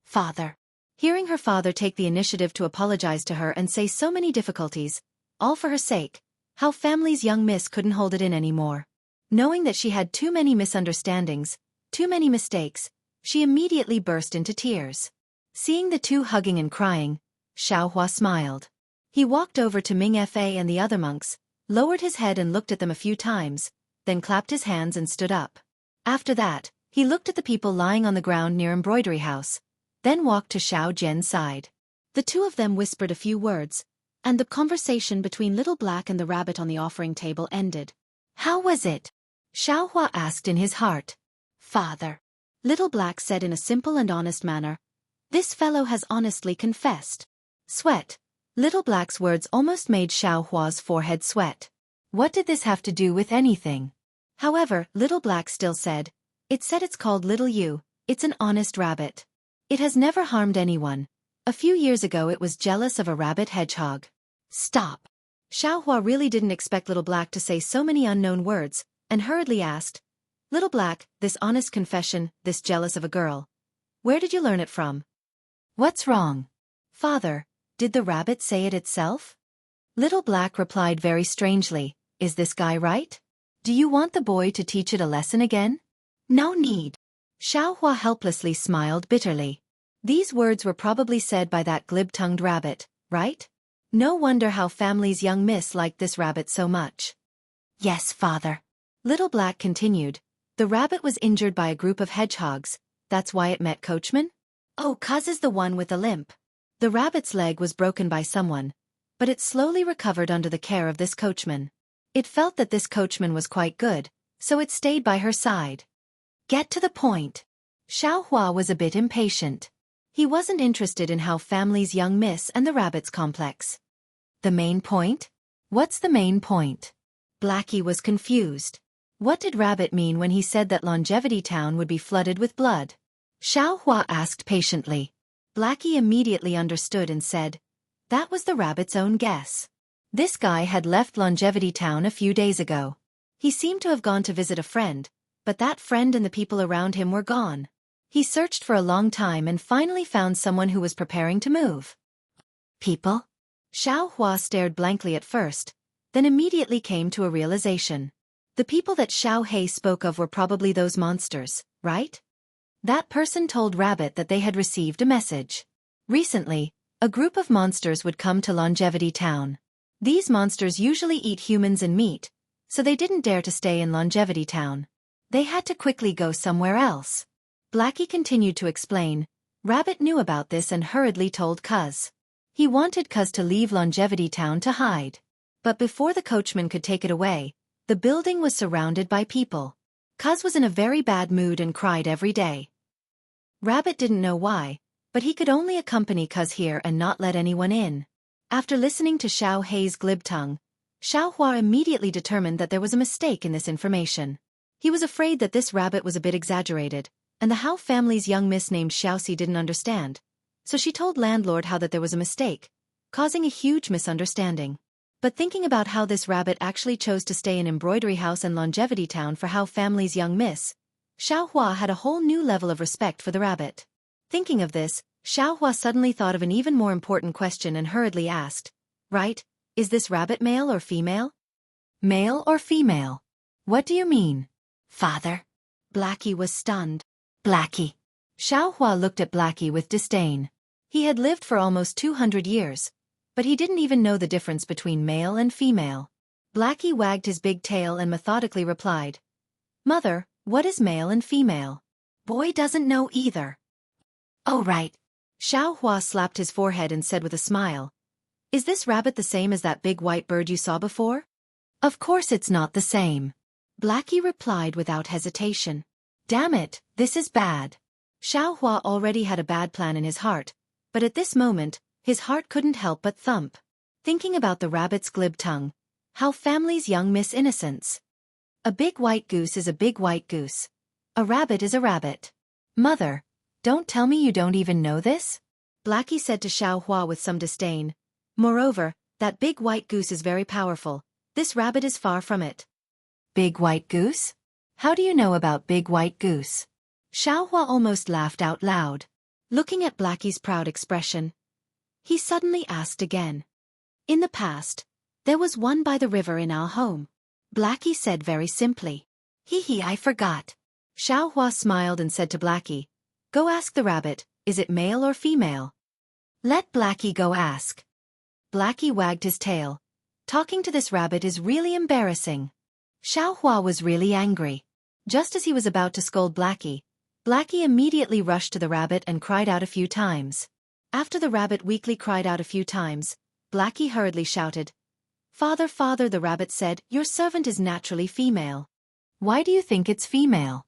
Father. Hearing her father take the initiative to apologize to her and say so many difficulties, all for her sake, Hao family's young miss couldn't hold it in anymore. Knowing that she had too many misunderstandings, too many mistakes, she immediately burst into tears. Seeing the two hugging and crying, Xiaohua smiled. He walked over to Ming Fa and the other monks, lowered his head and looked at them a few times, then clapped his hands and stood up. After that, he looked at the people lying on the ground near Embroidery House, then walked to Xiao Jian's side. The two of them whispered a few words, and the conversation between Little Black and the rabbit on the offering table ended. How was it? Xiaohua asked in his heart. Father. Little Black said in a simple and honest manner. This fellow has honestly confessed. Sweat. Little Black's words almost made Xiaohua's forehead sweat. What did this have to do with anything? However, Little Black still said, it's called Little You, it's an honest rabbit. It has never harmed anyone. A few years ago it was jealous of a rabbit hedgehog. Stop. Xiaohua really didn't expect Little Black to say so many unknown words, and hurriedly asked, Little Black, this honest confession, this jealous of a girl. Where did you learn it from? What's wrong? Father, did the rabbit say it itself? Little Black replied very strangely, is this guy right? Do you want the boy to teach it a lesson again? No need. Xiaohua helplessly smiled bitterly. These words were probably said by that glib-tongued rabbit, right? No wonder how family's young miss liked this rabbit so much. Yes, father. Little Black continued. The rabbit was injured by a group of hedgehogs, that's why it met Coachman? Oh, Cuz is the one with the limp. The rabbit's leg was broken by someone, but it slowly recovered under the care of this coachman. It felt that this coachman was quite good, so it stayed by her side. Get to the point. Xiaohua was a bit impatient. He wasn't interested in how family's young miss and the rabbit's complex. The main point? What's the main point? Blackie was confused. What did Rabbit mean when he said that Longevity Town would be flooded with blood? Xiaohua asked patiently. Blackie immediately understood and said, that was the rabbit's own guess. This guy had left Longevity Town a few days ago. He seemed to have gone to visit a friend, but that friend and the people around him were gone. He searched for a long time and finally found someone who was preparing to move. People? Xiaohua stared blankly at first, then immediately came to a realization. The people that Xiao He spoke of were probably those monsters, right? That person told Rabbit that they had received a message. Recently, a group of monsters would come to Longevity Town. These monsters usually eat humans and meat, so they didn't dare to stay in Longevity Town. They had to quickly go somewhere else. Blackie continued to explain. Rabbit knew about this and hurriedly told Cuz. He wanted Cuz to leave Longevity Town to hide. But before the coachman could take it away, the building was surrounded by people. Cuz was in a very bad mood and cried every day. Rabbit didn't know why, but he could only accompany Cuz here and not let anyone in. After listening to Xiao Hei's glib tongue, Xiaohua immediately determined that there was a mistake in this information. He was afraid that this rabbit was a bit exaggerated, and the Hao family's young miss named Xiaoxi didn't understand, so she told landlord Hao that there was a mistake, causing a huge misunderstanding. But thinking about how this rabbit actually chose to stay in Embroidery House and Longevity Town for Hao family's young miss, Xiaohua had a whole new level of respect for the rabbit. Thinking of this, Xiaohua suddenly thought of an even more important question and hurriedly asked, right, is this rabbit male or female? Male or female? What do you mean? Father? Blackie was stunned. Blackie. Xiaohua looked at Blackie with disdain. He had lived for almost 200 years, but he didn't even know the difference between male and female. Blackie wagged his big tail and methodically replied, Mother, what is male and female? Boy doesn't know either. Oh right. Xiaohua slapped his forehead and said with a smile, is this rabbit the same as that big white bird you saw before? Of course it's not the same. Blackie replied without hesitation. Damn it, this is bad. Xiaohua already had a bad plan in his heart, but at this moment, his heart couldn't help but thump. Thinking about the rabbit's glib tongue, how family's young miss innocence. A big white goose is a big white goose. A rabbit is a rabbit. Mother, don't tell me you don't even know this? Blackie said to Xiaohua with some disdain. Moreover, that big white goose is very powerful. This rabbit is far from it. Big white goose? How do you know about big white goose? Xiaohua almost laughed out loud. Looking at Blackie's proud expression, he suddenly asked again. In the past, there was one by the river in our home. Blackie said very simply. Hee, I forgot. Xiaohua smiled and said to Blackie, go ask the rabbit, is it male or female? Let Blackie go ask. Blackie wagged his tail. Talking to this rabbit is really embarrassing. Xiaohua was really angry. Just as he was about to scold Blackie, Blackie immediately rushed to the rabbit and cried out a few times. After the rabbit weakly cried out a few times, Blackie hurriedly shouted, Father, Father, the rabbit said, your servant is naturally female. Why do you think it's female?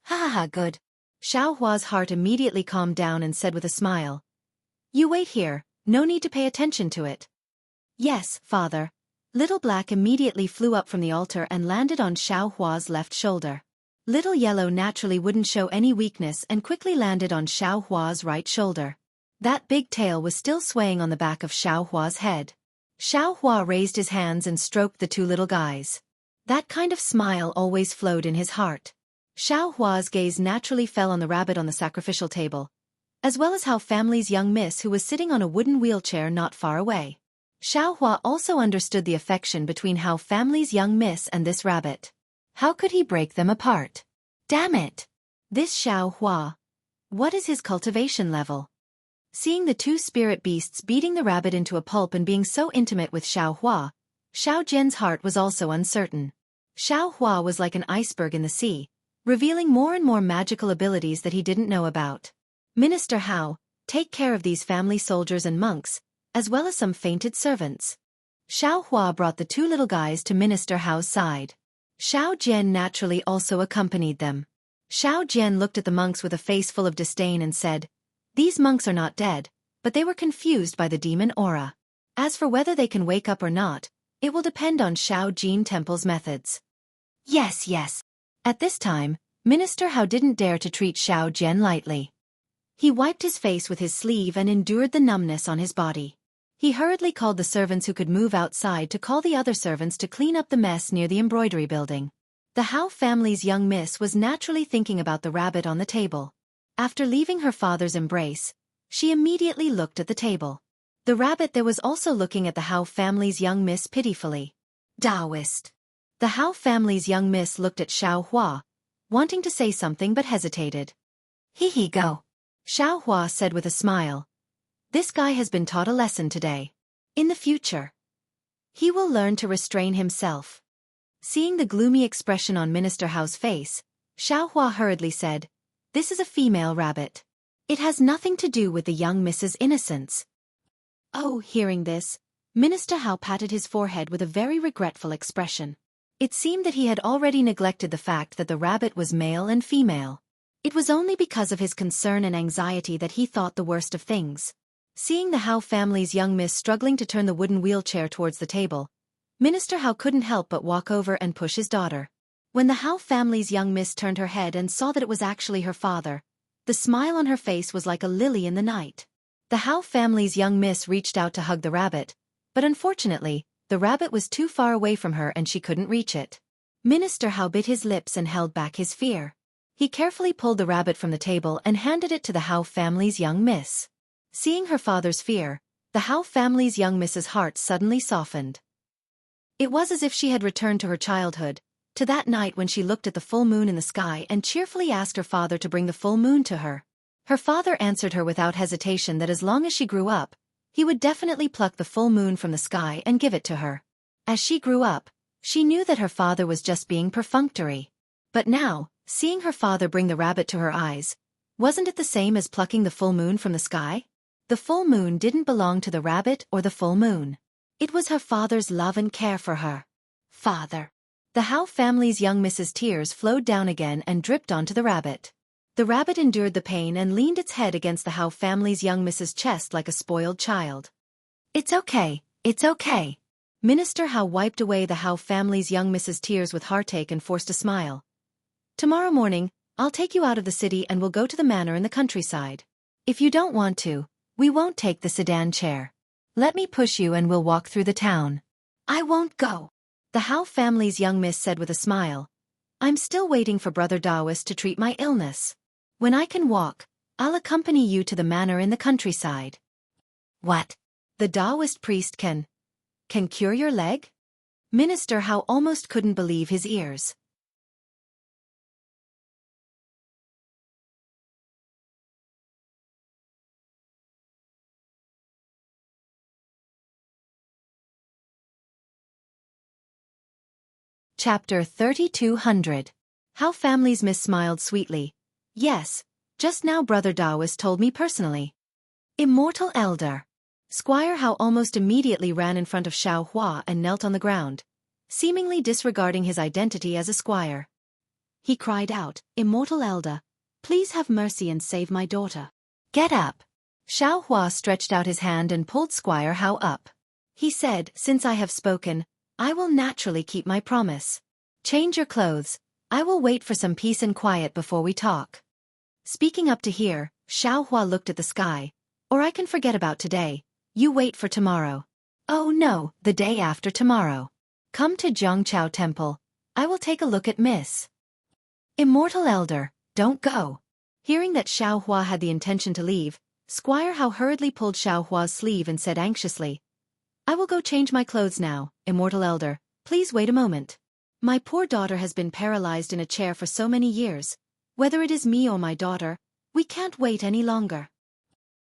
Ha, good. Xiaohua's heart immediately calmed down and said with a smile, you wait here, no need to pay attention to it. Yes, Father. Little Black immediately flew up from the altar and landed on Xiaohua's left shoulder. Little Yellow naturally wouldn't show any weakness and quickly landed on Xiaohua's right shoulder. That big tail was still swaying on the back of Xiaohua's head. Xiaohua raised his hands and stroked the two little guys. That kind of smile always flowed in his heart. Xiaohua's gaze naturally fell on the rabbit on the sacrificial table. as well as Hao family's young miss who was sitting on a wooden wheelchair not far away. Xiaohua also understood the affection between Hao family's young miss and this rabbit. How could he break them apart? Damn it! This Xiaohua. What is his cultivation level? Seeing the two spirit beasts beating the rabbit into a pulp and being so intimate with Xiaohua, Xiao Jian's heart was also uncertain. Xiaohua was like an iceberg in the sea, revealing more and more magical abilities that he didn't know about. Minister Hao, take care of these family soldiers and monks, as well as some fainted servants. Xiaohua brought the two little guys to Minister Hao's side. Xiao Jian naturally also accompanied them. Xiao Jian looked at the monks with a face full of disdain and said, "These monks are not dead, but they were confused by the demon aura. As for whether they can wake up or not, it will depend on Xiao Jin Temple's methods." Yes. At this time, Minister Hao didn't dare to treat Xiao Jian lightly. He wiped his face with his sleeve and endured the numbness on his body. He hurriedly called the servants who could move outside to call the other servants to clean up the mess near the embroidery building. The Hao family's young miss was naturally thinking about the rabbit on the table. After leaving her father's embrace, she immediately looked at the table. The rabbit there was also looking at the Hao family's young miss pitifully. Taoist. The Hao family's young miss looked at Xiaohua, wanting to say something but hesitated. Go. Xiaohua said with a smile. This guy has been taught a lesson today. In the future, he will learn to restrain himself. Seeing the gloomy expression on Minister Hao's face, Xiaohua hurriedly said, "This is a female rabbit. It has nothing to do with the young Mrs. Innocence." Oh, hearing this, Minister Hao patted his forehead with a very regretful expression. It seemed that he had already neglected the fact that the rabbit was male and female. It was only because of his concern and anxiety that he thought the worst of things. Seeing the Hao family's young miss struggling to turn the wooden wheelchair towards the table, Minister Hao couldn't help but walk over and push his daughter. When the Hao family's young miss turned her head and saw that it was actually her father, the smile on her face was like a lily in the night. The Hao family's young miss reached out to hug the rabbit, but unfortunately, the rabbit was too far away from her and she couldn't reach it. Minister Hao bit his lips and held back his fear. He carefully pulled the rabbit from the table and handed it to the Hao family's young miss. Seeing her father's fear, the Hao family's young miss's heart suddenly softened. It was as if she had returned to her childhood, to that night when she looked at the full moon in the sky and cheerfully asked her father to bring the full moon to her. Her father answered her without hesitation that as long as she grew up, he would definitely pluck the full moon from the sky and give it to her. As she grew up, she knew that her father was just being perfunctory. But now, seeing her father bring the rabbit to her eyes, wasn't it the same as plucking the full moon from the sky? The full moon didn't belong to the rabbit or the full moon. It was her father's love and care for her. Father. The Hao family's young miss's tears flowed down again and dripped onto the rabbit. The rabbit endured the pain and leaned its head against the Hao family's young miss's chest like a spoiled child. It's okay. Minister Hao wiped away the Hao family's young miss's tears with heartache and forced a smile. Tomorrow morning, I'll take you out of the city and we'll go to the manor in the countryside. If you don't want to, we won't take the sedan chair. Let me push you and we'll walk through the town. I won't go. The Hao family's young miss said with a smile. I'm still waiting for Brother Taoist to treat my illness. When I can walk, I'll accompany you to the manor in the countryside. What? The Taoist priest can cure your leg? Minister Hao almost couldn't believe his ears. Chapter 3200. Hao family's miss smiled sweetly. Yes, just now Brother Taoist told me personally. Immortal Elder. Squire Hao almost immediately ran in front of Xiaohua and knelt on the ground, seemingly disregarding his identity as a squire. He cried out, Immortal Elder, please have mercy and save my daughter. Get up. Xiaohua stretched out his hand and pulled Squire Hao up. He said, Since I have spoken, I will naturally keep my promise. Change your clothes. I will wait for some peace and quiet before we talk. Speaking up to here, Xiaohua looked at the sky. Or I can forget about today. You wait for tomorrow. Oh no, the day after tomorrow. Come to Zhongqiao Temple. I will take a look at Miss. Immortal Elder, don't go. Hearing that Xuehua had the intention to leave, Squire Hao hurriedly pulled Xuehua's sleeve and said anxiously, "I will go change my clothes now, immortal elder, please wait a moment. My poor daughter has been paralyzed in a chair for so many years. Whether it is me or my daughter, we can't wait any longer."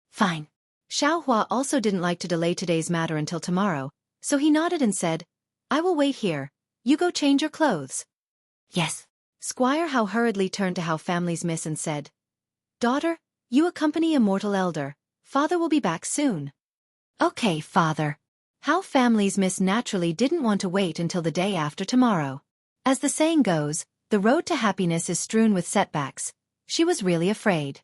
"Fine." Xuehua also didn't like to delay today's matter until tomorrow, so he nodded and said, "I will wait here, you go change your clothes." "Yes." Squire Hao hurriedly turned to Hao family's miss and said, "Daughter, you accompany immortal elder, father will be back soon." "Okay, father." Hao family's miss naturally didn't want to wait until the day after tomorrow. As the saying goes, the road to happiness is strewn with setbacks. She was really afraid.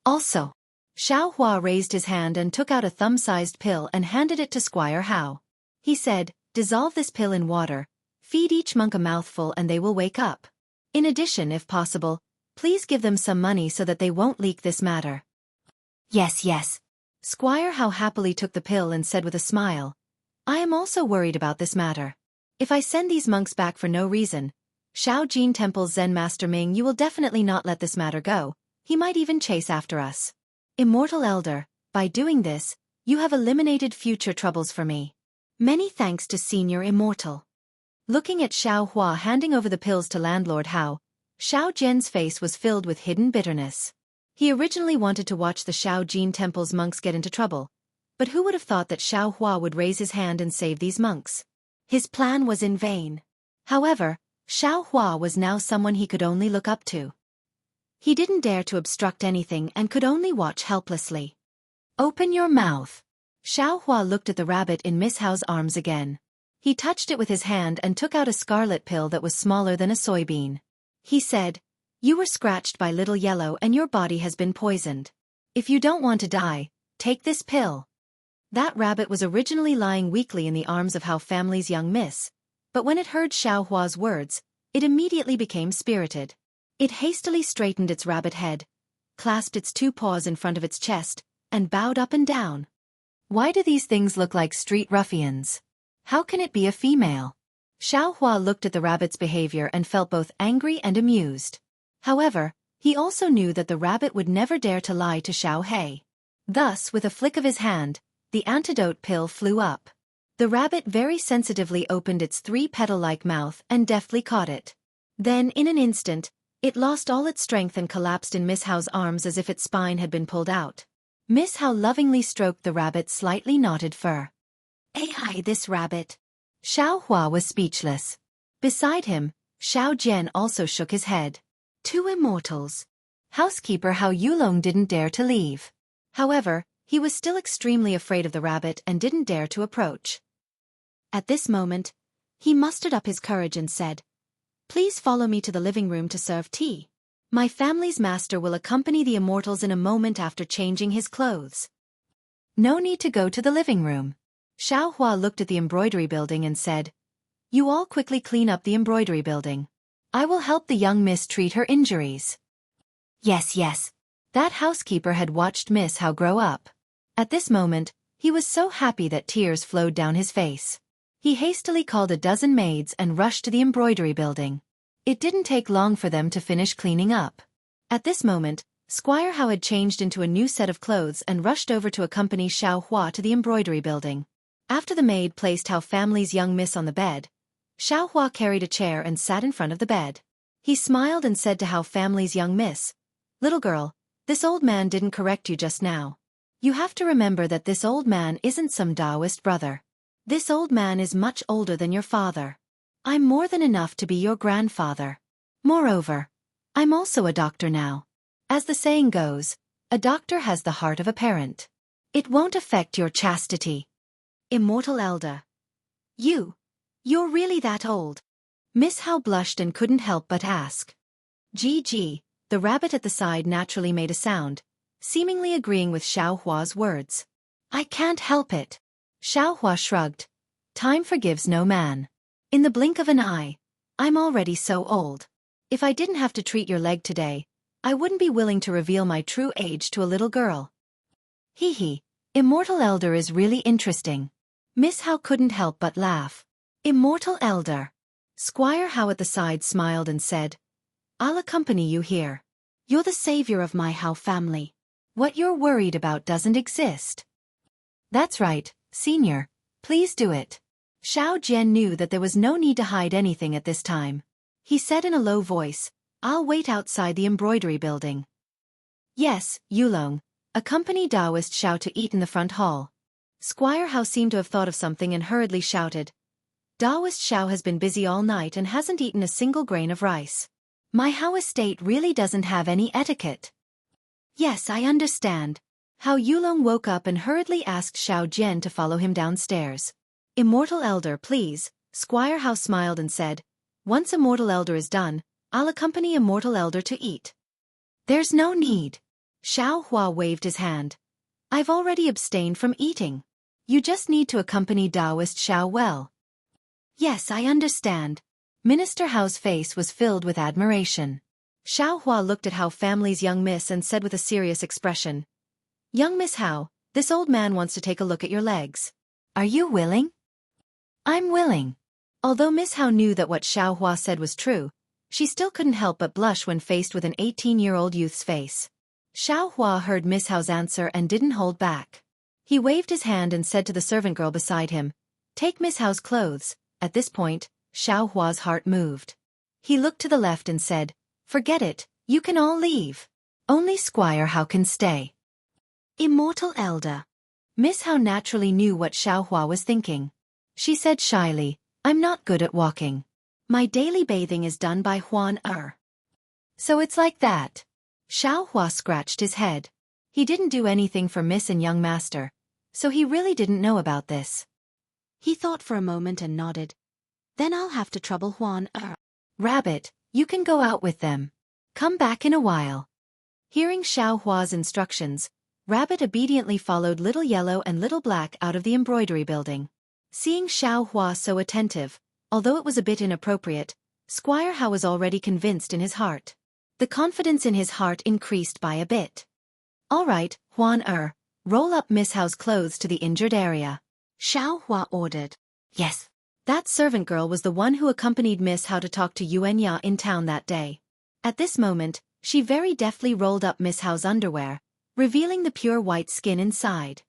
Also, Xuehua raised his hand and took out a thumb-sized pill and handed it to Squire Hao. He said, "Dissolve this pill in water, feed each monk a mouthful and they will wake up. In addition, if possible, please give them some money so that they won't leak this matter." "Yes, yes." Squire Hao happily took the pill and said with a smile, "I am also worried about this matter. If I send these monks back for no reason, Shaojin Temple's Zen Master Ming, you will definitely not let this matter go. He might even chase after us. Immortal Elder, by doing this, you have eliminated future troubles for me. Many thanks to Senior Immortal." Looking at Xuehua handing over the pills to Landlord Hao, Xiao Jian's face was filled with hidden bitterness. He originally wanted to watch the Shaojin Temple's monks get into trouble, but who would have thought that Xuehua would raise his hand and save these monks? His plan was in vain. However, Xuehua was now someone he could only look up to. He didn't dare to obstruct anything and could only watch helplessly. "Open your mouth." Xuehua looked at the rabbit in Miss Hao's arms again. He touched it with his hand and took out a scarlet pill that was smaller than a soybean. He said, "You were scratched by Little Yellow and your body has been poisoned. If you don't want to die, take this pill." That rabbit was originally lying weakly in the arms of Hao family's young miss, but when it heard Xuehua's words, it immediately became spirited. It hastily straightened its rabbit head, clasped its two paws in front of its chest, and bowed up and down. Why do these things look like street ruffians? How can it be a female? Xuehua looked at the rabbit's behavior and felt both angry and amused. However, he also knew that the rabbit would never dare to lie to Xiao He. Thus, with a flick of his hand, the antidote pill flew up. The rabbit very sensitively opened its three-petal-like mouth and deftly caught it. Then, in an instant, it lost all its strength and collapsed in Miss Hao's arms as if its spine had been pulled out. Miss Hao lovingly stroked the rabbit's slightly knotted fur. "Hi, this rabbit." Xuehua was speechless. Beside him, Xiao Jian also shook his head. Two immortals. Housekeeper Hao Yulong didn't dare to leave. However, he was still extremely afraid of the rabbit and didn't dare to approach. At this moment, he mustered up his courage and said, "Please follow me to the living room to serve tea. My family's master will accompany the immortals in a moment after changing his clothes." "No need to go to the living room." Xuehua looked at the embroidery building and said, "You all quickly clean up the embroidery building. I will help the young miss treat her injuries." Yes, yes. That housekeeper had watched Miss Hao grow up. At this moment, he was so happy that tears flowed down his face. He hastily called a dozen maids and rushed to the embroidery building. It didn't take long for them to finish cleaning up. At this moment, Squire Hao had changed into a new set of clothes and rushed over to accompany Xuehua to the embroidery building. After the maid placed Hao family's young miss on the bed, Xuehua carried a chair and sat in front of the bed. He smiled and said to Hao family's young miss, "Little girl, this old man didn't correct you just now. You have to remember that this old man isn't some Taoist brother. This old man is much older than your father. I'm more than enough to be your grandfather. Moreover, I'm also a doctor now. As the saying goes, a doctor has the heart of a parent. It won't affect your chastity." Immortal Elder. You're really that old? Miss Hao blushed and couldn't help but ask. Gee, the rabbit at the side naturally made a sound, seemingly agreeing with Xuehua's words. "I can't help it." Xuehua shrugged. "Time forgives no man. In the blink of an eye, I'm already so old. If I didn't have to treat your leg today, I wouldn't be willing to reveal my true age to a little girl." Hee, Immortal Elder is really interesting. Miss Hao couldn't help but laugh. Immortal Elder. Squire Hao at the side smiled and said, "I'll accompany you here. You're the savior of my Hao family. What you're worried about doesn't exist. That's right, senior. Please do it. Xiao Jian knew that there was no need to hide anything at this time. He said in a low voice, I'll wait outside the embroidery building. Yes, Yulong. Accompany Taoist Xiao to eat in the front hall. Squire Hao seemed to have thought of something and hurriedly shouted. Taoist Xiao has been busy all night and hasn't eaten a single grain of rice. My Hao estate really doesn't have any etiquette. Yes, I understand. Hao Yulong woke up and hurriedly asked Xiao Jian to follow him downstairs. Immortal Elder, please. Squire Hao smiled and said, once Immortal Elder is done, I'll accompany Immortal Elder to eat. There's no need. Xiao Hua waved his hand. I've already abstained from eating. You just need to accompany Taoist Xiao well. Yes, I understand. Minister Hao's face was filled with admiration. Xiao Hua looked at Hao family's young miss and said with a serious expression, Young Miss Hao, this old man wants to take a look at your legs. Are you willing? I'm willing. Although Miss Hao knew that what Xiao Hua said was true, she still couldn't help but blush when faced with an 18-year-old youth's face. Xiao Hua heard Miss Hao's answer and didn't hold back. He waved his hand and said to the servant girl beside him, Take Miss Hao's clothes. At this point, Xiao Hua's heart moved. He looked to the left and said, Forget it, you can all leave. Only Squire Hao can stay. Immortal Elder. Miss Hao naturally knew what Xiao Hua was thinking. She said shyly, I'm not good at walking. My daily bathing is done by Huan Er. So it's like that. Xiao Hua scratched his head. He didn't do anything for Miss and young master, so he really didn't know about this. He thought for a moment and nodded. Then I'll have to trouble Huan Er. Rabbit, you can go out with them. Come back in a while. Hearing Xiao Hua's instructions, Rabbit obediently followed Little Yellow and Little Black out of the embroidery building. Seeing Xiao Hua so attentive, although it was a bit inappropriate, Squire Hao was already convinced in his heart. The confidence in his heart increased by a bit. All right, Huan Er, roll up Miss Hao's clothes to the injured area. Xiao Hua ordered. Yes. That servant girl was the one who accompanied Miss Hao to talk to Yuan Ya in town that day. At this moment, she very deftly rolled up Miss Hao's underwear, revealing the pure white skin inside.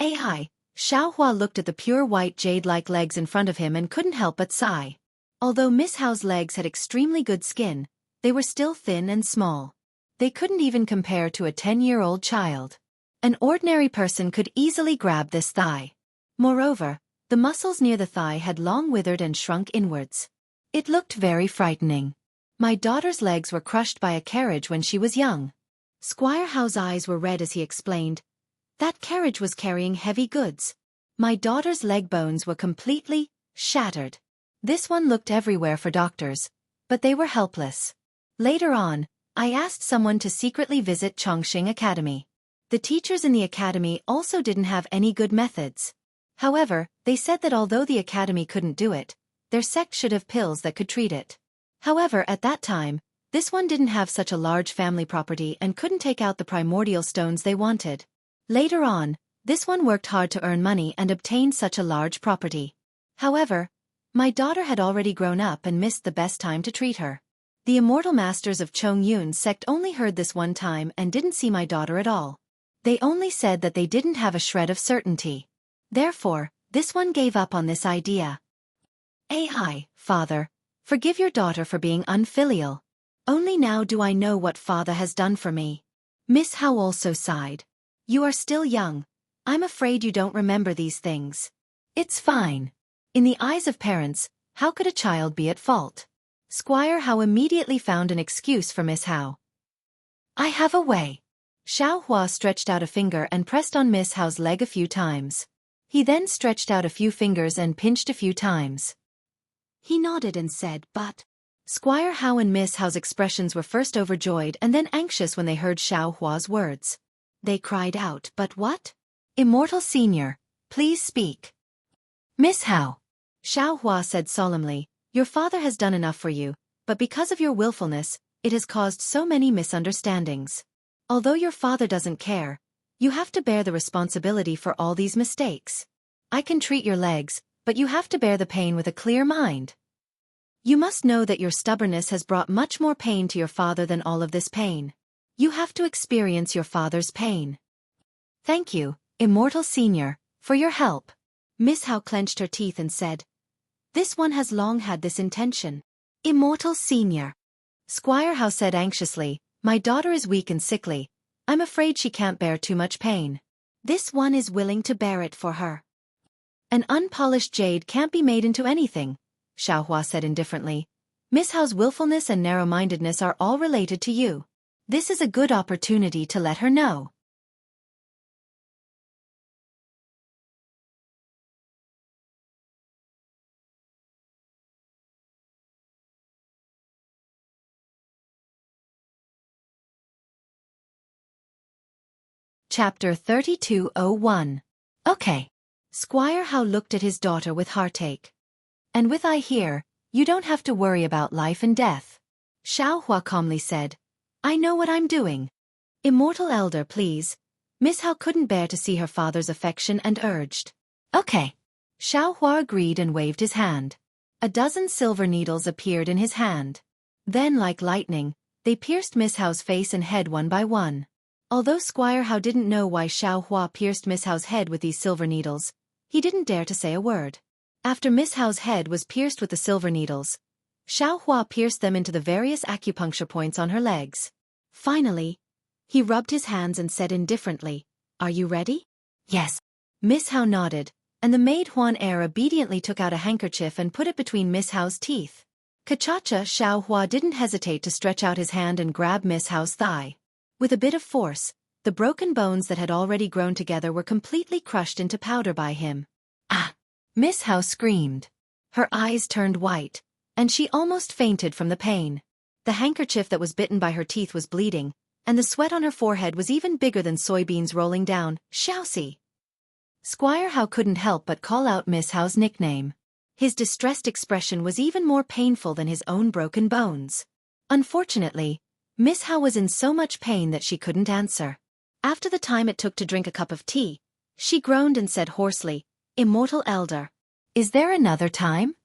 Hi. Xiao Hua looked at the pure white jade-like legs in front of him and couldn't help but sigh. Although Miss Hao's legs had extremely good skin, they were still thin and small. They couldn't even compare to a 10-year-old child. An ordinary person could easily grab this thigh. Moreover, the muscles near the thigh had long withered and shrunk inwards. It looked very frightening. My daughter's legs were crushed by a carriage when she was young. Squire Hao's eyes were red as he explained. That carriage was carrying heavy goods. My daughter's leg bones were completely shattered. This one looked everywhere for doctors, but they were helpless. Later on, I asked someone to secretly visit Chongqing Academy. The teachers in the academy also didn't have any good methods. However, they said that although the academy couldn't do it, their sect should have pills that could treat it. However, at that time, this one didn't have such a large family property and couldn't take out the primordial stones they wanted. Later on, this one worked hard to earn money and obtain such a large property. However, my daughter had already grown up and missed the best time to treat her. The immortal masters of Chongyun's sect only heard this one time and didn't see my daughter at all. They only said that they didn't have a shred of certainty. Therefore, this one gave up on this idea. Hi, father. Forgive your daughter for being unfilial. Only now do I know what father has done for me. Miss Hao also sighed. You are still young. I'm afraid you don't remember these things. It's fine. In the eyes of parents, how could a child be at fault? Squire Hao immediately found an excuse for Miss Hao. I have a way. Xiao Hua stretched out a finger and pressed on Miss Hao's leg a few times. He then stretched out a few fingers and pinched a few times. He nodded and said, but... Squire Hao and Miss Hao's expressions were first overjoyed and then anxious when they heard Xiao Hua's words. They cried out, but what? Immortal Senior, please speak. Miss Hao. Xiao Hua said solemnly, your father has done enough for you, but because of your willfulness, it has caused so many misunderstandings. Although your father doesn't care, you have to bear the responsibility for all these mistakes. I can treat your legs, but you have to bear the pain with a clear mind. You must know that your stubbornness has brought much more pain to your father than all of this pain. You have to experience your father's pain. Thank you, Immortal Senior, for your help. Miss Hao clenched her teeth and said, This one has long had this intention. Immortal Senior. Squire Hao said anxiously, My daughter is weak and sickly. I'm afraid she can't bear too much pain. This one is willing to bear it for her. An unpolished jade can't be made into anything, Xiaohua said indifferently. Miss Hao's willfulness and narrow-mindedness are all related to you. This is a good opportunity to let her know. Chapter 3201. Okay. Squire Hao looked at his daughter with heartache. And with I here, you don't have to worry about life and death. Xiaohua calmly said, I know what I'm doing. Immortal Elder, please. Miss Hao couldn't bear to see her father's affection and urged. Okay. Xiaohua agreed and waved his hand. A dozen silver needles appeared in his hand. Then, like lightning, they pierced Miss Hao's face and head one by one. Although Squire Hao didn't know why Xiaohua pierced Miss Hao's head with these silver needles, he didn't dare to say a word. After Miss Hao's head was pierced with the silver needles, Xiaohua pierced them into the various acupuncture points on her legs. Finally, he rubbed his hands and said indifferently, Are you ready? Yes. Miss Hao nodded, and the maid Huan Er obediently took out a handkerchief and put it between Miss Hao's teeth. Kachacha Xiaohua didn't hesitate to stretch out his hand and grab Miss Hao's thigh. With a bit of force, the broken bones that had already grown together were completely crushed into powder by him. Ah! Miss Hao screamed. Her eyes turned white, and she almost fainted from the pain. The handkerchief that was bitten by her teeth was bleeding, and the sweat on her forehead was even bigger than soybeans rolling down. Xueqi. Squire Hao couldn't help but call out Miss Hao's nickname. His distressed expression was even more painful than his own broken bones. Unfortunately, Miss Hao was in so much pain that she couldn't answer. After the time it took to drink a cup of tea, she groaned and said hoarsely, Immortal Elder. Is there another time?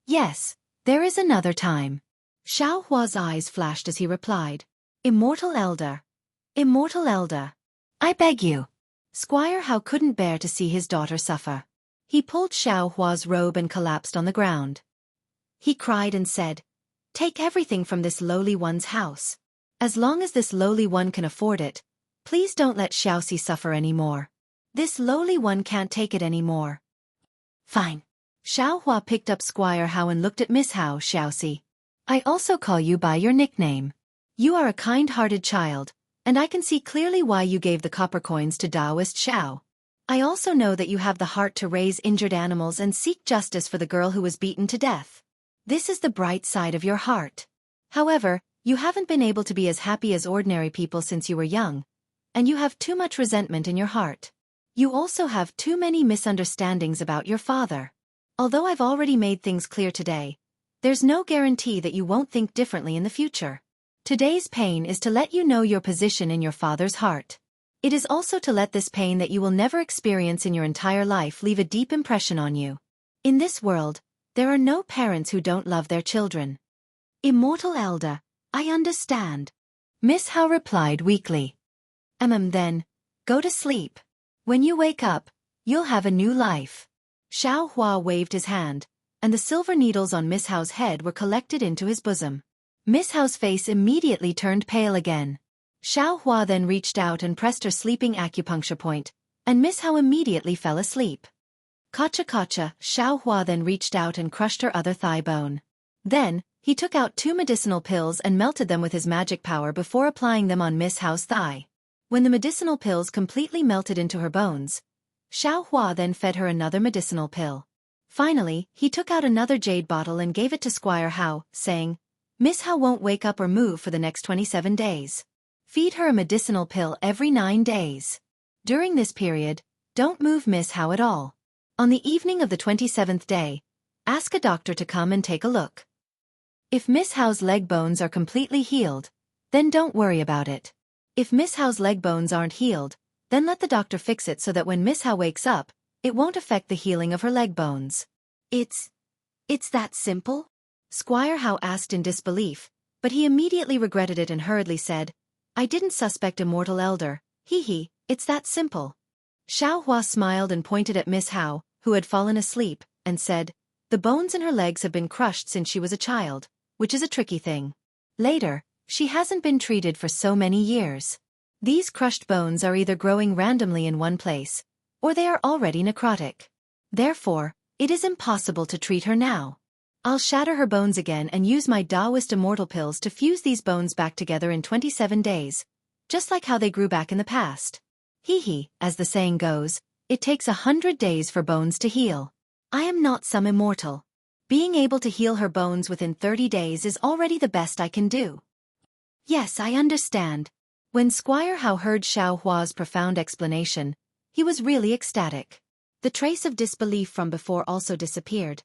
Yes, there is another time. Xiaohua's eyes flashed as he replied, Immortal Elder. Immortal Elder. I beg you. Squire Hao couldn't bear to see his daughter suffer. He pulled Xiaohua's robe and collapsed on the ground. He cried and said, Take everything from this lowly one's house. As long as this lowly one can afford it, please don't let Xueqi suffer anymore. This lowly one can't take it anymore. Fine. Xiaohua picked up Squire Hao and looked at Miss Hao. Xueqi. I also call you by your nickname. You are a kind-hearted child, and I can see clearly why you gave the copper coins to Taoist Xiao. I also know that you have the heart to raise injured animals and seek justice for the girl who was beaten to death. This is the bright side of your heart. However, you haven't been able to be as happy as ordinary people since you were young, and you have too much resentment in your heart. You also have too many misunderstandings about your father. Although I've already made things clear today, there's no guarantee that you won't think differently in the future. Today's pain is to let you know your position in your father's heart. It is also to let this pain that you will never experience in your entire life leave a deep impression on you. In this world, there are no parents who don't love their children. Immortal Elder, I understand. Miss Hao replied weakly. Then, go to sleep. When you wake up, you'll have a new life. Xiaohua waved his hand, and the silver needles on Miss Hao's head were collected into his bosom. Miss Hao's face immediately turned pale again. Xiaohua then reached out and pressed her sleeping acupuncture point, and Miss Hao immediately fell asleep. Kacha, Xiaohua then reached out and crushed her other thigh bone. Then, he took out 2 medicinal pills and melted them with his magic power before applying them on Miss Hao's thigh. When the medicinal pills completely melted into her bones, Xiaohua then fed her another medicinal pill. Finally, he took out another jade bottle and gave it to Squire Hao, saying, Miss Hao won't wake up or move for the next 27 days. Feed her a medicinal pill every 9 days. During this period, don't move Miss Hao at all. On the evening of the 27th day, ask a doctor to come and take a look. If Miss Hao's leg bones are completely healed, then don't worry about it. If Miss Hao's leg bones aren't healed, then let the doctor fix it so that when Miss Hao wakes up, it won't affect the healing of her leg bones. It's that simple? Squire Hao asked in disbelief, but he immediately regretted it and hurriedly said, I didn't suspect a mortal elder, hee, it's that simple. Xiaohua smiled and pointed at Miss Hao, who had fallen asleep, and said, the bones in her legs have been crushed since she was a child, which is a tricky thing. Later, she hasn't been treated for so many years. These crushed bones are either growing randomly in one place, or they are already necrotic. Therefore, it is impossible to treat her now. I'll shatter her bones again and use my Taoist immortal pills to fuse these bones back together in 27 days, just like how they grew back in the past. Hee, as the saying goes, it takes 100 days for bones to heal. I am not some immortal. Being able to heal her bones within 30 days is already the best I can do. Yes, I understand. When Squire Hao heard Xiaohua's profound explanation, he was really ecstatic. The trace of disbelief from before also disappeared.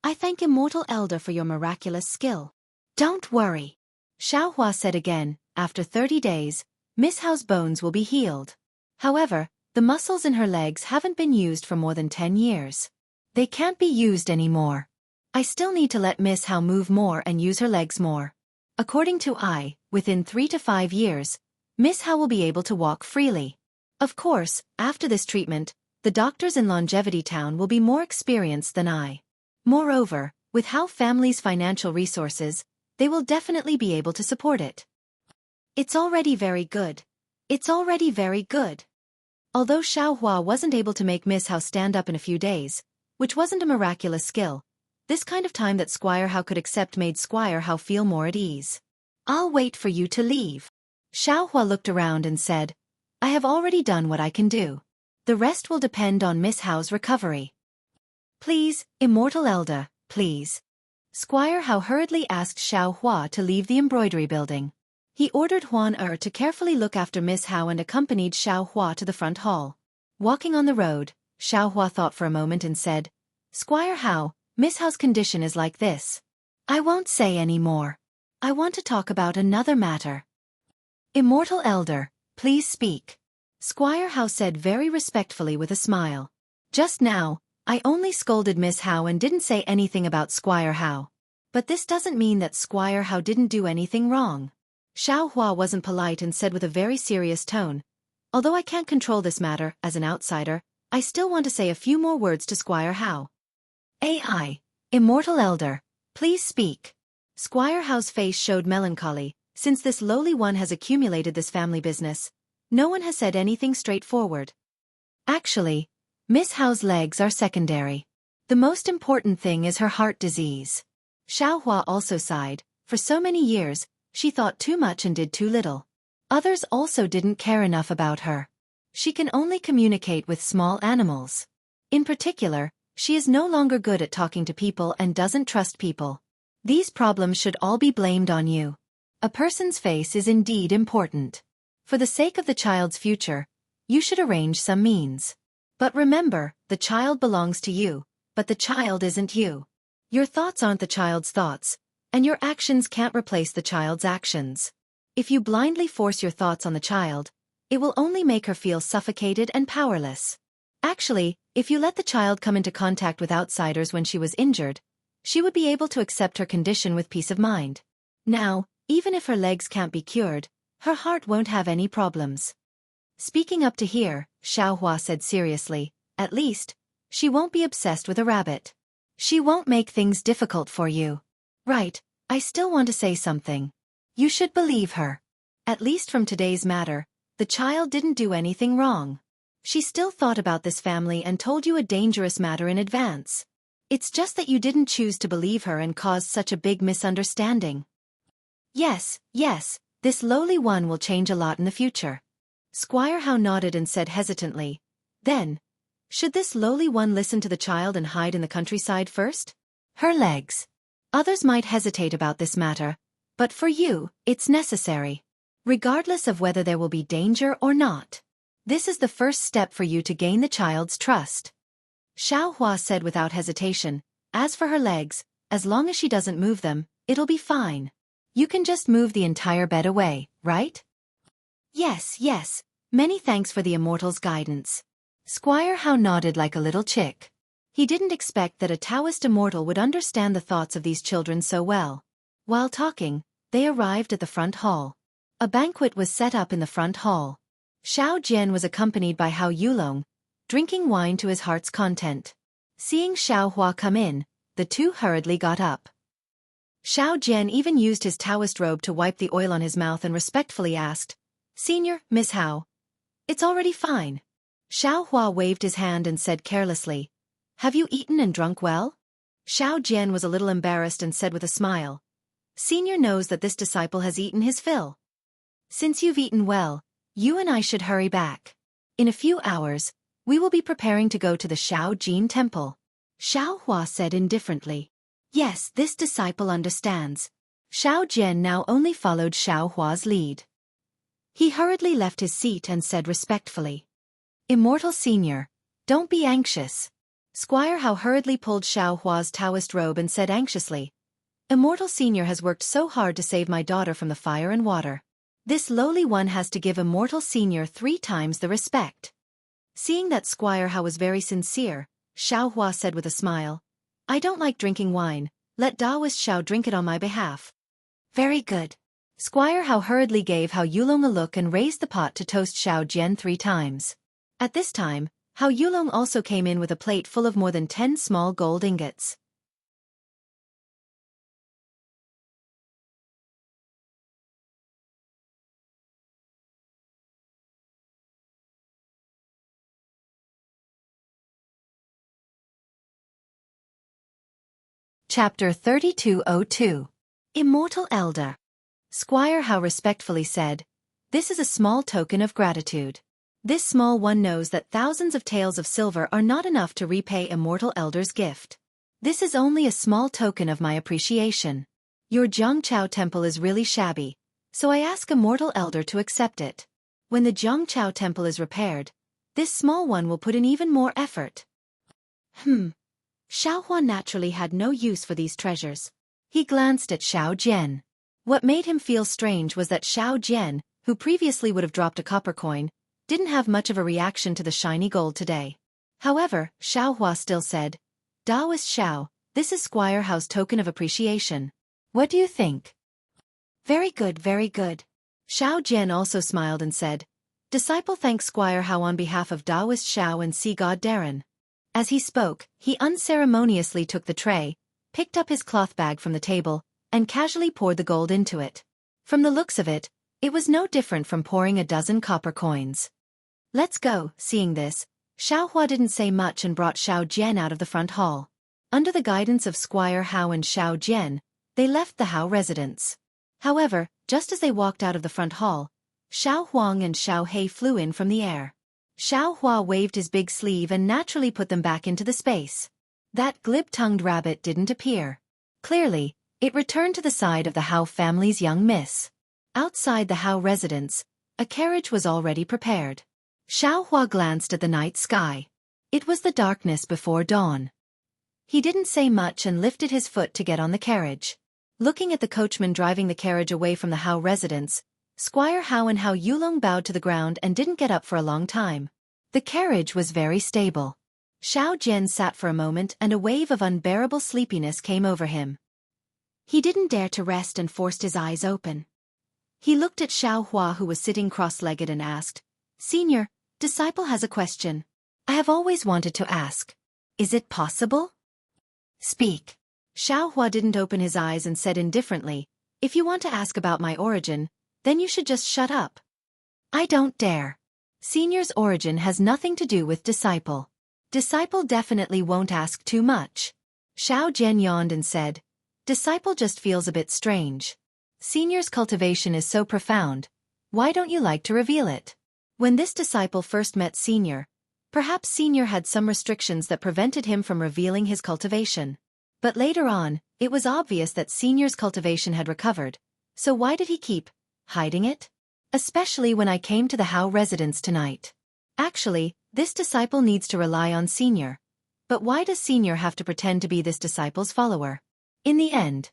I thank Immortal Elder for your miraculous skill. Don't worry. Xiaohua said again, after 30 days, Miss Hao's bones will be healed. However, the muscles in her legs haven't been used for more than 10 years. They can't be used anymore. I still need to let Miss Hao move more and use her legs more. According to within 3 to 5 years, Miss Hao will be able to walk freely. Of course, after this treatment, the doctors in Longevity Town will be more experienced than I. Moreover, with Hao family's financial resources, they will definitely be able to support it. It's already very good. It's already very good. Although Xiaohua wasn't able to make Miss Hao stand up in a few days, which wasn't a miraculous skill, this kind of time that Squire Hao could accept made Squire Hao feel more at ease. I'll wait for you to leave. Xiaohua looked around and said, I have already done what I can do. The rest will depend on Miss Hao's recovery. Please, Immortal Elder, please. Squire Hao hurriedly asked Xiaohua to leave the embroidery building. He ordered Huan to carefully look after Miss Hao and accompanied Xiaohua to the front hall. Walking on the road, Xiaohua thought for a moment and said, Squire Hao, Miss Hao's condition is like this. I won't say any more. I want to talk about another matter. Immortal Elder, please speak. Squire Hao said very respectfully with a smile. Just now, I only scolded Miss Hao and didn't say anything about Squire Hao. But this doesn't mean that Squire Hao didn't do anything wrong. Xiaohua wasn't polite and said with a very serious tone, although I can't control this matter as an outsider, I still want to say a few more words to Squire Hao. Immortal Elder, please speak. Squire Hao's face showed melancholy. Since this lowly one has accumulated this family business, no one has said anything straightforward. Actually, Miss Hao's legs are secondary. The most important thing is her heart disease. Xiaohua also sighed. For so many years, she thought too much and did too little. Others also didn't care enough about her. She can only communicate with small animals. In particular, she is no longer good at talking to people and doesn't trust people. These problems should all be blamed on you. A person's face is indeed important. For the sake of the child's future, you should arrange some means. But remember, the child belongs to you, but the child isn't you. Your thoughts aren't the child's thoughts, and your actions can't replace the child's actions. If you blindly force your thoughts on the child, it will only make her feel suffocated and powerless. Actually, if you let the child come into contact with outsiders when she was injured, she would be able to accept her condition with peace of mind. Now, even if her legs can't be cured, her heart won't have any problems. Speaking up to here, Xiaohua said seriously, at least, she won't be obsessed with a rabbit. She won't make things difficult for you. Right, I still want to say something. You should believe her. At least from today's matter, the child didn't do anything wrong. She still thought about this family and told you a dangerous matter in advance. It's just that you didn't choose to believe her and caused such a big misunderstanding. Yes, this lowly one will change a lot in the future. Squire Hao nodded and said hesitantly, then, should this lowly one listen to the child and hide in the countryside first? Her legs. Others might hesitate about this matter, but for you, it's necessary. Regardless of whether there will be danger or not. This is the first step for you to gain the child's trust. Xiaohua said without hesitation, as for her legs, as long as she doesn't move them, it'll be fine. You can just move the entire bed away, right? Yes, many thanks for the immortal's guidance. Squire Hao nodded like a little chick. He didn't expect that a Taoist immortal would understand the thoughts of these children so well. While talking, they arrived at the front hall. A banquet was set up in the front hall. Xiao Jian was accompanied by Hao Yulong, drinking wine to his heart's content. Seeing Xiao Hua come in, the two hurriedly got up. Xiao Jian even used his Taoist robe to wipe the oil on his mouth and respectfully asked, "Senior, Miss Hao, it's already fine." Xiao Hua waved his hand and said carelessly, "Have you eaten and drunk well?" Xiao Jian was a little embarrassed and said with a smile, "Senior knows that this disciple has eaten his fill. Since you've eaten well, you and I should hurry back. In a few hours, we will be preparing to go to the Xiao Jin temple." Xiao Hua said indifferently, "Yes, this disciple understands." Xiao Jian now only followed Xiao Hua's lead. He hurriedly left his seat and said respectfully, "Immortal Senior, don't be anxious." Squire Hao hurriedly pulled Xiao Hua's Taoist robe and said anxiously, "Immortal Senior has worked so hard to save my daughter from the fire and water. This lowly one has to give Immortal Senior 3 times the respect." Seeing that Squire Hao was very sincere, Xiao Hua said with a smile, "I don't like drinking wine, let Taoist Xiao drink it on my behalf." "Very good." Squire Hao hurriedly gave Hao Yulong a look and raised the pot to toast Xiao Jian 3 times. At this time, Hao Yulong also came in with a plate full of more than 10 small gold ingots. Chapter 3202. Immortal Elder. Squire Hao respectfully said, "This is a small token of gratitude. This small one knows that thousands of taels of silver are not enough to repay Immortal Elder's gift. This is only a small token of my appreciation. Your Jiangchao temple is really shabby, so I ask Immortal Elder to accept it. When the Jiangchao temple is repaired, this small one will put in even more effort." Xiao Hua naturally had no use for these treasures. He glanced at Xiao Jian. What made him feel strange was that Xiao Jian, who previously would have dropped a copper coin, didn't have much of a reaction to the shiny gold today. However, Xiao Hua still said, "Taoist Xiao, this is Squire Hao's token of appreciation. What do you think?" "Very good, very good." Xiao Jian also smiled and said, "Disciple thanks Squire Hao on behalf of Taoist Xiao and Sea God Darren." As he spoke, he unceremoniously took the tray, picked up his cloth bag from the table, and casually poured the gold into it. From the looks of it, it was no different from pouring a dozen copper coins. "Let's go." Seeing this, Xiao Hua didn't say much and brought Xiao Jian out of the front hall. Under the guidance of Squire Hao and Xiao Jian, they left the Hao residence. However, just as they walked out of the front hall, Xiao Huang and Xiao He flew in from the air. Xiao Hua waved his big sleeve and naturally put them back into the space. That glib-tongued rabbit didn't appear. Clearly, it returned to the side of the Hao family's young miss. Outside the Hao residence, a carriage was already prepared. Xiao Hua glanced at the night sky. It was the darkness before dawn. He didn't say much and lifted his foot to get on the carriage. Looking at the coachman driving the carriage away from the Hao residence, Squire Hao and Hao Yulong bowed to the ground and didn't get up for a long time. The carriage was very stable. Xiao Jian sat for a moment and a wave of unbearable sleepiness came over him. He didn't dare to rest and forced his eyes open. He looked at Xiao Hua who was sitting cross-legged and asked, "Senior, disciple has a question. I have always wanted to ask. Is it possible?" "Speak." Xiao Hua didn't open his eyes and said indifferently, "If you want to ask about my origin, then you should just shut up." "I don't dare. Senior's origin has nothing to do with disciple. Disciple definitely won't ask too much." Xiao Jian yawned and said, "Disciple just feels a bit strange. Senior's cultivation is so profound, why don't you like to reveal it?" When this disciple first met Senior, perhaps Senior had some restrictions that prevented him from revealing his cultivation. But later on, it was obvious that Senior's cultivation had recovered, so why did he keep hiding it? Especially when I came to the Hao residence tonight. Actually, this disciple needs to rely on Senior. But why does Senior have to pretend to be this disciple's follower? In the end,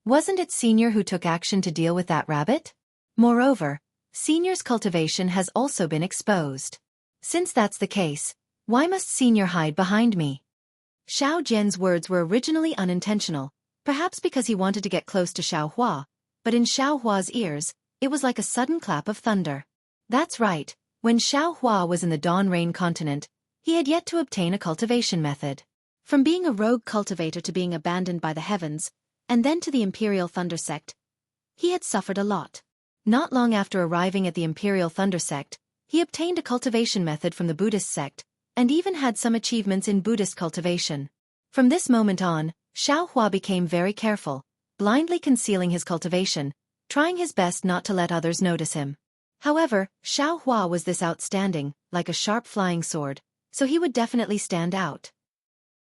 wasn't it Senior who took action to deal with that rabbit? Moreover, Senior's cultivation has also been exposed. Since that's the case, why must Senior hide behind me? Xiao Jian's words were originally unintentional, perhaps because he wanted to get close to Xiao Hua, but in Xiao Hua's ears, It was like a sudden clap of thunder. That's right, when Xueqi was in the Dawn Rain continent, he had yet to obtain a cultivation method. From being a rogue cultivator to being abandoned by the heavens, and then to the Imperial Thunder Sect, he had suffered a lot. Not long after arriving at the Imperial Thunder Sect, he obtained a cultivation method from the Buddhist sect, and even had some achievements in Buddhist cultivation. From this moment on, Xueqi became very careful, blindly concealing his cultivation, trying his best not to let others notice him. However, Xueqi was this outstanding, like a sharp flying sword, so he would definitely stand out.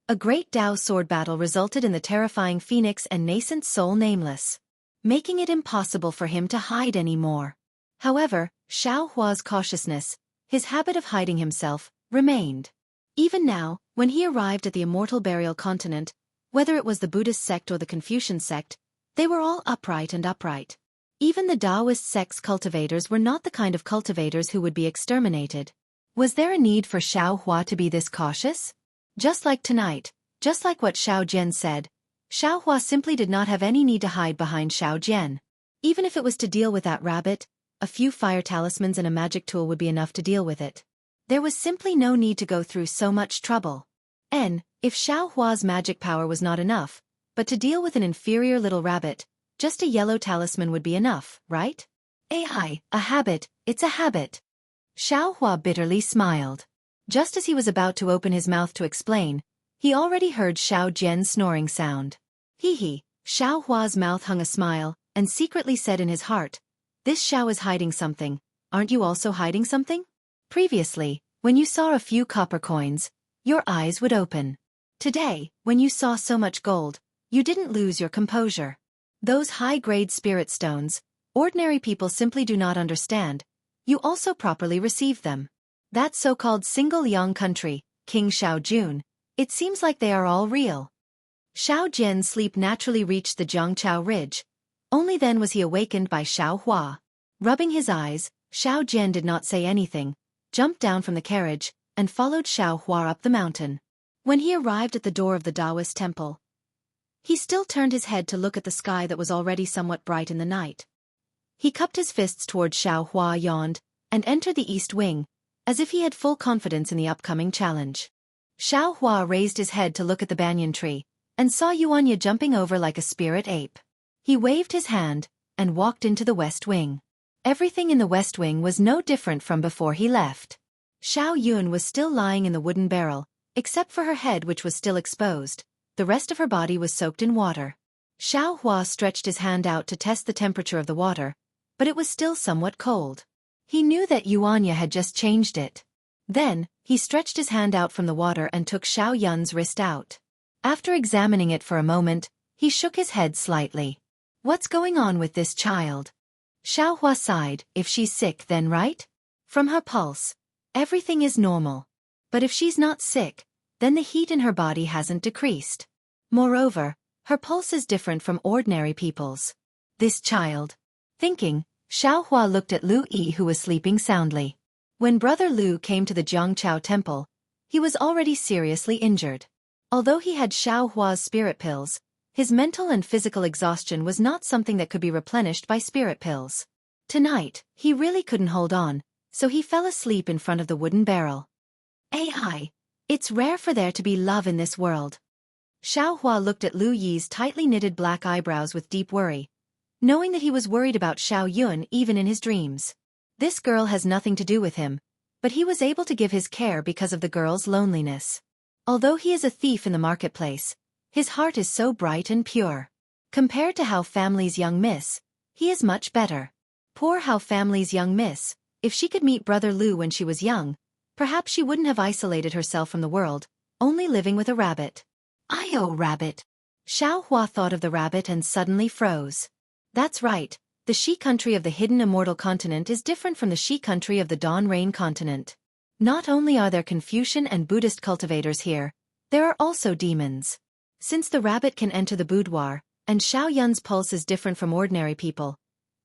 A great Dao sword battle resulted in the terrifying Phoenix and nascent soul Nameless, making it impossible for him to hide anymore. However, Xueqi's cautiousness, his habit of hiding himself, remained. Even now, when he arrived at the Immortal Burial Continent, whether it was the Buddhist sect or the Confucian sect, they were all upright. Even the Taoist sect's cultivators were not the kind of cultivators who would be exterminated. Was there a need for Xueqi to be this cautious? Just like tonight, just like what Xiao Jian said, Xueqi simply did not have any need to hide behind Xiao Jian. Even if it was to deal with that rabbit, a few fire talismans and a magic tool would be enough to deal with it. There was simply no need to go through so much trouble. If Xueqi's magic power was not enough, but to deal with an inferior little rabbit, just a yellow talisman would be enough, right? A habit, it's a habit. Xueqi bitterly smiled. Just as he was about to open his mouth to explain, he already heard Xiao Jian's snoring sound. Hee. Xueqi's mouth hung a smile, and secretly said in his heart, "This Xiao is hiding something. Aren't you also hiding something?" Previously, when you saw a few copper coins, your eyes would open. Today, when you saw so much gold, you didn't lose your composure. Those high-grade spirit stones, ordinary people simply do not understand. You also properly receive them. That so-called single Yang country, King Xiaojun, it seems like they are all real. Xiao Jian's sleep naturally reached the Zhangqiao Ridge. Only then was he awakened by Xueqi. Rubbing his eyes, Xiao Jian did not say anything, jumped down from the carriage, and followed Xueqi up the mountain. When he arrived at the door of the Taoist temple, he still turned his head to look at the sky that was already somewhat bright in the night. He cupped his fists toward Xueqi, yawned, and entered the east wing, as if he had full confidence in the upcoming challenge. Xueqi raised his head to look at the banyan tree, and saw Yuanya jumping over like a spirit ape. He waved his hand, and walked into the west wing. Everything in the west wing was no different from before he left. Xiao Yun was still lying in the wooden barrel, except for her head which was still exposed. The rest of her body was soaked in water. Xueqi stretched his hand out to test the temperature of the water, but it was still somewhat cold. He knew that Yuanya had just changed it. Then, he stretched his hand out from the water and took Xiao Yun's wrist out. After examining it for a moment, he shook his head slightly. What's going on with this child? Xueqi sighed. If she's sick then right? From her pulse, everything is normal. But if she's not sick, then the heat in her body hasn't decreased. Moreover, her pulse is different from ordinary people's. This child. Thinking, Xueqi looked at Lu Yi who was sleeping soundly. When Brother Lu came to the Zhangqiao temple, he was already seriously injured. Although he had Xueqi's spirit pills, his mental and physical exhaustion was not something that could be replenished by spirit pills. Tonight, he really couldn't hold on, so he fell asleep in front of the wooden barrel. It's rare for there to be love in this world. Xueqi looked at Lu Yi's tightly knitted black eyebrows with deep worry, knowing that he was worried about Xiao Yun even in his dreams. This girl has nothing to do with him, but he was able to give his care because of the girl's loneliness. Although he is a thief in the marketplace, his heart is so bright and pure. Compared to How Family's young miss, he is much better. Poor How Family's young miss, if she could meet Brother Lu when she was young, perhaps she wouldn't have isolated herself from the world, only living with a rabbit. Rabbit. Xueqi thought of the rabbit and suddenly froze. That's right, the Shi country of the hidden immortal continent is different from the Shi country of the Dawn Rain continent. Not only are there Confucian and Buddhist cultivators here, there are also demons. Since the rabbit can enter the boudoir, and Xiao Yun's pulse is different from ordinary people,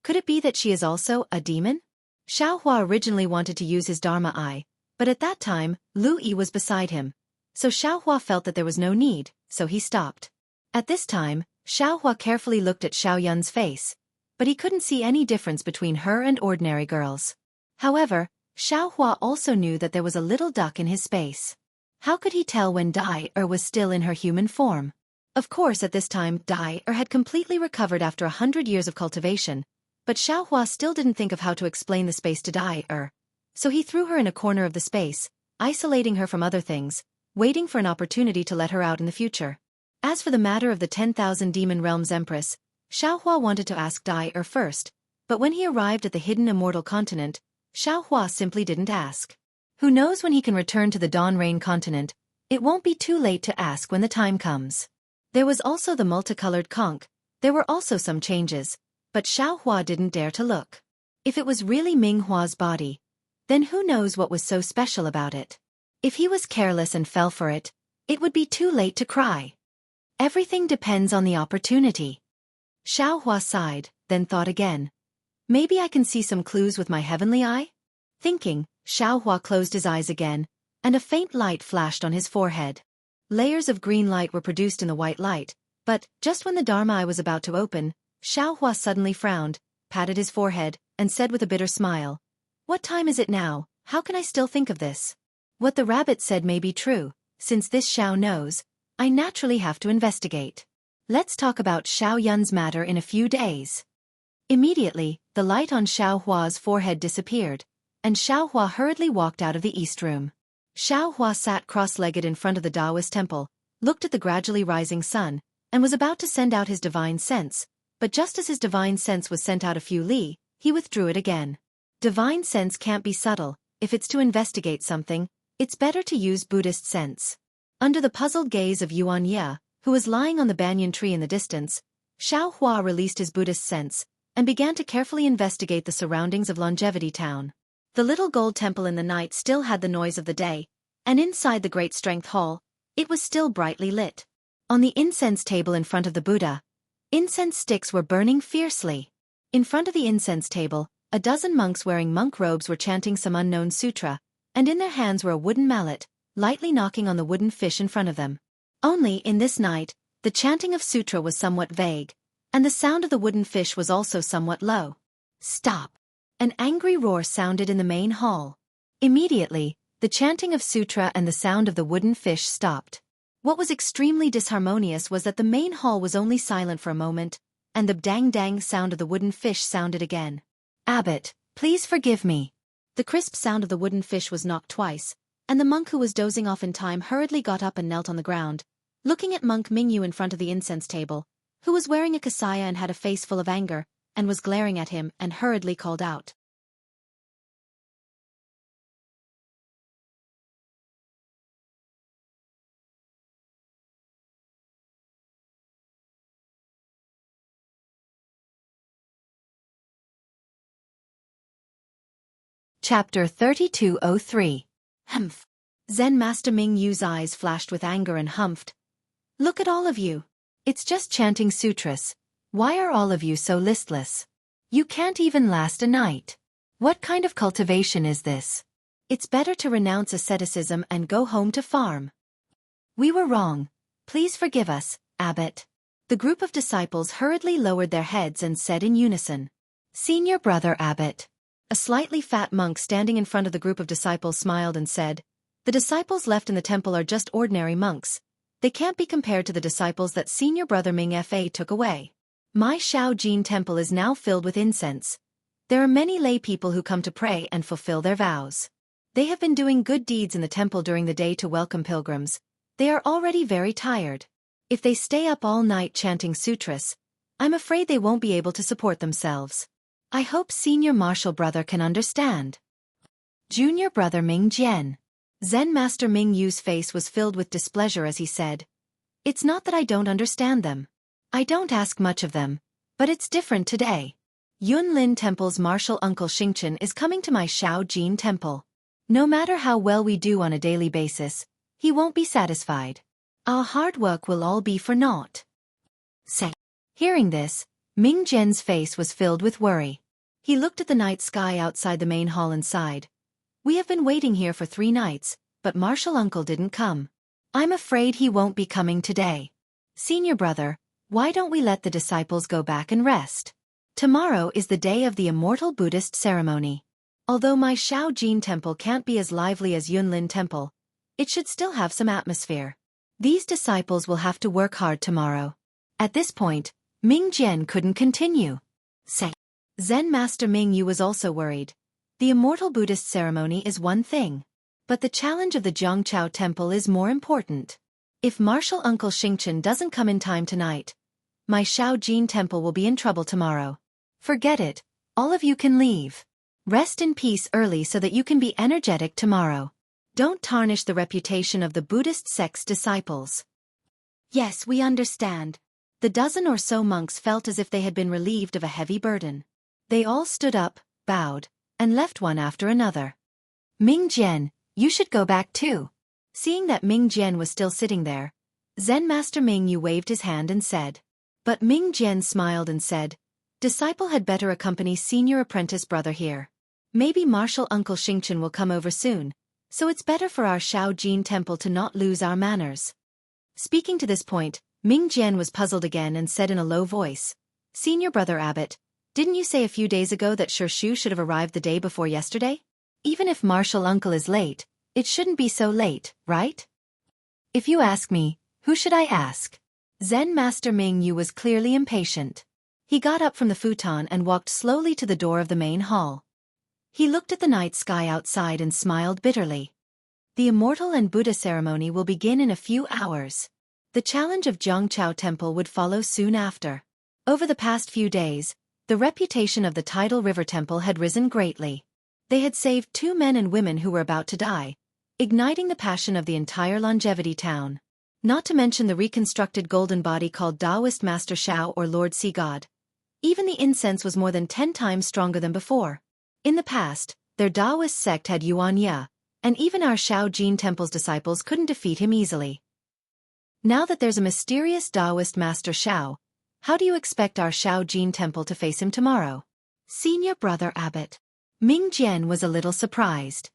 could it be that she is also a demon? Xueqi originally wanted to use his Dharma eye, but at that time, Lu Yi was beside him, so Xueqi felt that there was no need, so he stopped. At this time, Xueqi carefully looked at Xiao Yun's face, but he couldn't see any difference between her and ordinary girls. However, Xiaohua also knew that there was a little duck in his space. How could he tell when Dai-er was still in her human form? Of course at this time Dai-er had completely recovered after 100 years of cultivation, but Xiaohua still didn't think of how to explain the space to Dai-er. So he threw her in a corner of the space, isolating her from other things, waiting for an opportunity to let her out in the future. As for the matter of the 10,000 Demon Realms Empress, Xiaohua wanted to ask Dai-er first, but when he arrived at the hidden immortal continent, Xiaohua simply didn't ask. Who knows when he can return to the Dawn Rain continent? It won't be too late to ask when the time comes. There was also the multicolored conch. There were also some changes, but Xiaohua didn't dare to look. If it was really Minghua's body, then who knows what was so special about it? If he was careless and fell for it, it would be too late to cry. Everything depends on the opportunity. Xiaohua sighed, then thought again. Maybe I can see some clues with my heavenly eye? Thinking, Xiaohua closed his eyes again, and a faint light flashed on his forehead. Layers of green light were produced in the white light, but, just when the Dharma eye was about to open, Xiaohua suddenly frowned, patted his forehead, and said with a bitter smile, "What time is it now? How can I still think of this? What the rabbit said may be true. Since this Xiao knows, I naturally have to investigate. Let's talk about Xiao Yun's matter in a few days." Immediately, the light on Xiaohua's forehead disappeared, and Xiaohua hurriedly walked out of the east room. Xiaohua sat cross-legged in front of the Taoist temple, looked at the gradually rising sun, and was about to send out his divine sense, but just as his divine sense was sent out a few li, he withdrew it again. Divine sense can't be subtle. If it's to investigate something, it's better to use Buddhist sense. Under the puzzled gaze of Yuan Ye, who was lying on the banyan tree in the distance, Xiaohua released his Buddhist sense, and began to carefully investigate the surroundings of Longevity Town. The little gold temple in the night still had the noise of the day, and inside the great strength hall, it was still brightly lit. On the incense table in front of the Buddha, incense sticks were burning fiercely. In front of the incense table, a dozen monks wearing monk robes were chanting some unknown sutra, and in their hands were a wooden mallet, lightly knocking on the wooden fish in front of them. Only, in this night, the chanting of sutra was somewhat vague, and the sound of the wooden fish was also somewhat low. "Stop!" An angry roar sounded in the main hall. Immediately, the chanting of sutra and the sound of the wooden fish stopped. What was extremely disharmonious was that the main hall was only silent for a moment, and the dang-dang sound of the wooden fish sounded again. "Abbot, please forgive me." The crisp sound of the wooden fish was knocked twice, and the monk who was dozing off in time hurriedly got up and knelt on the ground, looking at monk Mingyu in front of the incense table, who was wearing a kasaya and had a face full of anger, and was glaring at him, and hurriedly called out. Chapter 3203. Humph. Zen Master Ming Yu's eyes flashed with anger and humphed. "Look at all of you. It's just chanting sutras. Why are all of you so listless? You can't even last a night. What kind of cultivation is this? It's better to renounce asceticism and go home to farm." "We were wrong. Please forgive us, Abbot." The group of disciples hurriedly lowered their heads and said in unison, "Senior brother Abbot." A slightly fat monk standing in front of the group of disciples smiled and said, "The disciples left in the temple are just ordinary monks. They can't be compared to the disciples that senior brother Ming Fa took away. My Shaojin temple is now filled with incense. There are many lay people who come to pray and fulfill their vows. They have been doing good deeds in the temple during the day to welcome pilgrims. They are already very tired. If they stay up all night chanting sutras, I'm afraid they won't be able to support themselves. I hope senior martial brother can understand." Junior brother Ming Jian. Zen Master Ming Yu's face was filled with displeasure as he said, "It's not that I don't understand them. I don't ask much of them, but it's different today. Yunlin Temple's martial uncle Xingchen is coming to my Shaojin temple. No matter how well we do on a daily basis, he won't be satisfied. Our hard work will all be for naught." Say. Hearing this, Ming Jian's face was filled with worry. He looked at the night sky outside the main hall and sighed. "We have been waiting here for 3 nights, but martial uncle didn't come. I'm afraid he won't be coming today. Senior brother, why don't we let the disciples go back and rest? Tomorrow is the day of the immortal Buddhist ceremony. Although my Shaojin temple can't be as lively as Yunlin temple, it should still have some atmosphere. These disciples will have to work hard tomorrow. At this point, Ming Jian couldn't continue. Say. Zen Master Ming Yu was also worried. The immortal Buddhist ceremony is one thing, but the challenge of the Zhongchao temple is more important. If martial uncle Xingchen doesn't come in time tonight, my Shaojin temple will be in trouble tomorrow. Forget it, all of you can leave. Rest in peace early so that you can be energetic tomorrow. Don't tarnish the reputation of the Buddhist sect's disciples. Yes, we understand. The dozen or so monks felt as if they had been relieved of a heavy burden. They all stood up, bowed, and left one after another. Ming Jian, you should go back too. Seeing that Ming Jian was still sitting there, Zen Master Ming Yu waved his hand and said. But Ming Jian smiled and said, Disciple had better accompany senior apprentice brother here. Maybe martial uncle Xingchen will come over soon, so it's better for our Shaojin temple to not lose our manners. Speaking to this point, Ming Jian was puzzled again and said in a low voice, Senior brother Abbot, didn't you say a few days ago that Xueqi should have arrived the day before yesterday? Even if martial uncle is late, it shouldn't be so late, right? If you ask me, who should I ask? Zen Master Ming Yu was clearly impatient. He got up from the futon and walked slowly to the door of the main hall. He looked at the night sky outside and smiled bitterly. The immortal and Buddha ceremony will begin in a few hours. The challenge of Zhongchao Temple would follow soon after. Over the past few days, the reputation of the tidal river temple had risen greatly. They had saved 2 men and women who were about to die, igniting the passion of the entire longevity town. Not to mention the reconstructed golden body called Taoist Master Shao or Lord Sea God. Even the incense was more than 10 times stronger than before. In the past, their Taoist sect had Yuan Ya, and even our Shaojin temple's disciples couldn't defeat him easily. Now that there's a mysterious Taoist Master Shao, how do you expect our Shaojin temple to face him tomorrow? Senior brother Abbot. Ming Jian was a little surprised.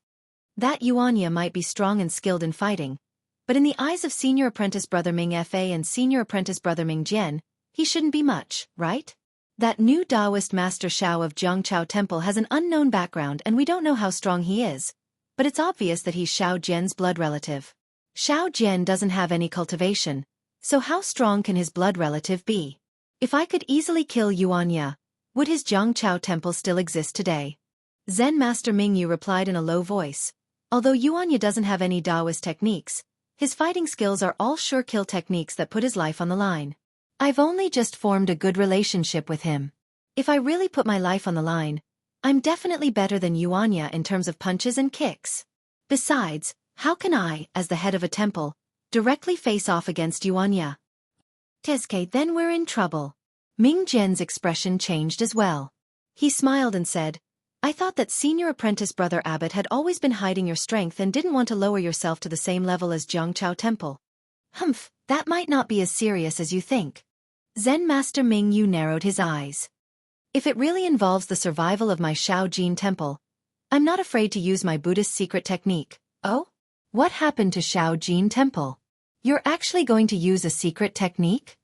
That Yuan Ya might be strong and skilled in fighting, but in the eyes of senior apprentice brother Ming Fa and senior apprentice brother Ming Jian, he shouldn't be much, right? That new Taoist Master Shao of Zhongchao Temple has an unknown background and we don't know how strong he is, but it's obvious that he's Shao Jian's blood relative. Shao Jian doesn't have any cultivation, so how strong can his blood relative be? If I could easily kill Yuan Ya, would his Zhongchao Temple still exist today? Zen Master Ming Yu replied in a low voice. Although Yuan Ya doesn't have any Taoist techniques, his fighting skills are all sure kill techniques that put his life on the line. I've only just formed a good relationship with him. If I really put my life on the line, I'm definitely better than Yuan Ya in terms of punches and kicks. Besides, how can I, as the head of a temple, directly face off against Yuan Ya? Tezke, then we're in trouble. Ming Jian's expression changed as well. He smiled and said, I thought that senior apprentice brother Abbot had always been hiding your strength and didn't want to lower yourself to the same level as Zhongchao Temple. Humph, that might not be as serious as you think. Zen Master Ming Yu narrowed his eyes. If it really involves the survival of my Shaojin Temple, I'm not afraid to use my Buddhist secret technique. Oh? What happened to Shaojin Temple? You're actually going to use a secret technique?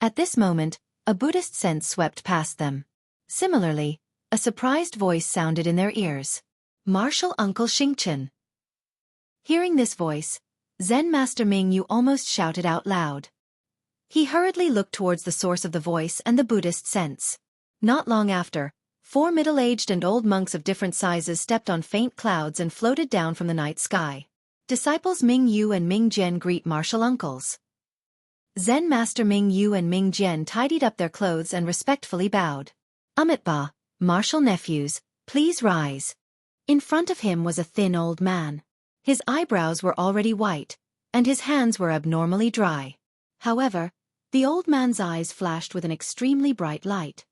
At this moment, a Buddhist sense swept past them. Similarly, a surprised voice sounded in their ears. Martial Uncle Xingchen. Hearing this voice, Zen Master Ming Yu almost shouted out loud. He hurriedly looked towards the source of the voice and the Buddhist sense. Not long after, 4 middle-aged and old monks of different sizes stepped on faint clouds and floated down from the night sky. Disciples Ming Yu and Ming Jian greet martial uncles. Zen Master Ming Yu and Ming Jian tidied up their clothes and respectfully bowed. Amitba, martial nephews, please rise. In front of him was a thin old man. His eyebrows were already white, and his hands were abnormally dry. However, the old man's eyes flashed with an extremely bright light.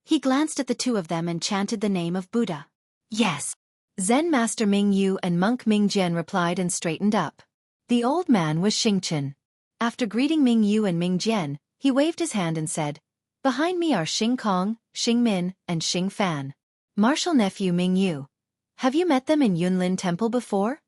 He glanced at the 2 of them and chanted the name of Buddha. Yes. Zen Master Ming Yu and monk Ming Jian replied and straightened up. The old man was Xingchen. After greeting Ming Yu and Ming Jian, he waved his hand and said, Behind me are Xing Kong, Xing Min, and Xing Fan. Martial nephew Ming Yu. Have you met them in Yunlin Temple before?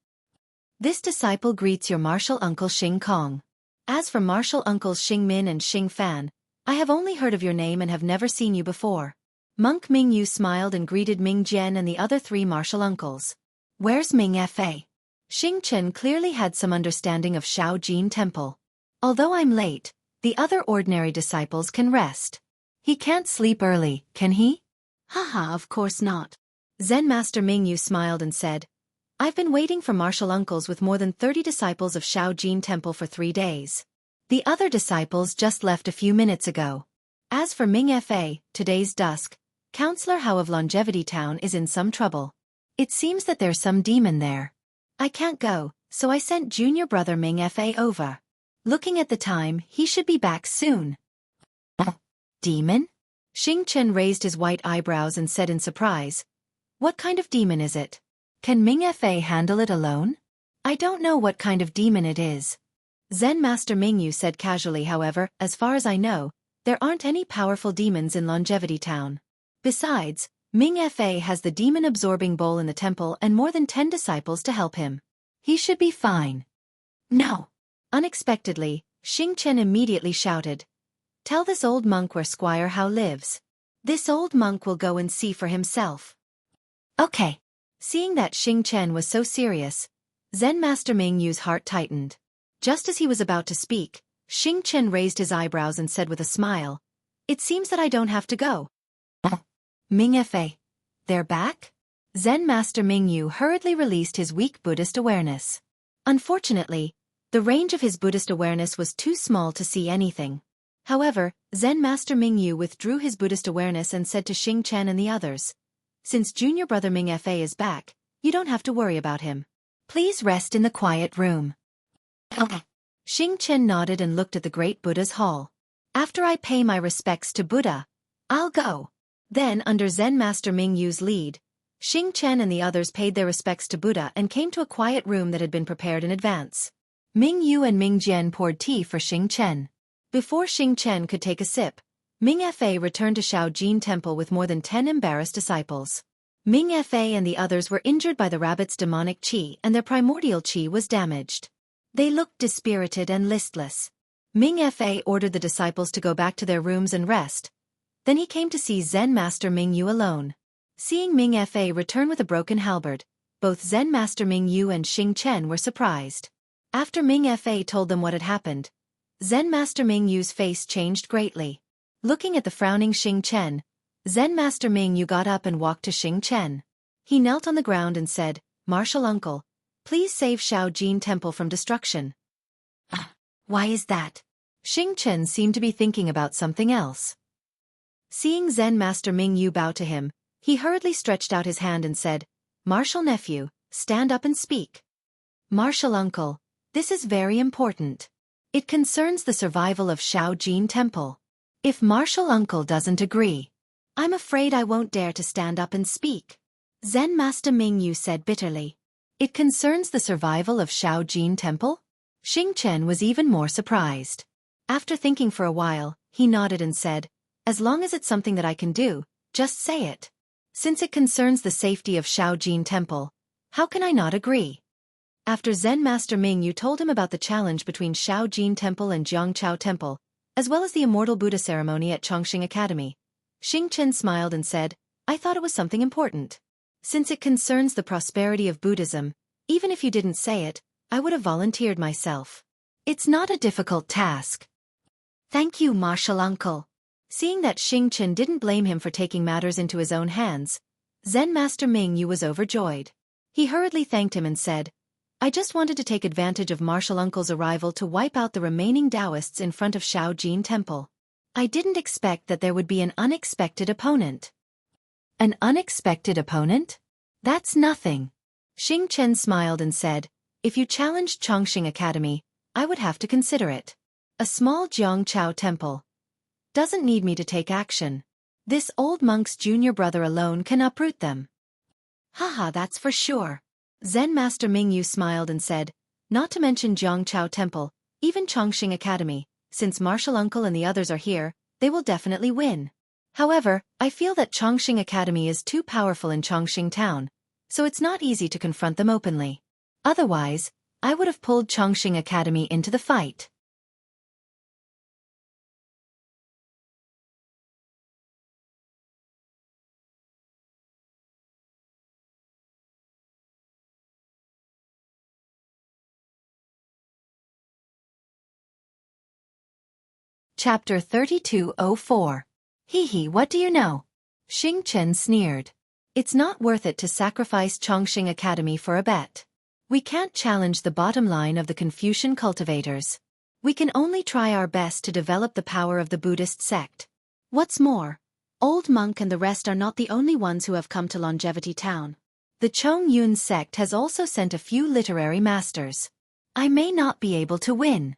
This disciple greets your martial uncle Xing Kong. As for martial uncles Xing Min and Xing Fan, I have only heard of your name and have never seen you before. Monk Mingyu smiled and greeted Ming Jian and the other three martial uncles. Where's Ming Fa? Xing Chen clearly had some understanding of Shaojin Temple. Although I'm late, the other ordinary disciples can rest. He can't sleep early, can he? Haha, of course not. Zen Master Mingyu smiled and said, I've been waiting for martial uncles with more than 30 disciples of Shaojin Temple for 3 days. The other disciples just left a few minutes ago. As for Ming Fa, today's dusk, Counselor Hao of Longevity Town is in some trouble. It seems that there's some demon there. I can't go, so I sent junior brother Ming Fa over. Looking at the time, he should be back soon. Demon? Xing Chen raised his white eyebrows and said in surprise, What kind of demon is it? Can Ming Fa handle it alone? I don't know what kind of demon it is. Zen Master Mingyu said casually, however, as far as I know, there aren't any powerful demons in Longevity Town. Besides, Ming Fa has the demon-absorbing bowl in the temple and more than 10 disciples to help him. He should be fine. No. Unexpectedly, Xing Chen immediately shouted, Tell this old monk where Squire Hao lives. This old monk will go and see for himself. Okay. Seeing that Xing Chen was so serious, Zen Master Mingyu's heart tightened. Just as he was about to speak, Xing Chen raised his eyebrows and said with a smile, It seems that I don't have to go. Ming Fa. They're back? Zen Master Mingyu hurriedly released his weak Buddhist awareness. Unfortunately, the range of his Buddhist awareness was too small to see anything. However, Zen Master Mingyu withdrew his Buddhist awareness and said to Xing Chen and the others, Since junior brother Ming Fa is back, you don't have to worry about him. Please rest in the quiet room. Xing Chen nodded and looked at the great Buddha's hall. After I pay my respects to Buddha, I'll go. Then, under Zen Master Mingyu's lead, Xing Chen and the others paid their respects to Buddha and came to a quiet room that had been prepared in advance. Ming Yu and Ming Jian poured tea for Xing Chen. Before Xing Chen could take a sip, Ming Fa returned to Shaojin Temple with more than 10 embarrassed disciples. Ming Fa and the others were injured by the rabbit's demonic qi and their primordial qi was damaged. They looked dispirited and listless. Ming Fa ordered the disciples to go back to their rooms and rest. Then he came to see Zen Master Mingyu alone. Seeing Ming Fa return with a broken halberd, both Zen Master Mingyu and Xing Chen were surprised. After Ming Fa told them what had happened, Zen Master Mingyu's face changed greatly. Looking at the frowning Xing Chen, Zen Master Mingyu got up and walked to Xing Chen. He knelt on the ground and said, Martial Uncle, please save Shaojin Temple from destruction. Why is that? Xing Chen seemed to be thinking about something else. Seeing Zen Master Mingyu bow to him, he hurriedly stretched out his hand and said, Martial Nephew, stand up and speak. Martial Uncle, this is very important. It concerns the survival of Shaojin Temple. If Martial Uncle doesn't agree, I'm afraid I won't dare to stand up and speak. Zen Master Mingyu said bitterly. It concerns the survival of Shaojin Temple? Xing Chen was even more surprised. After thinking for a while, he nodded and said, As long as it's something that I can do, just say it. Since it concerns the safety of Shaojin Temple, how can I not agree? After Zen Master Mingyu told him about the challenge between Shaojin Temple and Jiangchao Temple, as well as the Immortal Buddha ceremony at Chongqing Academy, Xing Chen smiled and said, I thought it was something important. Since it concerns the prosperity of Buddhism, even if you didn't say it, I would have volunteered myself. It's not a difficult task. Thank you, Martial Uncle. Seeing that Xing Chen didn't blame him for taking matters into his own hands, Zen Master Mingyu was overjoyed. He hurriedly thanked him and said, I just wanted to take advantage of Martial Uncle's arrival to wipe out the remaining Taoists in front of Shaojin Temple. I didn't expect that there would be an unexpected opponent. An unexpected opponent? That's nothing. Xing Chen smiled and said, If you challenged Chongqing Academy, I would have to consider it. A small Jiangchao Temple doesn't need me to take action. This old monk's junior brother alone can uproot them. Haha, that's for sure. Zen Master Mingyu smiled and said, Not to mention Jiangchao Temple, even Chongqing Academy, since Martial Uncle and the others are here, they will definitely win. However, I feel that Chongqing Academy is too powerful in Chongqing Town, so it's not easy to confront them openly. Otherwise, I would have pulled Chongqing Academy into the fight. Chapter 3204. Hee, what do you know? Xing Chen sneered. It's not worth it to sacrifice Chongqing Academy for a bet. We can't challenge the bottom line of the Confucian cultivators. We can only try our best to develop the power of the Buddhist sect. What's more, Old Monk and the rest are not the only ones who have come to Longevity Town. The Chong Yun sect has also sent a few literary masters. I may not be able to win.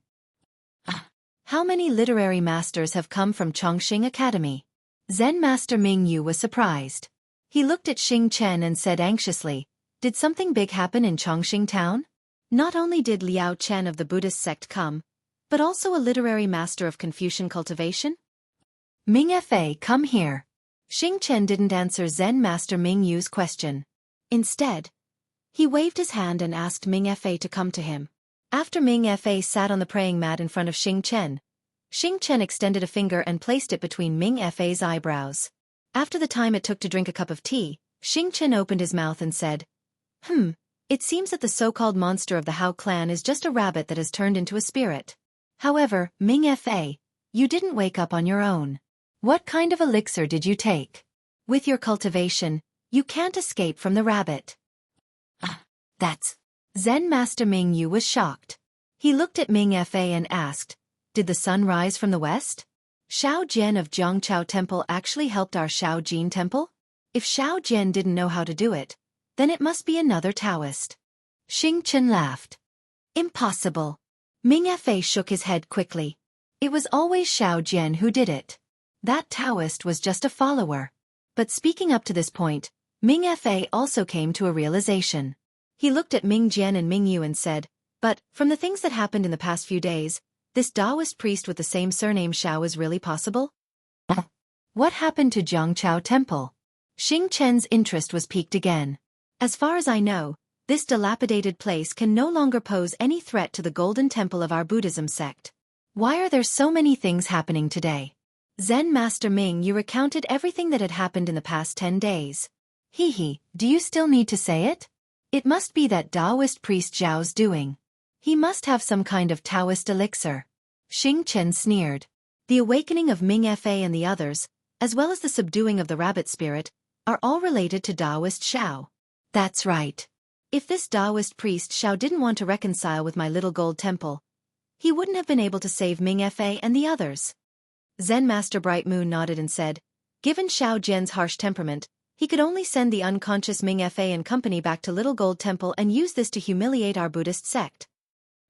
How many literary masters have come from Chongqing Academy? Zen Master Ming Yu was surprised. He looked at Xing Chen and said anxiously, did something big happen in Chongqing Town? Not only did Liao Chen of the Buddhist sect come, but also a literary master of Confucian cultivation? Ming Fa, come here. Xing Chen didn't answer Zen Master Ming Yu's question. Instead, he waved his hand and asked Ming Fa to come to him. After Ming Fa sat on the praying mat in front of Xing Chen extended a finger and placed it between Ming Fa's eyebrows. After the time it took to drink a cup of tea, Xing Chen opened his mouth and said, it seems that the so-called monster of the Hao clan is just a rabbit that has turned into a spirit. However, Ming Fa, you didn't wake up on your own. What kind of elixir did you take? With your cultivation, you can't escape from the rabbit. That's... Zen Master Ming Yu was shocked. He looked at Ming Fa and asked, did the sun rise from the west? Shao Jian of Zhongchao Temple actually helped our Shao Jin Temple? If Shao Jian didn't know how to do it, then it must be another Taoist. Xing Chen laughed. Impossible. Ming Fa shook his head quickly. It was always Shao Jian who did it. That Taoist was just a follower. But speaking up to this point, Ming Fa also came to a realization. He looked at Ming Jian and Ming Yu and said, but, from the things that happened in the past few days, this Taoist priest with the same surname Shao is really possible? What happened to Zhongchao Temple? Xing Chen's interest was piqued again. As far as I know, this dilapidated place can no longer pose any threat to the Golden Temple of our Buddhism sect. Why are there so many things happening today? Zen Master Ming Yu recounted everything that had happened in the past 10 days. Do you still need to say it? It must be that Taoist priest Zhao's doing. He must have some kind of Taoist elixir. Xing Chen sneered. The awakening of Ming Fa and the others, as well as the subduing of the rabbit spirit, are all related to Taoist Shao. That's right. If this Taoist priest Shao didn't want to reconcile with my little gold temple, he wouldn't have been able to save Ming Fa and the others. Zen Master Bright Moon nodded and said, given Shao Jian's harsh temperament, he could only send the unconscious Ming Fa and company back to Little Gold Temple and use this to humiliate our Buddhist sect.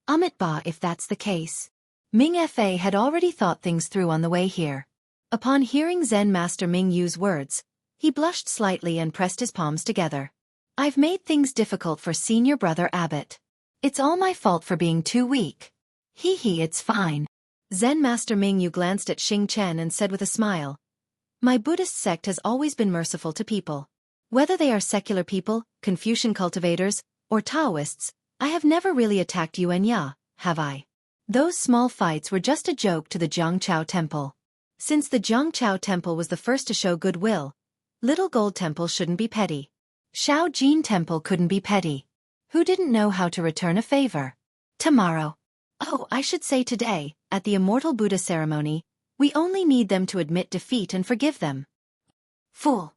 Ba, if that's the case. Ming Fa had already thought things through on the way here. Upon hearing Zen Master Ming Yu's words, he blushed slightly and pressed his palms together. I've made things difficult for senior brother Abbot. It's all my fault for being too weak. It's fine. Zen Master Ming Yu glanced at Xing Chen and said with a smile, my Buddhist sect has always been merciful to people. Whether they are secular people, Confucian cultivators, or Taoists, I have never really attacked Yuan Ya, have I? Those small fights were just a joke to the Zhongchao Temple. Since the Zhongchao Temple was the first to show goodwill, Little Gold Temple shouldn't be petty. Shao Jin Temple couldn't be petty. Who didn't know how to return a favor? Tomorrow. I should say today, at the Immortal Buddha ceremony, we only need them to admit defeat and forgive them. Fool.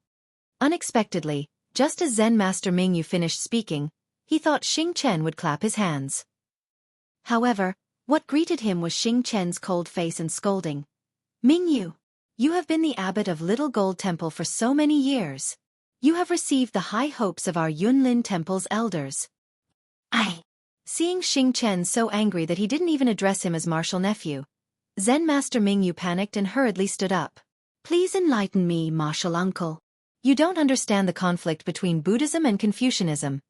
Unexpectedly, just as Zen Master Ming Yu finished speaking, he thought Xing Chen would clap his hands. However, what greeted him was Xing Chen's cold face and scolding. Ming Yu, you have been the abbot of Little Gold Temple for so many years. You have received the high hopes of our Yunlin Temple's elders. Seeing Xing Chen so angry that he didn't even address him as martial nephew, Zen Master Ming Yu panicked and hurriedly stood up. Please enlighten me, martial uncle. You don't understand the conflict between Buddhism and Confucianism,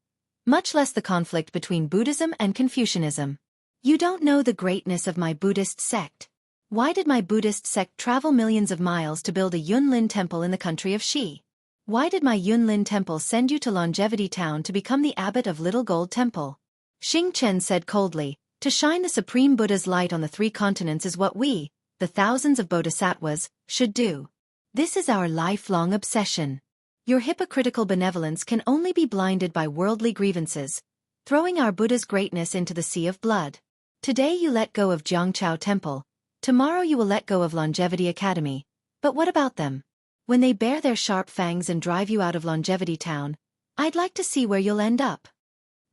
much less the conflict between Buddhism and Confucianism. You don't know the greatness of my Buddhist sect. Why did my Buddhist sect travel millions of miles to build a Yunlin temple in the country of Xi? Why did my Yunlin temple send you to Longevity Town to become the abbot of Little Gold Temple? Xing Chen said coldly, to shine the Supreme Buddha's light on the 3 continents is what we, the thousands of bodhisattvas, should do. This is our lifelong obsession. Your hypocritical benevolence can only be blinded by worldly grievances, throwing our Buddha's greatness into the sea of blood. Today you let go of Zhongchao Temple, Tomorrow you will let go of Longevity Academy. But what about them? When they bare their sharp fangs and drive you out of Longevity Town, I'd like to see where you'll end up.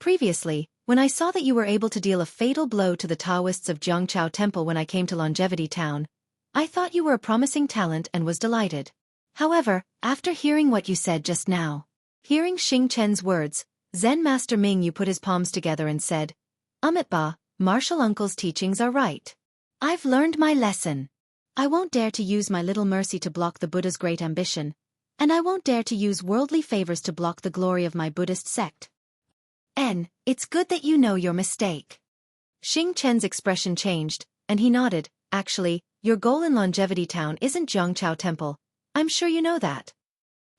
Previously, when I saw that you were able to deal a fatal blow to the Taoists of Zhongchao Temple when I came to Longevity Town, I thought you were a promising talent and was delighted. However, after hearing what you said just now, hearing Xing Chen's words, Zen Master Ming Yu put his palms together and said, Ba, Martial Uncle's teachings are right. I've learned my lesson. I won't dare to use my little mercy to block the Buddha's great ambition, and I won't dare to use worldly favors to block the glory of my Buddhist sect. It's good that you know your mistake. Xing Chen's expression changed, and he nodded. Actually, your goal in Longevity Town isn't Zhongchao Temple. I'm sure you know that.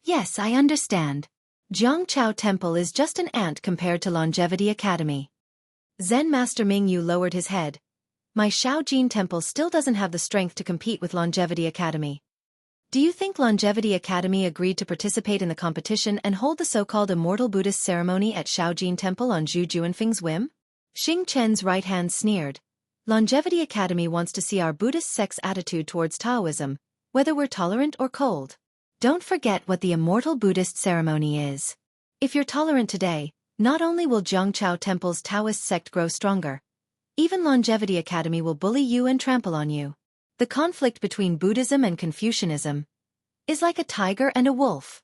Yes, I understand. Zhongchao Temple is just an ant compared to Longevity Academy. Zen Master Ming Yu lowered his head. My Shaojin Temple still doesn't have the strength to compete with Longevity Academy. Do you think Longevity Academy agreed to participate in the competition and hold the so-called Immortal Buddhist ceremony at Shaojin Temple on Zhu Juanfeng's whim? Xing Chen's right hand sneered. Longevity Academy wants to see our Buddhist sect's attitude towards Taoism, whether we're tolerant or cold. Don't forget what the Immortal Buddhist ceremony is. If you're tolerant today, not only will Zhongchao Temple's Taoist sect grow stronger, even Longevity Academy will bully you and trample on you. The conflict between Buddhism and Confucianism is like a tiger and a wolf.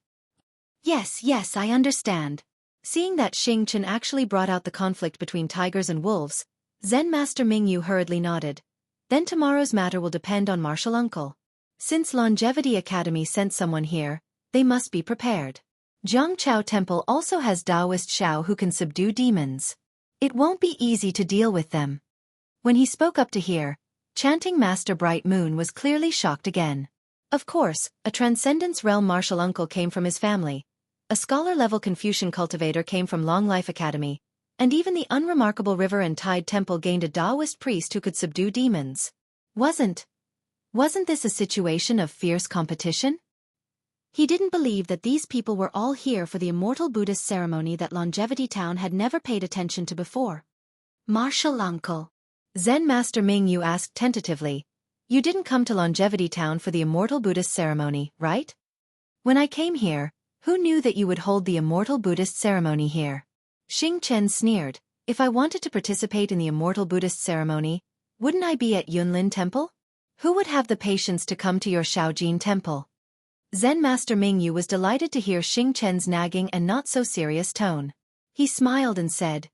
Yes, I understand. Seeing that Xing Chen actually brought out the conflict between tigers and wolves, Zen Master Ming Yu hurriedly nodded. Then tomorrow's matter will depend on Martial Uncle. Since Longevity Academy sent someone here, they must be prepared. Zhongchao Temple also has Taoist Xiao who can subdue demons. It won't be easy to deal with them. When he spoke up to hear, Chanting Master Bright Moon was clearly shocked again. Of course, a Transcendence Realm Martial Uncle came from his family. A scholar-level Confucian cultivator came from Long Life Academy. And even the unremarkable River and Tide Temple gained a Taoist priest who could subdue demons. Wasn't this a situation of fierce competition? He didn't believe that these people were all here for the Immortal Buddhist ceremony that Longevity Town had never paid attention to before. Martial Uncle. Zen Master Ming Yu asked tentatively, you didn't come to Longevity Town for the Immortal Buddhist ceremony, right? When I came here, who knew that you would hold the Immortal Buddhist ceremony here? Xing Chen sneered, if I wanted to participate in the Immortal Buddhist ceremony, wouldn't I be at Yunlin Temple? Who would have the patience to come to your Shaojin Temple? Zen Master Ming Yu was delighted to hear Xing Chen's nagging and not so serious tone. He smiled and said,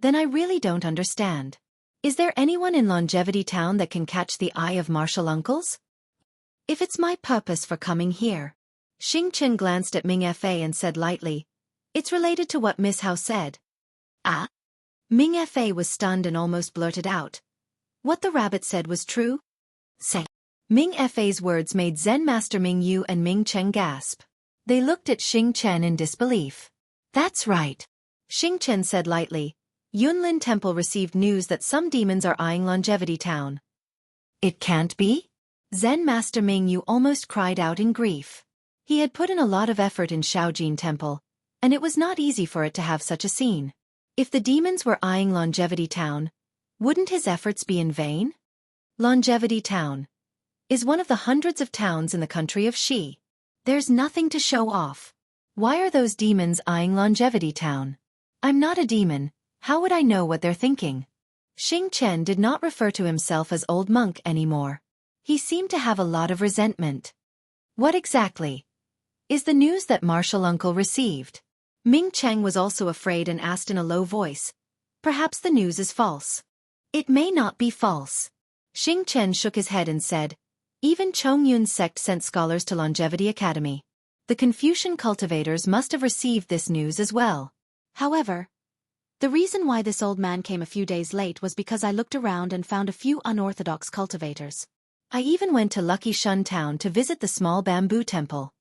then I really don't understand. Is there anyone in Longevity Town that can catch the eye of Martial Uncles? If it's my purpose for coming here. Xing Chen glanced at Ming Fa and said lightly, it's related to what Miss Hao said. Ah? Ming Fa was stunned and almost blurted out. What the rabbit said was true? Say. Ming Fa's words made Zen Master Ming Yu and Ming Chen gasp. They looked at Xing Chen in disbelief. That's right. Xing Chen said lightly. Yunlin Temple received news that some demons are eyeing Longevity Town. It can't be? Zen Master Ming Yu almost cried out in grief. He had put in a lot of effort in Shaojin Temple, and it was not easy for it to have such a scene. If the demons were eyeing Longevity Town, wouldn't his efforts be in vain? Longevity Town is one of the hundreds of towns in the country of Xi. There's nothing to show off. Why are those demons eyeing Longevity Town? I'm not a demon. How would I know what they're thinking? Xing Chen did not refer to himself as old monk anymore. He seemed to have a lot of resentment. What exactly is the news that Martial Uncle received? Ming Cheng was also afraid and asked in a low voice. Perhaps the news is false. It may not be false. Xing Chen shook his head and said, even Chongyun's sect sent scholars to Longevity Academy. The Confucian cultivators must have received this news as well. However, the reason why this old man came a few days late was because I looked around and found a few unorthodox cultivators. I even went to Lucky Shun Town to visit the small bamboo temple.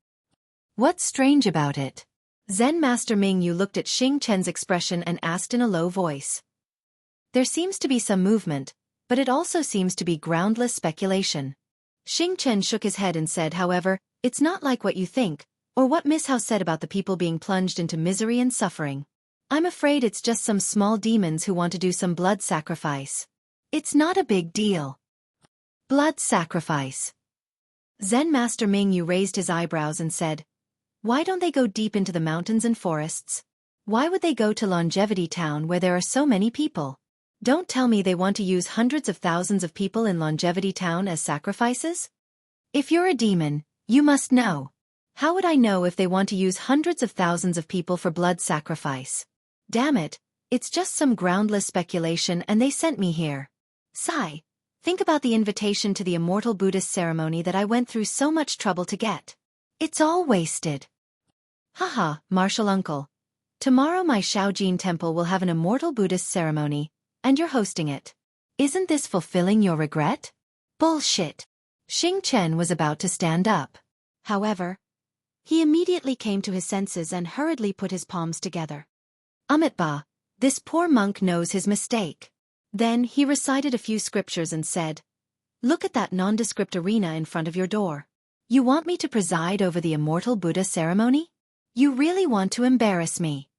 What's strange about it? Zen Master Ming Yu looked at Xing Chen's expression and asked in a low voice. There seems to be some movement, but it also seems to be groundless speculation. Xing Chen shook his head and said, however, it's not like what you think, or what Miss Hao said about the people being plunged into misery and suffering. I'm afraid it's just some small demons who want to do some blood sacrifice. It's not a big deal. Blood sacrifice. Zen Master Mingyu raised his eyebrows and said, "Why don't they go deep into the mountains and forests? Why would they go to Longevity Town where there are so many people? Don't tell me they want to use hundreds of thousands of people in Longevity Town as sacrifices? If you're a demon, you must know. How would I know if they want to use hundreds of thousands of people for blood sacrifice? Damn it, it's just some groundless speculation and they sent me here. Sigh. Think about the invitation to the immortal Buddhist ceremony that I went through so much trouble to get. It's all wasted." Haha, martial uncle. Tomorrow my Shaojin temple will have an immortal Buddhist ceremony, and you're hosting it. Isn't this fulfilling your regret? Bullshit. Xing Chen was about to stand up. However, he immediately came to his senses and hurriedly put his palms together. Amitabha, this poor monk knows his mistake. Then he recited a few scriptures and said, "Look at that nondescript arena in front of your door. You want me to preside over the immortal Buddha ceremony? You really want to embarrass me."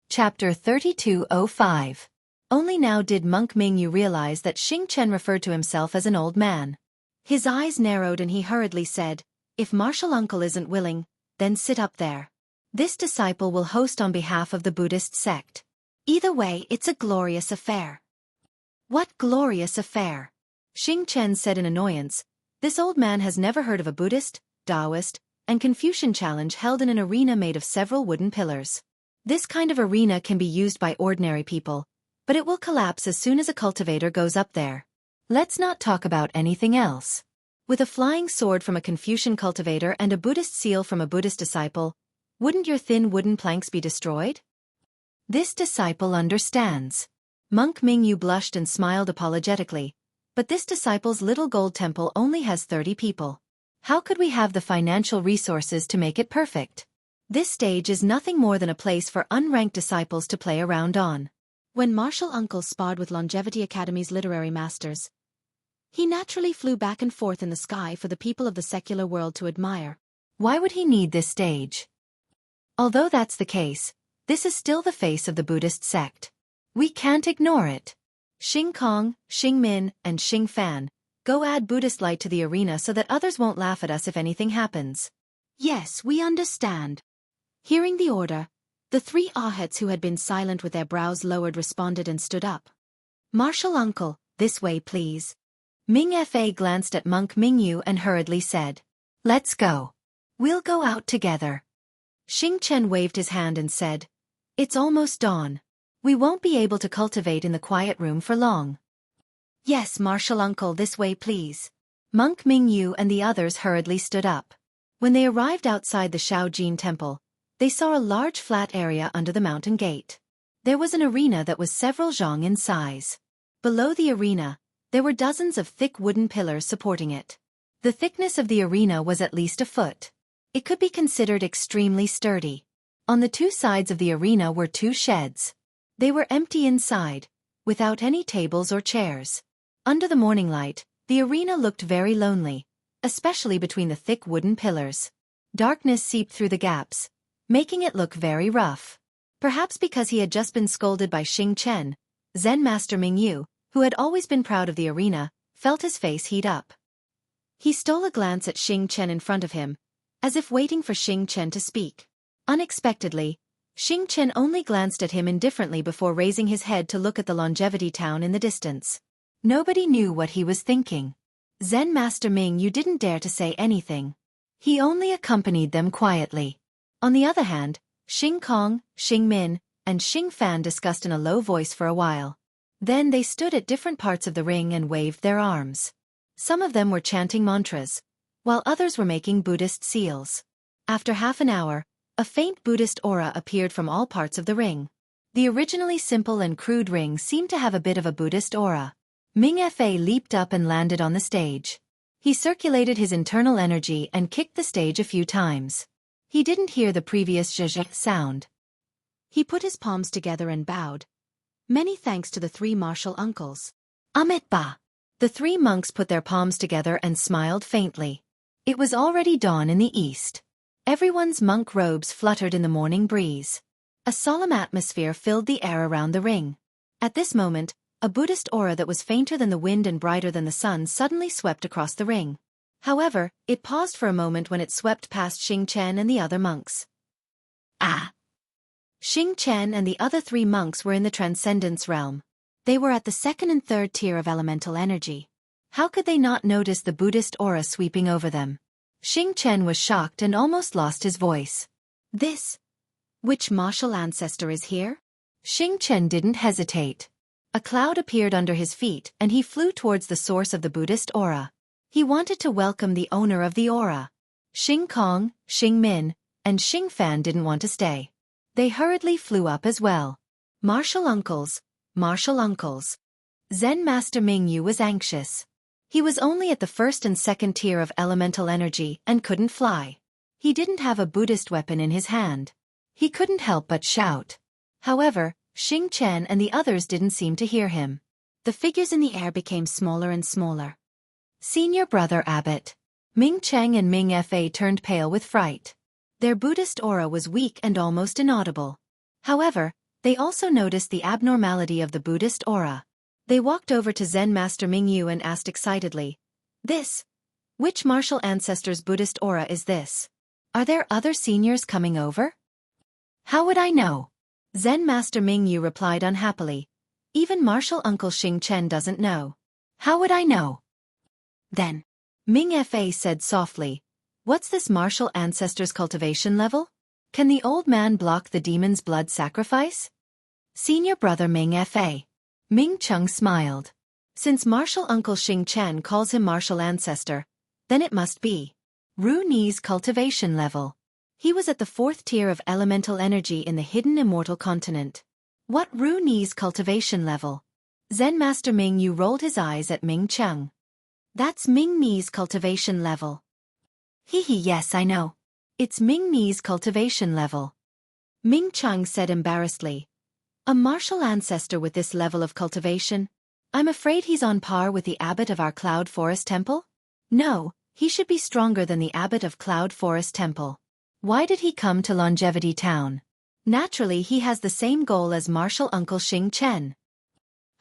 Chapter 3205. Only now did Monk Mingyu realize that Xing Chen referred to himself as an old man. His eyes narrowed and he hurriedly said, "If martial uncle isn't willing, then sit up there. This disciple will host on behalf of the Buddhist sect. Either way, it's a glorious affair." "What glorious affair?" Xing Chen said in annoyance. This old man has never heard of a Buddhist, Taoist, and Confucian challenge held in an arena made of several wooden pillars. This kind of arena can be used by ordinary people, but it will collapse as soon as a cultivator goes up there. Let's not talk about anything else. With a flying sword from a Confucian cultivator and a Buddhist seal from a Buddhist disciple, wouldn't your thin wooden planks be destroyed? This disciple understands. Monk Mingyu blushed and smiled apologetically, but this disciple's little gold temple only has 30 people. How could we have the financial resources to make it perfect? This stage is nothing more than a place for unranked disciples to play around on. When martial uncle sparred with Longevity Academy's literary masters, he naturally flew back and forth in the sky for the people of the secular world to admire. Why would he need this stage? Although that's the case, this is still the face of the Buddhist sect. We can't ignore it. Xing Kong, Xing Min, and Xing Fan, go add Buddhist light to the arena so that others won't laugh at us if anything happens. Yes, we understand. Hearing the order, the three ahets who had been silent with their brows lowered responded and stood up. "Martial uncle, this way please." Ming Fa glanced at Monk Mingyu and hurriedly said, "Let's go. We'll go out together." Xing Chen waved his hand and said, "It's almost dawn. We won't be able to cultivate in the quiet room for long." "Yes, martial uncle, this way please." Monk Mingyu and the others hurriedly stood up. When they arrived outside the Shaojin temple, they saw a large flat area under the mountain gate. There was an arena that was several zhang in size. Below the arena, there were dozens of thick wooden pillars supporting it. The thickness of the arena was at least a foot. It could be considered extremely sturdy. On the two sides of the arena were two sheds. They were empty inside, without any tables or chairs. Under the morning light, the arena looked very lonely, especially between the thick wooden pillars. Darkness seeped through the gaps, making it look very rough. Perhaps because he had just been scolded by Xing Chen, Zen Master Mingyu, who had always been proud of the arena, felt his face heat up. He stole a glance at Xing Chen in front of him, as if waiting for Xing Chen to speak. Unexpectedly, Xing Chen only glanced at him indifferently before raising his head to look at the Longevity Town in the distance. Nobody knew what he was thinking. Zen Master Mingyu didn't dare to say anything. He only accompanied them quietly. On the other hand, Xing Kong, Xing Min, and Xing Fan discussed in a low voice for a while. Then they stood at different parts of the ring and waved their arms. Some of them were chanting mantras, while others were making Buddhist seals. After half an hour, a faint Buddhist aura appeared from all parts of the ring. The originally simple and crude ring seemed to have a bit of a Buddhist aura. Ming Fa leaped up and landed on the stage. He circulated his internal energy and kicked the stage a few times. He didn't hear the previous zhuzh sound. He put his palms together and bowed, Many thanks to the three martial uncles. Amit Ba. The three monks put their palms together and smiled faintly. It was already dawn in the east. Everyone's monk robes fluttered in the morning breeze. A solemn atmosphere filled the air around the ring. At this moment, a Buddhist aura that was fainter than the wind and brighter than the sun suddenly swept across the ring. However, it paused for a moment when it swept past Xing Chen and the other monks. Ah! Xing Chen and the other three monks were in the transcendence realm. They were at the second and third tier of elemental energy. How could they not notice the Buddhist aura sweeping over them? Xing Chen was shocked and almost lost his voice. Which martial ancestor is here? Xing Chen didn't hesitate. A cloud appeared under his feet and he flew towards the source of the Buddhist aura. He wanted to welcome the owner of the aura. Xing Kong, Xing Min, and Xing Fan didn't want to stay. They hurriedly flew up as well. Martial uncles, martial uncles. Zen Master Ming Yu was anxious. He was only at the first and second tier of elemental energy and couldn't fly. He didn't have a Buddhist weapon in his hand. He couldn't help but shout. However, Xing Chen and the others didn't seem to hear him. The figures in the air became smaller and smaller. Senior brother Abbot. Ming Cheng and Ming Fa turned pale with fright. Their Buddhist aura was weak and almost inaudible. However, they also noticed the abnormality of the Buddhist aura. They walked over to Zen Master Ming Yu and asked excitedly, Which martial ancestor's Buddhist aura is this? Are there other seniors coming over? How would I know? Zen Master Ming Yu replied unhappily. Even martial uncle Xing Chen doesn't know. How would I know? Then, Ming Fa said softly, What's this martial ancestor's cultivation level? Can the old man block the demon's blood sacrifice? Senior brother Ming Fa. Ming Chung smiled. Since martial uncle Xing Chen calls him martial ancestor, then it must be Ru Ni's cultivation level. He was at the fourth tier of elemental energy in the hidden immortal continent. What Ru Ni's cultivation level? Zen Master Ming Yu rolled his eyes at Ming Chung. That's Ming Ni's cultivation level. Yes, I know. It's Ming Ni's cultivation level. Ming Chung said embarrassedly. A martial ancestor with this level of cultivation? I'm afraid he's on par with the abbot of our Cloud Forest Temple? No, he should be stronger than the abbot of Cloud Forest Temple. Why did he come to Longevity Town? Naturally he has the same goal as martial uncle Xing Chen.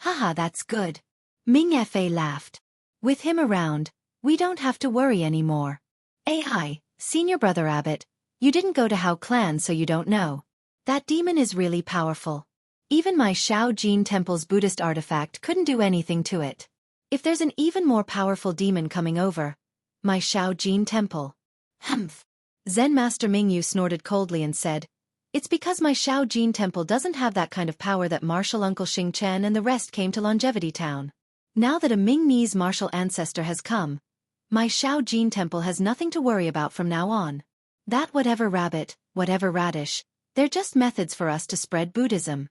Haha, that's good. Ming Fa laughed. With him around, we don't have to worry anymore. Hi, senior brother Abbot, you didn't go to Hao Clan so you don't know. That demon is really powerful. Even my Shao Jin Temple's Buddhist artifact couldn't do anything to it. If there's an even more powerful demon coming over, my Shao Jin Temple. Humph. Zen Master Ming Yu snorted coldly and said, It's because my Shao Jin Temple doesn't have that kind of power that martial uncle Xing Chen and the rest came to Longevity Town. Now that a Ming Ni's martial ancestor has come, my Shao Jin Temple has nothing to worry about from now on. That whatever rabbit, whatever radish, they're just methods for us to spread Buddhism.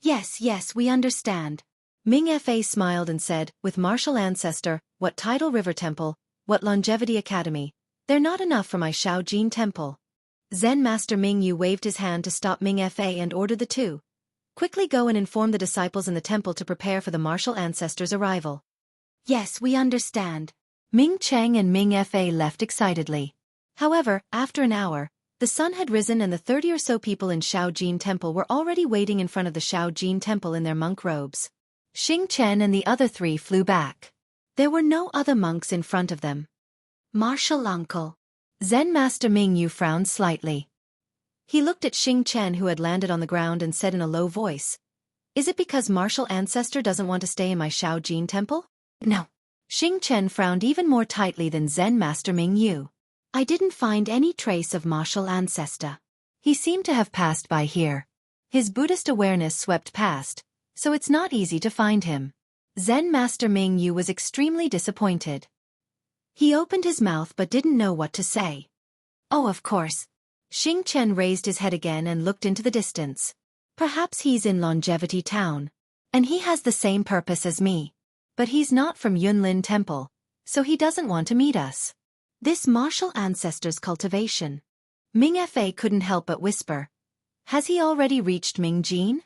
Yes, we understand. Ming Fa smiled and said, with martial ancestor, what Tidal River Temple, what Longevity Academy, they're not enough for my Shao Jin Temple. Zen Master Ming Yu waved his hand to stop Ming Fa and ordered the two. Quickly go and inform the disciples in the temple to prepare for the martial ancestor's arrival. Yes, we understand. Ming Cheng and Ming Fa left excitedly. However, after an hour, the sun had risen and the 30 or so people in Shao Jin Temple were already waiting in front of the Shao Jin Temple in their monk robes. Xing Chen and the other three flew back. There were no other monks in front of them. Martial uncle. Zen Master Ming Yu frowned slightly. He looked at Xing Chen who had landed on the ground and said in a low voice, Is it because martial ancestor doesn't want to stay in my Shao Jin Temple? No. Xing Chen frowned even more tightly than Zen Master Ming Yu. I didn't find any trace of martial ancestor. He seemed to have passed by here. His Buddhist awareness swept past, so it's not easy to find him. Zen Master Ming Yu was extremely disappointed. He opened his mouth but didn't know what to say. Oh, of course. Xing Chen raised his head again and looked into the distance. Perhaps he's in Longevity Town. And he has the same purpose as me. But he's not from Yunlin Temple, so he doesn't want to meet us. This martial ancestor's cultivation. Ming Fa couldn't help but whisper. Has he already reached Ming Jin?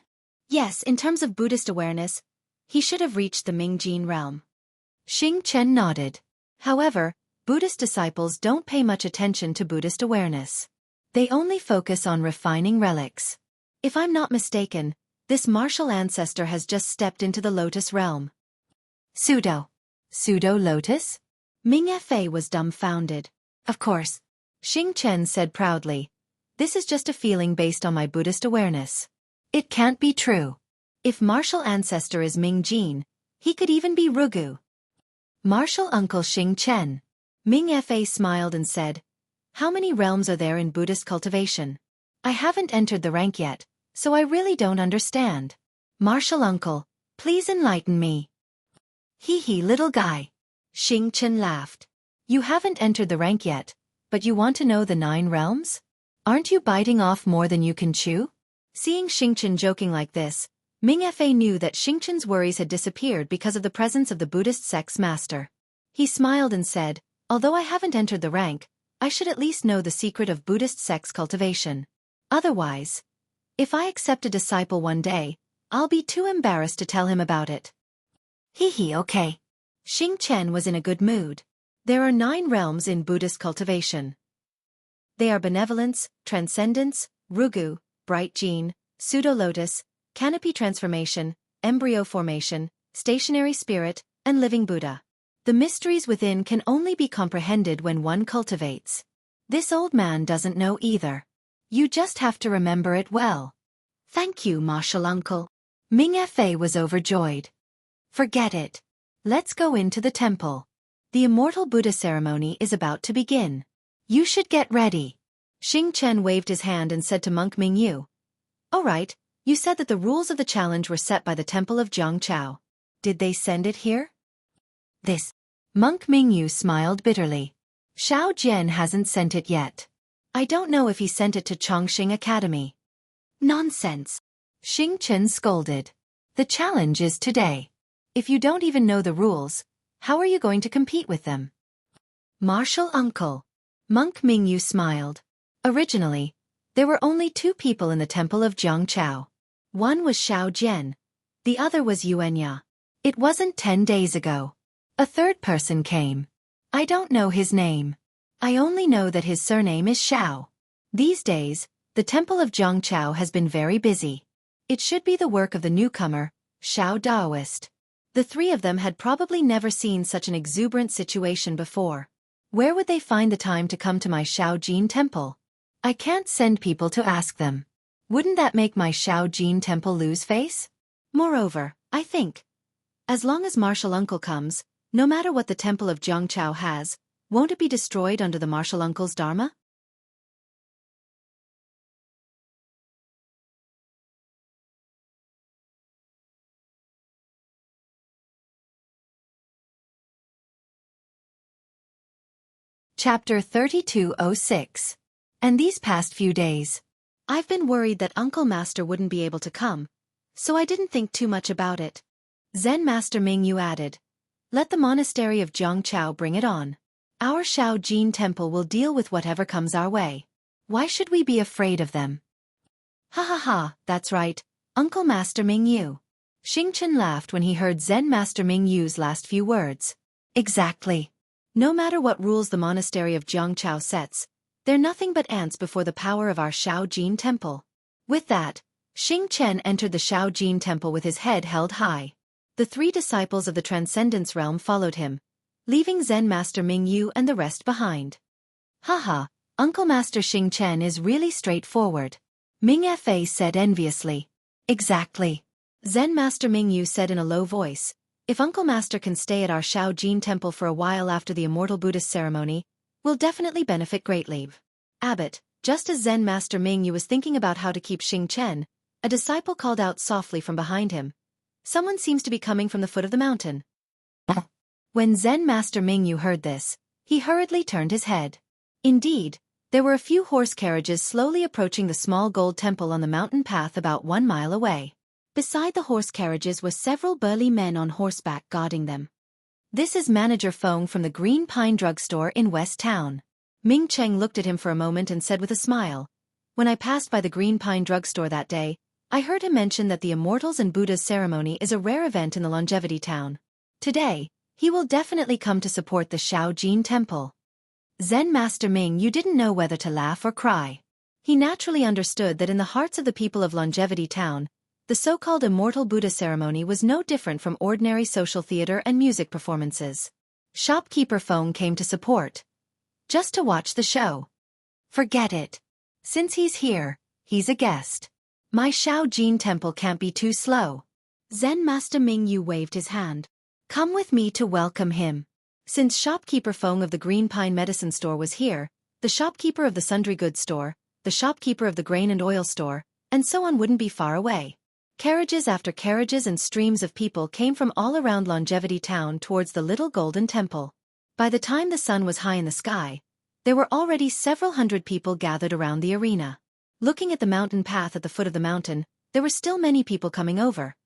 Yes, in terms of Buddhist awareness, he should have reached the Ming-Jin realm. Xing Chen nodded. However, Buddhist disciples don't pay much attention to Buddhist awareness. They only focus on refining relics. If I'm not mistaken, this martial ancestor has just stepped into the lotus realm. Pseudo-lotus? Ming Fei was dumbfounded. Of course, Xing Chen said proudly. This is just a feeling based on my Buddhist awareness. It can't be true. If martial ancestor is Ming Jin, he could even be Rugu. Martial uncle Xing Chen. Ming Fei smiled and said, how many realms are there in Buddhist cultivation? I haven't entered the rank yet, so I really don't understand. Martial uncle, please enlighten me. Hee little guy. Xing Chen laughed. You haven't entered the rank yet, but you want to know the 9 realms? Aren't you biting off more than you can chew? Seeing Xing Chen joking like this, Ming Fei knew that Xing Chen's worries had disappeared because of the presence of the Buddhist sect's master. He smiled and said, although I haven't entered the rank, I should at least know the secret of Buddhist sect's cultivation. Otherwise, if I accept a disciple one day, I'll be too embarrassed to tell him about it. Okay. Xing Chen was in a good mood. There are 9 realms in Buddhist cultivation. They are benevolence, transcendence, Rugu, bright gene, pseudo-lotus, canopy transformation, embryo formation, stationary spirit, and living Buddha. The mysteries within can only be comprehended when one cultivates. This old man doesn't know either. You just have to remember it well. Thank you, martial uncle. Ming Fei was overjoyed. Forget it. Let's go into the temple. The immortal Buddha ceremony is about to begin. You should get ready. Xing Chen waved his hand and said to Monk Mingyu. All right, you said that the rules of the challenge were set by the temple of Jiangchao. Did they send it here? Monk Mingyu smiled bitterly. Xiao Jian hasn't sent it yet. I don't know if he sent it to Chongqing Academy. Nonsense. Xing Chen scolded. The challenge is today. If you don't even know the rules, how are you going to compete with them? Martial uncle. Monk Mingyu smiled. Originally, there were only 2 people in the temple of Jiangchao. One was Xiao Jian. The other was Yuanya. It wasn't 10 days ago. A third person came. I don't know his name. I only know that his surname is Xiao. These days, the temple of Jiangchao has been very busy. It should be the work of the newcomer, Xiao Daoist. The 3 of them had probably never seen such an exuberant situation before. Where would they find the time to come to my Xiao Jin temple? I can't send people to ask them. Wouldn't that make my Xiao Jin temple lose face? Moreover, I think, as long as martial uncle comes, no matter what the temple of Jiangchao has, won't it be destroyed under the martial uncle's dharma? Chapter 3206. And these past few days, I've been worried that Uncle Master wouldn't be able to come, so I didn't think too much about it. Zen Master Mingyu added, let the monastery of Jiangchao bring it on. Our Xiao Jin temple will deal with whatever comes our way. Why should we be afraid of them? Ha, that's right, Uncle Master Mingyu. Xing Chen laughed when he heard Zen Master Mingyu's last few words. Exactly. No matter what rules the monastery of Jiangchao sets, they're nothing but ants before the power of our Xiao Jin temple. With that, Xing Chen entered the Xiao Jin temple with his head held high. The 3 disciples of the Transcendence Realm followed him, leaving Zen Master Mingyu and the rest behind. Haha, Uncle Master Xing Chen is really straightforward. Ming Fei said enviously. Exactly. Zen Master Mingyu said in a low voice, if Uncle Master can stay at our Xiao Jin temple for a while after the Immortal Buddhist ceremony, we'll definitely benefit greatly. Abbot, just as Zen Master Mingyu was thinking about how to keep Xing Chen, a disciple called out softly from behind him. Someone seems to be coming from the foot of the mountain. When Zen Master Mingyu heard this, he hurriedly turned his head. Indeed, there were a few horse carriages slowly approaching the small gold temple on the mountain path about 1 mile away. Beside the horse carriages were several burly men on horseback guarding them. This is Manager Feng from the Green Pine Drugstore in West Town. Ming Cheng looked at him for a moment and said with a smile, when I passed by the Green Pine Drugstore that day, I heard him mention that the Immortals and Buddha's ceremony is a rare event in the Longevity Town. Today, he will definitely come to support the Shaojin Temple. Zen Master Ming Yu didn't know whether to laugh or cry. He naturally understood that in the hearts of the people of Longevity Town, the so-called Immortal Buddha ceremony was no different from ordinary social theater and music performances. Shopkeeper Feng came to support. Just to watch the show. Forget it. Since he's here, he's a guest. My Shaojin Temple can't be too slow. Zen Master Ming Yu waved his hand. Come with me to welcome him. Since Shopkeeper Feng of the Green Pine Medicine Store was here, the shopkeeper of the Sundry Goods Store, the shopkeeper of the Grain and Oil Store, and so on wouldn't be far away. Carriages after carriages and streams of people came from all around Longevity Town towards the little golden temple. By the time the sun was high in the sky, there were already several hundred people gathered around the arena. Looking at the mountain path at the foot of the mountain, there were still many people coming over.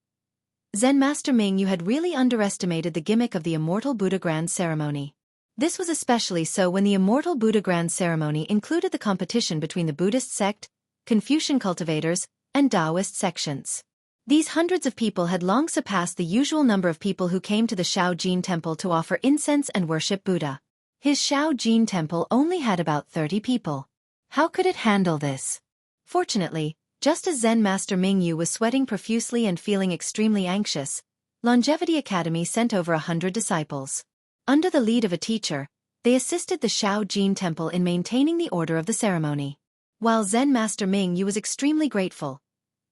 Zen Master Ming Yu had really underestimated the gimmick of the Immortal Buddha Grand Ceremony. This was especially so when the Immortal Buddha Grand Ceremony included the competition between the Buddhist sect, Confucian cultivators, and Taoist sections. These hundreds of people had long surpassed the usual number of people who came to the Shaojin Temple to offer incense and worship Buddha. His Shaojin Temple only had about 30 people. How could it handle this? Fortunately, just as Zen Master Ming Yu was sweating profusely and feeling extremely anxious, Longevity Academy sent over 100 disciples. Under the lead of a teacher, they assisted the Shaojin Temple in maintaining the order of the ceremony. While Zen Master Ming Yu was extremely grateful,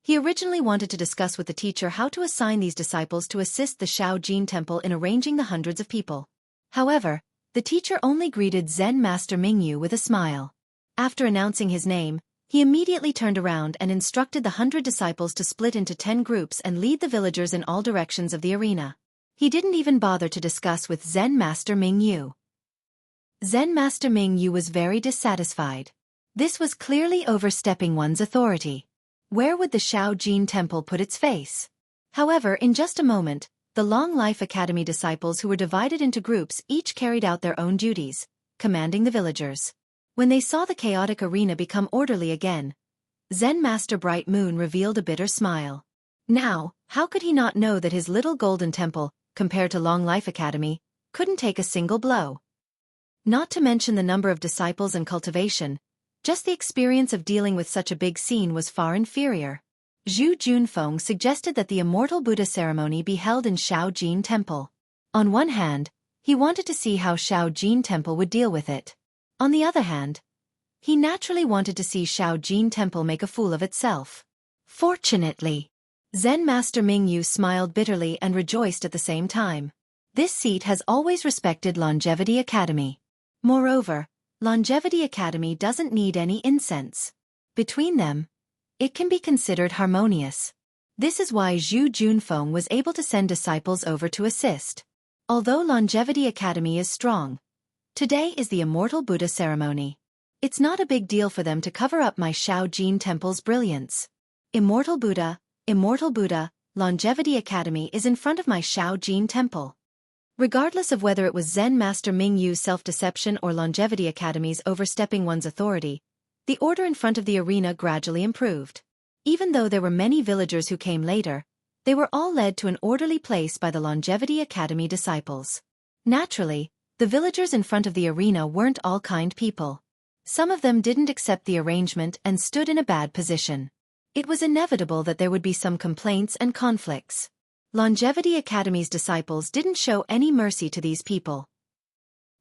he originally wanted to discuss with the teacher how to assign these disciples to assist the Shaojin Temple in arranging the hundreds of people. However, the teacher only greeted Zen Master Ming Yu with a smile. After announcing his name, he immediately turned around and instructed the 100 disciples to split into 10 groups and lead the villagers in all directions of the arena. He didn't even bother to discuss with Zen Master Ming Yu. Zen Master Ming Yu was very dissatisfied. This was clearly overstepping one's authority. Where would the Shaojin Temple put its face? However, in just a moment, the Long Life Academy disciples who were divided into groups each carried out their own duties, commanding the villagers. When they saw the chaotic arena become orderly again, Zen Master Bright Moon revealed a bitter smile. Now, how could he not know that his little golden temple, compared to Long Life Academy, couldn't take a single blow? Not to mention the number of disciples and cultivation, just the experience of dealing with such a big scene was far inferior. Zhu Junfeng suggested that the Immortal Buddha ceremony be held in Shaojin Temple. On one hand, he wanted to see how Shaojin Temple would deal with it. On the other hand, he naturally wanted to see Shaojin Temple make a fool of itself. Fortunately, Zen Master Ming Yu smiled bitterly and rejoiced at the same time. This seat has always respected Longevity Academy. Moreover, Longevity Academy doesn't need any incense. Between them, it can be considered harmonious. This is why Zhu Junfeng was able to send disciples over to assist. Although Longevity Academy is strong, today is the Immortal Buddha ceremony. It's not a big deal for them to cover up my Shaojin Temple's brilliance. Immortal Buddha, Longevity Academy is in front of my Shaojin Temple. Regardless of whether it was Zen Master Ming Yu's self-deception or Longevity Academy's overstepping one's authority, the order in front of the arena gradually improved. Even though there were many villagers who came later, they were all led to an orderly place by the Longevity Academy disciples. Naturally, the villagers in front of the arena weren't all kind people. Some of them didn't accept the arrangement and stood in a bad position. It was inevitable that there would be some complaints and conflicts. Longevity Academy's disciples didn't show any mercy to these people.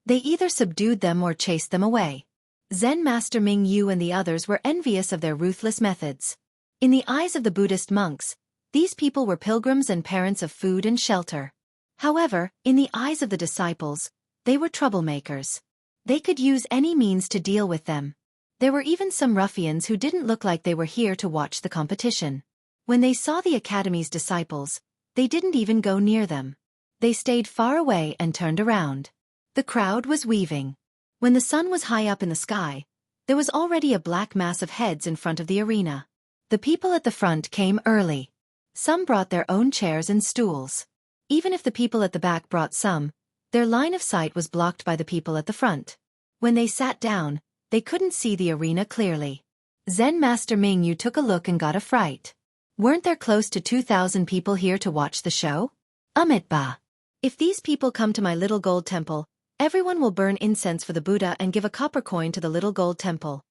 They either subdued them or chased them away. Zen Master Ming Yu and the others were envious of their ruthless methods. In the eyes of the Buddhist monks, these people were pilgrims and parents of food and shelter. However, in the eyes of the disciples, they were troublemakers. They could use any means to deal with them. There were even some ruffians who didn't look like they were here to watch the competition. When they saw the Academy's disciples, they didn't even go near them. They stayed far away and turned around. The crowd was weaving. When the sun was high up in the sky, there was already a black mass of heads in front of the arena. The people at the front came early. Some brought their own chairs and stools. Even if the people at the back brought some, their line of sight was blocked by the people at the front. When they sat down, they couldn't see the arena clearly. Zen Master Ming Yu took a look and got a fright. Weren't there close to 2,000 people here to watch the show? Ba. If these people come to my little gold temple, everyone will burn incense for the Buddha and give a copper coin to the little gold temple.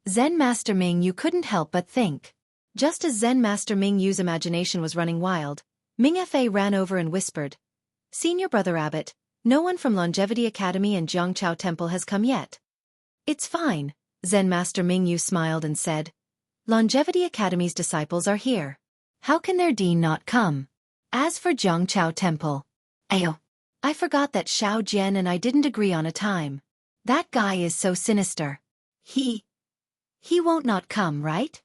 Zen Master Ming Yu couldn't help but think. Just as Zen Master Ming Yu's imagination was running wild, Ming Fa ran over and whispered, "Senior Brother Abbot, no one from Longevity Academy and Jiangchao Temple has come yet." "It's fine," Zen Master Ming Yu smiled and said. "Longevity Academy's disciples are here. How can their dean not come? As for Jiangchao Temple, ayo, I forgot that Xiao Jian and I didn't agree on a time. That guy is so sinister. He won't not come, right?"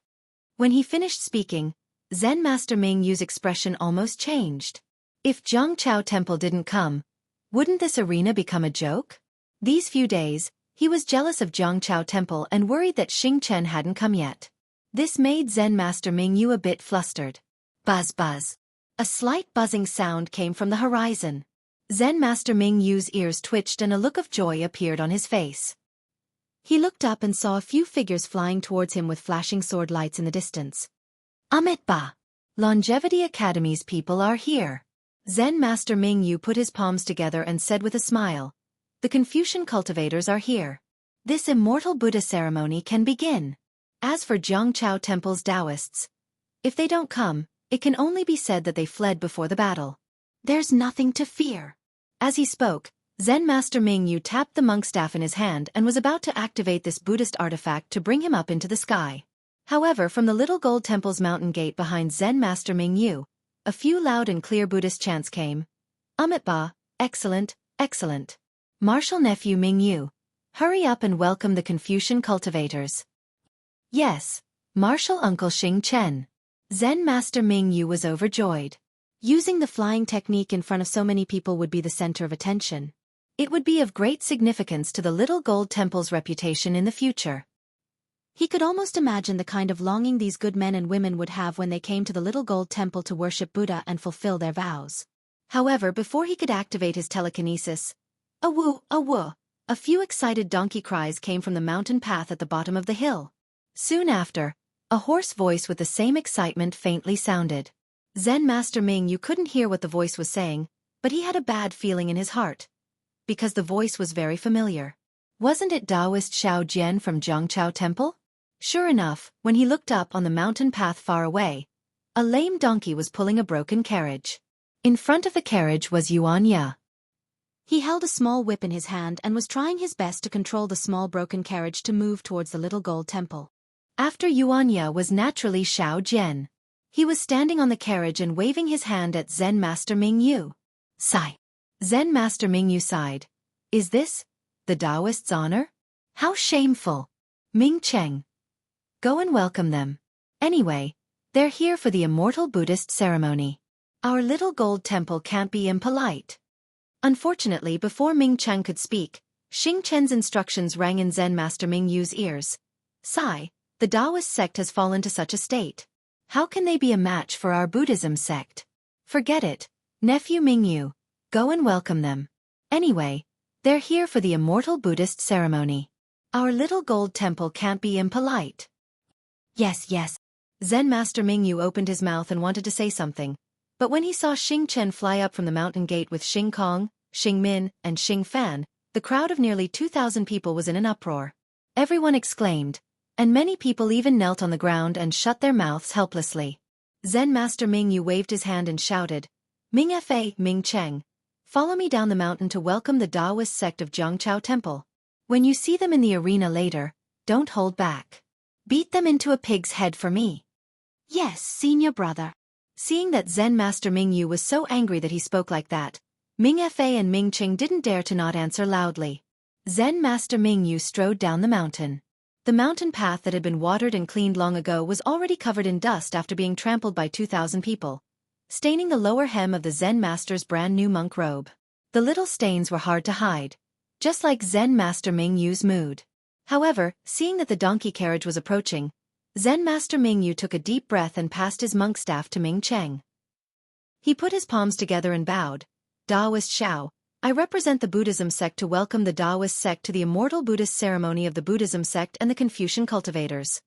When he finished speaking, Zen Master Ming Yu's expression almost changed. If Jiangchao Temple didn't come, wouldn't this arena become a joke? These few days, he was jealous of Jiangchao Temple and worried that Xing Chen hadn't come yet. This made Zen Master Ming Yu a bit flustered. Buzz buzz. A slight buzzing sound came from the horizon. Zen Master Ming Yu's ears twitched and a look of joy appeared on his face. He looked up and saw a few figures flying towards him with flashing sword lights in the distance. Ba. Longevity Academy's people are here. Zen Master Ming Yu put his palms together and said with a smile, "The Confucian cultivators are here. This immortal Buddha ceremony can begin. As for Jiangchao Temple's Taoists, if they don't come, it can only be said that they fled before the battle. There's nothing to fear." As he spoke, Zen Master Ming Yu tapped the monk staff in his hand and was about to activate this Buddhist artifact to bring him up into the sky. However, from the little gold temple's mountain gate behind Zen Master Ming Yu, a few loud and clear Buddhist chants came. Ba, excellent, excellent. Martial nephew Ming Yu, hurry up and welcome the Confucian cultivators. Yes, martial uncle Xing Chen. Zen Master Ming Yu was overjoyed. Using the flying technique in front of so many people would be the center of attention. It would be of great significance to the little gold temple's reputation in the future. He could almost imagine the kind of longing these good men and women would have when they came to the little gold temple to worship Buddha and fulfill their vows. However, before he could activate his telekinesis, a few excited donkey cries came from the mountain path at the bottom of the hill. Soon after, a hoarse voice with the same excitement faintly sounded. Zen Master Ming Yu couldn't hear what the voice was saying, but he had a bad feeling in his heart. Because the voice was very familiar. Wasn't it Taoist Xiao Jian from Jiangchao Temple? Sure enough, when he looked up on the mountain path far away, a lame donkey was pulling a broken carriage. In front of the carriage was Yuan Ya. He held a small whip in his hand and was trying his best to control the small broken carriage to move towards the little gold temple. After Yuan Ya was naturally Xiao Jian. He was standing on the carriage and waving his hand at Zen Master Ming Yu. Sigh. Zen Master Ming Yu sighed. Is this the Taoist's honor? How shameful. Ming Cheng. Go and welcome them. Anyway, they're here for the immortal Buddhist ceremony. Our little gold temple can't be impolite. Unfortunately, before Ming Cheng could speak, Xing Chen's instructions rang in Zen Master Ming Yu's ears. Sigh, the Taoist sect has fallen to such a state. How can they be a match for our Buddhism sect? Forget it, nephew Ming Yu. Go and welcome them. Anyway, they're here for the immortal Buddhist ceremony. Our little gold temple can't be impolite. Yes. Zen Master Ming Yu opened his mouth and wanted to say something, but when he saw Xing Chen fly up from the mountain gate with Xing Kong, Xing Min, and Xing Fan, the crowd of nearly 2,000 people was in an uproar. Everyone exclaimed, and many people even knelt on the ground and shut their mouths helplessly. Zen Master Ming Yu waved his hand and shouted, Ming Fa, Ming Cheng, follow me down the mountain to welcome the Taoist sect of Jiangchao Temple. When you see them in the arena later, don't hold back. Beat them into a pig's head for me. Yes, senior brother. Seeing that Zen Master Ming Yu was so angry that he spoke like that, Ming Fa and Ming Cheng didn't dare to not answer loudly. Zen Master Ming Yu strode down the mountain. The mountain path that had been watered and cleaned long ago was already covered in dust after being trampled by 2,000 people, staining the lower hem of the Zen Master's brand new monk robe. The little stains were hard to hide, just like Zen Master Ming Yu's mood. However, seeing that the donkey carriage was approaching, Zen Master Ming Yu took a deep breath and passed his monk staff to Ming Cheng. He put his palms together and bowed. Taoist Xiao, I represent the Buddhism sect to welcome the Taoist sect to the immortal Buddhist ceremony of the Buddhism sect and the Confucian cultivators.